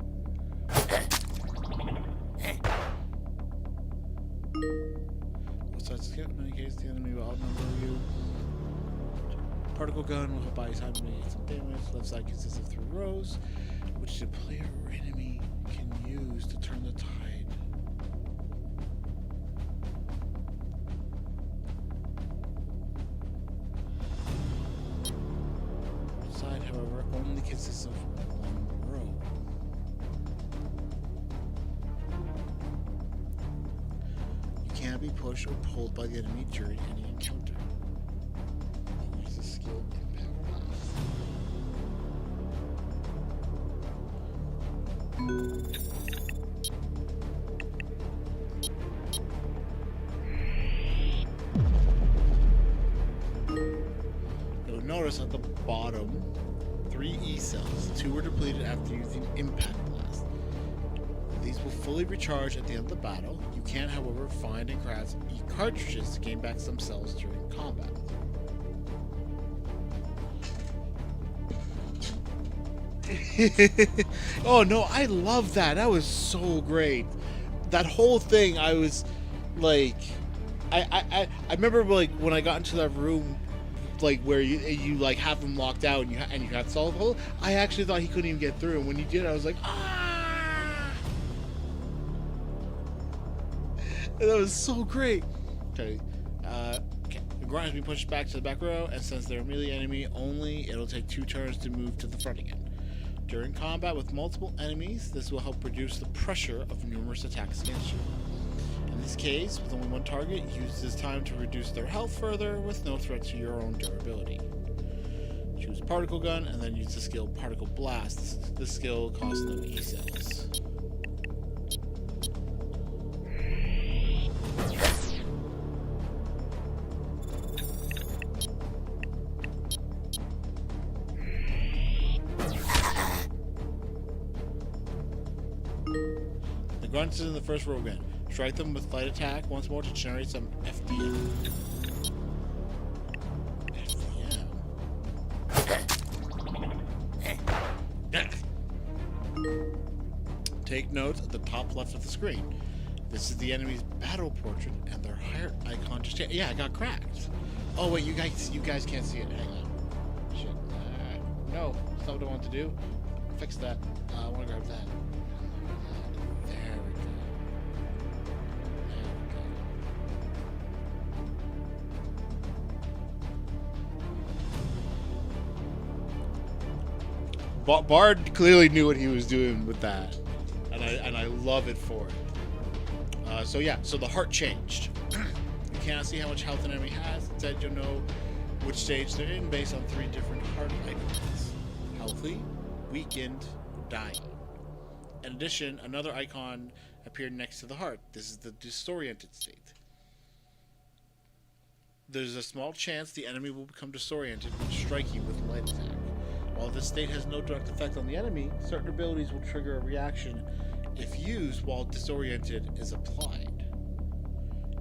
Besides skip, in any case, the enemy will outnumber you. Particle gun will buy you time to make some damage. Left side consists of 3 rows, which the player or enemy can use to turn the tide. Side, however, only consists of 1 row. You can't be pushed or pulled by the enemy during any encounter. Use the skill Impact Blast. You'll notice at the bottom 3 E cells. 2 were depleted after using Impact Blast. These will fully recharge at the end of the battle. You can, however, find and craft E cartridges to gain back some cells during combat. Oh no, I love that. That was so great. That whole thing, I was like, I remember like when I got into that room, like where you like have him locked out and you have to solve the whole. I actually thought he couldn't even get through, and when you did, I was like, ah! And that was so great. Okay, the grunt has been pushed back to the back row, and since they're a melee enemy only, it'll take 2 turns to move to the front again. During combat with multiple enemies, this will help reduce the pressure of numerous attacks against you. In this case, with only 1 target, use this time to reduce their health further with no threat to your own durability. Choose Particle Gun and then use the skill Particle Blast. This skill costs no E cells. The grunt is in the first row again. Strike them with light attack once more to generate some FDM. Take note at the top left of the screen. This is the enemy's battle portrait and their heart icon just here. Yeah, I got cracked. Oh wait, you guys can't see it. Hang on. Shit. No, that's not what I want to do. Fix that. I want to grab that. There we go. Bard clearly knew what he was doing with that, and I love it for it. So yeah, so the heart changed. You cannot see how much health an enemy has. Instead, you'll know which stage they're in based on 3 different heart icons: healthy, weakened, dying. In addition, another icon appeared next to the heart. This is the disoriented state. There's a small chance the enemy will become disoriented when striking with light attack. While this state has no direct effect on the enemy, certain abilities will trigger a reaction if used while disoriented is applied.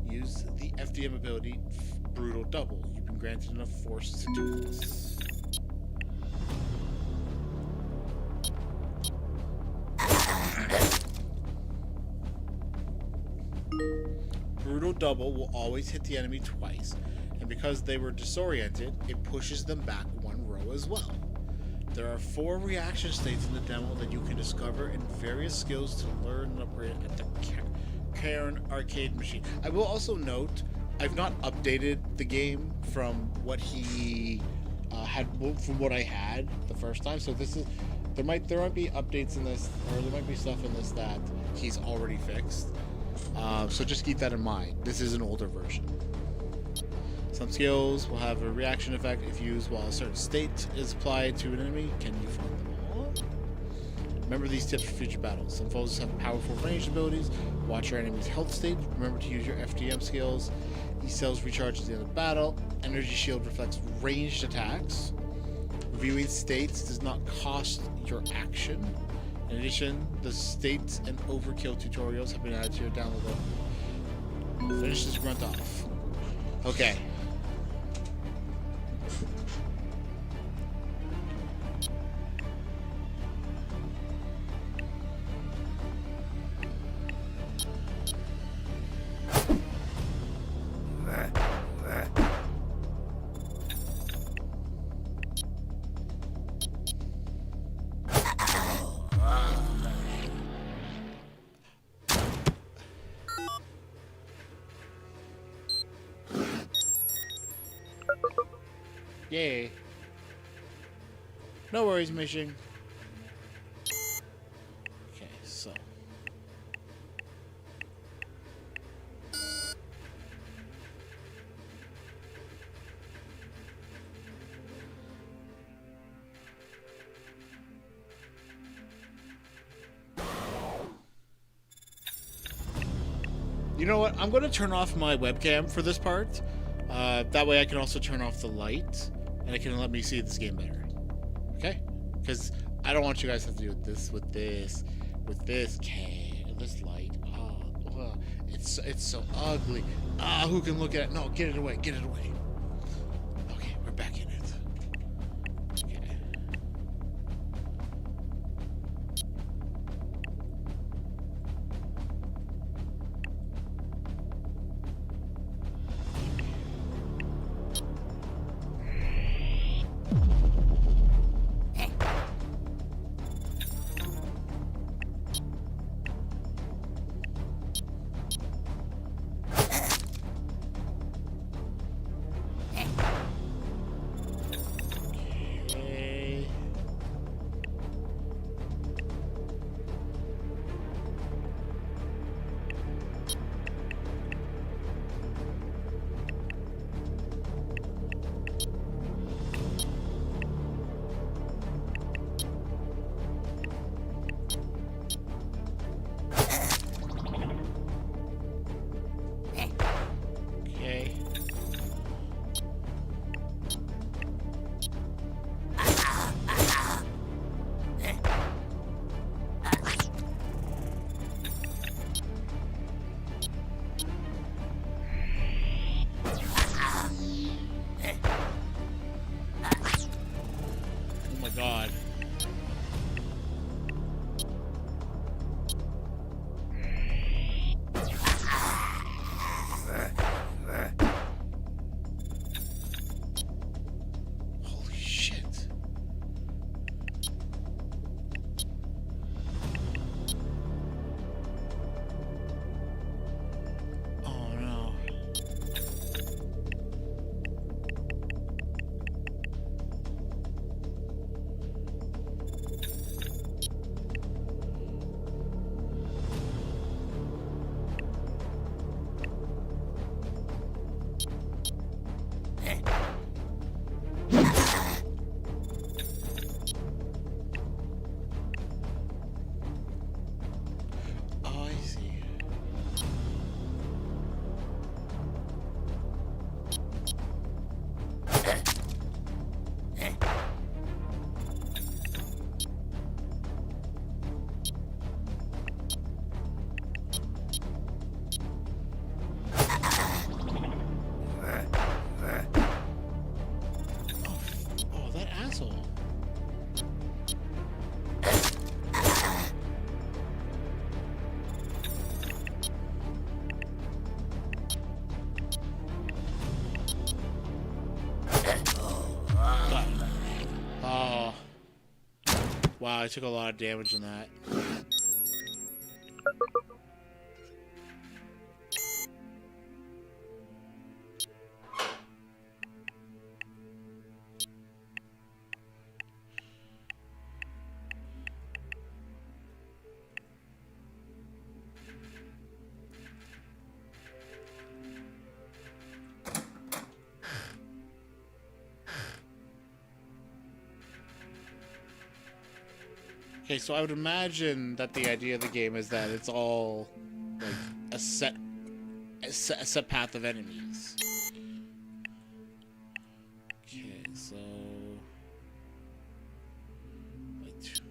Use the FDM ability Brutal Double. You've been granted enough force to do this. Brutal Double will always hit the enemy twice, and because they were disoriented, it pushes them back 1 row as well. There are 4 reaction states in the demo that you can discover and various skills to learn and upgrade at the Cairn arcade machine. I will also note, I've not updated the game from what he from what I had the first time. So this is there might be updates in this, or there might be stuff in this that he's already fixed. So just keep that in mind. This is an older version. Some skills will have a reaction effect if used while a certain state is applied to an enemy. Can you find them all? Remember these tips for future battles. Some foes have powerful ranged abilities. Watch your enemy's health state. Remember to use your FDM skills. These cells recharge at the end of battle. Energy shield reflects ranged attacks. Reviewing states does not cost your action. In addition, the states and overkill tutorials have been added to your download. Finish this grunt off. Okay. Yay. No worries, Mission. Okay, so. You know what? I'm going to turn off my webcam for this part. That way I can also turn off the light, and it can let me see this game better. Okay? Because I don't want you guys to have to do this with this light. Oh, it's so ugly. Who can look at it? No, get it away. Get it away. Okay, we're back in it. Okay. Okay. Okay. Oh my god. Holy shit. Oh no. Oh, I see. Oh, that asshole. Oh. Wow, I took a lot of damage in that. Okay, so I would imagine that the idea of the game is that it's all like a set path of enemies. Okay, so wait.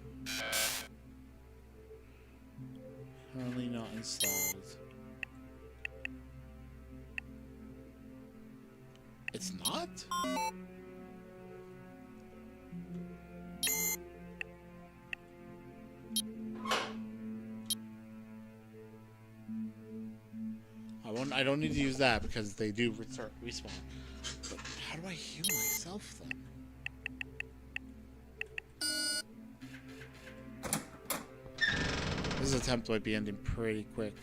Currently not installed. It's not? I don't need to use that because they do respawn. But how do I heal myself then? This attempt might be ending pretty quick.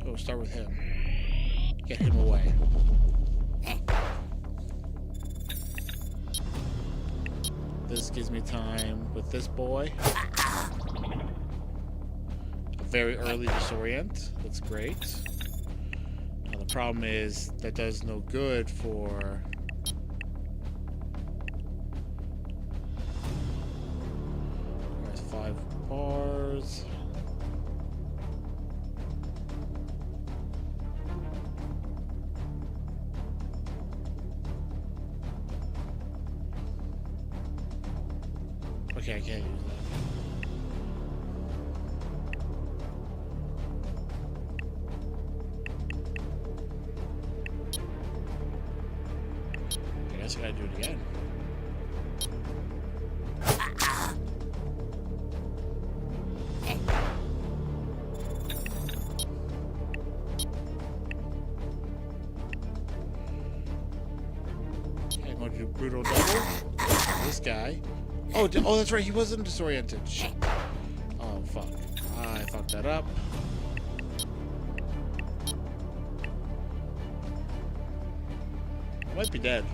So we'll start with him. Get him away. This gives me time with this boy. A very early disorient. That's great. Now the problem is that does no good for... There's 5 bars. Okay, I can't use that. I guess I gotta do it again. Okay, I'm gonna do brutal double. This guy. Oh, that's right. He wasn't disoriented. Shit. Oh, fuck. I fucked that up. I might be dead.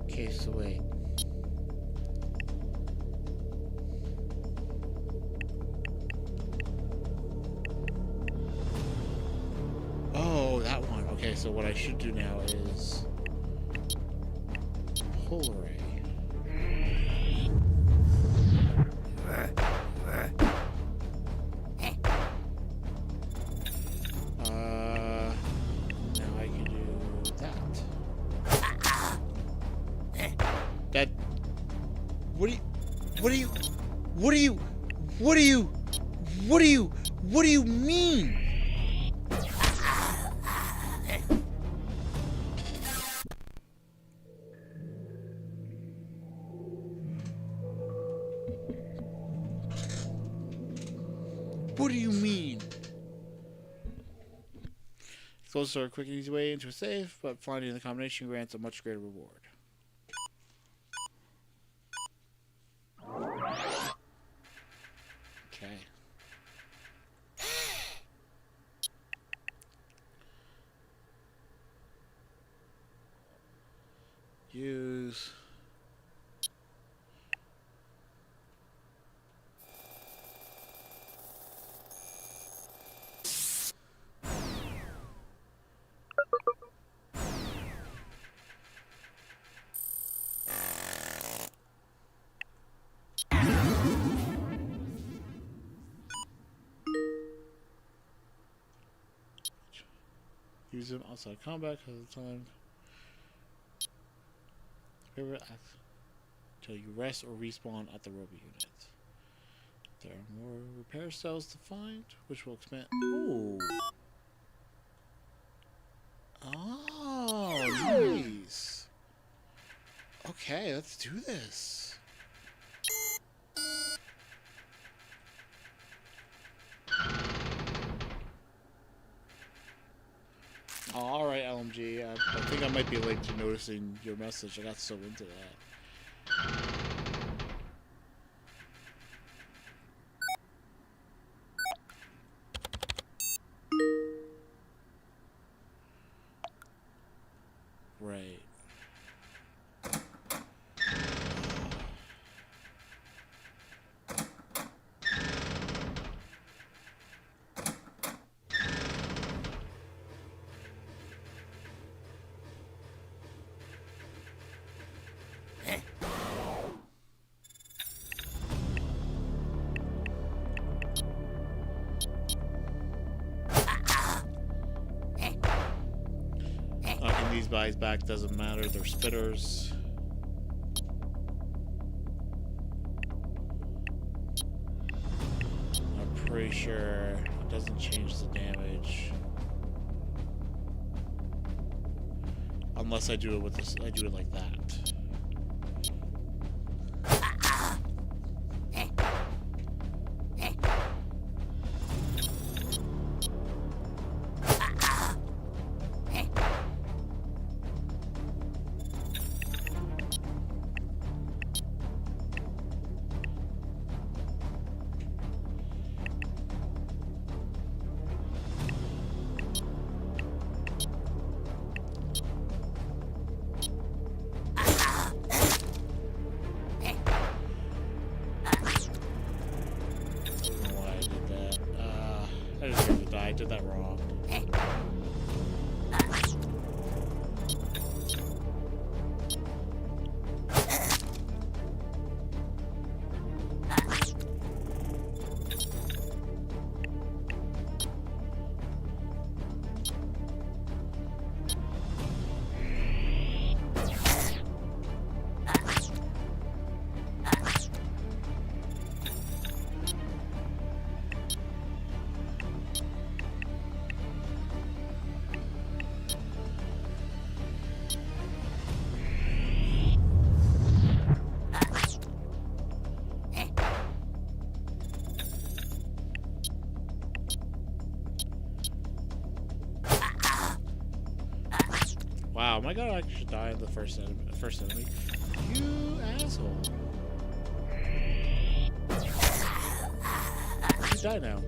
Okay, so wait. Oh, that one. Okay, so what I should do now is pull array. Now I can do that. That. What do you mean? What do you mean? Those are a quick and easy way into a safe, but finding the combination grants a much greater reward. Okay. Use. Use them outside combat because of the time. Favorite act until you rest or respawn at the robot unit. There are more repair cells to find, which will expand. Ooh. Oh, nice. Okay, let's do this. All right, LMG. I think I might be late to noticing your message. I got so into that. Right. Knocking these guys back doesn't matter. They're spitters. pretty sure it doesn't change the damage. Unless I do it with this, I do it like that. I did that wrong. Wow, my god, I actually died the first enemy. You asshole. You die now.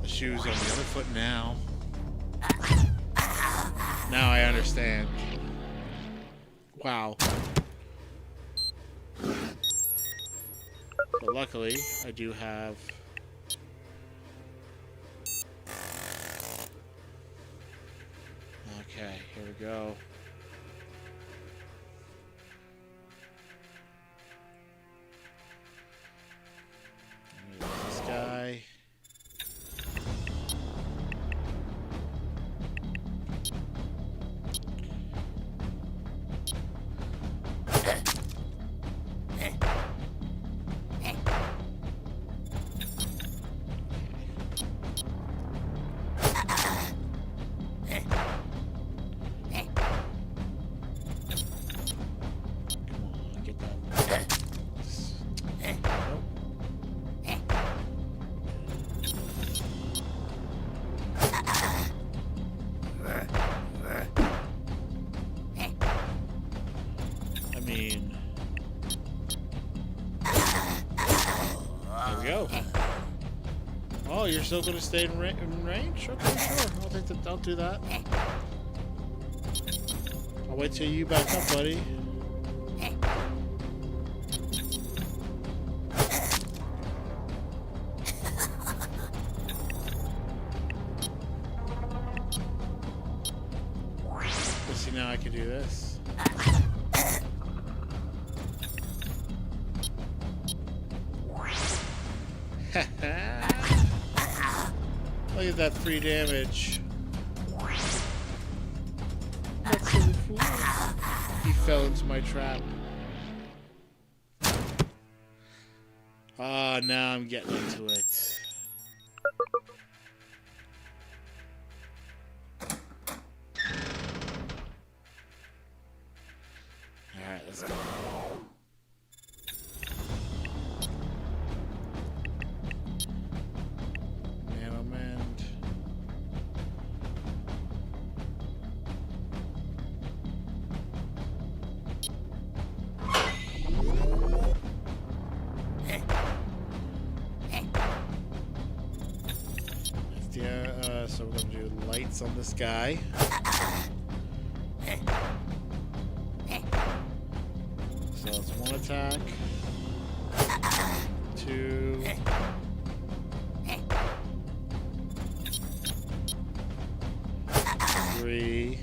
Shoes on the other foot now. Now I understand. Wow. But luckily, I do have... Okay, here we go. This guy. Go. Oh, you're still going to stay in range? Okay, sure. I'll do that. I'll wait till you back up, buddy. Let's see, now I can do this. Look at that 3 damage. That's so cool. He fell into my trap. Ah, now I'm getting into it. Alright, let's go. So we're going to do lights on this guy. So it's 1 attack, 2, 3.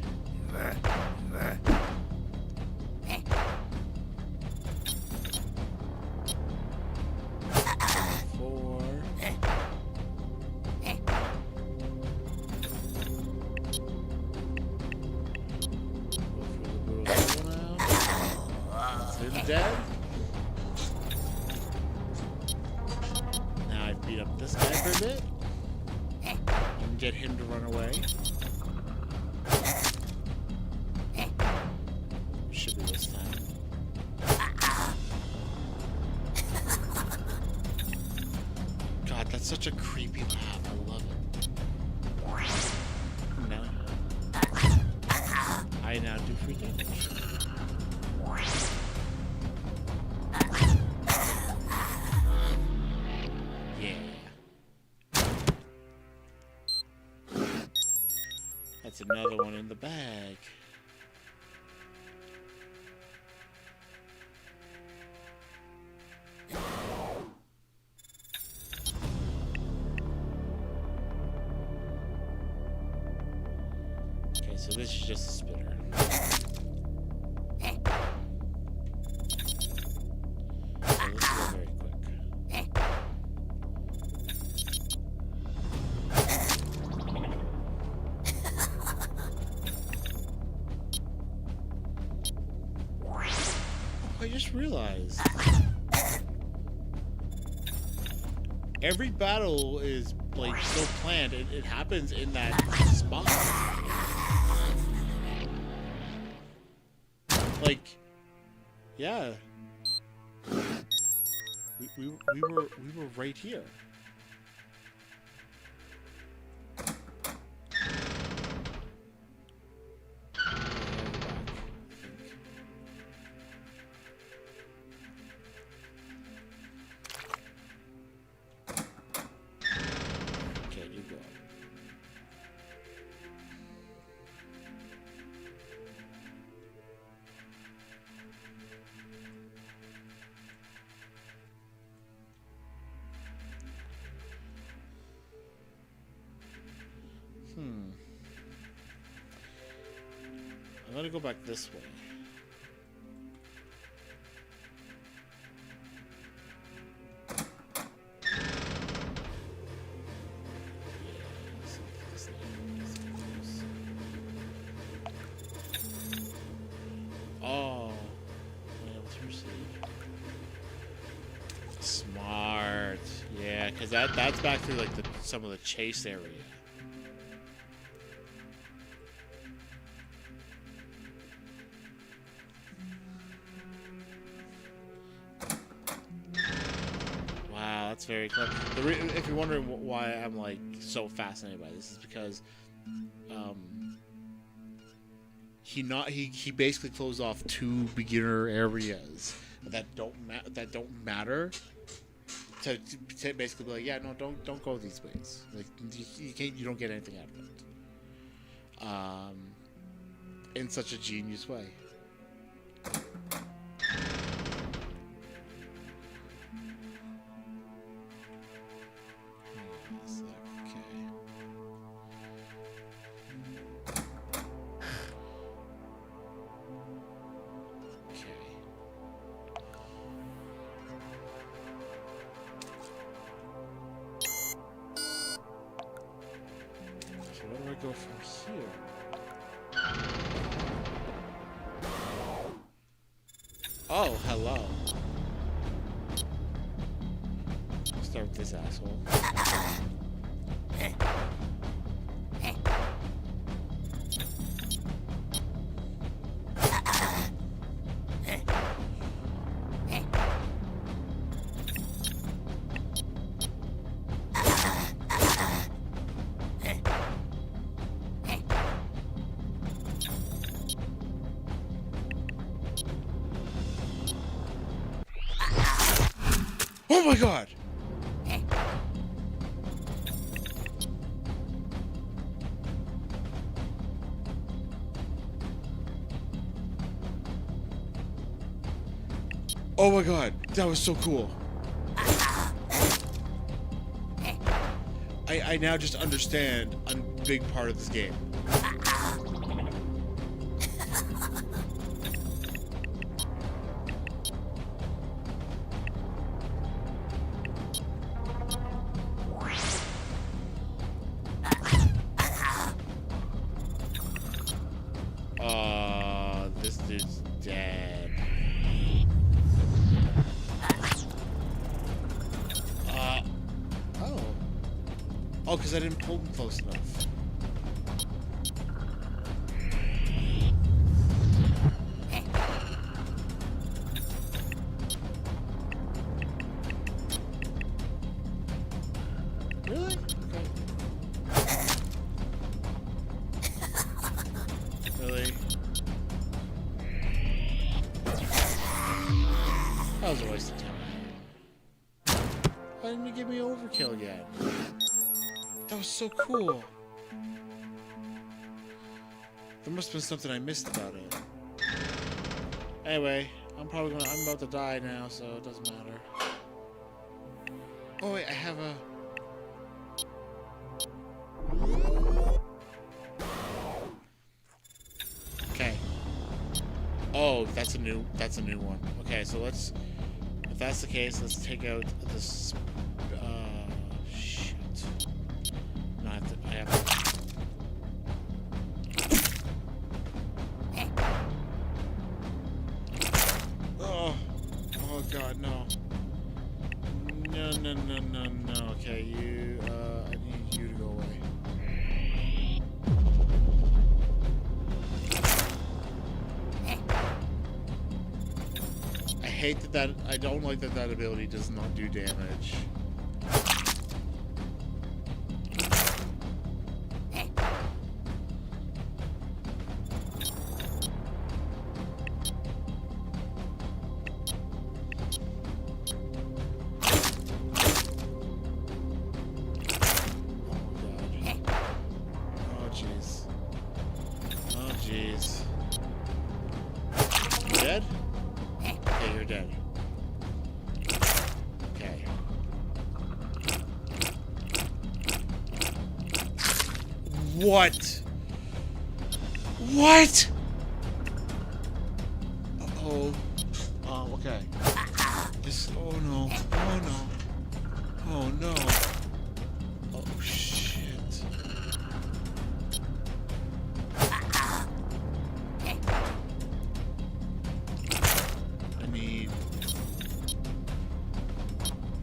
4. Is dead? Now I've beat up this guy for a bit. And get him to run away. Should be this time. God, that's such a creepy laugh. I love it. No. I now do free damage. That's another one in the bag. Okay, so this is just a spitter. So this will go very quick. I just realized every battle is like so planned. It happens in that spot. Like, yeah, we were right here. I'm gonna go back this way. Oh, smart. Yeah, because that's back through like some of the chase area. That's very clever. If you're wondering why I'm like so fascinated by this, is because he basically closed off 2 beginner areas that don't matter to basically be like, yeah, no, don't go these ways. Like you don't get anything out of it. In such a genius way. Where do I go from here? Oh, hello. I'll start with this asshole. Oh my god! Oh my god, that was so cool. I now just understand a big part of this game. Oh, because I didn't pull them close enough. Really? Okay. Really? That was a waste of time. Why didn't you give me overkill yet? That was so cool. There must have been something I missed about it. Anyway, I'm about to die now, so it doesn't matter. Oh wait, I have a... Okay. Oh, that's a new one. Okay, so let's... If that's the case, let's take out this... shit. No, I have to... Oh god, no. No. Okay, I need you to go away. I hate that I don't like that ability does not do damage. Dead? Okay, you're dead. Okay. What? What? Uh-oh. Oh, okay. This, oh no. Oh no. Oh no. Oh shit.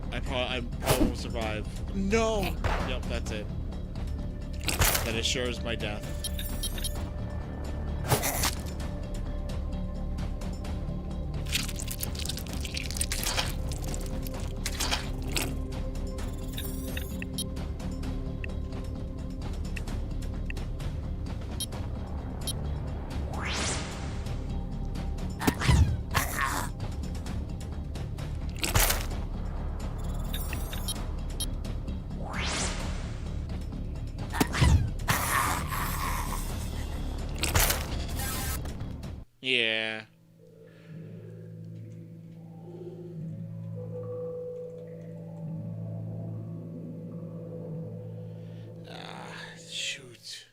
I probably won't survive. No! Yep, that's it. That assures my death. Yeah. Shoot.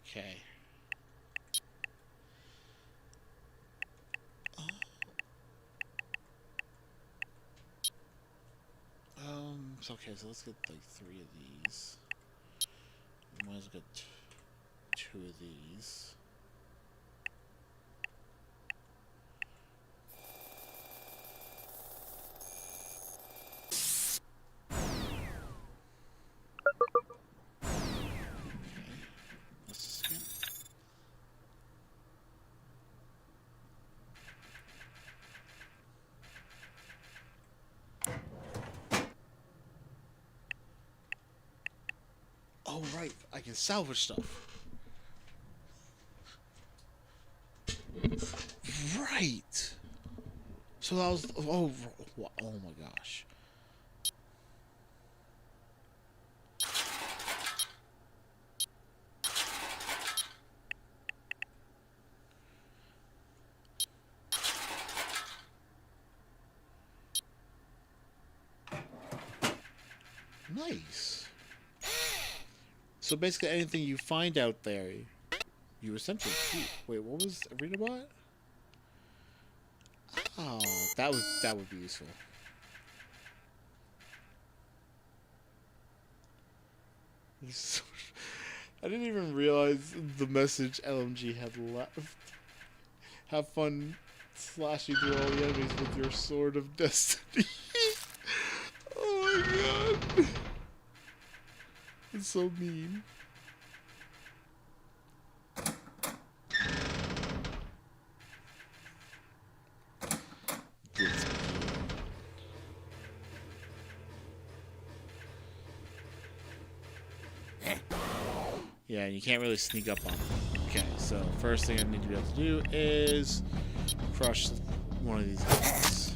Okay. It's okay, so let's get like 3 of these. We might as well get 2 of these. Let's just get... Oh, right. I can salvage stuff. Right. So that was... Oh my gosh. Nice. So basically anything you find out there, you essentially keep. Wait, what was Arena Bot? Oh, that would be useful. I didn't even realize the message LMG had left. Have fun slashing through all the enemies with your sword of destiny. Oh my god. It's so mean. Yeah, and you can't really sneak up on them. Okay, so first thing I need to be able to do is crush one of these guys.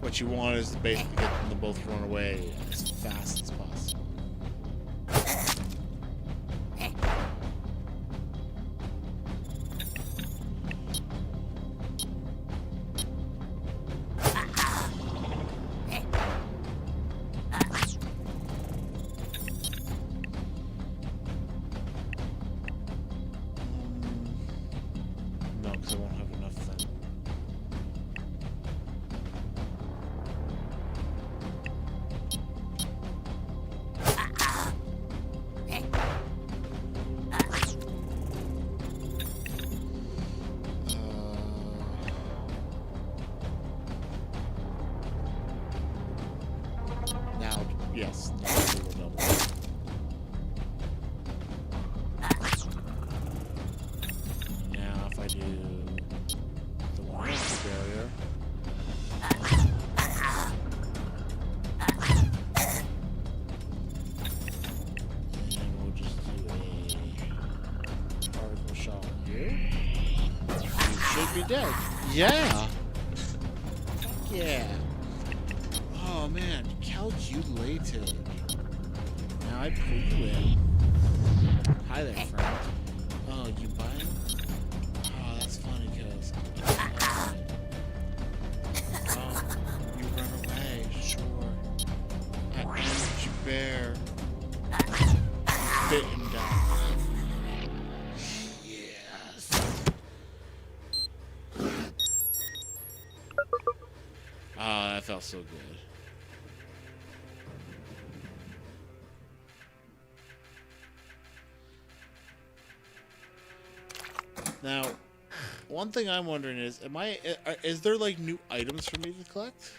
What you want is to basically get them to both run away as fast as possible. No, because I won't have enough then. Now, yes, now we will double. Now, if I do the one with the barrier, and we'll just do a particle shot on you. You should be dead. Yeah. Fuck yeah. Oh man, calculated. Now I pull you in. Hi there, friend. Oh, you buying? Oh, that's funny because. Oh, you run away, sure. That energy bear. Bitten down. Yes. Ah, that felt so good. Now, one thing I'm wondering is, is there like new items for me to collect?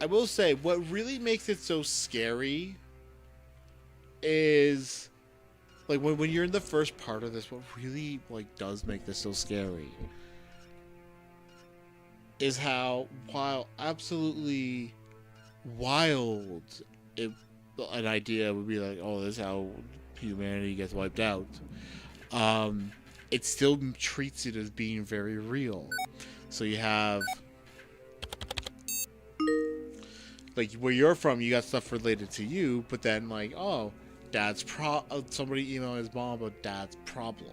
I will say, what really makes it so scary is, like, when you're in the first part of this, what really, like, does make this so scary is how, while absolutely wild an idea would be like, oh, this is how humanity gets wiped out, it still treats it as being very real. So you have, like, where you're from, you got stuff related to you, but then, like, oh, somebody emailed his mom about dad's problem.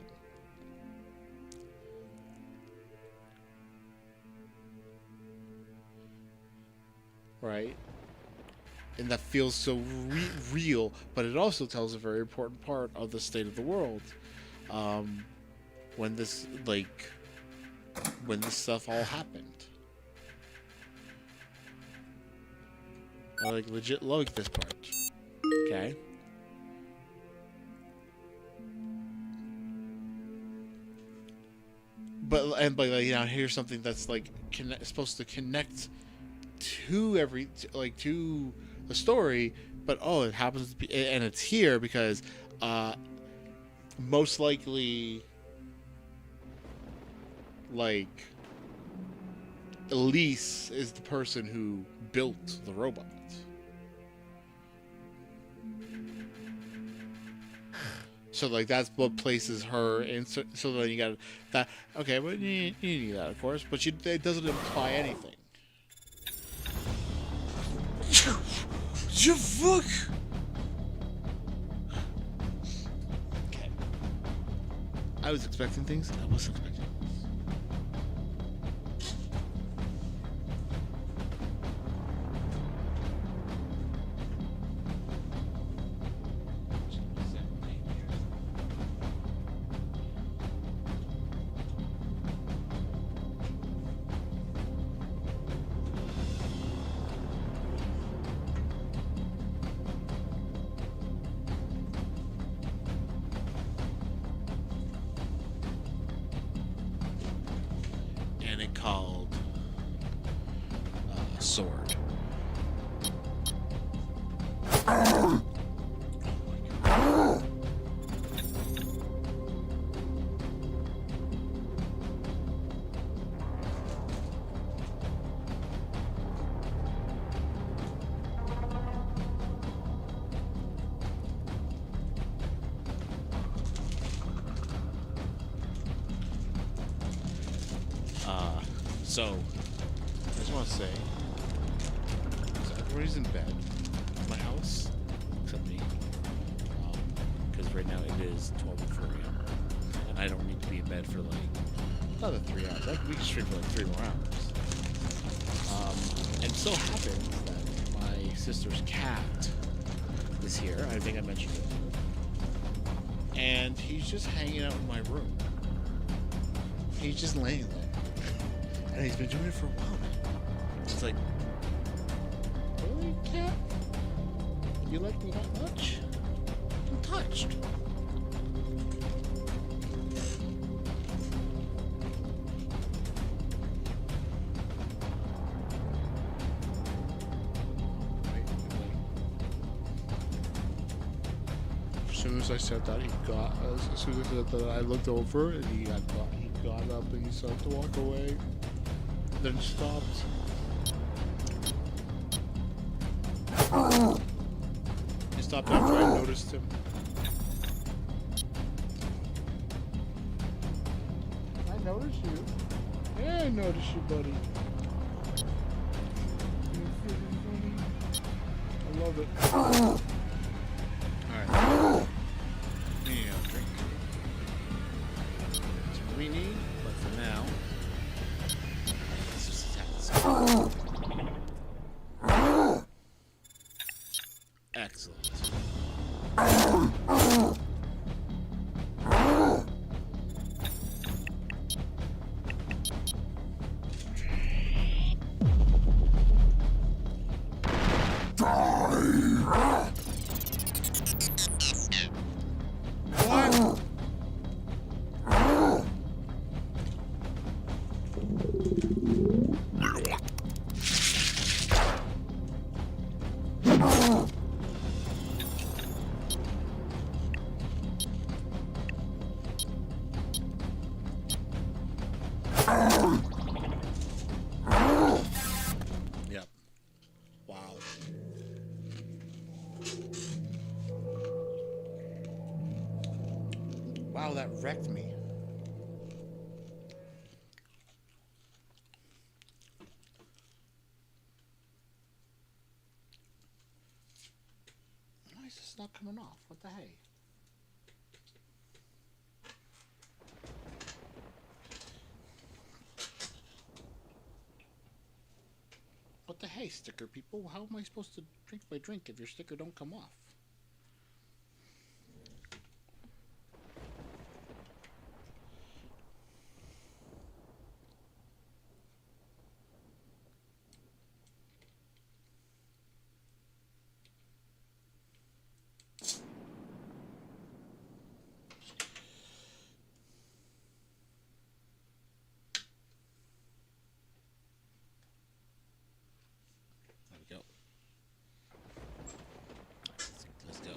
Right? And that feels so real, but it also tells a very important part of the state of the world. When this stuff all happened. I legit like this part. Okay. But like, you know, here's something that's like supposed to connect to to the story, but oh, it happens to be, and it's here because most likely, like, Elise is the person who built the robot. So, like, that's what places her in. So then you got that. Okay, but you need that, of course. But it doesn't imply anything. You fuck! Okay. I was expecting things. I wasn't expecting things. called Sword. So, I just want to say, so everybody's in bed in my house, except me, because right now it is 12:04 a.m. and I don't need to be in bed for like another 3 hours. I can be straight for like 3 more hours. And it so happens that my sister's cat is here. I think I mentioned it. And he's just hanging out in my room. He's just laying there. And he's been doing it for a while now. It's like, really, cat? You like me that much? I'm touched. As soon as I said that, as soon as I said that, I looked over and he got up and he started to walk away. Then stopped. He stopped after I noticed him. I noticed you. Yeah, I noticed you, buddy. I love it. Alright. We need a drink. That's what we need, but for now, let's just attack this guy. Excellent. What? Yep. Wow. Wow, that wrecked me. Why is this not coming off? What the hey? What the hey, sticker people? How am I supposed to drink my drink if your sticker don't come off? There we go. Let's go.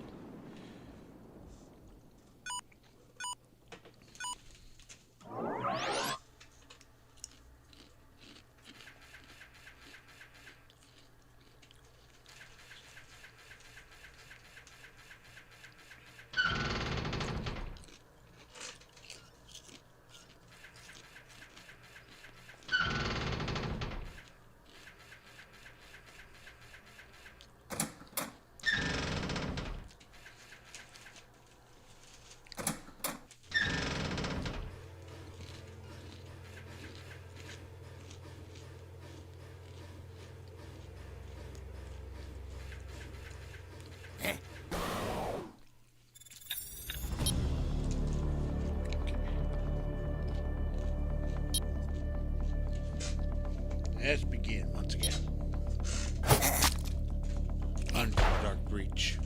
Let's begin once again. Underdark Breach.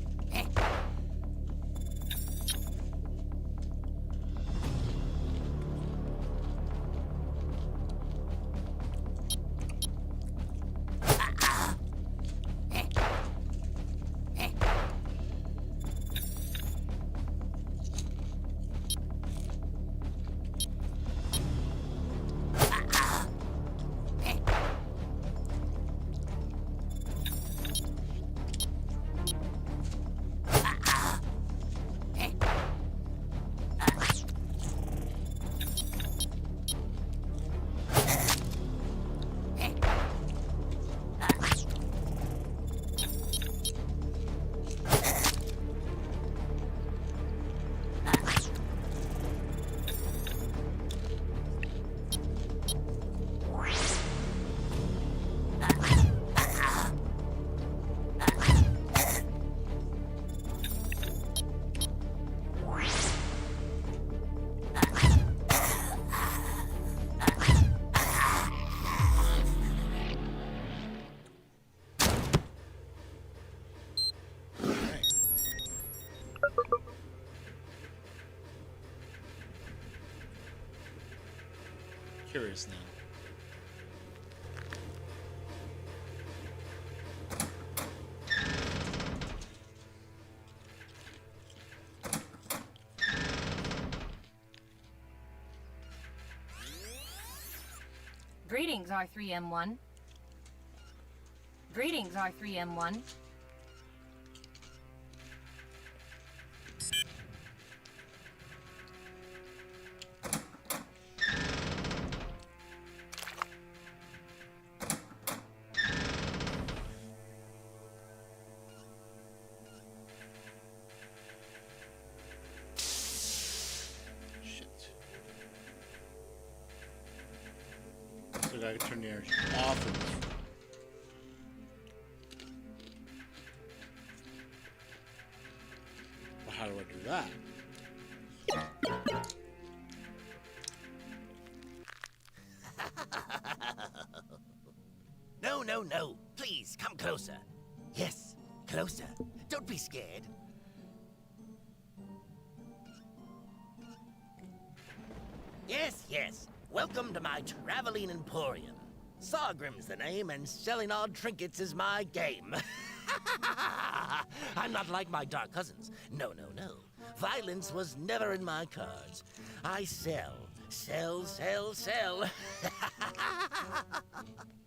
curious now. Greetings, R3M1. Greetings, R3M1. Shit. So I gotta turn the energy off of this. But how do I do that? No, no, no. Please, come closer. Yes, closer. Don't be scared. Yes, yes. Welcome to my traveling emporium. Sargrim's the name, and selling odd trinkets is my game. I'm not like my dark cousins. No, no, no. Violence was never in my cards. I sell. Sell, sell, sell.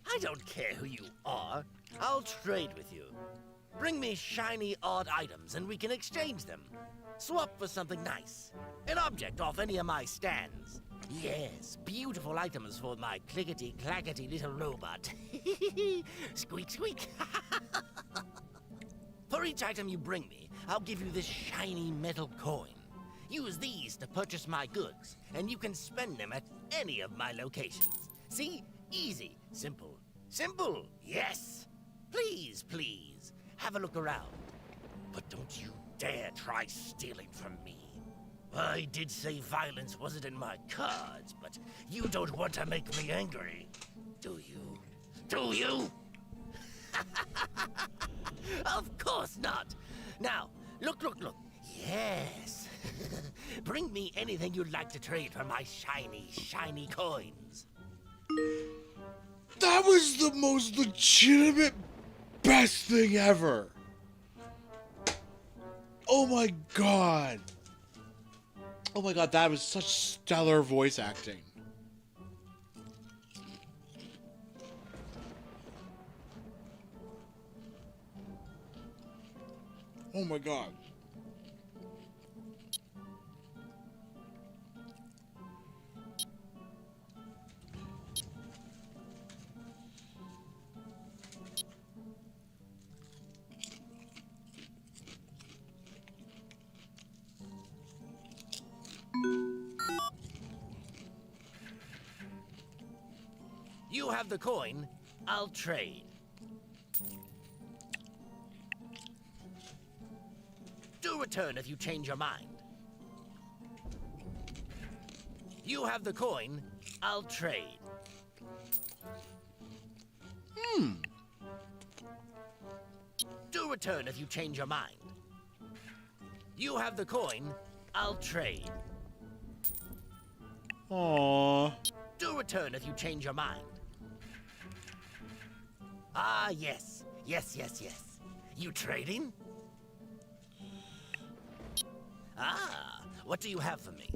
I don't care who you are. I'll trade with you. Bring me shiny, odd items, and we can exchange them. Swap for something nice. An object off any of my stands. Yes, beautiful items for my clickety-clackety little robot. Squeak, squeak. For each item you bring me, I'll give you this shiny metal coin. Use these to purchase my goods, and you can spend them at any of my locations. See? Easy. Simple. Simple. Yes. Please, please, have a look around. But don't you dare try stealing from me. I did say violence wasn't in my cards, but you don't want to make me angry, do you? Do you? Of course not. Now, look, look, look. Yes. Bring me anything you'd like to trade for my shiny, shiny coins. That was the most legitimate, best thing ever. Oh my god. Oh my god, that was such stellar voice acting. Oh my god. You have the coin, I'll trade. Do return if you change your mind. You have the coin, I'll trade. Do return if you change your mind. You have the coin, I'll trade. Aww. Do return if you change your mind. Ah, yes. Yes, yes, yes. You trading? Ah, what do you have for me?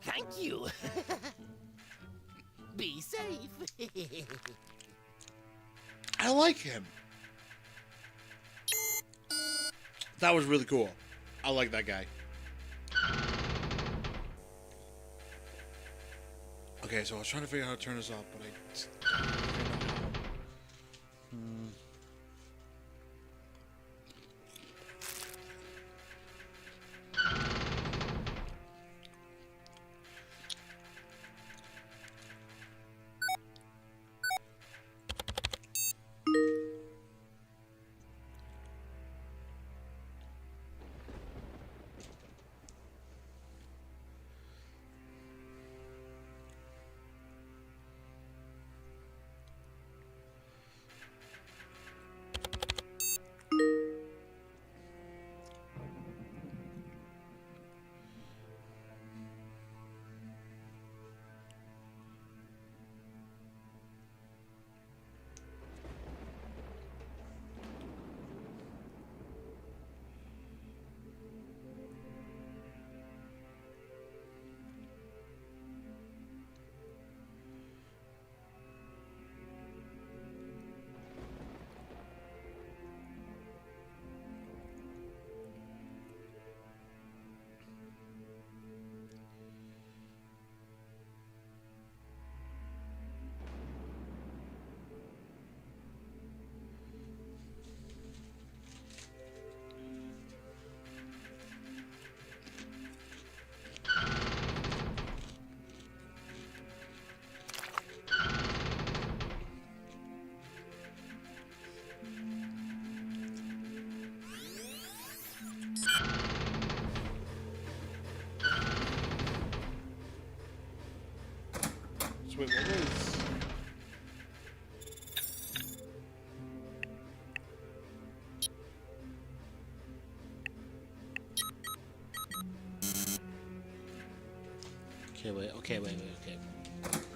Thank you. Be safe. I like him. That was really cool. I like that guy. Okay, Okay, so I was trying to figure out how to turn this off, but I didn't know how. Wait, what was... Okay, wait.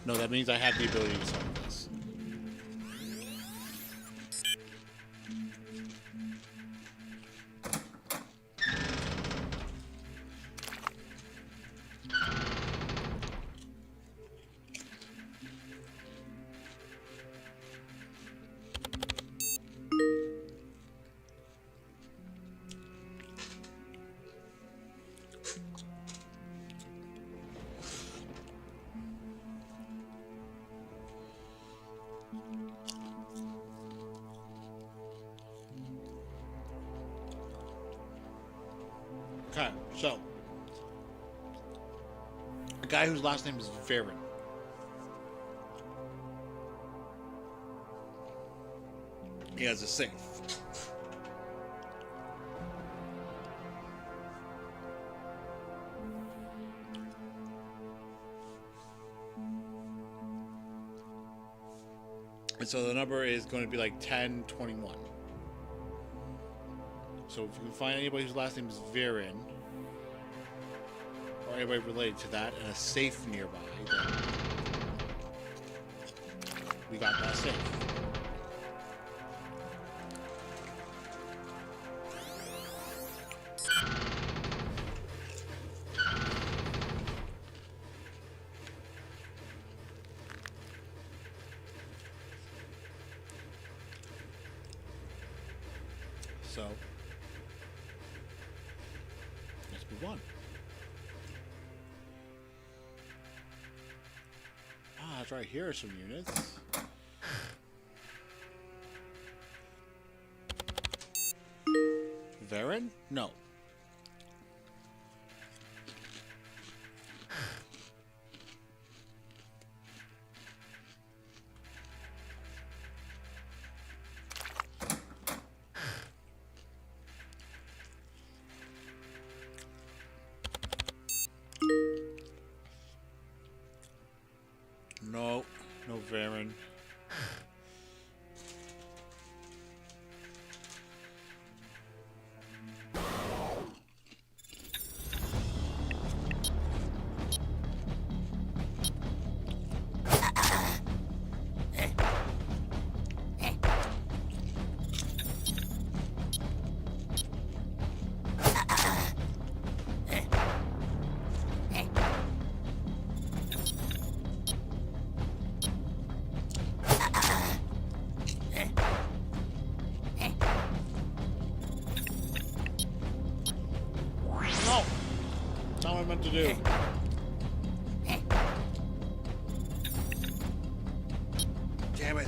No, that means I have the ability to solve this. Okay, so a guy whose last name is Varen. He has a safe. And so the number is going to be like 1021. So if you can find anybody whose last name is Varen, or anybody related to that, and a safe nearby, then we got that safe. So let's move on. Ah, that's right. Here are some units. Varen? No. No, no Varen. No! That's not what I meant to do. Damn it.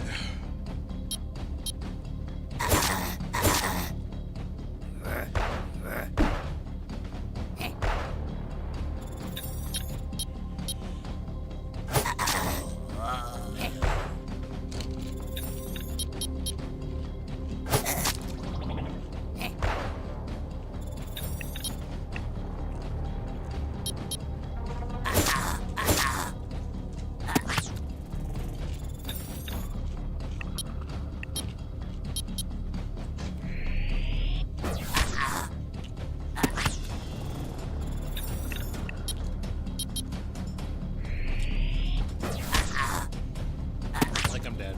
Like I'm dead.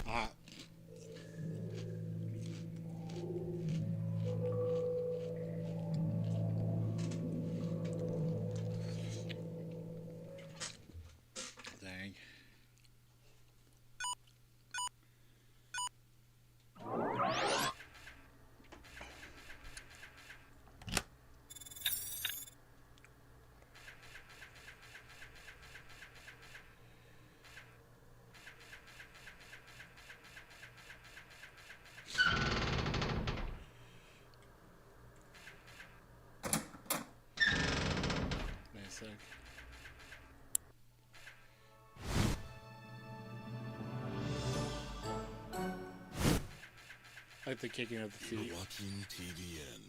Ah. Dang. Wait a sec. Like the kicking of the feet. Watching TVN.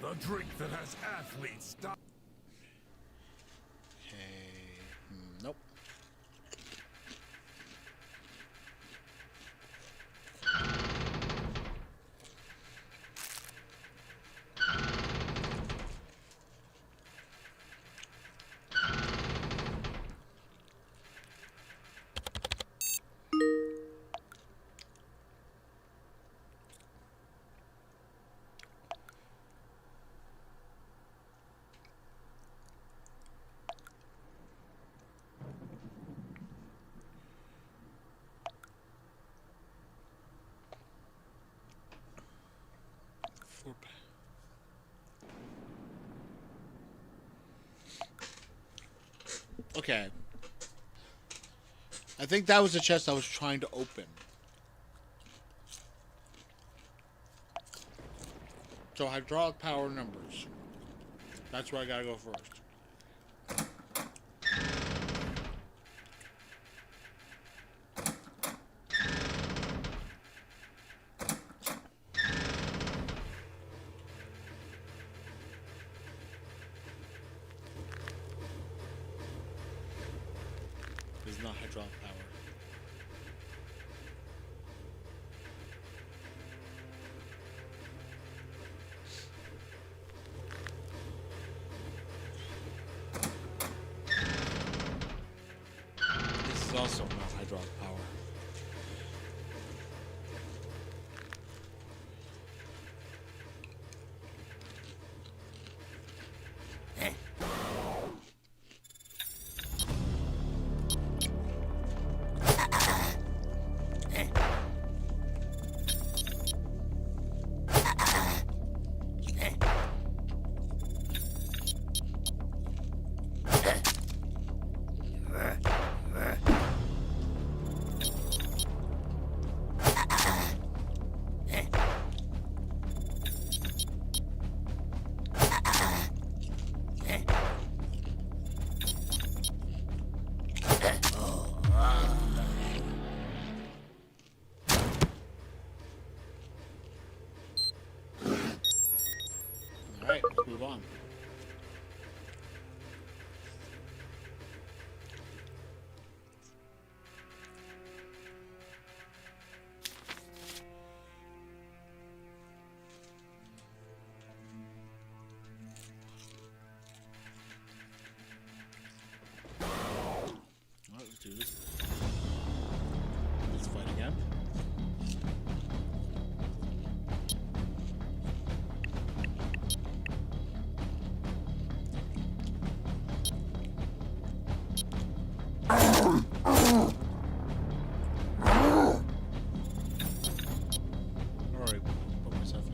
The drink that has athletes die. Okay. Nope. Okay. I think that was the chest I was trying to open. So hydraulic power numbers. That's where I gotta go first. It's not hydraulic power. This is also not hydraulic power. Alright, let's move on. Alright, let's do this. Let's fight again. Alright, put myself in.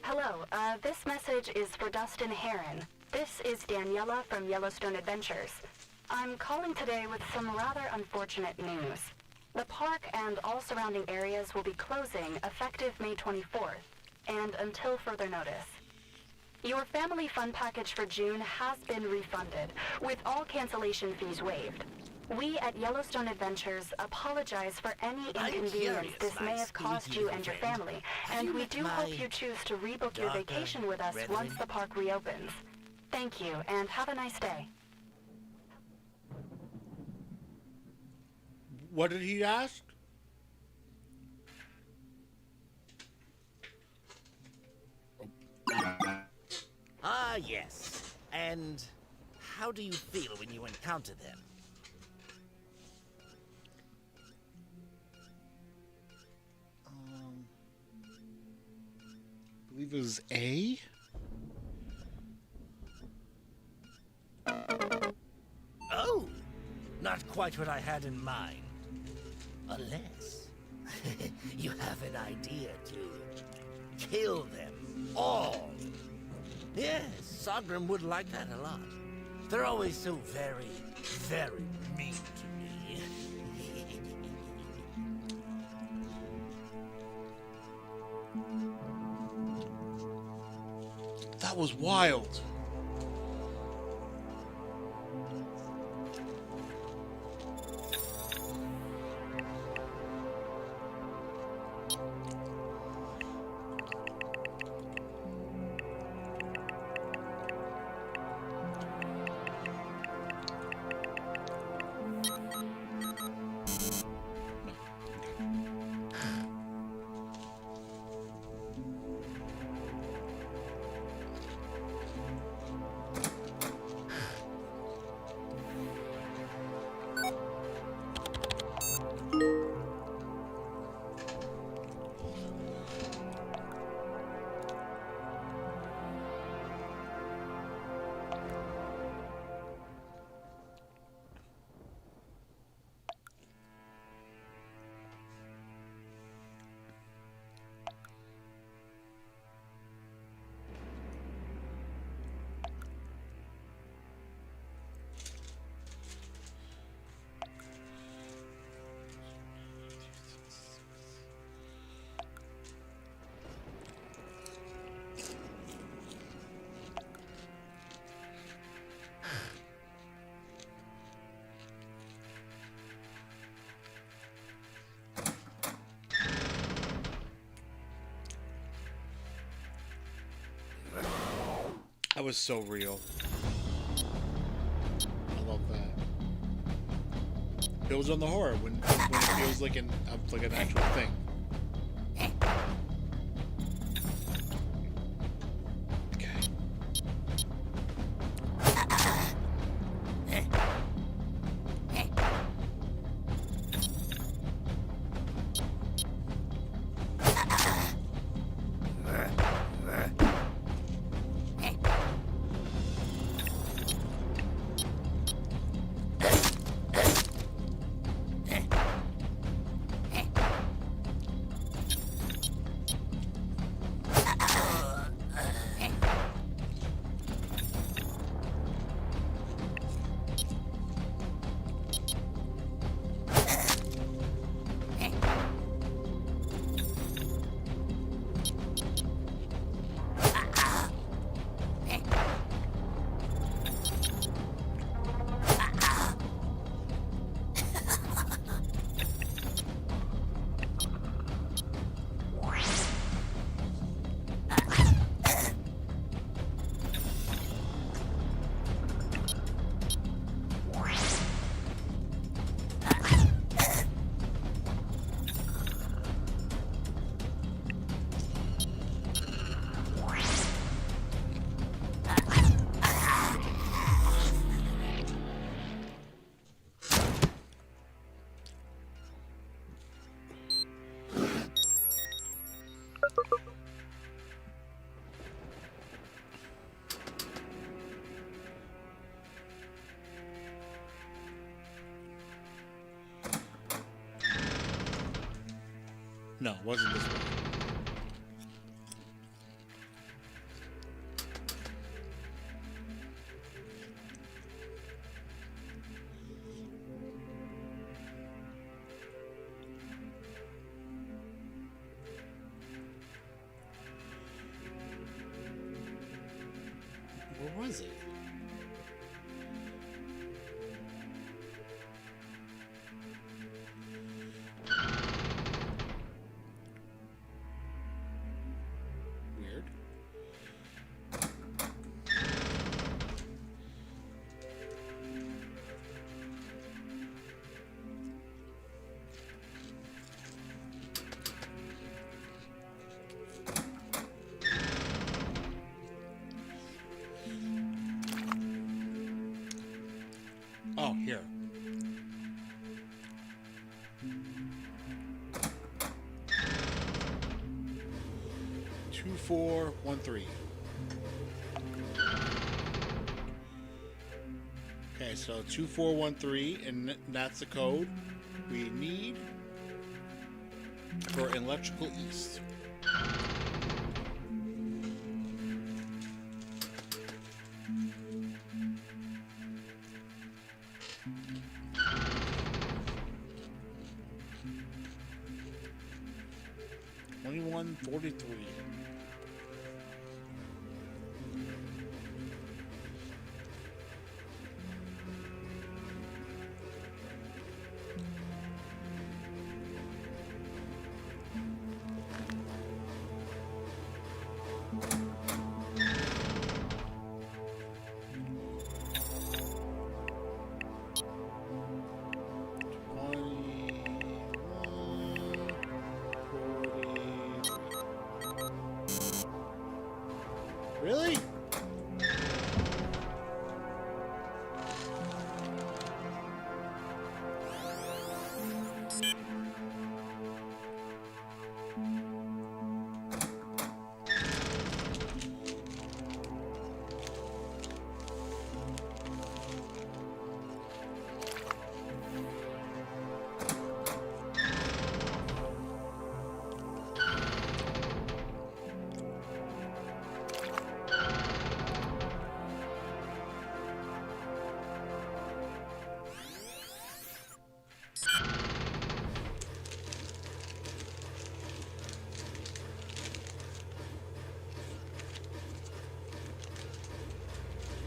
Hello, this message is for Dustin Heron. This is Daniela from Yellowstone Adventures. I'm calling today with some rather unfortunate news. The park and all surrounding areas will be closing effective May 24th, and until further notice. Your family fun package for June has been refunded, with all cancellation fees waived. We at Yellowstone Adventures apologize for any inconvenience this may have caused you and your family, and we do hope you choose to rebook your vacation with us once the park reopens. Thank you, and have a nice day. What did he ask? Ah, yes. And how do you feel when you encounter them? I believe it was A. Oh, not quite what I had in mind. Unless you have an idea to kill them all. Yes, Sogrim would like that a lot. They're always so very, very mean to me. That was wild. That was so real. I love that. Builds on the horror when it feels like an actual thing. No, it wasn't this way. Where was it? Weird. Oh, here. Two, 4, 1, 3. Okay, so 2413, and that's the code we need for Electrical East. $21.43. Really?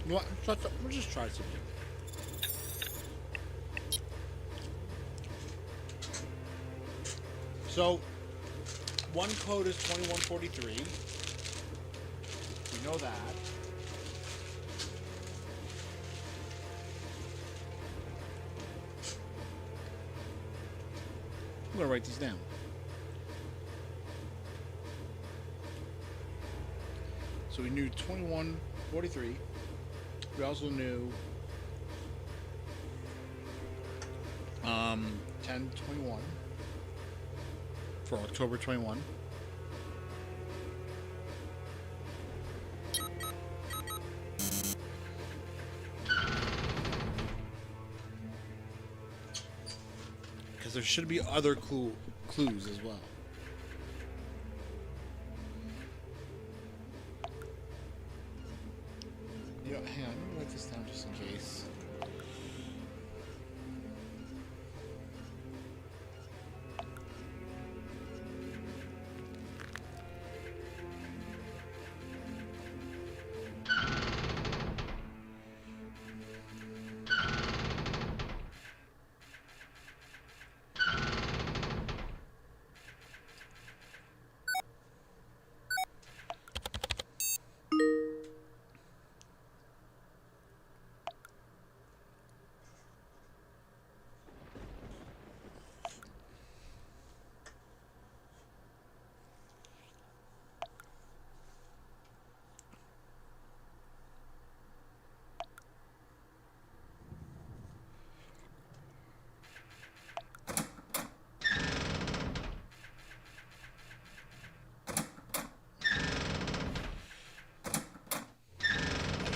You know what? We'll just try something. So, one code is 2143. We know that. I'm gonna write these down. So we knew 2143. We also knew 1021 for October 21. Because there should be other clues as well. You know, hang on, let me write this down just in case.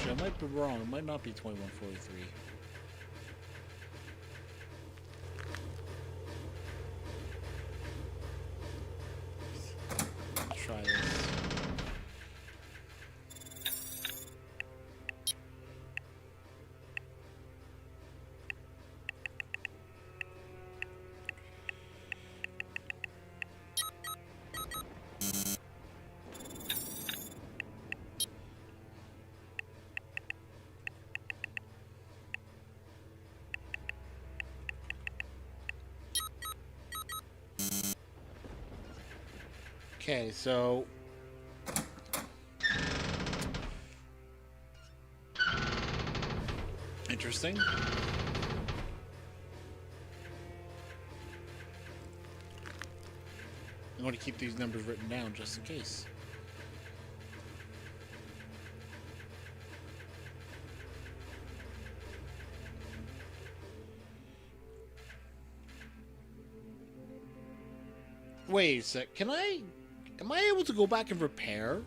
I might be wrong. It might not be 2143. Okay, so interesting. I want to keep these numbers written down just in case. Wait a sec. Am I able to go back and repair?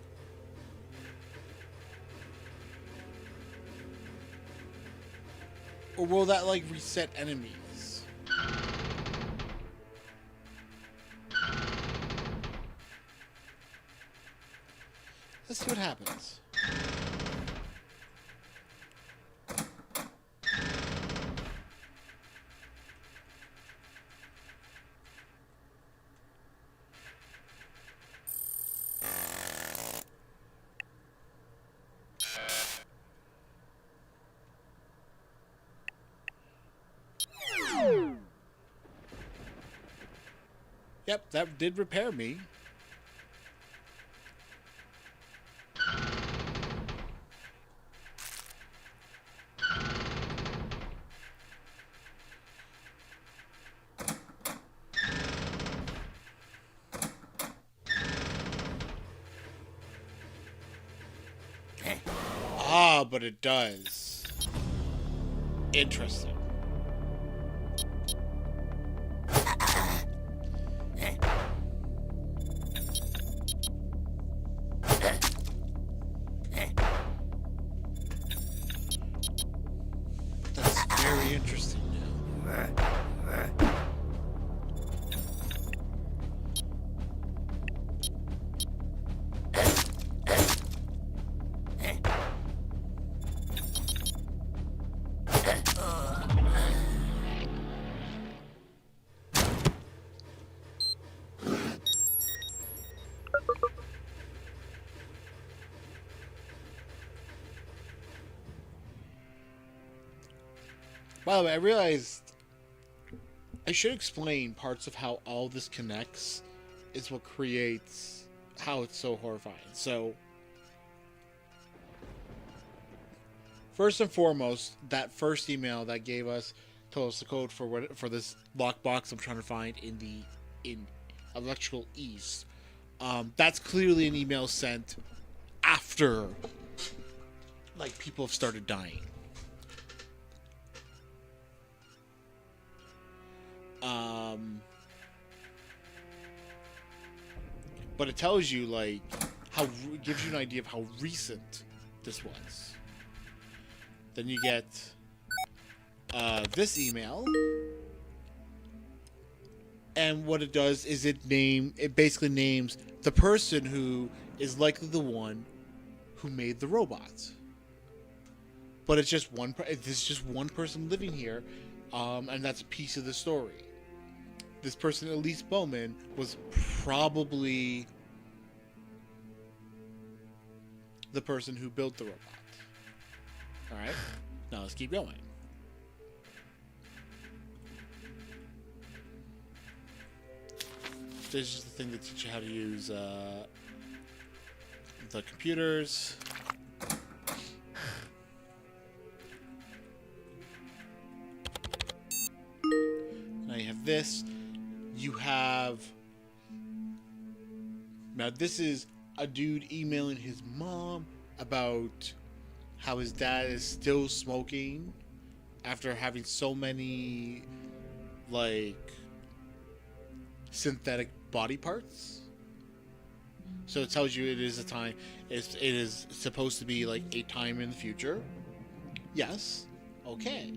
Or will that, like, reset enemies? Let's see what happens. Yep, that did repair me. Ah, but it does. Interesting. That's very interesting now. By the way, I realized I should explain parts of how all this connects is what creates how it's so horrifying. So, first and foremost, that first email that told us the code for this lockbox I'm trying to find in Electrical East. That's clearly an email sent after, like, people have started dying. But it tells you, like, it gives you an idea of how recent this was. Then you get this email, and what it does is it basically names the person who is likely the one who made the robot. But it's just one person living here, and that's a piece of the story. This person, Elise Bowman, was probably the person who built the robot. Alright, now let's keep going. This is just the thing that teaches you how to use the computers. Now you have this. You have... Now this is a dude emailing his mom about how his dad is still smoking after having so many, like, synthetic body parts. So it tells you it is a time. It is supposed to be like a time in the future. Yes. Okay.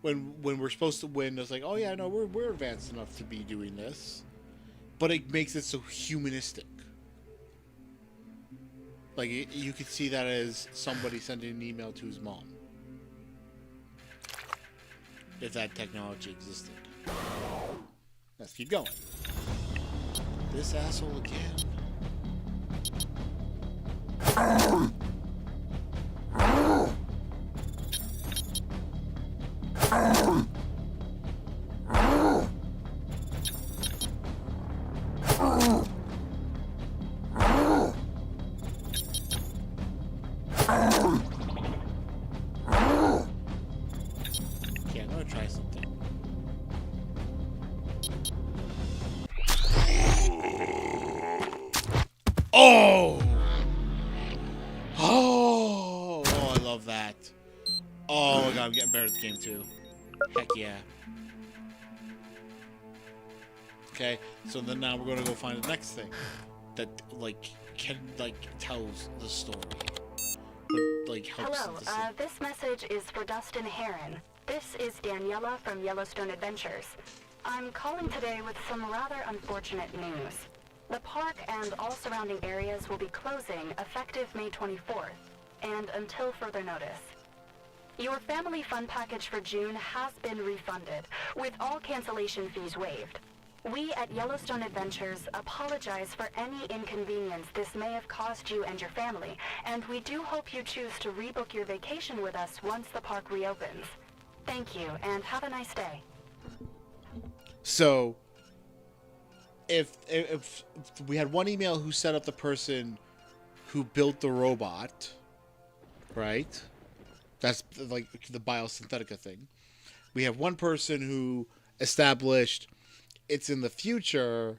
When we're supposed to win, it's like, oh yeah, no, we're advanced enough to be doing this, but it makes it so humanistic. Like you could see that as somebody sending an email to his mom, if that technology existed. Let's keep going. This asshole again. Oh! Oh! Oh, I love that. Oh my god, I'm getting better at the game too. Heck yeah. Okay, so then now we're gonna go find the next thing that tells the story. Helps. Hello, this message is for Dustin Heron. This is Daniela from Yellowstone Adventures. I'm calling today with some rather unfortunate news. The park and all surrounding areas will be closing effective May 24th, and until further notice. Your family fun package for June has been refunded, with all cancellation fees waived. We at Yellowstone Adventures apologize for any inconvenience this may have caused you and your family, and we do hope you choose to rebook your vacation with us once the park reopens. Thank you, and have a nice day. So, if we had one email who set up the person who built the robot, right? That's like the Biosynthetica thing. We have one person who established it's in the future,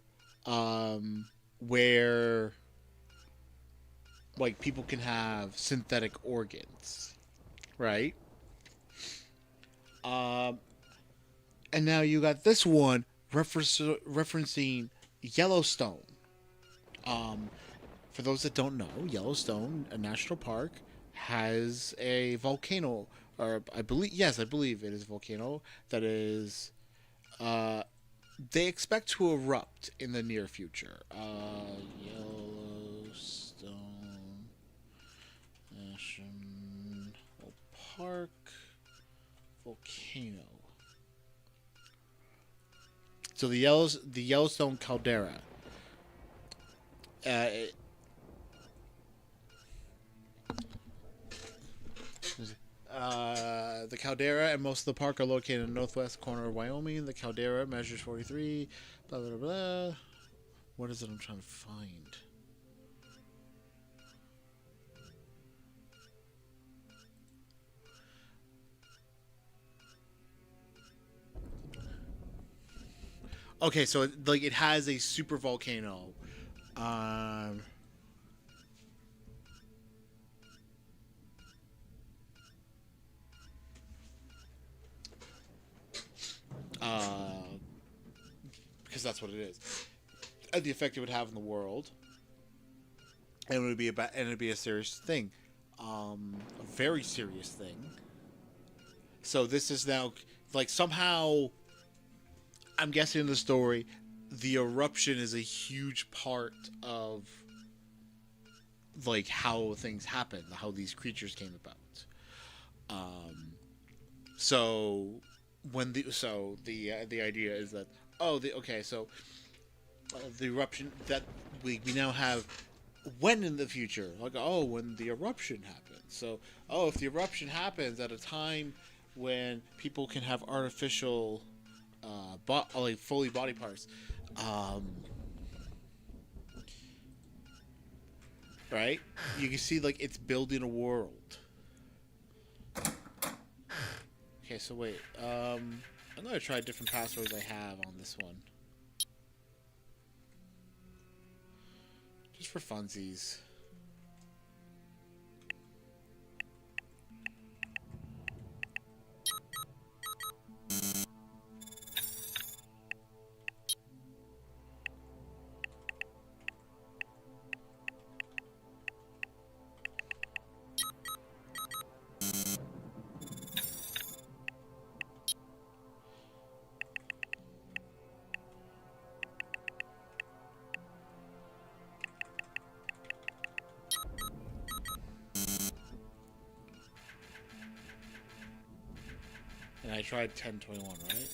where like people can have synthetic organs, right? And now you got this one referencing Yellowstone. For those that don't know, Yellowstone, a national park, has a volcano, or I believe it is a volcano that is, they expect to erupt in the near future. Yellowstone National Park volcano. So the Yellowstone caldera. The caldera and most of the park are located in the northwest corner of Wyoming. The caldera measures 43. Blah blah blah. What is it I'm trying to find? Okay, so it has a super volcano. Because that's what it is, and the effect it would have in the world, and it'd be a serious thing, a very serious thing. So this is now somehow, I'm guessing in the story, the eruption is a huge part of how things happen, how these creatures came about. So the idea is that the eruption that we now have when in the future, when the eruption happens. So if the eruption happens at a time when people can have artificial fully body parts, right? You can see it's building a world. Okay, so wait. I'm gonna try different passwords I have on this one, just for funsies. And I tried 1021, right?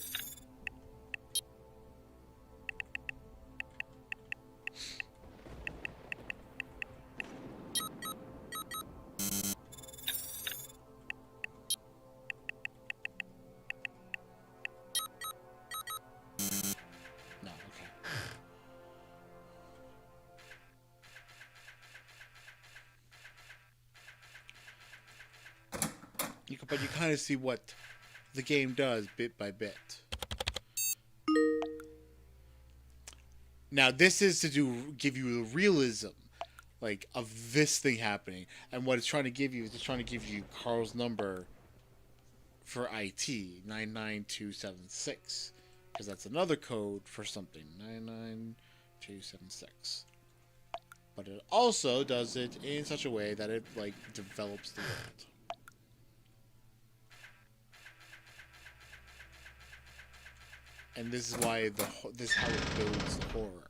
No, okay. But you kind of see what the game does bit by bit. Now this is to give you the realism like, of this thing happening. And what it's trying to give you is it's trying to give you Carl's number for IT, 99276. Because that's another code for something, 99276. But it also does it in such a way that it, like, develops the world. And this is why this is how it builds the horror.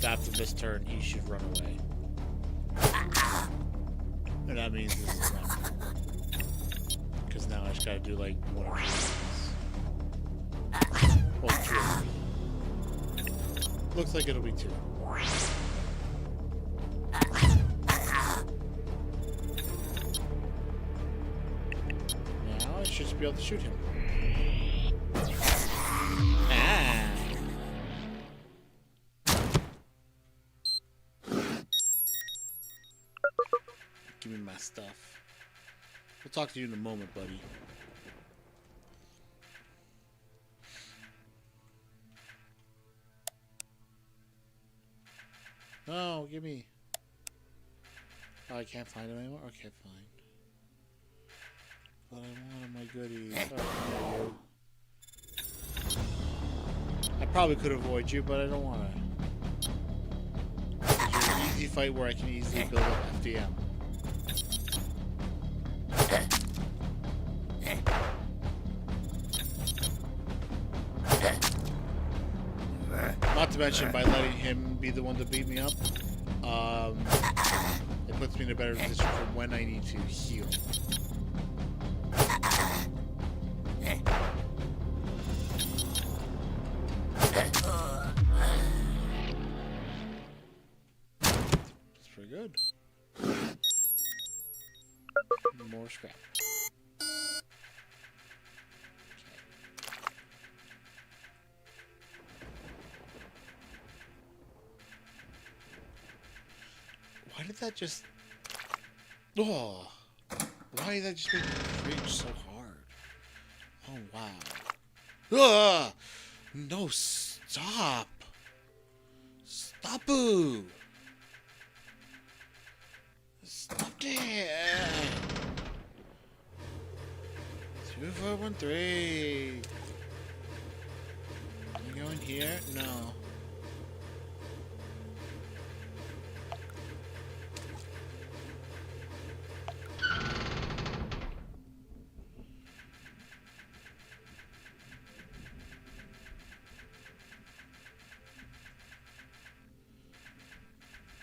After this turn, he should run away. And that means this is not. Because now I just gotta do like one of these. Well, two. Looks like it'll be two. Now I should just be able to shoot him. Give me my stuff. We'll talk to you in a moment, buddy. No, give me. Oh, I can't find him anymore? Okay, fine. But I wanted my goodies. Oh, you. I probably could avoid you, but I don't want to. It's an easy fight where I can easily build up FDM. Not to mention, by letting him be the one to beat me up, it puts me in a better position for when I need to heal. That's pretty good. More scrap. Why did that just... Oh! Why did that just make me cringe so hard? Oh, wow. Ugh! No, stop! Stop-oo! Stop it! 2413. You going here? No.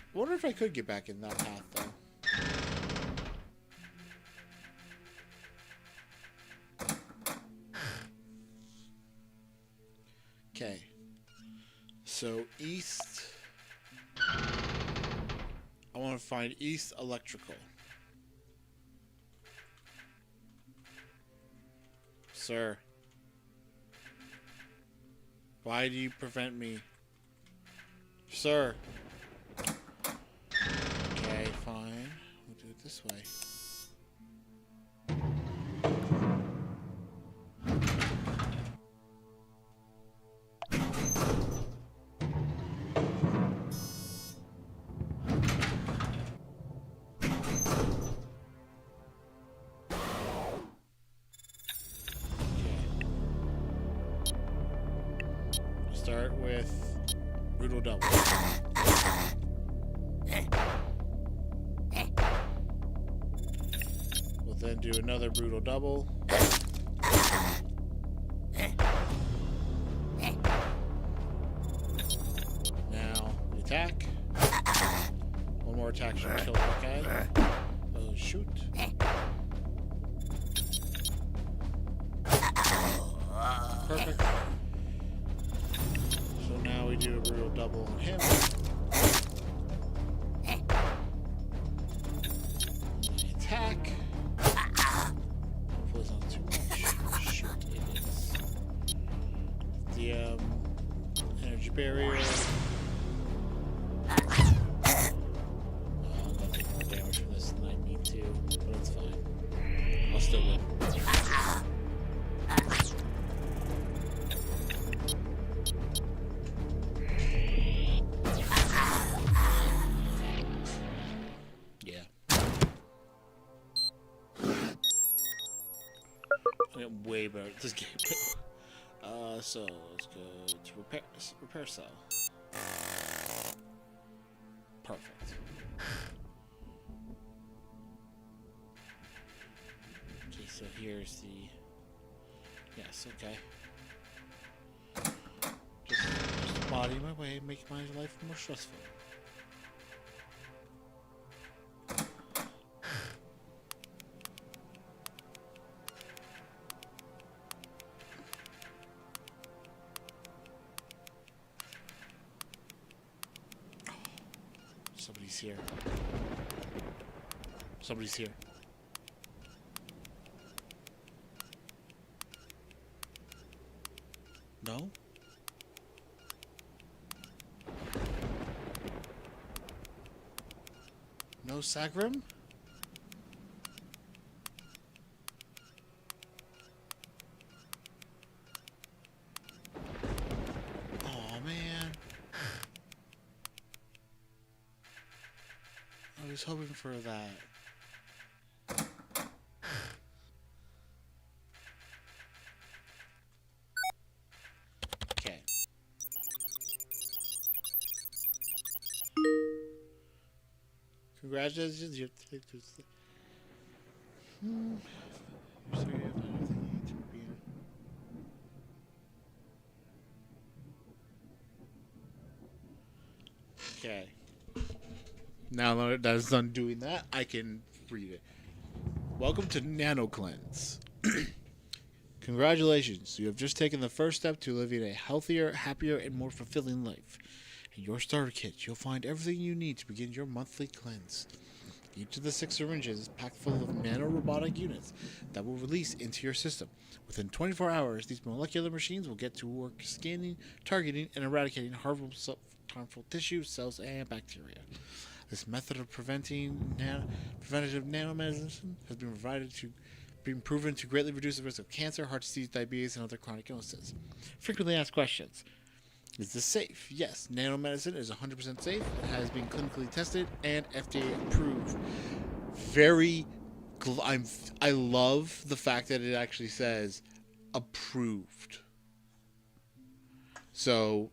I wonder if I could get back in that path, though. Okay. So, east... I want to find East Electrical. Sir. Why do you prevent me? Sir. Okay, fine. We'll do it this way. Start with brutal double. We'll then do another brutal double. Now we attack. One One more attack should kill that guy. Oh, shoot. Perfect. So now we do a brutal double on him. Attack. Hopefully it's not too much. Shoot, it is. The energy barrier. I'm gonna take more damage from this than I need to, but it's fine. I'll still win. Yeah. I get way better at this game. So let's go to repair cell. Perfect. Okay, so here's the... Yes, okay. Just body my way, make my life more stressful. Somebody's here. Somebody's here. No? No Sagrim? Oh man. I was hoping for that. Okay. Congratulations, you have to take this. You're sorry, you have everything you need to be in. Okay. Now that it's done doing that, I can read it. Welcome to Nano Cleanse. Congratulations, you have just taken the first step to living a healthier, happier, and more fulfilling life. In your starter kit, you'll find everything you need to begin your monthly cleanse. Each of the 6 syringes is packed full of nano-robotic units that will release into your system. Within 24 hours, these molecular machines will get to work scanning, targeting, and eradicating harmful tissue, cells, and bacteria. This method of preventative nanomedicine has been proven to greatly reduce the risk of cancer, heart disease, diabetes, and other chronic illnesses. Frequently asked questions. Is this safe? Yes, nanomedicine is 100% safe. It has been clinically tested and FDA approved. I love the fact that it actually says approved. So,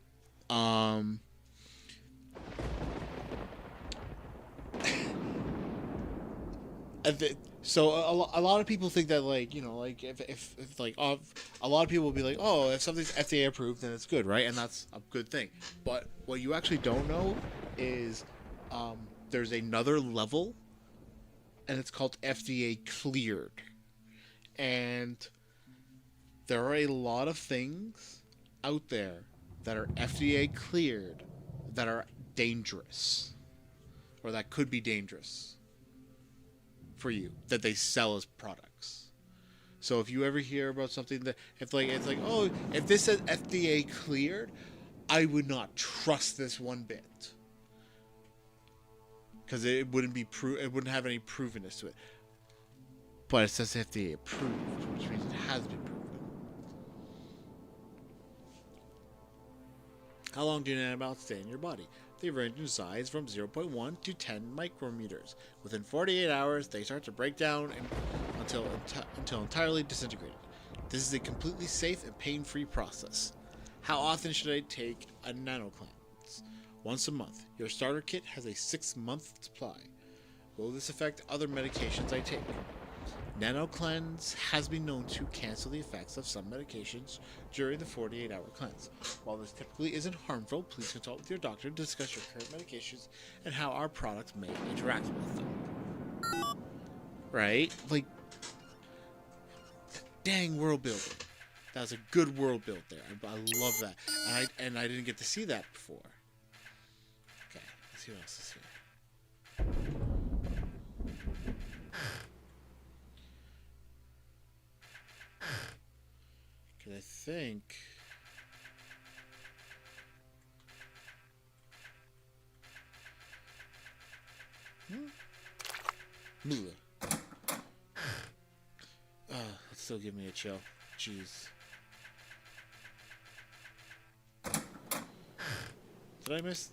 so a lot of people think that, like, you know, like if like a lot of people will be like, oh, if something's FDA approved, then it's good, right? And that's a good thing. But what you actually don't know is there's another level, and it's called FDA cleared. And there are a lot of things out there that are FDA cleared that are dangerous, or that could be dangerous for you, that they sell as products. So if you ever hear about something that it's like oh, if this says FDA cleared, I would not trust this one bit, because it wouldn't have any provenness to it. But it says FDA approved, which means it has been proven. How long do antibiotics stay in your body? They range in size from 0.1 to 10 micrometers. Within 48 hours, they start to break down until entirely disintegrated. This is a completely safe and pain-free process. How often should I take a NanoCleanse? Once a month. Your starter kit has a 6-month supply. Will this affect other medications I take? Nano Cleanse has been known to cancel the effects of some medications during the 48-hour cleanse. While this typically isn't harmful, please consult with your doctor to discuss your current medications and how our products may interact with them. Right? Like, dang world building. That was a good world build there. I love that. And I didn't get to see that before. Okay, let's see what else is here. Because I think... Still give me a chill. Jeez. Did I miss?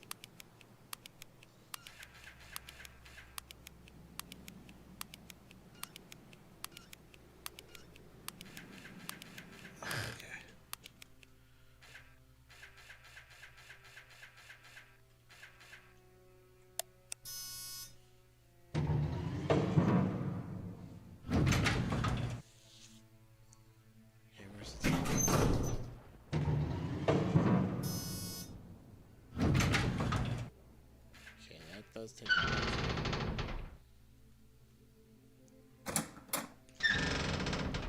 Does take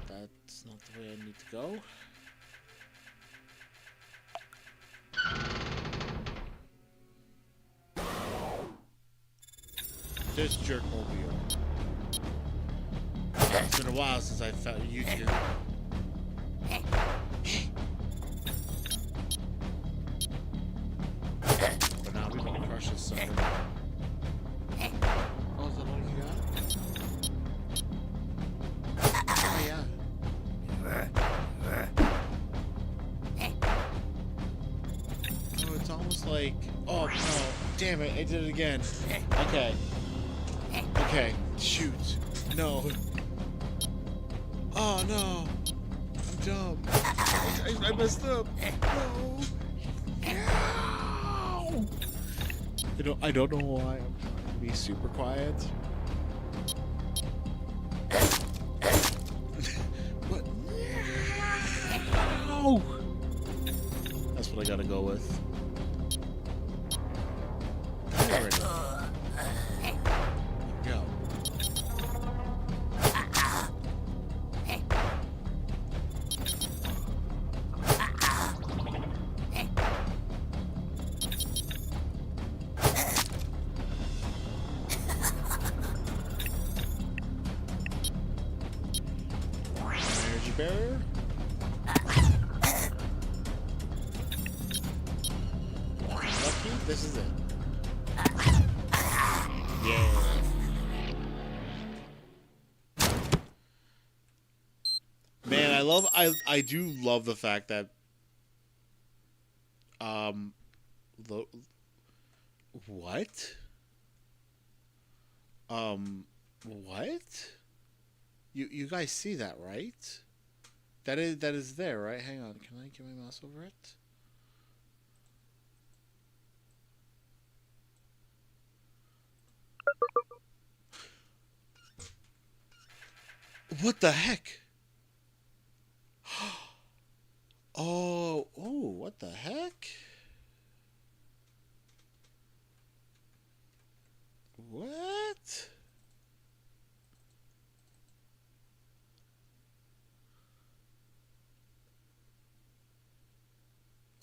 That's not the way I need to go. This jerk mobile. It's been a while since I felt you here. But now we're gonna crush this sucker. Like, oh no, damn it, I did it again. Okay. Okay, shoot. No. Oh no. I'm dumb. I messed up. No. I don't know why I'm trying to be super quiet. What? No. That's what I gotta go with. Go. Energy barrier. Lucky, this is it. Yeah. Man, I do love the fact that what? What? You guys see that, right? That is there, right? Hang on, can I get my mouse over it? What the heck? Oh, what the heck? What?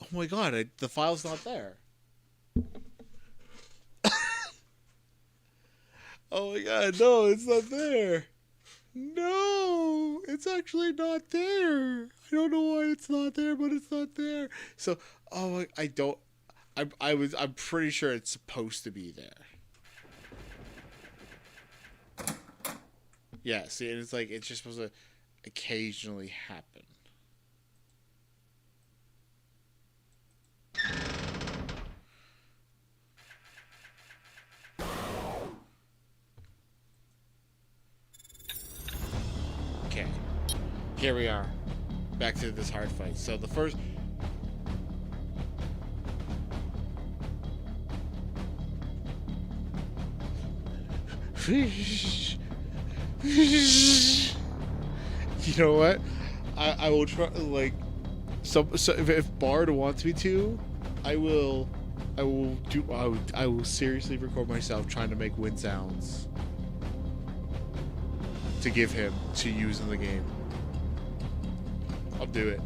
Oh my god, the file's not there. Oh my god, no, it's not there. No, it's actually not there. I don't know why it's not there, but it's not there. So, I'm pretty sure it's supposed to be there. Yeah, see, and it's like, it's just supposed to occasionally happen. Okay, here we are, back to this hard fight. So the first... You know what? I will try, like, so if Bard wants me to, I will seriously record myself trying to make wind sounds to give him to use in the game. I'll do it.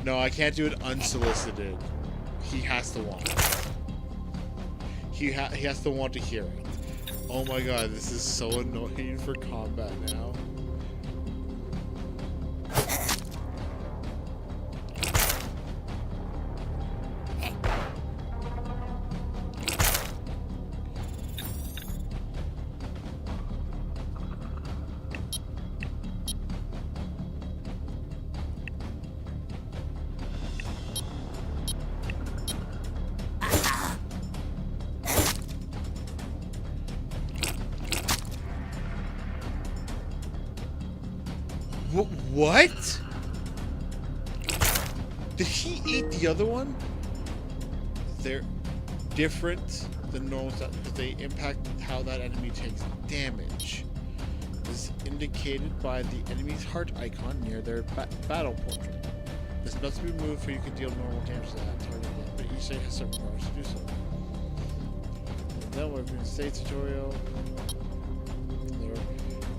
No, I can't do it unsolicited. He has to want it. He has to want to hear it. Oh my god, this is so annoying for combat now. What? Did he eat the other one? They're different than normal stuff because they impact how that enemy takes damage. This is indicated by the enemy's heart icon near their battle portrait. This must be removed so you can deal normal damage to that target again, but each state has certain powers to do so. And then we're doing state tutorial. There are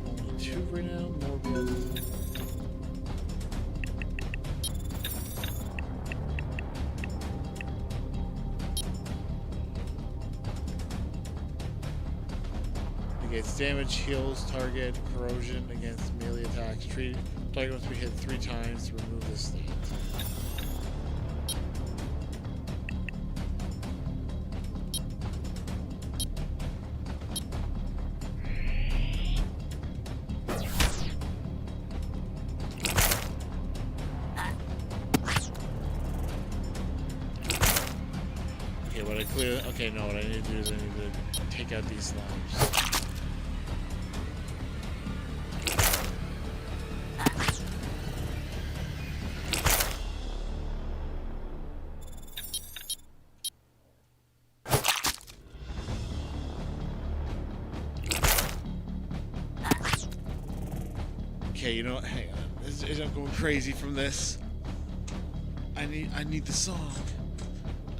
only 2 right now, more beyond. Negates damage, heals target, corrosion against melee attacks. Target must be hit 3 times to remove this state. Okay, what I clear. Okay, no, what I need to do is I need to take out these slabs. Okay, you know what? Hang on. I'm going crazy from this. I need the song.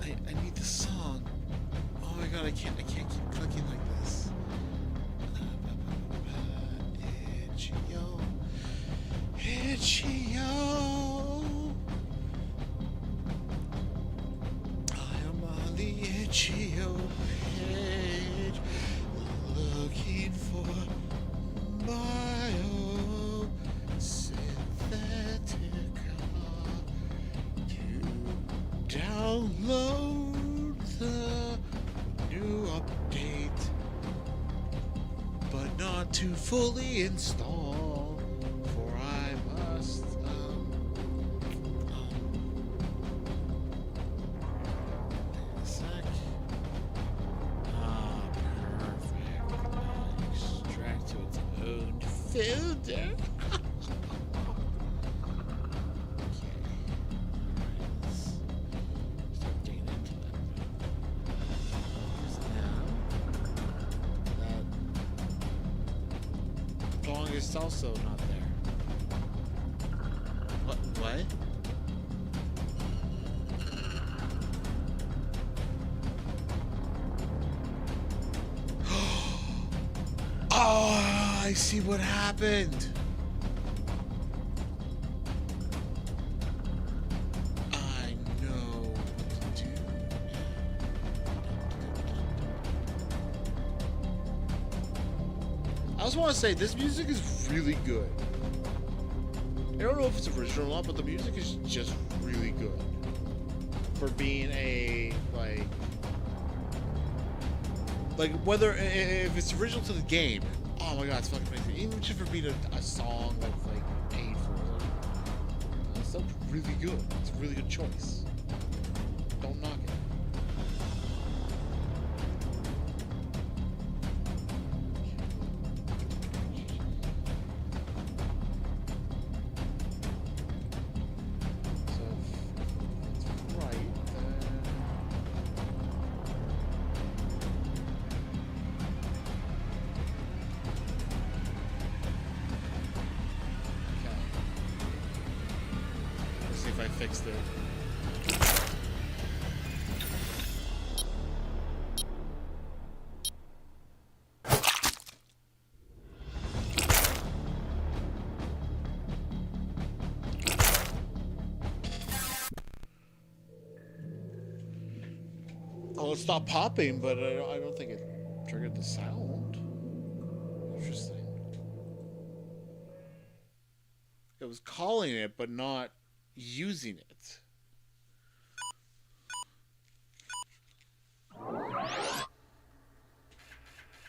I need the song. Oh my god, I can't keep clicking like this. Itch-yo. Itch-yo. I am on the Itch-yo page looking for Synthetica to download the new update, but not to fully install, for I must a sec. Perfect. Extract to its own folder. It's also not there. What? Oh, I see what happened. I know what to do. I just want to say this music is really good. I don't know if it's original or not, but the music is just really good for being a like whether if it's original to the game. Oh my god, it's fucking amazing. Even just for being a song that's like paid for, it's still really good. It's a really good choice. Don't knock it. if I fixed it. Oh, it stopped popping, but I don't think it triggered the sound. Interesting. It was calling it, but not using it.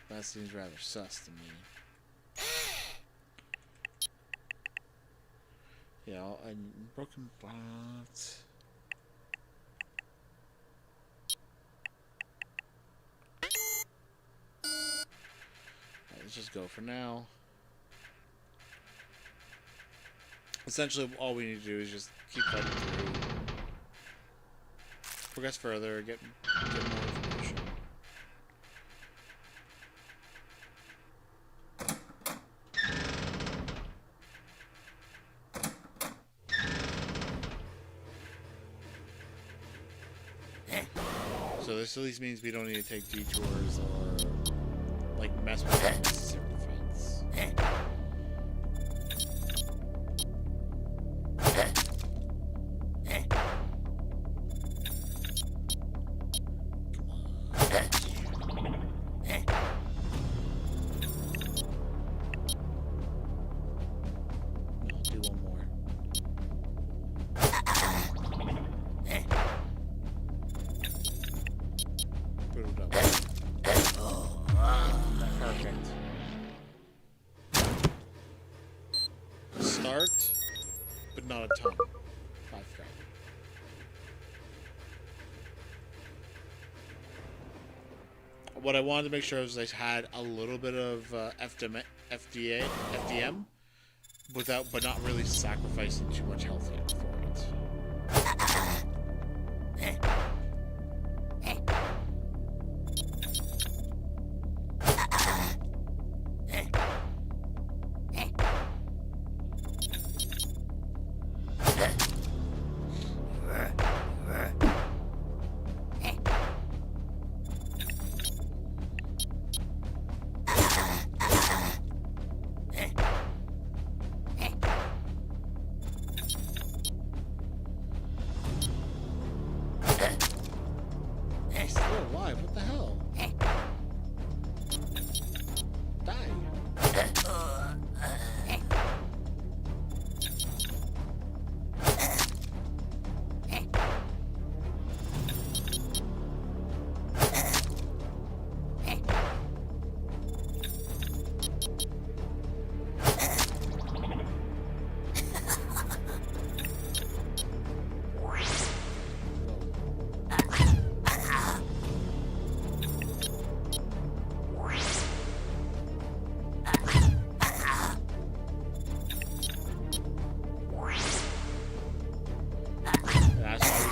That seems rather sus to me. Yeah, and broken bots. Let's just go for now. Essentially, all we need to do is just keep fighting through. Progress further, get more information. So this at least means we don't need to take detours or like mess with unnecessary defense. But not a ton. 5 grand. What I wanted to make sure was I had a little bit of FDM, but not really sacrificing too much health yet for it.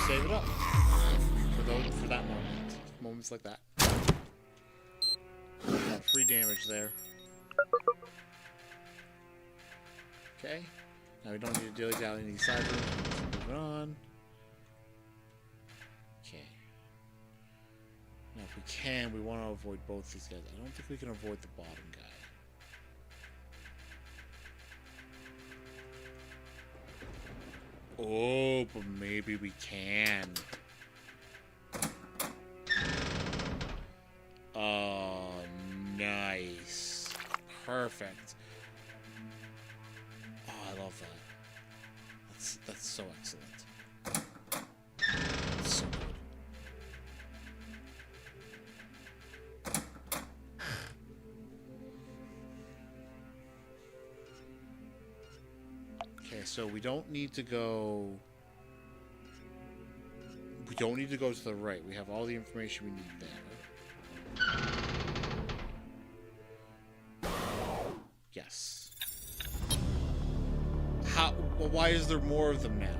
Save it up for that moment. Moments like that. Free damage there. Okay. Now we don't need to dilly-dally any side rooms. Moving on. Okay. Now if we can, we want to avoid both these guys. I don't think we can avoid the bottom guy. Oh, but maybe we can. Oh, nice. Perfect. Oh, I love that. That's so excellent. That's so good. Okay, so we don't need to go... We don't need to go to the right. We have all the information we need there. Yes. How? Well, why is there more of them now?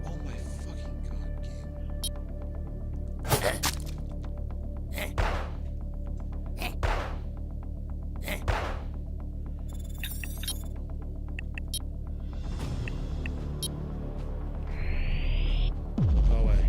Oh my fucking god, game. Go away.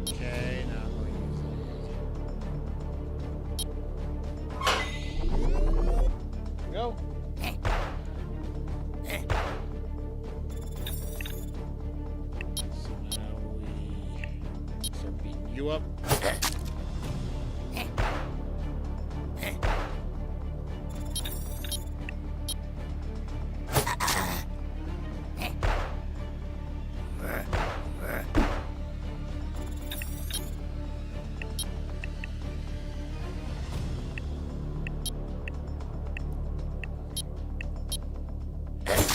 Okay, now I'm going to use it. Go. So now we start beating you up.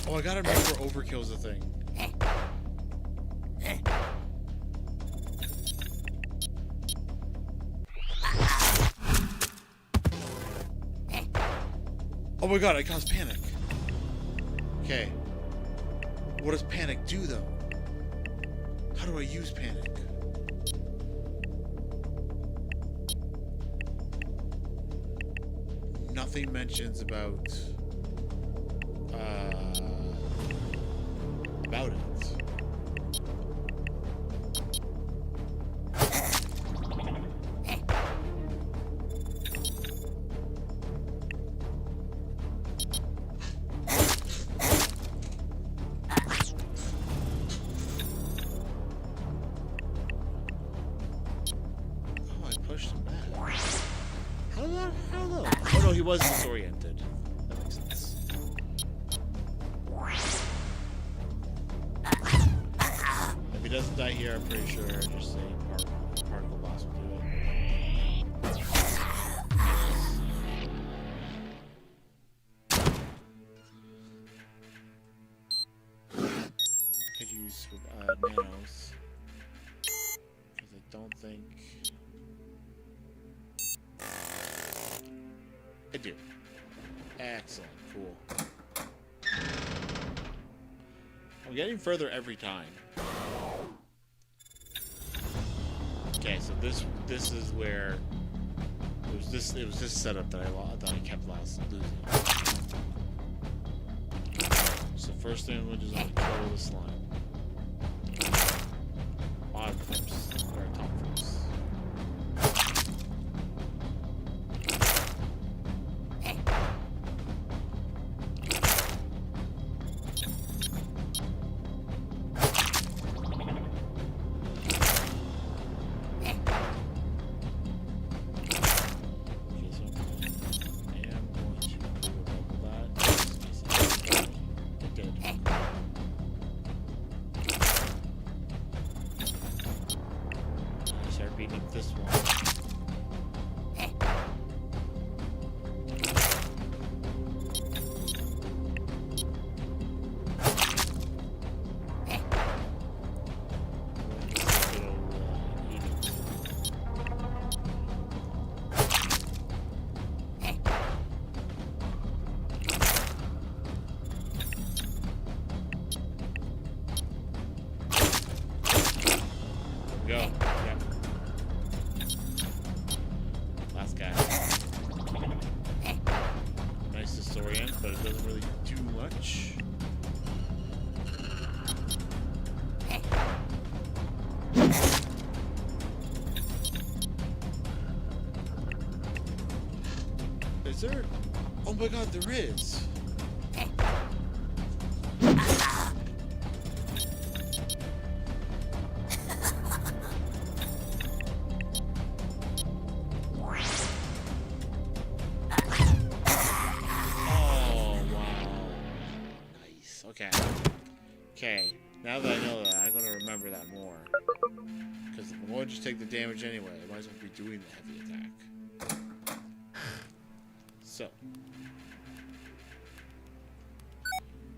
Oh, I gotta remember overkill's a thing. Oh my god, I caused panic. Okay. What does panic do though? How do I use panic? Nothing mentions about it. Oh, I pushed him back. How though? Oh no, he was disoriented. That makes sense. If he doesn't die here, I'm pretty sure just saying particle boss will do it. Could use nanos. Because I don't think I do. Excellent, cool. I'm getting further every time. Okay, so this is where it was this setup that I kept losing. So first thing we'll do is I'm gonna kill the slime. Bottom first, or top first. Beating up this one. Go. Yep. Last guy. Nice disorient, but it doesn't really do much. Is there? Oh my god, there is. Okay. Now that I know that, I'm gonna remember that more. Because if I'm going to just take the damage anyway, I might as well be doing the heavy attack. So.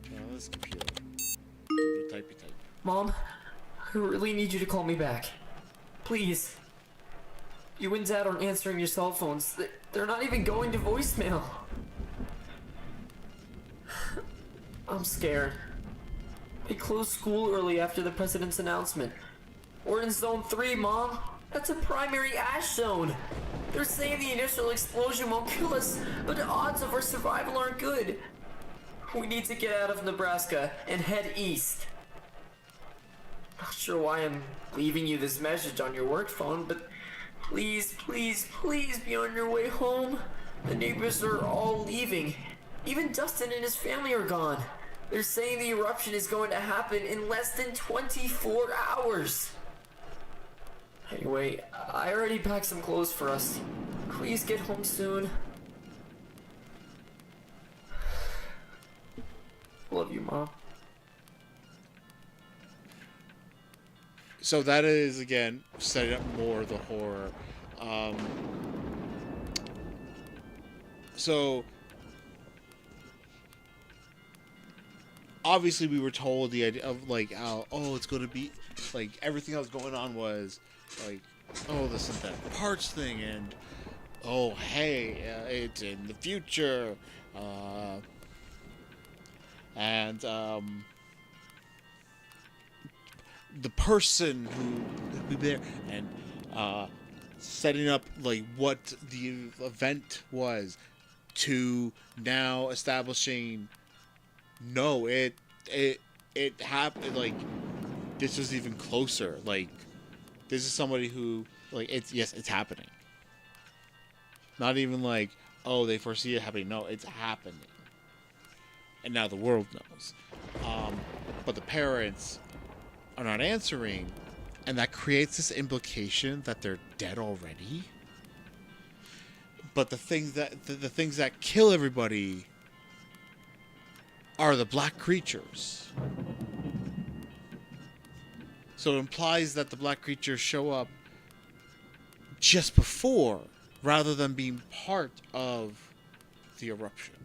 Turn on this computer. Typey. Mom, I really need you to call me back. Please. You and Dad aren't answering your cell phones. They're not even going to voicemail. I'm scared. They closed school early after the president's announcement. We're in Zone 3, Mom. That's a primary ash zone. They're saying the initial explosion won't kill us, but the odds of our survival aren't good. We need to get out of Nebraska and head east. Not sure why I'm leaving you this message on your work phone, but please be on your way home. The neighbors are all leaving. Even Dustin and his family are gone. They're saying the eruption is going to happen in less than 24 hours. Anyway, I already packed some clothes for us. Please get home soon. Love you, Mom. So that is, again, setting up more of the horror. So obviously we were told the idea of like how, oh, it's going to be like everything that was going on was like, oh, the synthetic parts thing, and oh, hey, it's in the future, and the person who would be there, and setting up like what the event was, to now establishing, no, it happened, like this was even closer, like this is somebody who, like, it's happening. Not even like, oh, they foresee it happening. No, it's happening. And now the world knows. But the parents are not answering, and that creates this implication that they're dead already. But the things that kill everybody are the black creatures. So it implies that the black creatures show up just before, rather than being part of the eruption.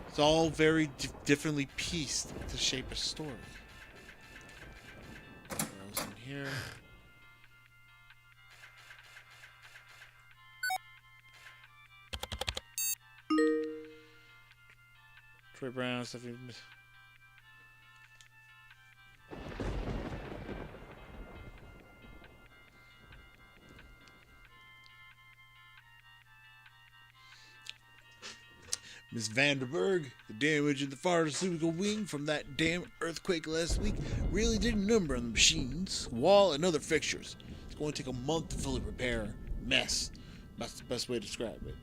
It's all very differently pieced to shape a story. What else in here? Troy Brown, Stephanie. Miss Vanderberg, the damage in the pharmaceutical wing from that damn earthquake last week really did a number on the machines, wall, and other fixtures. It's going to take a month to fully repair. Mess. That's the best way to describe it.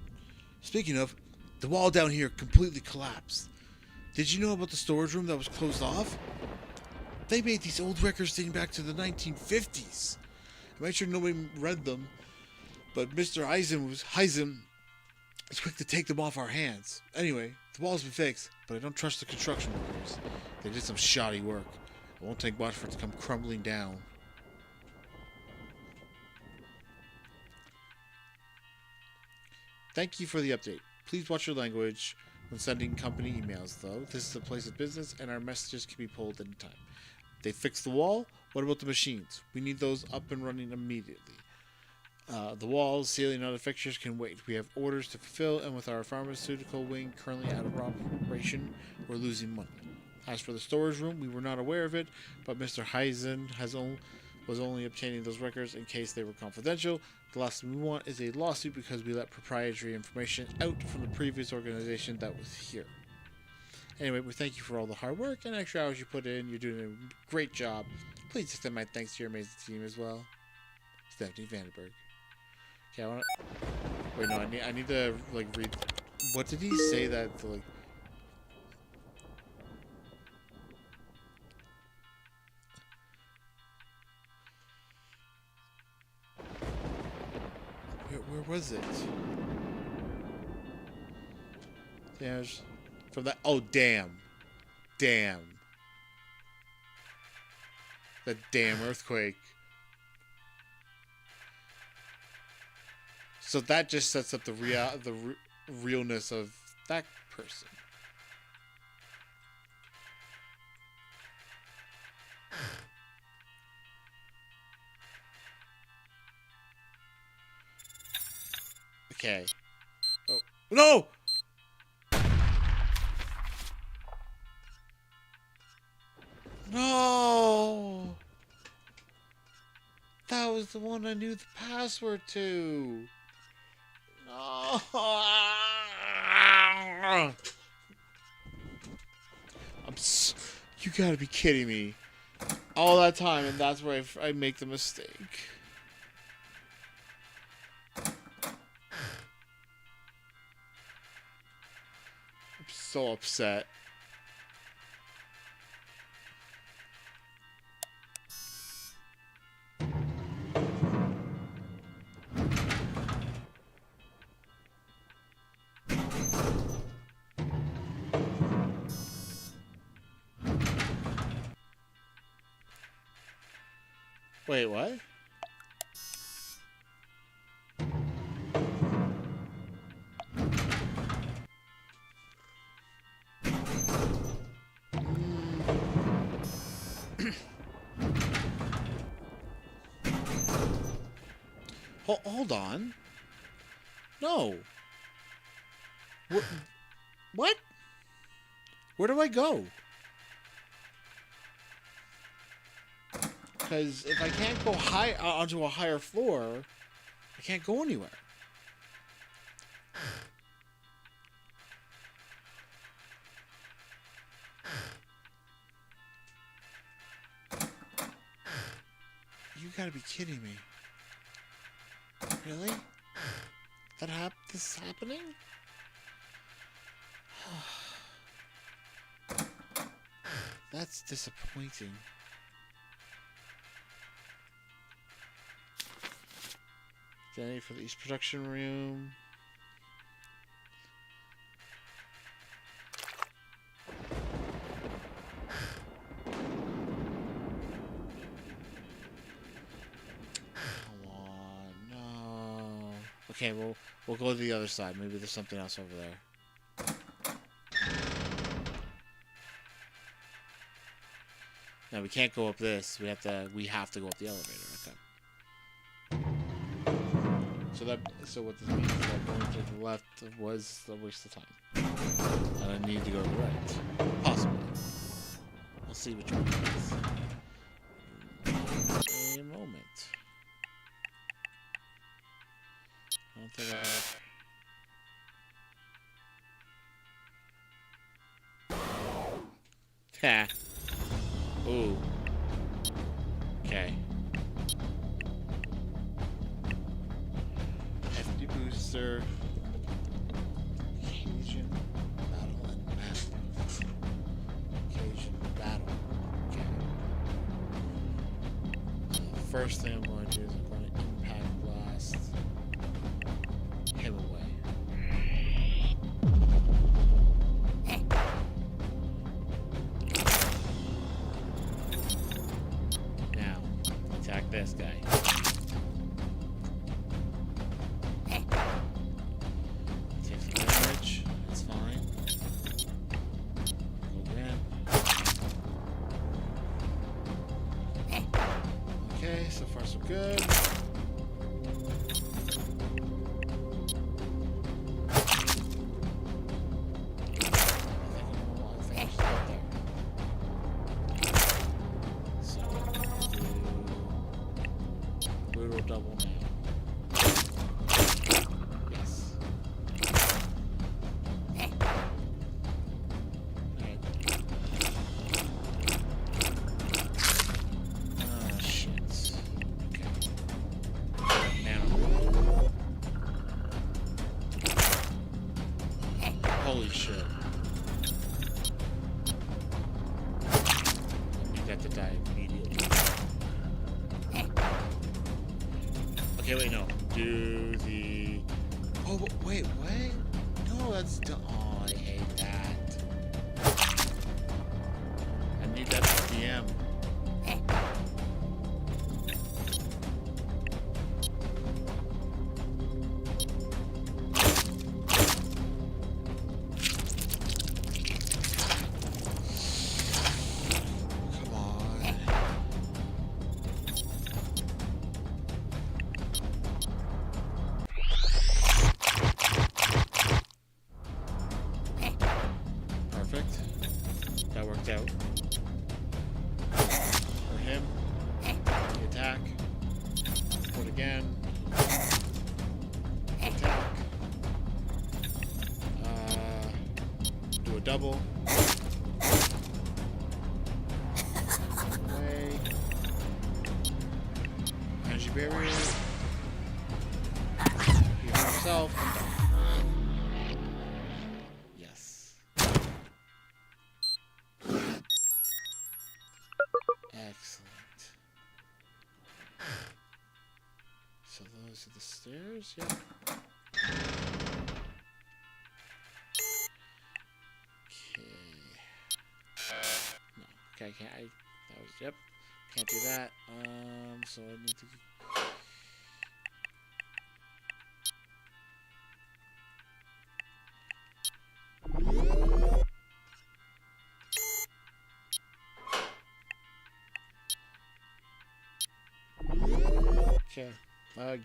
Speaking of, the wall down here completely collapsed. Did you know about the storage room that was closed off? They made these old records dating back to the 1950s. I made sure nobody read them, but Mr. Eisen was quick to take them off our hands. Anyway, the wall's been fixed, but I don't trust the construction workers. They did some shoddy work. It won't take much for it to come crumbling down. Thank you for the update. Please watch your language when sending company emails, though. This is a place of business, and our messages can be pulled anytime. They fixed the wall. What about the machines? We need those up and running immediately. The walls, ceiling, and other fixtures can wait. We have orders to fulfill, and with our pharmaceutical wing currently out of operation, we're losing money. As for the storage room, we were not aware of it, but Mr. Heisen was only obtaining those records in case they were confidential. The last thing we want is a lawsuit because we let proprietary information out from the previous organization that was here. Anyway, we thank you for all the hard work and extra hours you put in. You're doing a great job. Please extend my thanks to your amazing team as well. Stephanie Vandenberg. Okay, wait, no, I need to, like, read. What did he say that, like... Where was it? Damage. From that... Oh, damn. damn. The damn earthquake. So that just sets up the realness of that person. Okay. Oh no! No! That was the one I knew the password to. No! You gotta be kidding me. All that time, and that's where I make the mistake. I'm so upset. Wait, what? Hold on. No. What? Where do I go? Because if I can't go high onto a higher floor, I can't go anywhere. You gotta be kidding me. Really? This is happening? That's disappointing. Danny for the East production room. Come on, no. Okay, we'll go to the other side. Maybe there's something else over there. No, we can't go up this. We have to go up the elevator. Okay. So what this means is that going to the left was a waste of time. And I need to go to the right. Possibly. We'll see which one it is. A moment. I don't think Ha. Ooh. Okay. FD booster. Cajun battle and map. Cajun battle. Okay. So the first thing I'm going to do is I'm going to impact blast him away. Now, attack this guy. Take some damage. It's fine. Go again. Okay, so far so good. Double now. Yes. Alright. Ah, shit. Okay. Now. Holy shit. You got to die immediately. Okay, wait, no. Do the... Oh, wait, what? No, that's... Oh, I hate that. him. Come on. Perfect. That worked out. For him. The attack. Put again. The attack. Do a double. Away. Energy barrier. He hurt himself. Yes. Excellent. So those are the stairs, yeah. No, okay, I can't. That was yep. Can't do that. So I need to. Okay.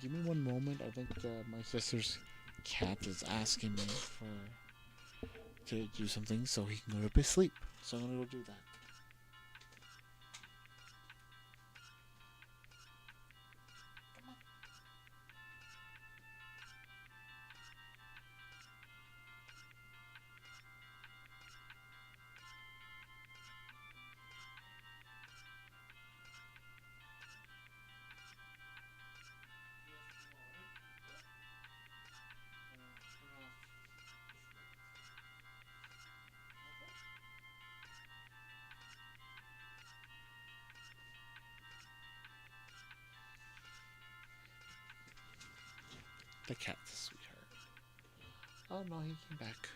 Give me one moment. I think my sister's cat is asking me to do something so he can go to sleep. So I'm gonna go do that. The cat's a sweetheart. Oh no, he came back.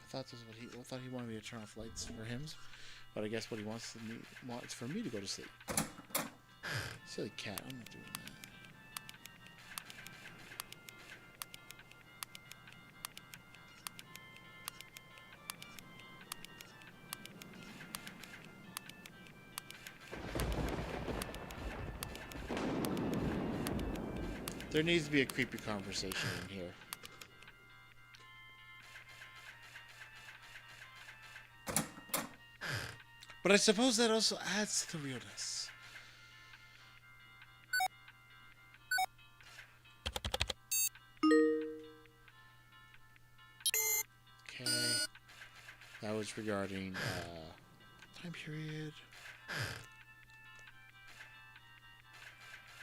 I thought he wanted me to turn off lights for him, but I guess what he wants for me to go to sleep. Silly cat, I'm not doing that. There needs to be a creepy conversation in here. But I suppose that also adds to the realness. Okay. That was regarding time period.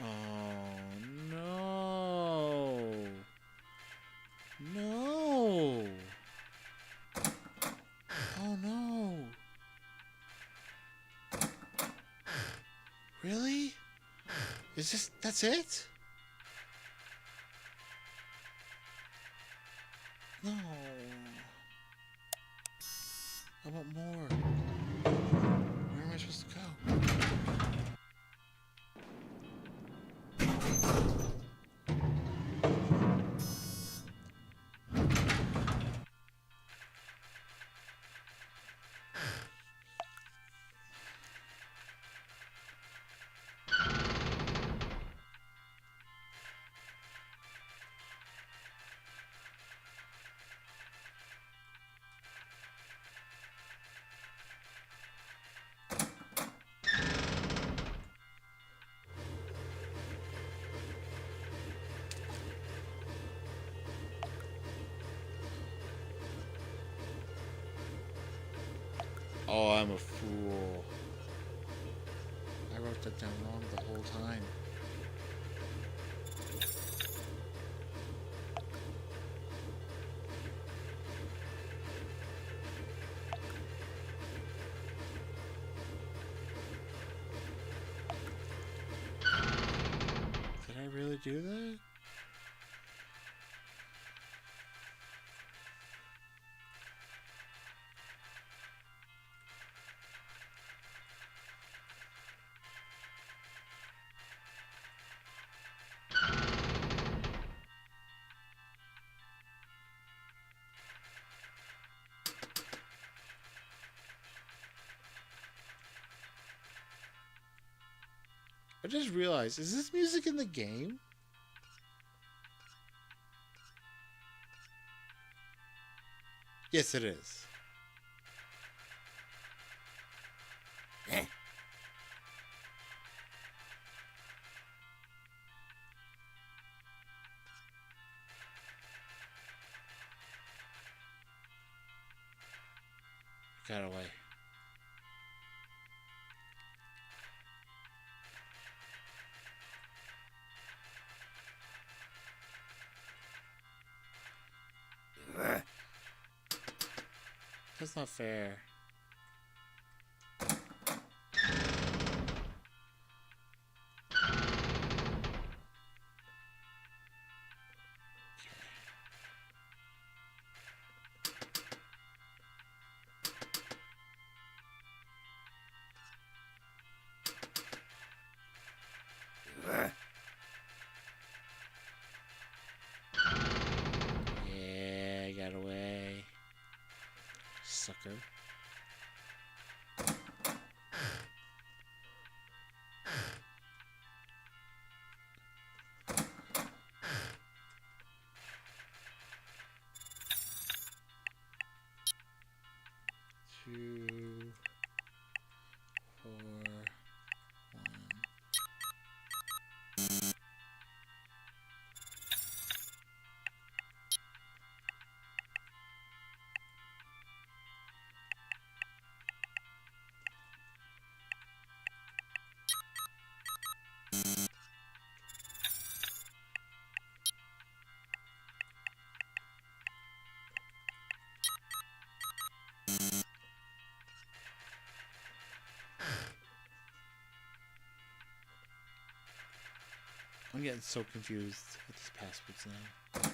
Oh no. No. Oh no. Really? That's it? No. I want more. Where am I supposed to go? Oh, I'm a fool. I wrote that down wrong the whole time. Did I really do that? I just realized, is this music in the game? Yes, it is. Got away. That's not fair. Yeah, got away. Sucker. Two, 4, 1. I'm getting so confused with these passwords now.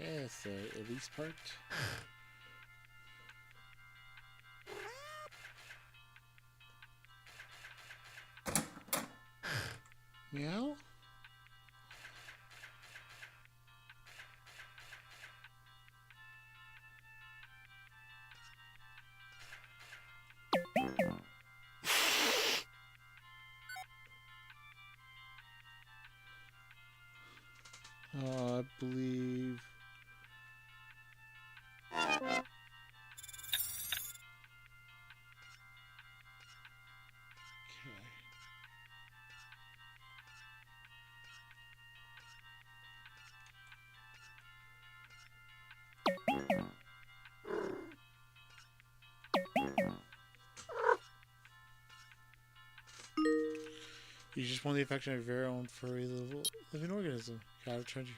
Okay, it's the Elise part. Meow? I believe. You just want the affection of your very own furry living organism. Gotta trend you.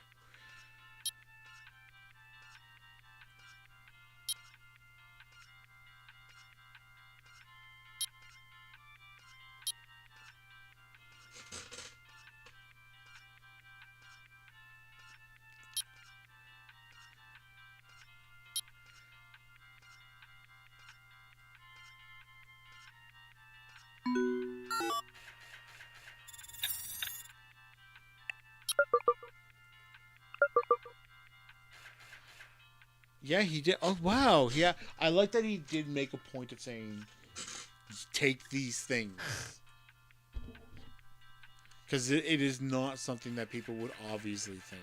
Yeah, he did. Oh, wow. Yeah, I like that he did make a point of saying, take these things. Because it is not something that people would obviously think.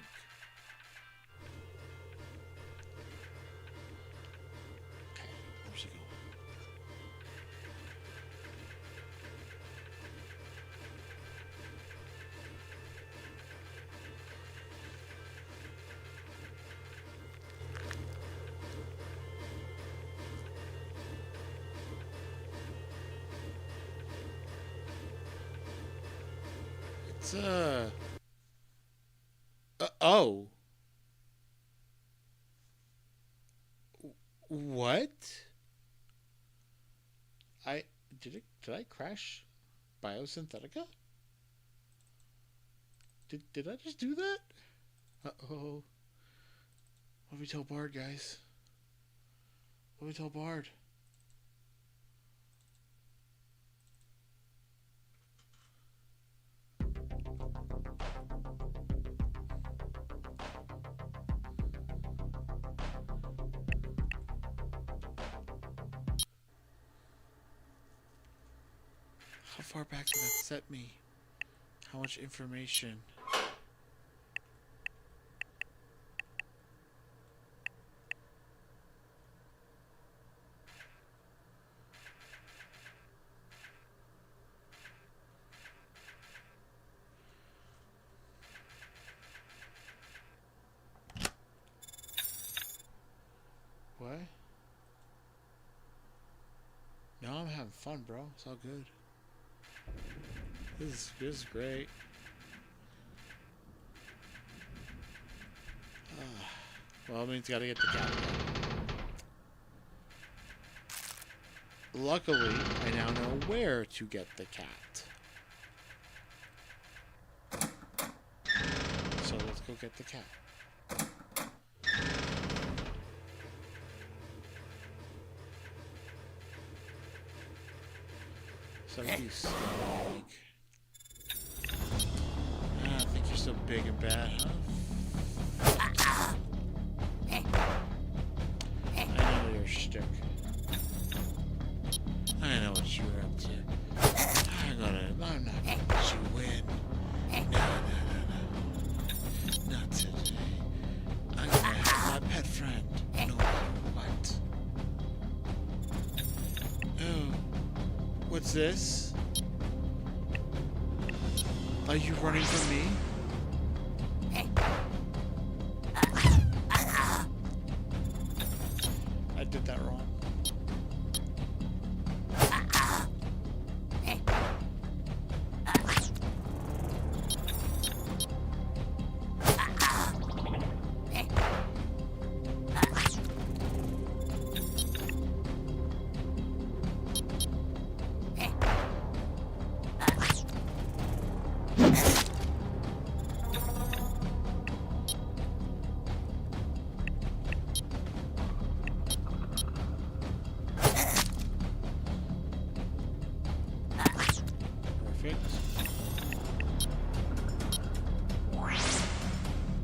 Okay, where's it going? It's oh. What? Did I crash Biosynthetica? Did I just do that? Uh-oh. What do we tell Bard, guys? What do we tell Bard? How far back did that set me? How much information? What? No, I'm having fun, bro. It's all good. This is great. Well, I mean, it's gotta get the cat. Luckily, I now know where to get the cat. So let's go get the cat. So you snake. I think you're so big and bad, huh? I know your shtick. I know what you were up to. I'm not gonna let you win. No. Not today. I'm gonna have my pet friend, no matter what. Oh, what's this? Are you running from me? I did that wrong.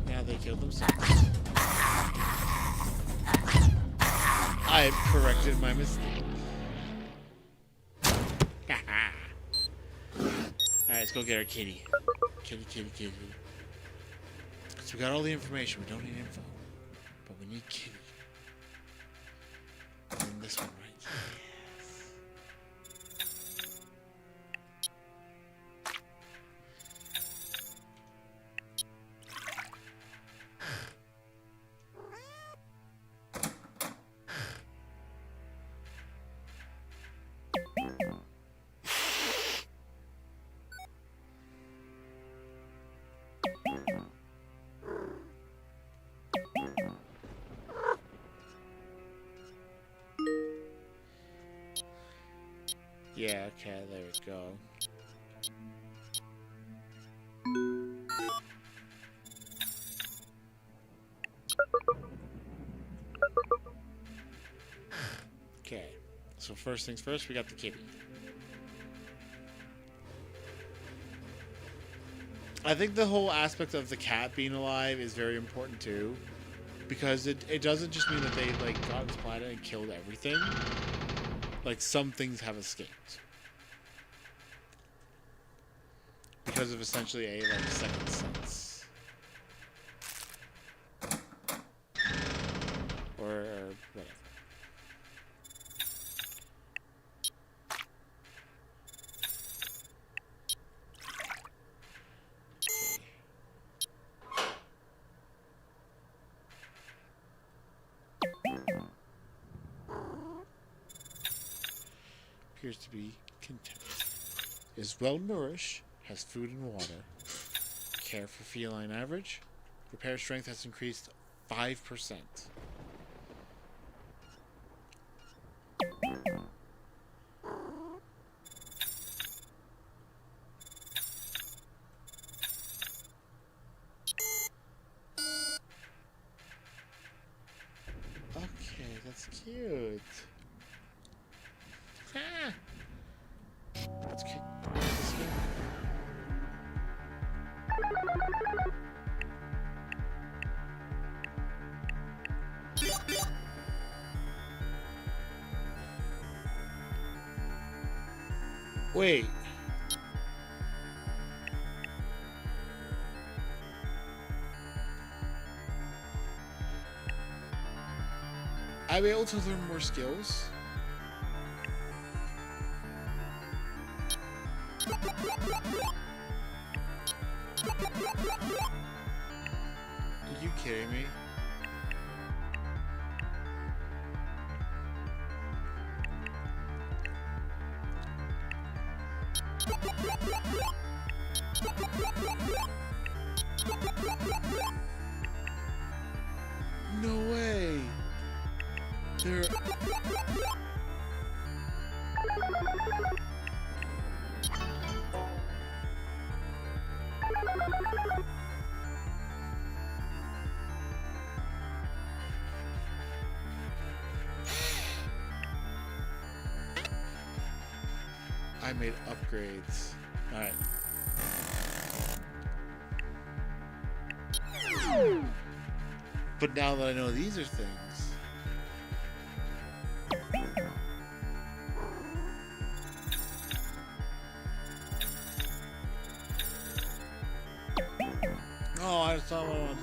Now they killed themselves. I corrected my mistake. Alright, let's go get our kitty. Kitty. So we got all the information. We don't need info. But we need kitty. And this one, right? Yeah, okay, there we go. Okay, so first things first, we got the kitty. I think the whole aspect of the cat being alive is very important too, because it doesn't just mean that they like got on this planet and killed everything. Like some things have escaped. because of essentially a like second sense. Or whatever. Appears to be content. Is well nourished, has food and water. Care for feline average. Repair strength has increased 5%. Okay, that's cute. Ah. That's cute. That's cute. Wait. I'm able to learn more skills. Are you kidding me? No way. There. I made upgrades. Alright. But now that I know these are things. Oh, that's not what I wanted to do.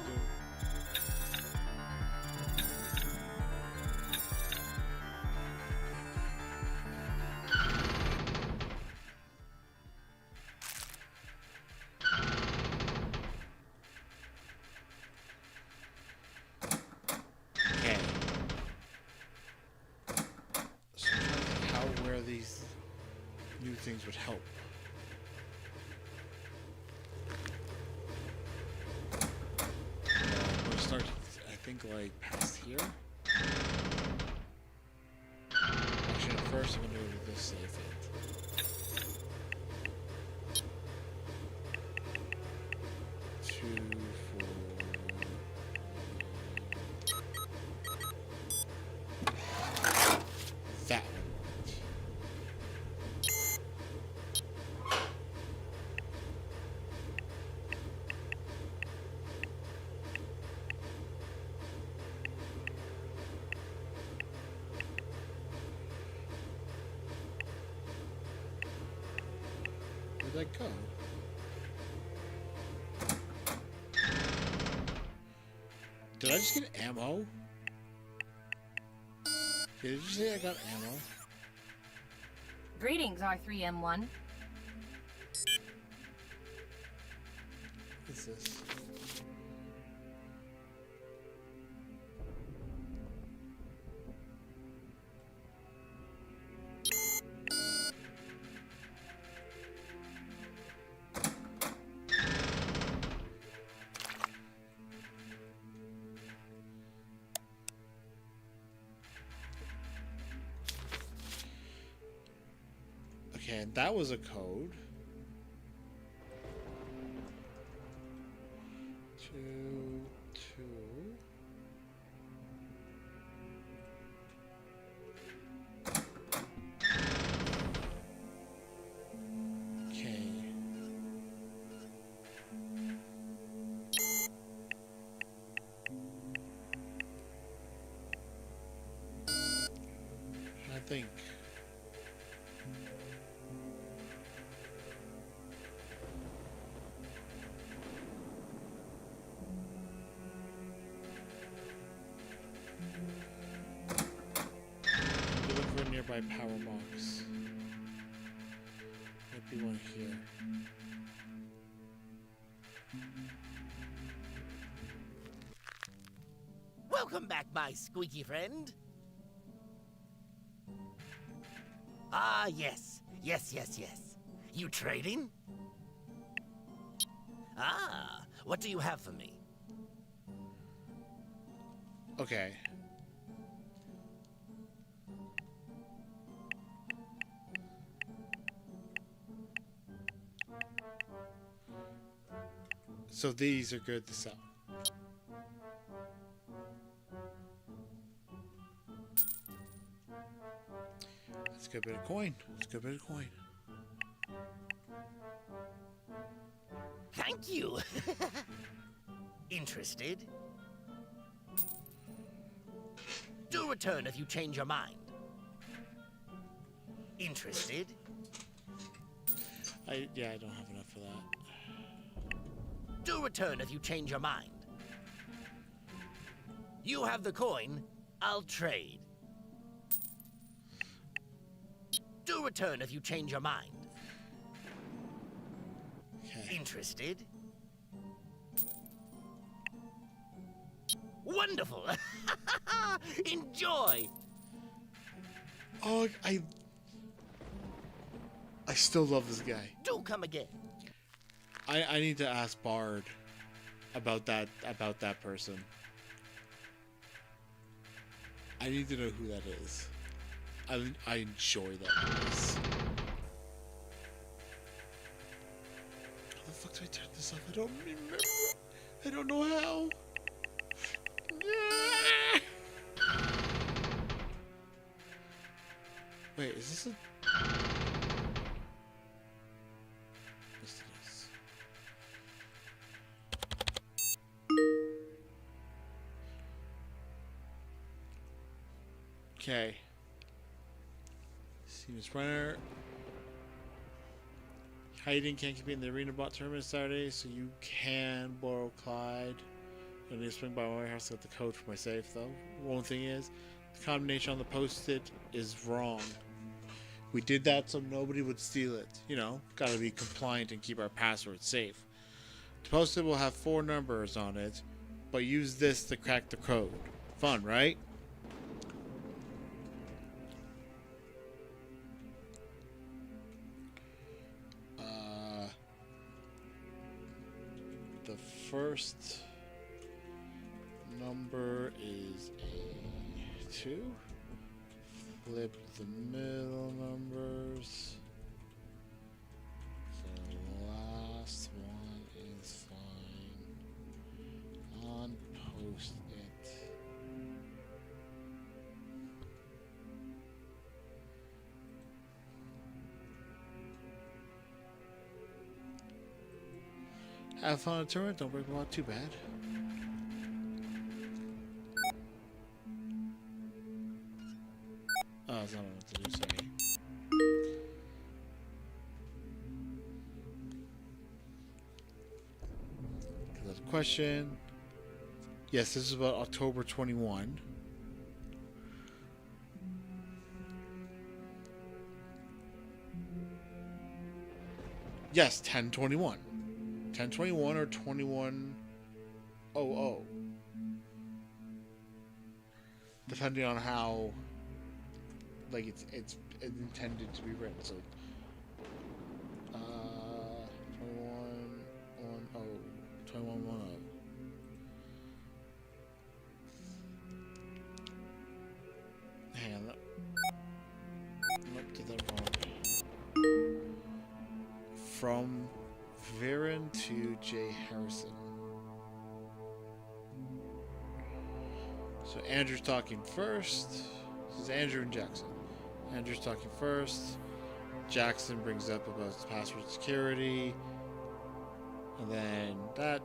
Okay. So I'm trying to think how where these new things would help. We'll start, I think, like past here. Actually, no, first I'm gonna go to this save it. 2, 4. That one. Where'd that go? Did I just get ammo? Did you say I got ammo? Greetings, R3M1. What's this? Okay, and that was a code. 2, 2. Okay. I think. nearby power box. Might be one here. Welcome back, my squeaky friend. Ah, yes. Yes. You trading? Ah, what do you have for me? Okay. So these are good to sell. That's a good bit of coin. Thank you. Interested? Do return if you change your mind. Interested? I don't have enough for that. Do return if you change your mind. You have the coin, I'll trade. Do return if you change your mind. Okay. Interested? Wonderful! Enjoy! Oh, I still love this guy. Do come again. I need to ask Bard about that person. I need to know who that is. I enjoy that voice. How the fuck do I turn this off? I don't remember. I don't know how. Wait, is this a... Yes, it is. Okay. Seamus Runner. Hiding can't compete in the Arena Bot tournament Saturday, so you can borrow Clyde. I need to swing by my warehouse to get the code for my safe, though. One thing is, the combination on the post-it is wrong. We did that so nobody would steal it. You know, gotta be compliant and keep our passwords safe. The post-it will have 4 numbers on it, but use this to crack the code. Fun, right? The first number is a 2. Flip the middle numbers. The last one is fine. On post it. Have fun at the tournament, don't break the law too bad. Oh, that's not what to do, sorry. That's a question. Yes, this is about October 21. Yes, 10/21. 10/21 or 21/00. Depending on how like it's intended to be written. So 21/10. Hang on. Nope, did that wrong. From Viren to J. Harrison. So Andrew's talking first. This is Andrew and Jackson. Andrew's talking first. Jackson brings up about password security. And then that.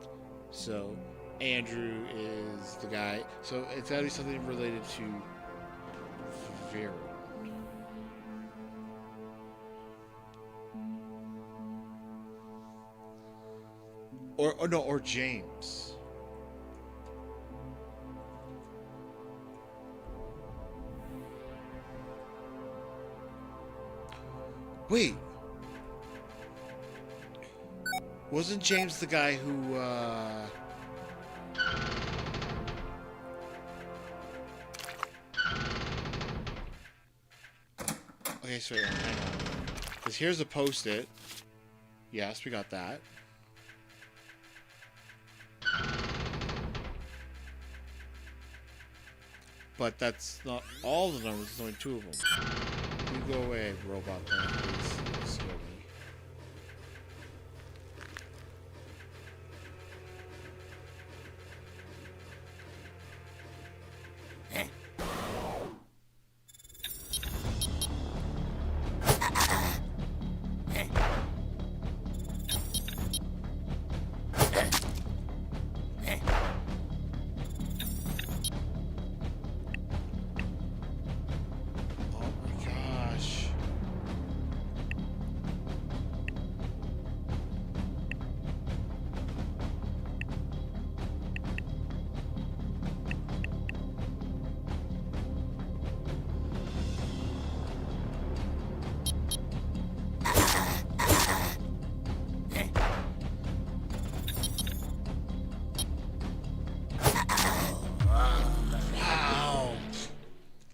So Andrew is the guy. So it's gotta be something related to Viren. Or James. Wait. Wasn't James the guy who, Okay, so wait, hang on. Because here's a post-it. Yes, we got that. But that's not all the numbers, there's only 2 of them. You go away, robot thing, please. Scare me.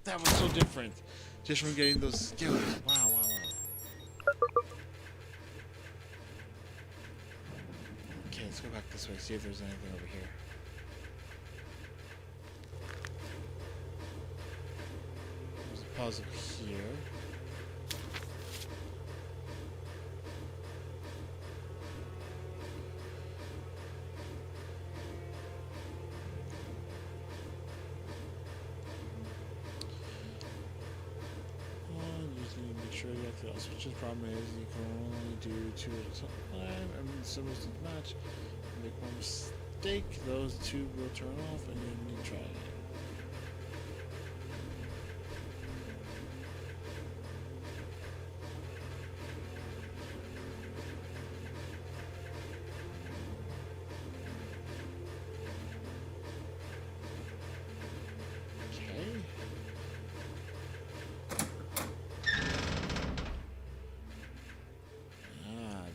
That was so different. Just from getting those skills. Wow, wow, wow. Okay, let's go back this way, see if there's anything over here. There's a puzzle here. Make sure you have to also switch. The problem is you can only do 2 at a time. I mean, symbols don't match. Make one mistake, those 2 will turn off, and you need to try it.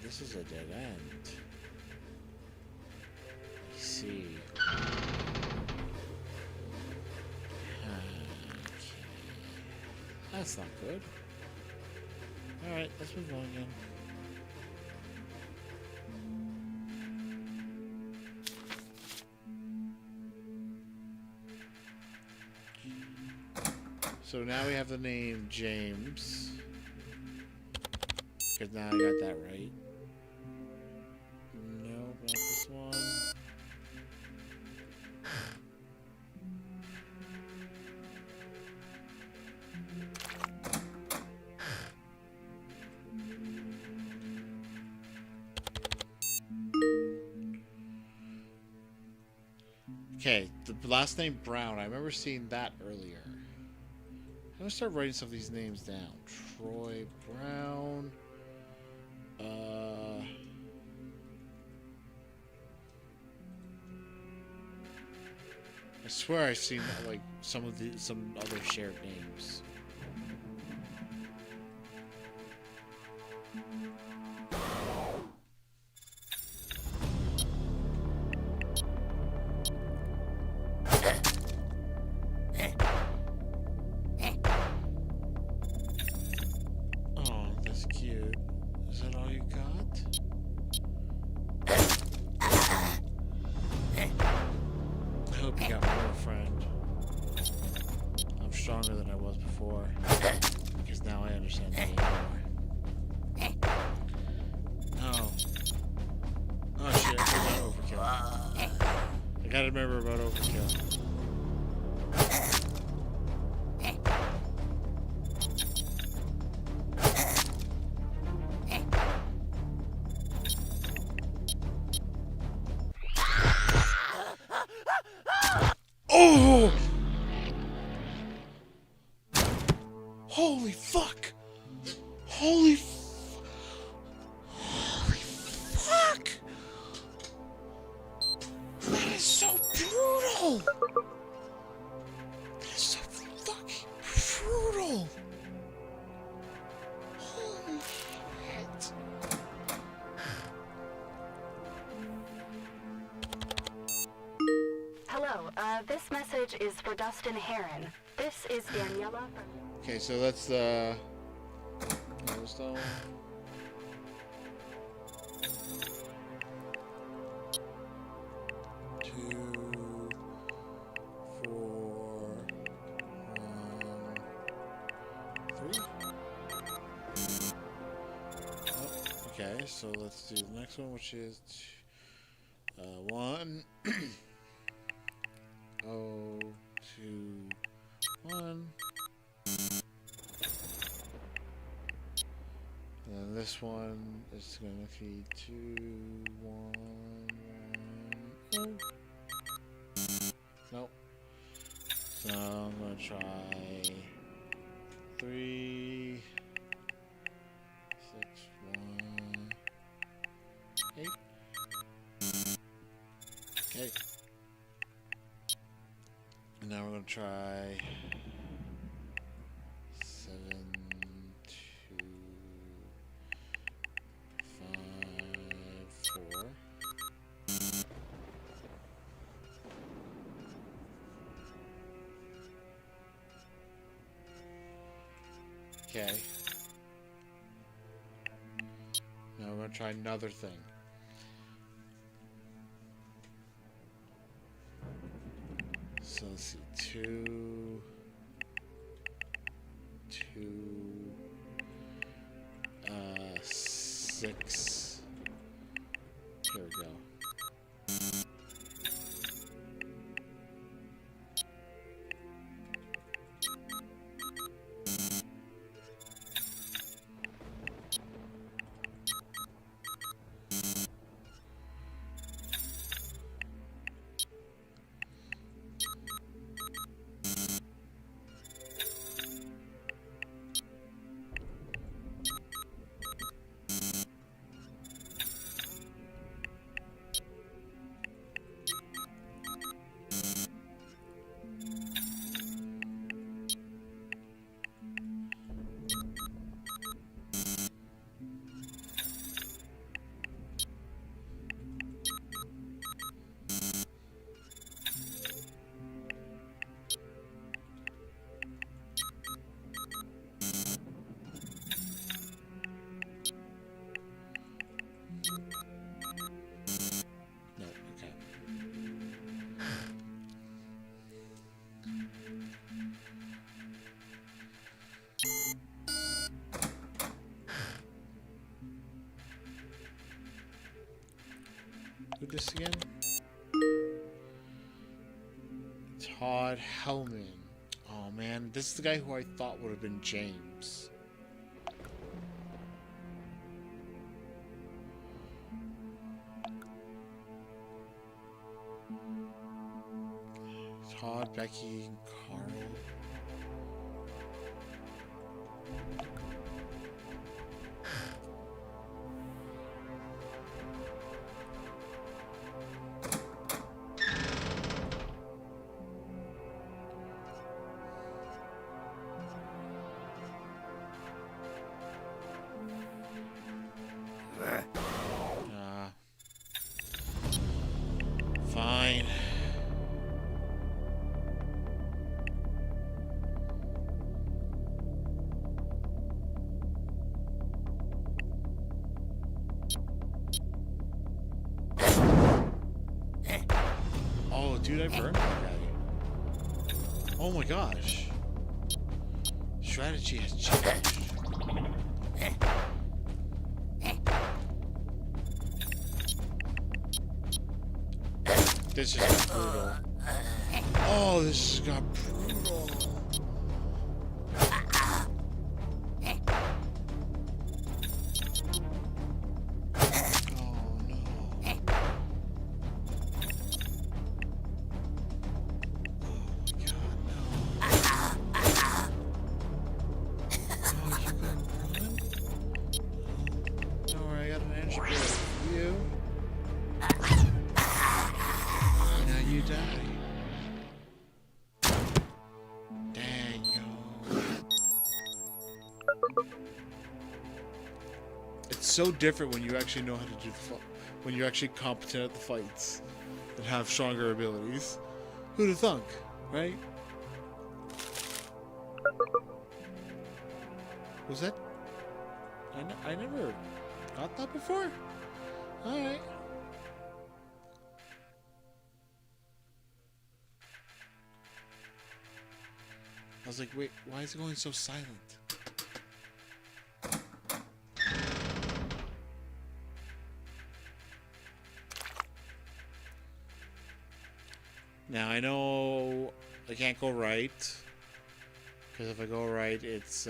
This is a dead end. I see. Okay. That's not good. Alright, let's move on again. So now we have the name James. Because now I got that right. No, not this one. Okay, the last name Brown. I remember seeing that earlier. I'm gonna start writing some of these names down. Troy Brown. I swear I've seen like some other shared names. Oh, that's cute. Is that all you got? I hope you got more, friend. I'm stronger than I was before. Because now I understand the game more. Oh. Oh shit, I forgot overkill. I gotta remember about overkill. Oh! Holy fuck! Holy fuck! That is so brutal! That is so fucking brutal! Holy this message is for Dustin Heron. This is Daniela from... Okay, so that's the... Yellowstone. Okay, so let's do the next one, which is 1 0 2 1. And then this one is going to be 2 1 1 0. Nope. So I'm going to try 3 6 1 8. Okay. And now we're going to try 7 2 5 4. Okay. Now we're going to try another thing. So let's see, 2 6. Here we go. Do this again. Todd Hellman. Oh man, this is the guy who I thought would have been James. Todd, Becky, and Carl. Fine. Oh, dude, I burned that guy. Oh my gosh. Strategy has changed. This is brutal. Oh, this has got brutal. Oh no. So different when you actually know how to do when you're actually competent at the fights and have stronger abilities. Who'd have thunk, right? Was that? I never got that before? Alright. I was like, wait, why is it going so silent? Now I know I can't go right, because if I go right, it's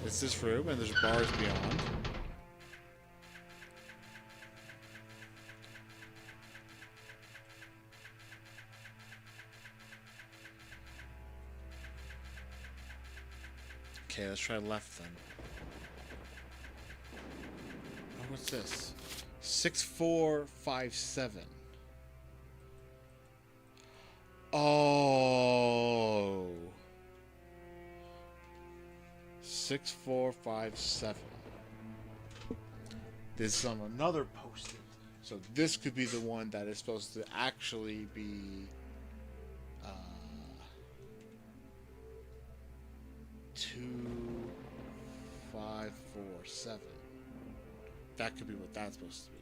this room, and there's bars beyond. Okay, let's try left then. Oh, what's this? 6457. Oh. 6457. This is on another post-it. So this could be the one that is supposed to actually be 2547. That could be what that's supposed to be.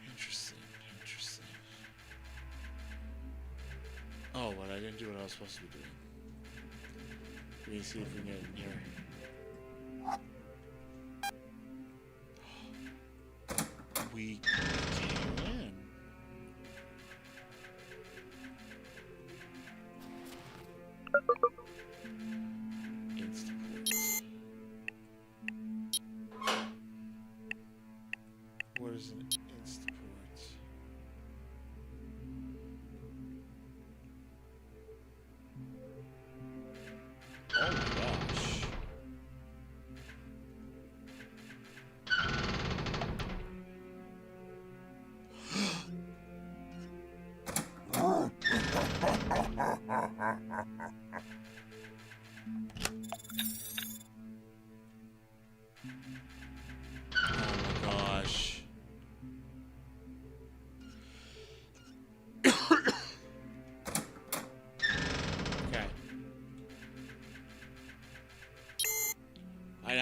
Interesting. Oh, but I didn't do what I was supposed to be doing. Let me see if we can get in here. We can. Instaport. What is an Instaport? Oh my gosh.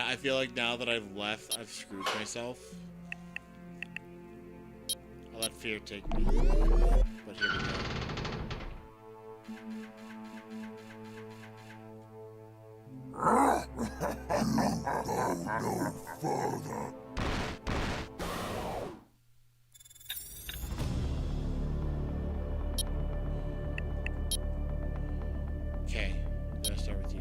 I feel like now that I've left, I've screwed myself. I'll let fear take me. But here we go. No further. Okay, let's start with you.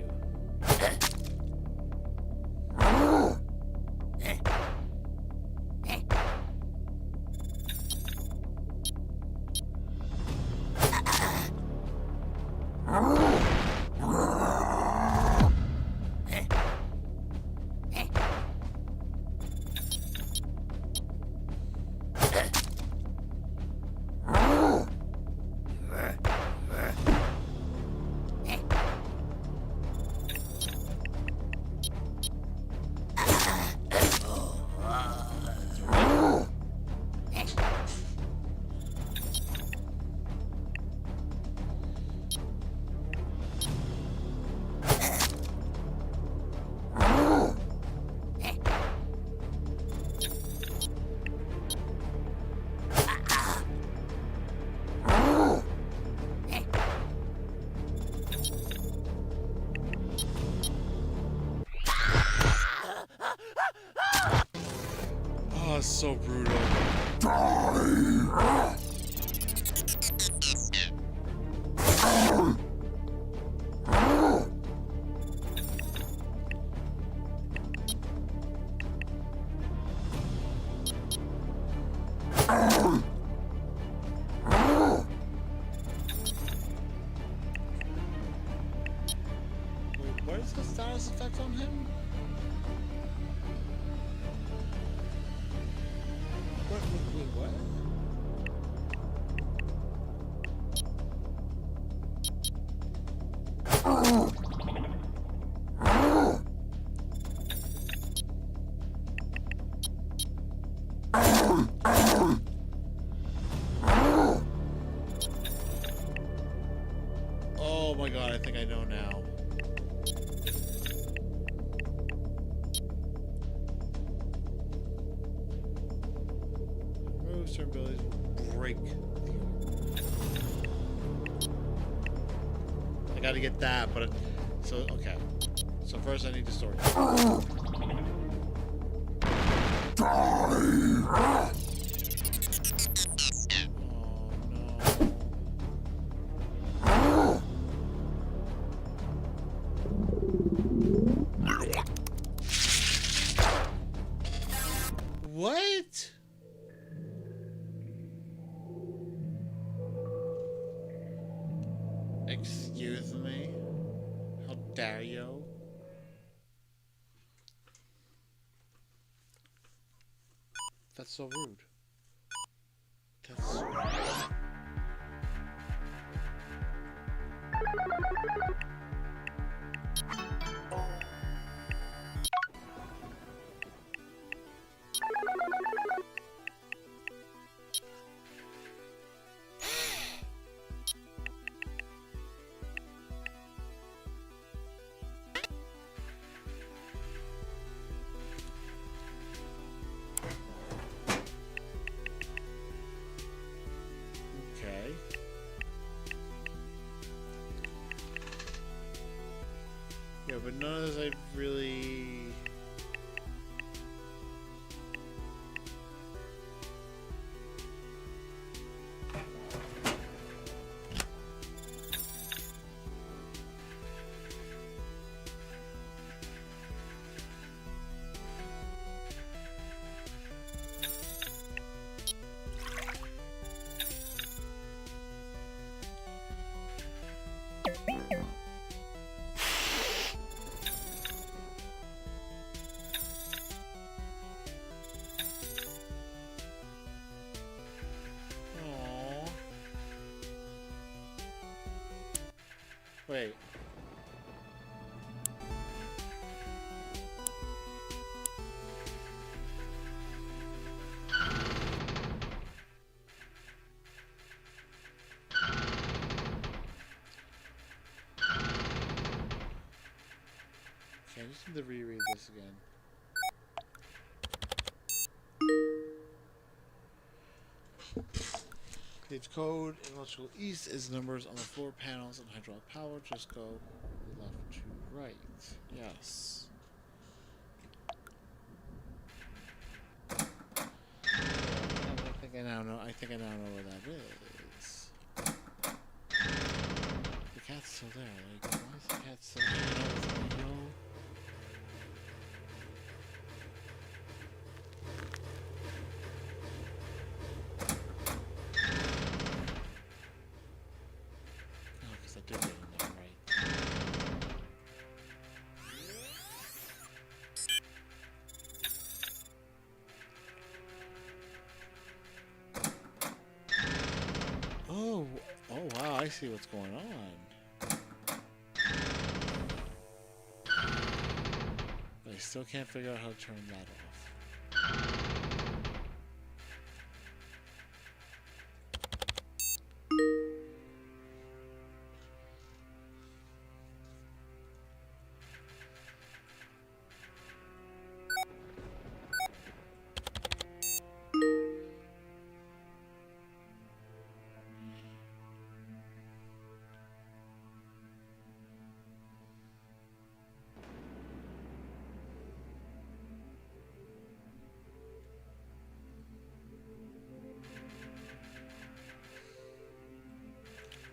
Oh, it's so brutal. Wait, what is the status effect on him? Wait, what? with certain abilities will break the orb. I gotta get that, but so okay. So first I need the story. What? Excuse me? How dare you? That's so rude. That's so rude. Okay. Yeah, but none of this I really... Aww. Wait. Okay, I just need to reread this again. Page code in electrical east is numbers on the floor panels and hydraulic power. Just go left to right. Yes. I think I now know. I think I now know where that is. The cat's still there. Like, why is the cat still there? Oh wow, I see what's going on. But I still can't figure out how to turn that off.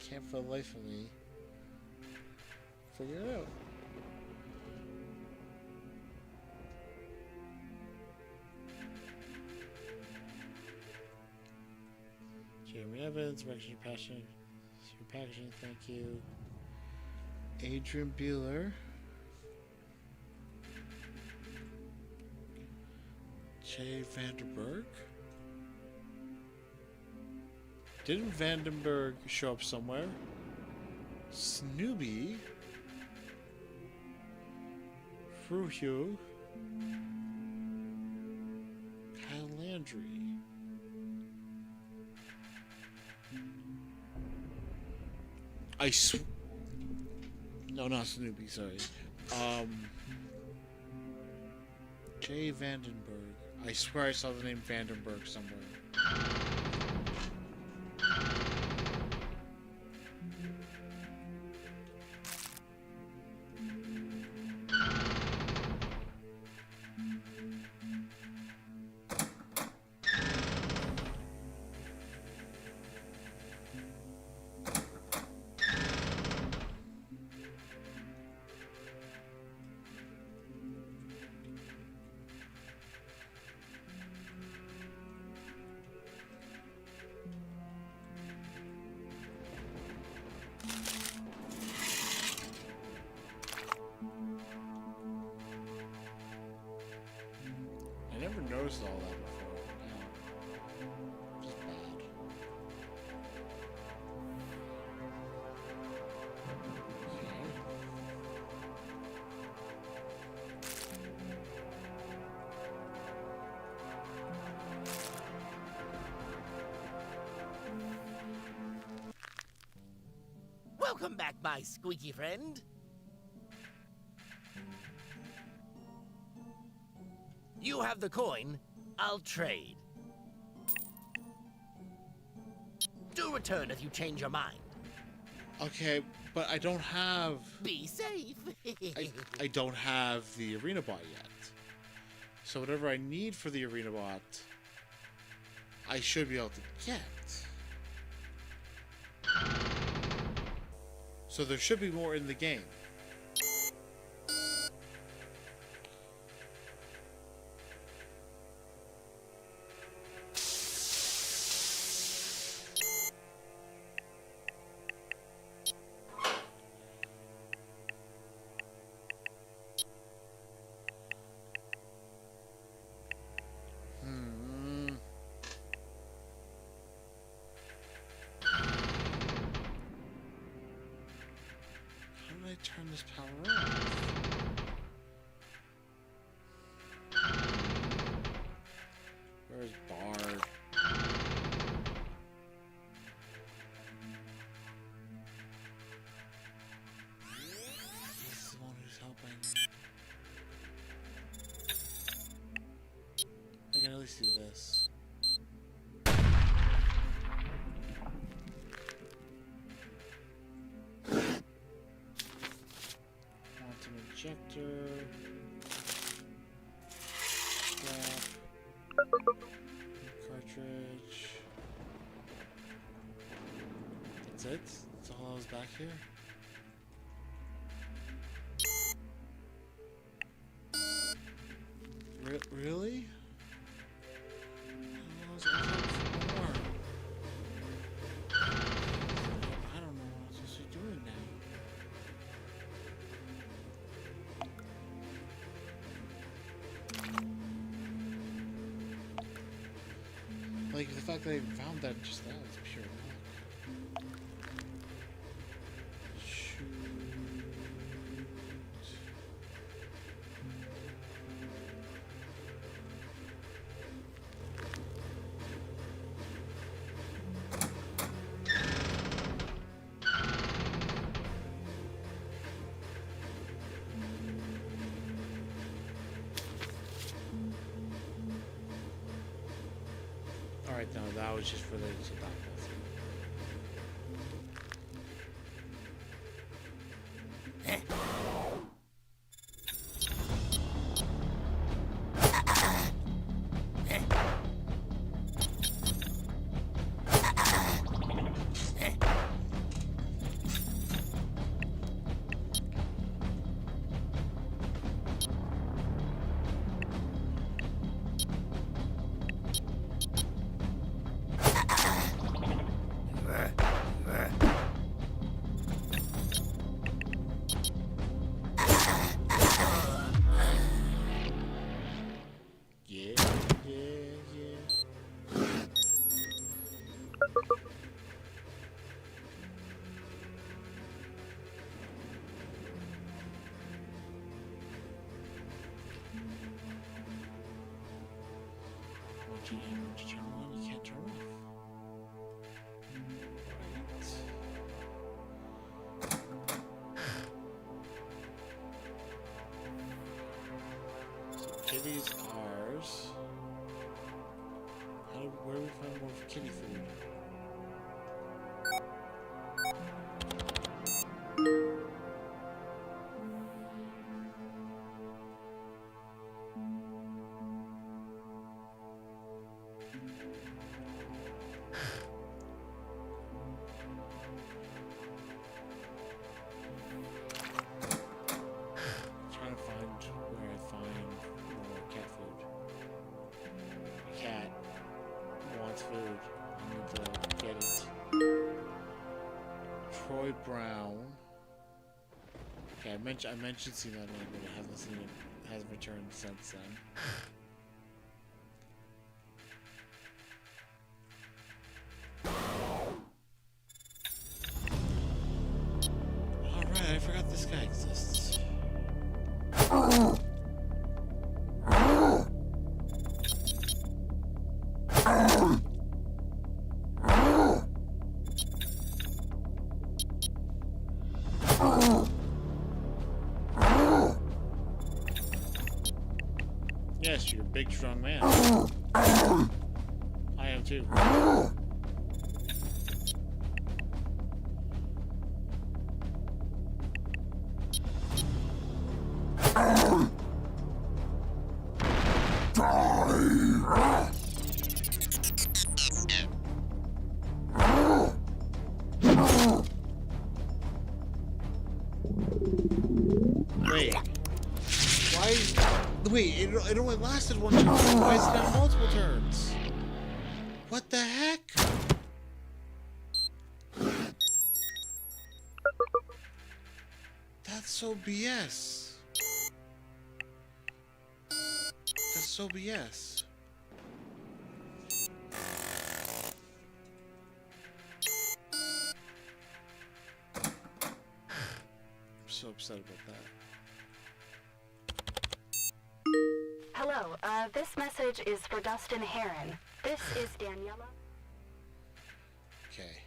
Can't for the life of me figure it out. Jeremy Evans, Rection Passion, Packaging, thank you. Adrian Bueller. Jay Vandenberg. Didn't Vandenberg show up somewhere? Snoopy. Fruhue. Kyle Landry. No, not Snoopy, sorry. Jay Vandenberg. I swear I saw the name Vandenberg somewhere. never noticed all that before. Yeah. Just bad. Welcome back, my squeaky friend. You have the coin. I'll trade. Do return if you change your mind. Okay, but I don't have... Be safe. I don't have the arena bot yet. So whatever I need for the arena bot, I should be able to get. So there should be more in the game. Turn this power off. Where's Bard? This is the one who's helping. I can at least do this. Injector. Strap. Cartridge. That's it? That's all I was back here? Really? I don't know what I'm supposed to be doing now. Like, the fact that I found that just now is pure luck. Shoot. Alright, no, that was just related to that. You turn on, you can't turn off. Right. So kitty's ours. Where do we find more kitty food? Food. I need to get it. Troy Brown. Okay, I mentioned seeing that name, but I haven't seen it. Hasn't returned since then. Yes, you're a big, strong man. I am too. Wait. Why? Wait, it only lasted one turn. Why is it now multiple turns? What the heck? That's so BS. That's so BS. I'm so upset about that. Hello, this message is for Dustin Heron. This is Daniela. Okay.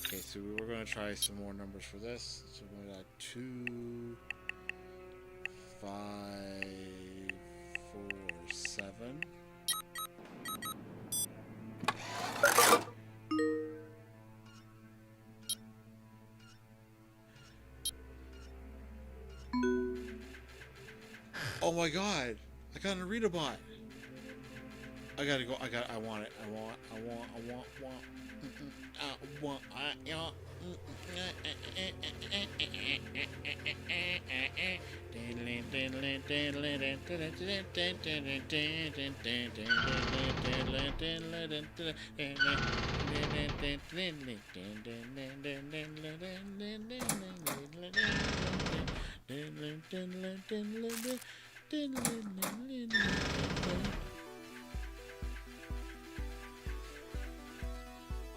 Okay, so we're going to try some more numbers for this. So we're going to 2, 5, 4, 7. Oh my god! I got a reader bot. I gotta go. I want it. I want.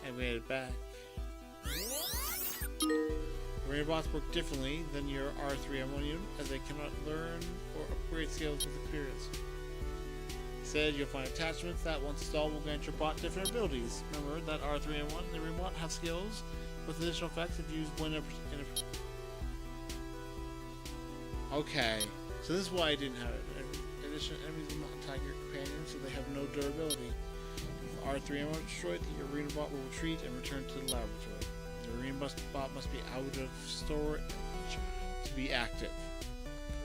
I made it back. Rain bots work differently than your R3M1 unit, as they cannot learn or upgrade skills with experience. Instead, you'll find attachments that, once installed, will grant your bot different abilities. Remember that R3M1 and every bot have skills with additional effects if used when in a... Okay, so this is why I didn't have it. In addition, enemies will not attack your companions, so they have no durability. If R3M1 is destroyed, the arena bot will retreat and return to the laboratory. The arena bot must be out of storage to be active.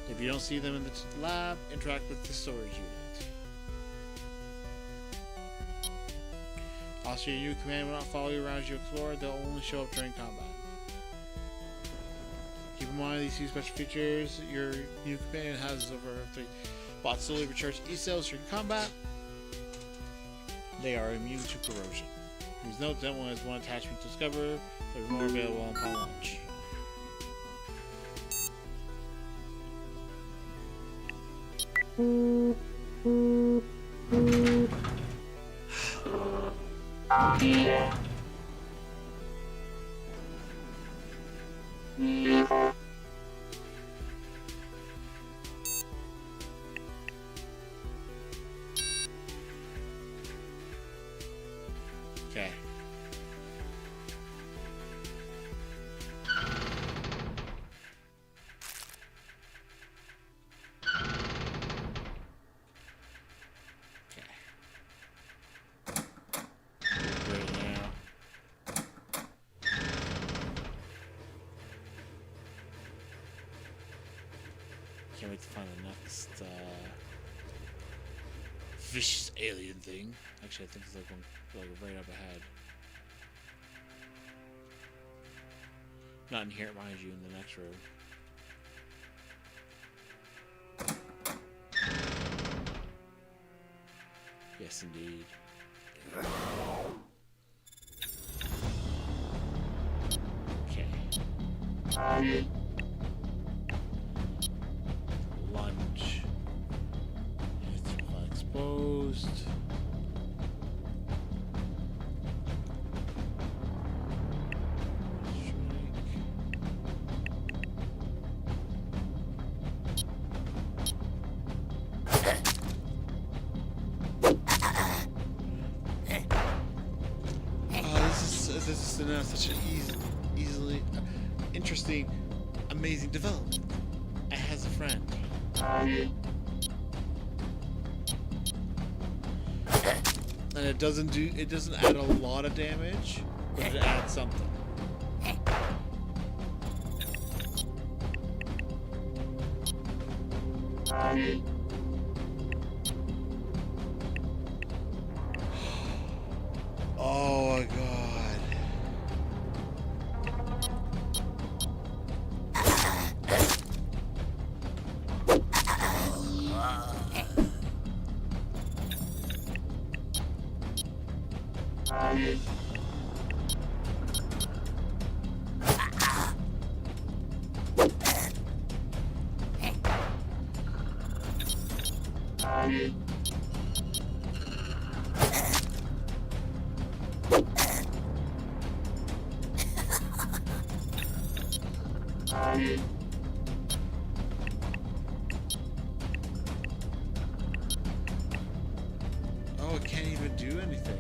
If you don't see them in the lab, interact with the storage unit. Also, your new command will not follow you around as you explore, they'll only show up during combat. Keep in mind these two special features your new companion has over 3. Bots slowly recharge E-cells during combat. They are immune to corrosion. Please note that one has one attachment to discover, but is more available upon launch. Okay. Great now. Can't wait to find the next vicious alien thing. Actually, I think it's like one right up ahead. Not in here, mind you, in the next room. Yes, indeed. Okay. Lunge. It's exposed. just announced such an easily interesting, amazing development. It has a friend. And it doesn't add a lot of damage, but it adds something. Oh my god. Oh, it can't even do anything.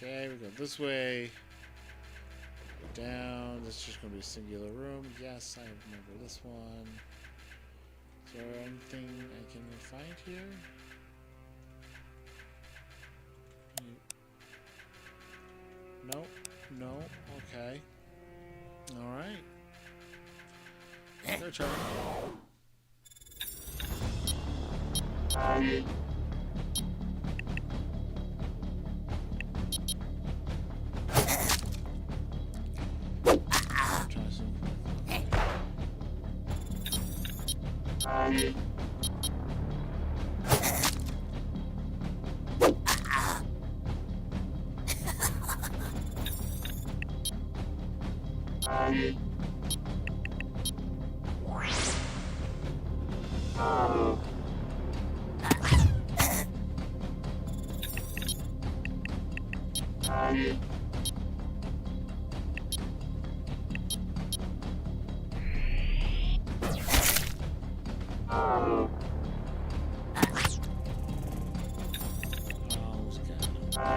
Okay, we go this way. Go down. This is just going to be a singular room. Yes, I remember this one. Is there anything I can find here? No. No. Okay. Alright. Their turn.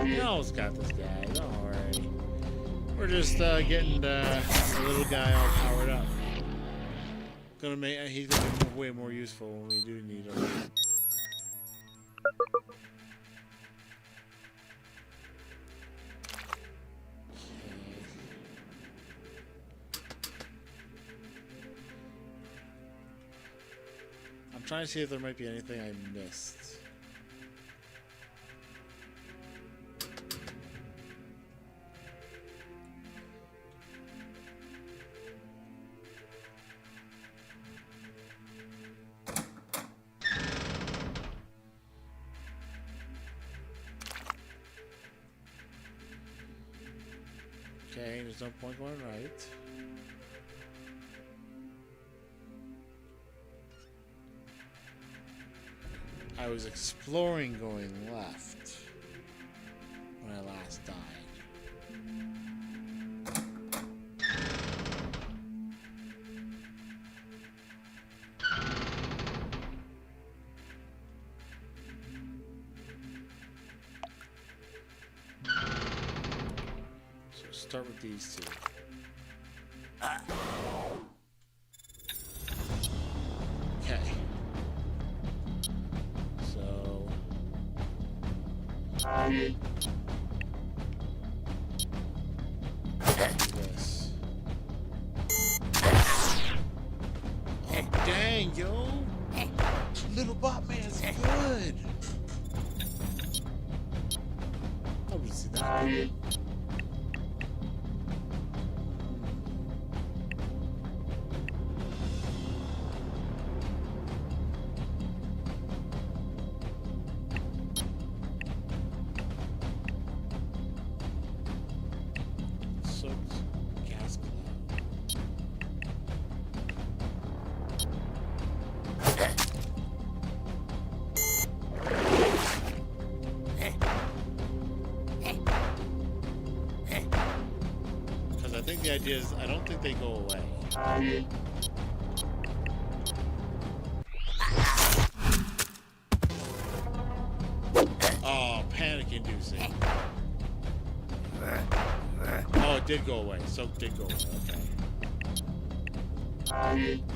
We almost got this guy, don't worry. We're just getting the little guy all powered up. He's gonna be way more useful when we do need him. I'm trying to see if there might be anything I missed. Okay, there's no point going right. I was exploring going left when I last died. So start with these two. Okay. So this. Oh dang, yo! Little Botman's good. I would see that. soaked gas cloud. Because I think the idea is, I don't think they go away. Oh, panic inducing. Oh, it did go away. Soak did go away. Okay.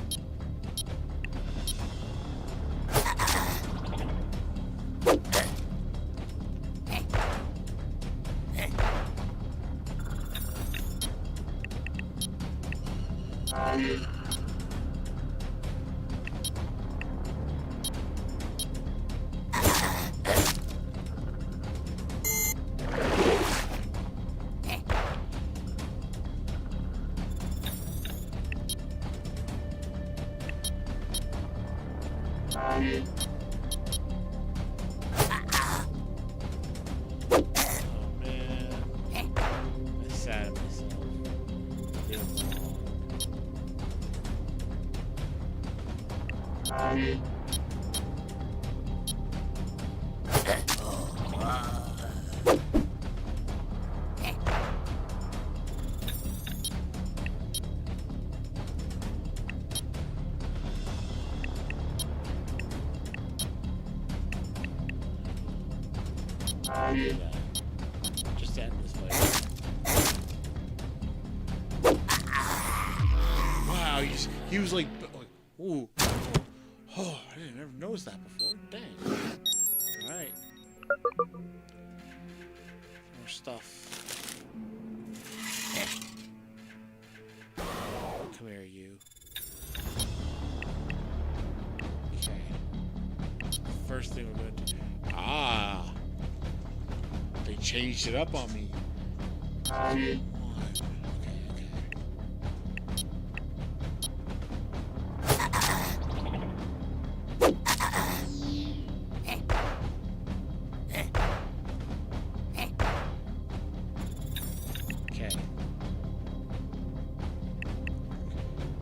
Just end this way. Wow, he was like, ooh. Oh, I didn't ever notice that before. Dang. Alright. More stuff. Come here, you. Okay. First thing we're gonna do. Ah! They changed it up on me. Okay.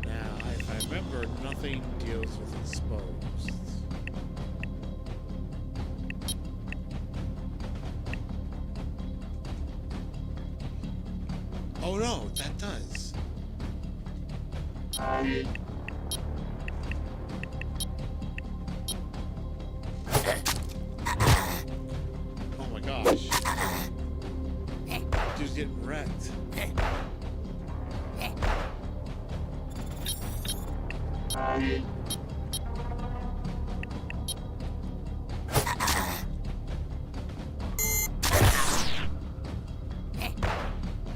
Now, if I remember, nothing deals with exposed. Oh no, that does. Oh my gosh. Dude's getting wrecked.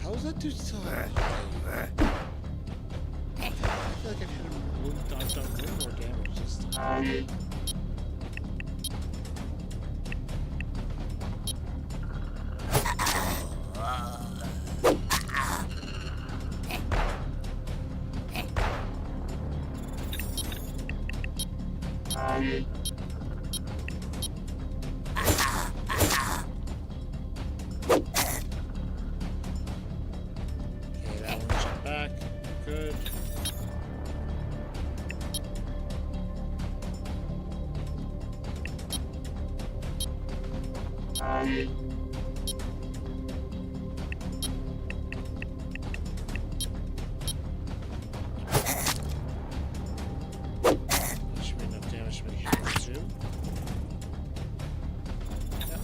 How is that dude still alive? I feel like I've hit him. I've done way more damage this time. Okay, that one shot back. Good. That should be enough damage to make it too. Yep.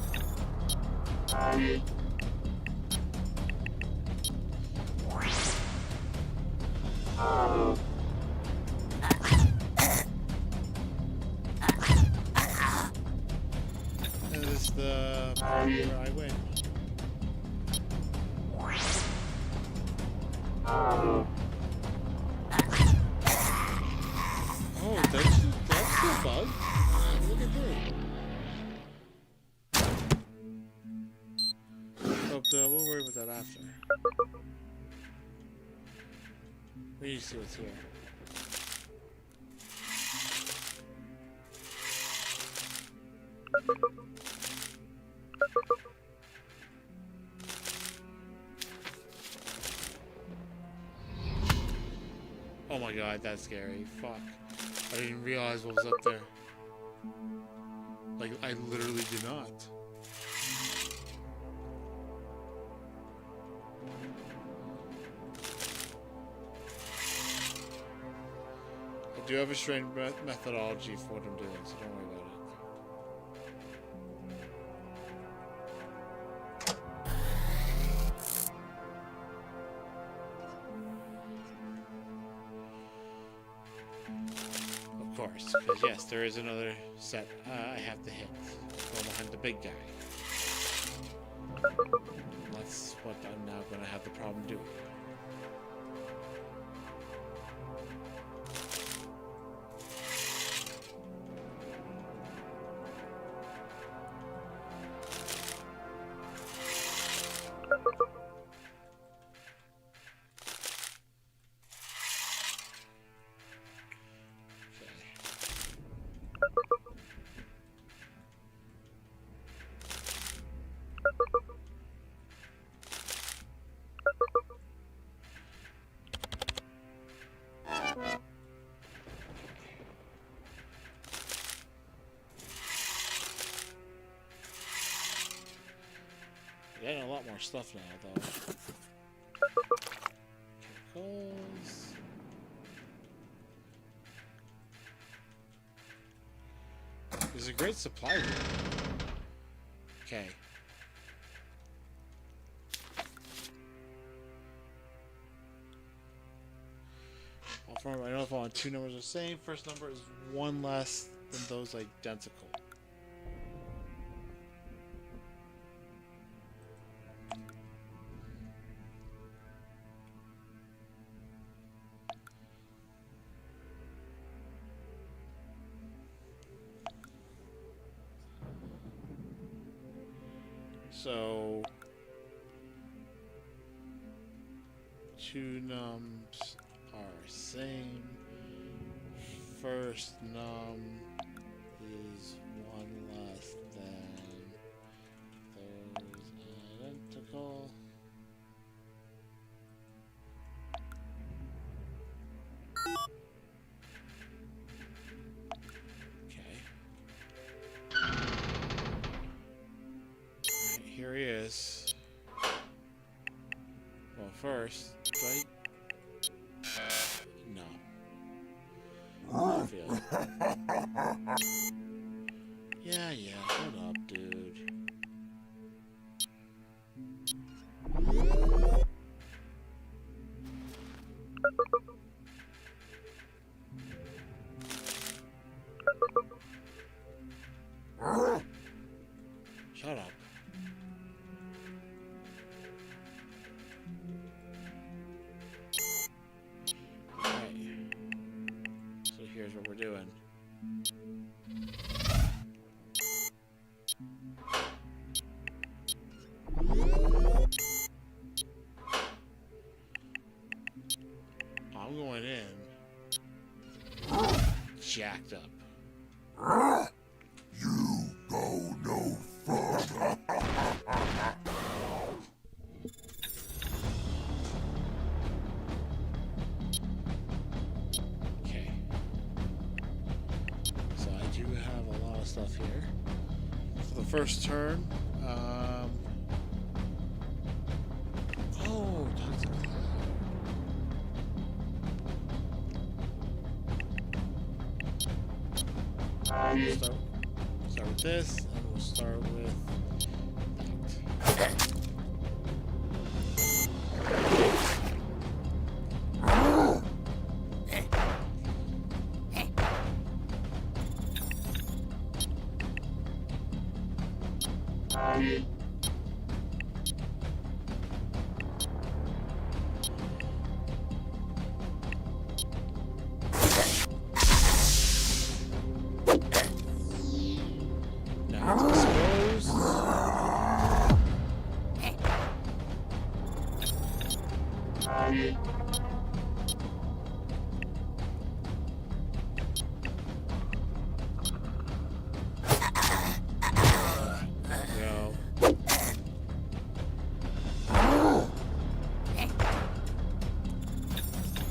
And this is the part where I win. Oh, that's a bug. Look at that. But we'll worry about that after. We need to see what's here. Oh my god, that's scary. Fuck. I didn't realize what was up there. Like, I literally did not. I do have a strange methodology for what I'm doing, so don't worry about it. Of course, because yes, there is another set I have to hit. Go behind the big guy. That's what I'm now going to have the problem doing. Getting a lot more stuff now, though. Chemicals. There's a great supply here. Okay. I don't know if I want two numbers are the same. First number is one less than those identical. So, two nums are same. First num is one less than those identical. Here he is. Well, first, right? No. I feel. Yeah, shut up, dude. Shut up. Here's what we're doing. I'm going in. Jacked up. You go no further. Stuff here. For the first turn, oh, Dr. Cloud. We'll start with this, and we'll start with that.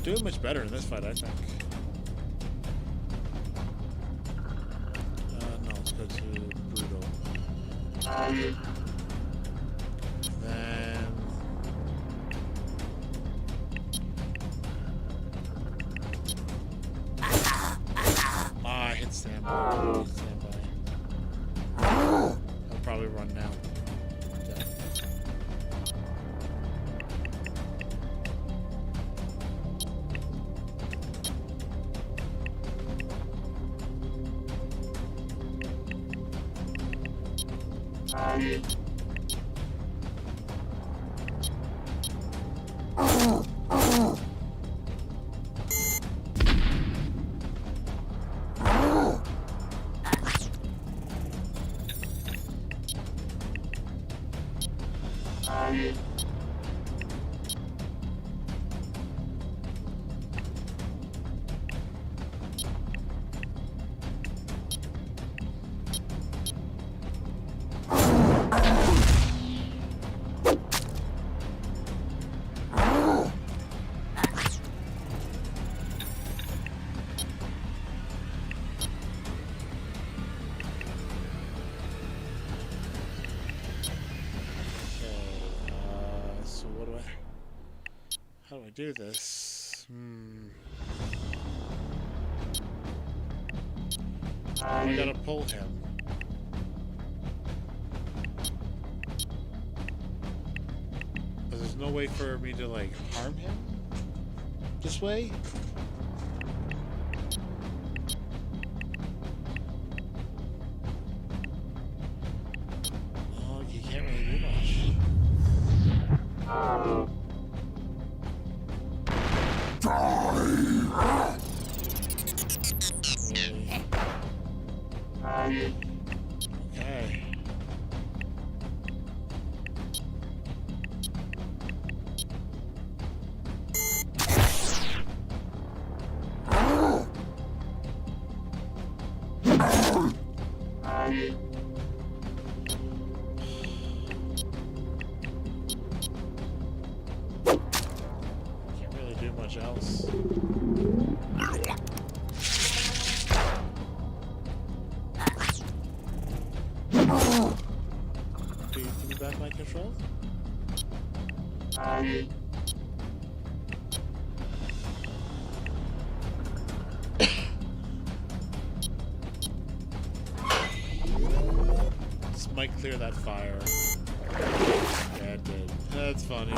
Doing much better in this fight, I think. No, let's go to Brutal. Then... I hit standby. I'll probably run now. Yeah. How do I do this? I gotta pull him. But there's no way for me to, like, harm him? This way? Oh, you can't really do much. Okay. Can't really do much else. Give me back my control? This might clear that fire. Yeah, it did. That's funny.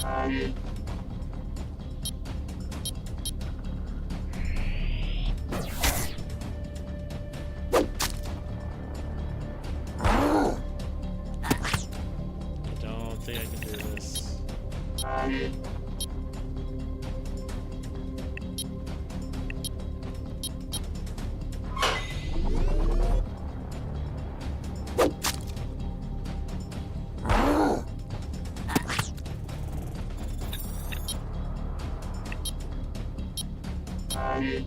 I don't think I can do this. Okay.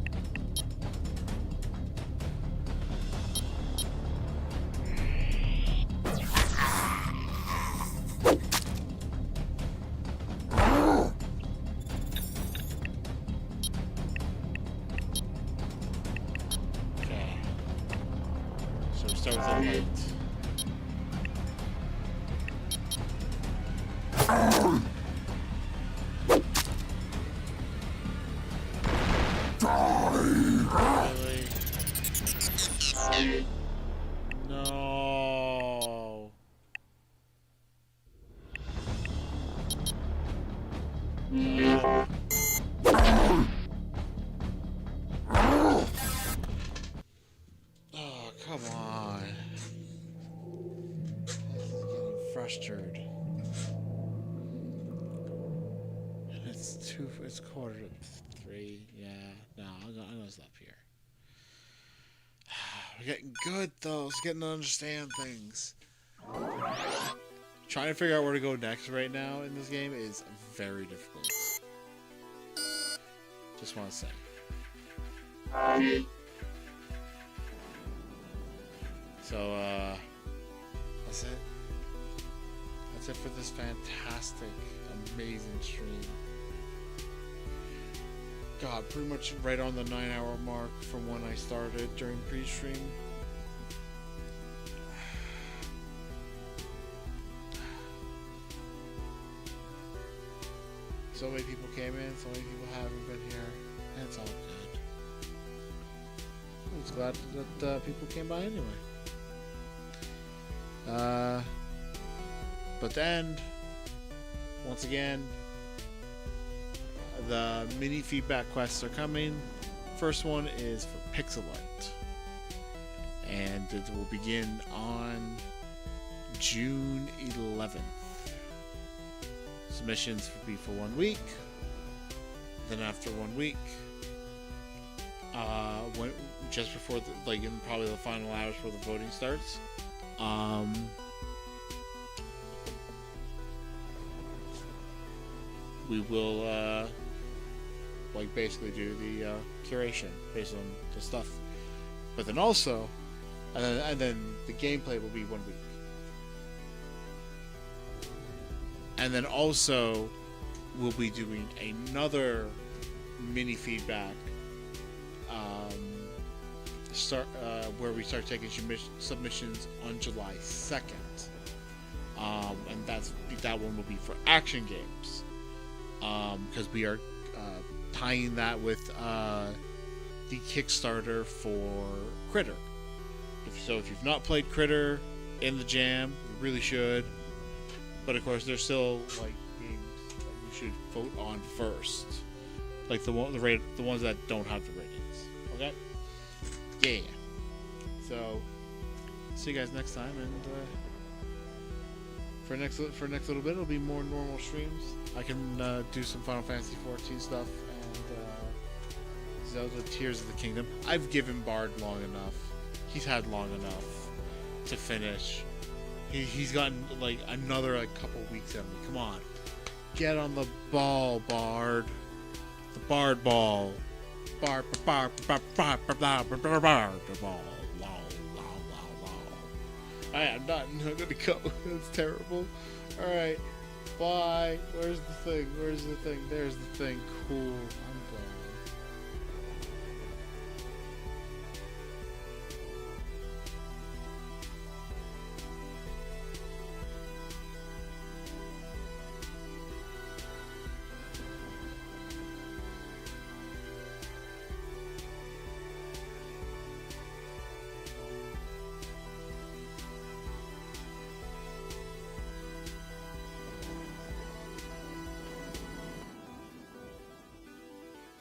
So we start with the light. Really? No. No. Oh, come on. This is getting frustrated. It's quarter to 3. Yeah, no, I'm gonna stop here. We're getting good though. It's getting to understand things. Trying to figure out where to go next right now in this game is very difficult. Just want to say. So, that's it. That's it for this fantastic, amazing stream. God, pretty much right on the 9-hour mark from when I started during pre-stream. So many people came in, so many people haven't been here, and it's all good. I'm just glad that people came by anyway. But then, once again, the mini feedback quests are coming. First one is for Pixelite, and it will begin on June 11th. Submissions will be for 1 week. Then after 1 week, just before in probably the final hours before the voting starts, we will basically do the curation based on the stuff. But then also, and then the gameplay will be 1 week. And then also, we'll be doing another mini feedback where we start taking submissions on July 2nd. And that one will be for action games. Because we are tying that with the Kickstarter for Critter. If you've not played Critter in the Jam, you really should. But of course, there's still games that you should vote on first, like the ones that don't have the ratings. Okay? Yeah. So, see you guys next time, and for next little bit, it'll be more normal streams. I can do some Final Fantasy 14 stuff and Zelda Tears of the Kingdom. I've given Bard long enough. He's had long enough to finish. He's gotten another couple weeks out of me. Come on, get on the ball, Bard. The Bard ball. Bard ball. Alright, I'm done. I'm gonna go. That's terrible. Alright, bye. Where's the thing? There's the thing. Cool.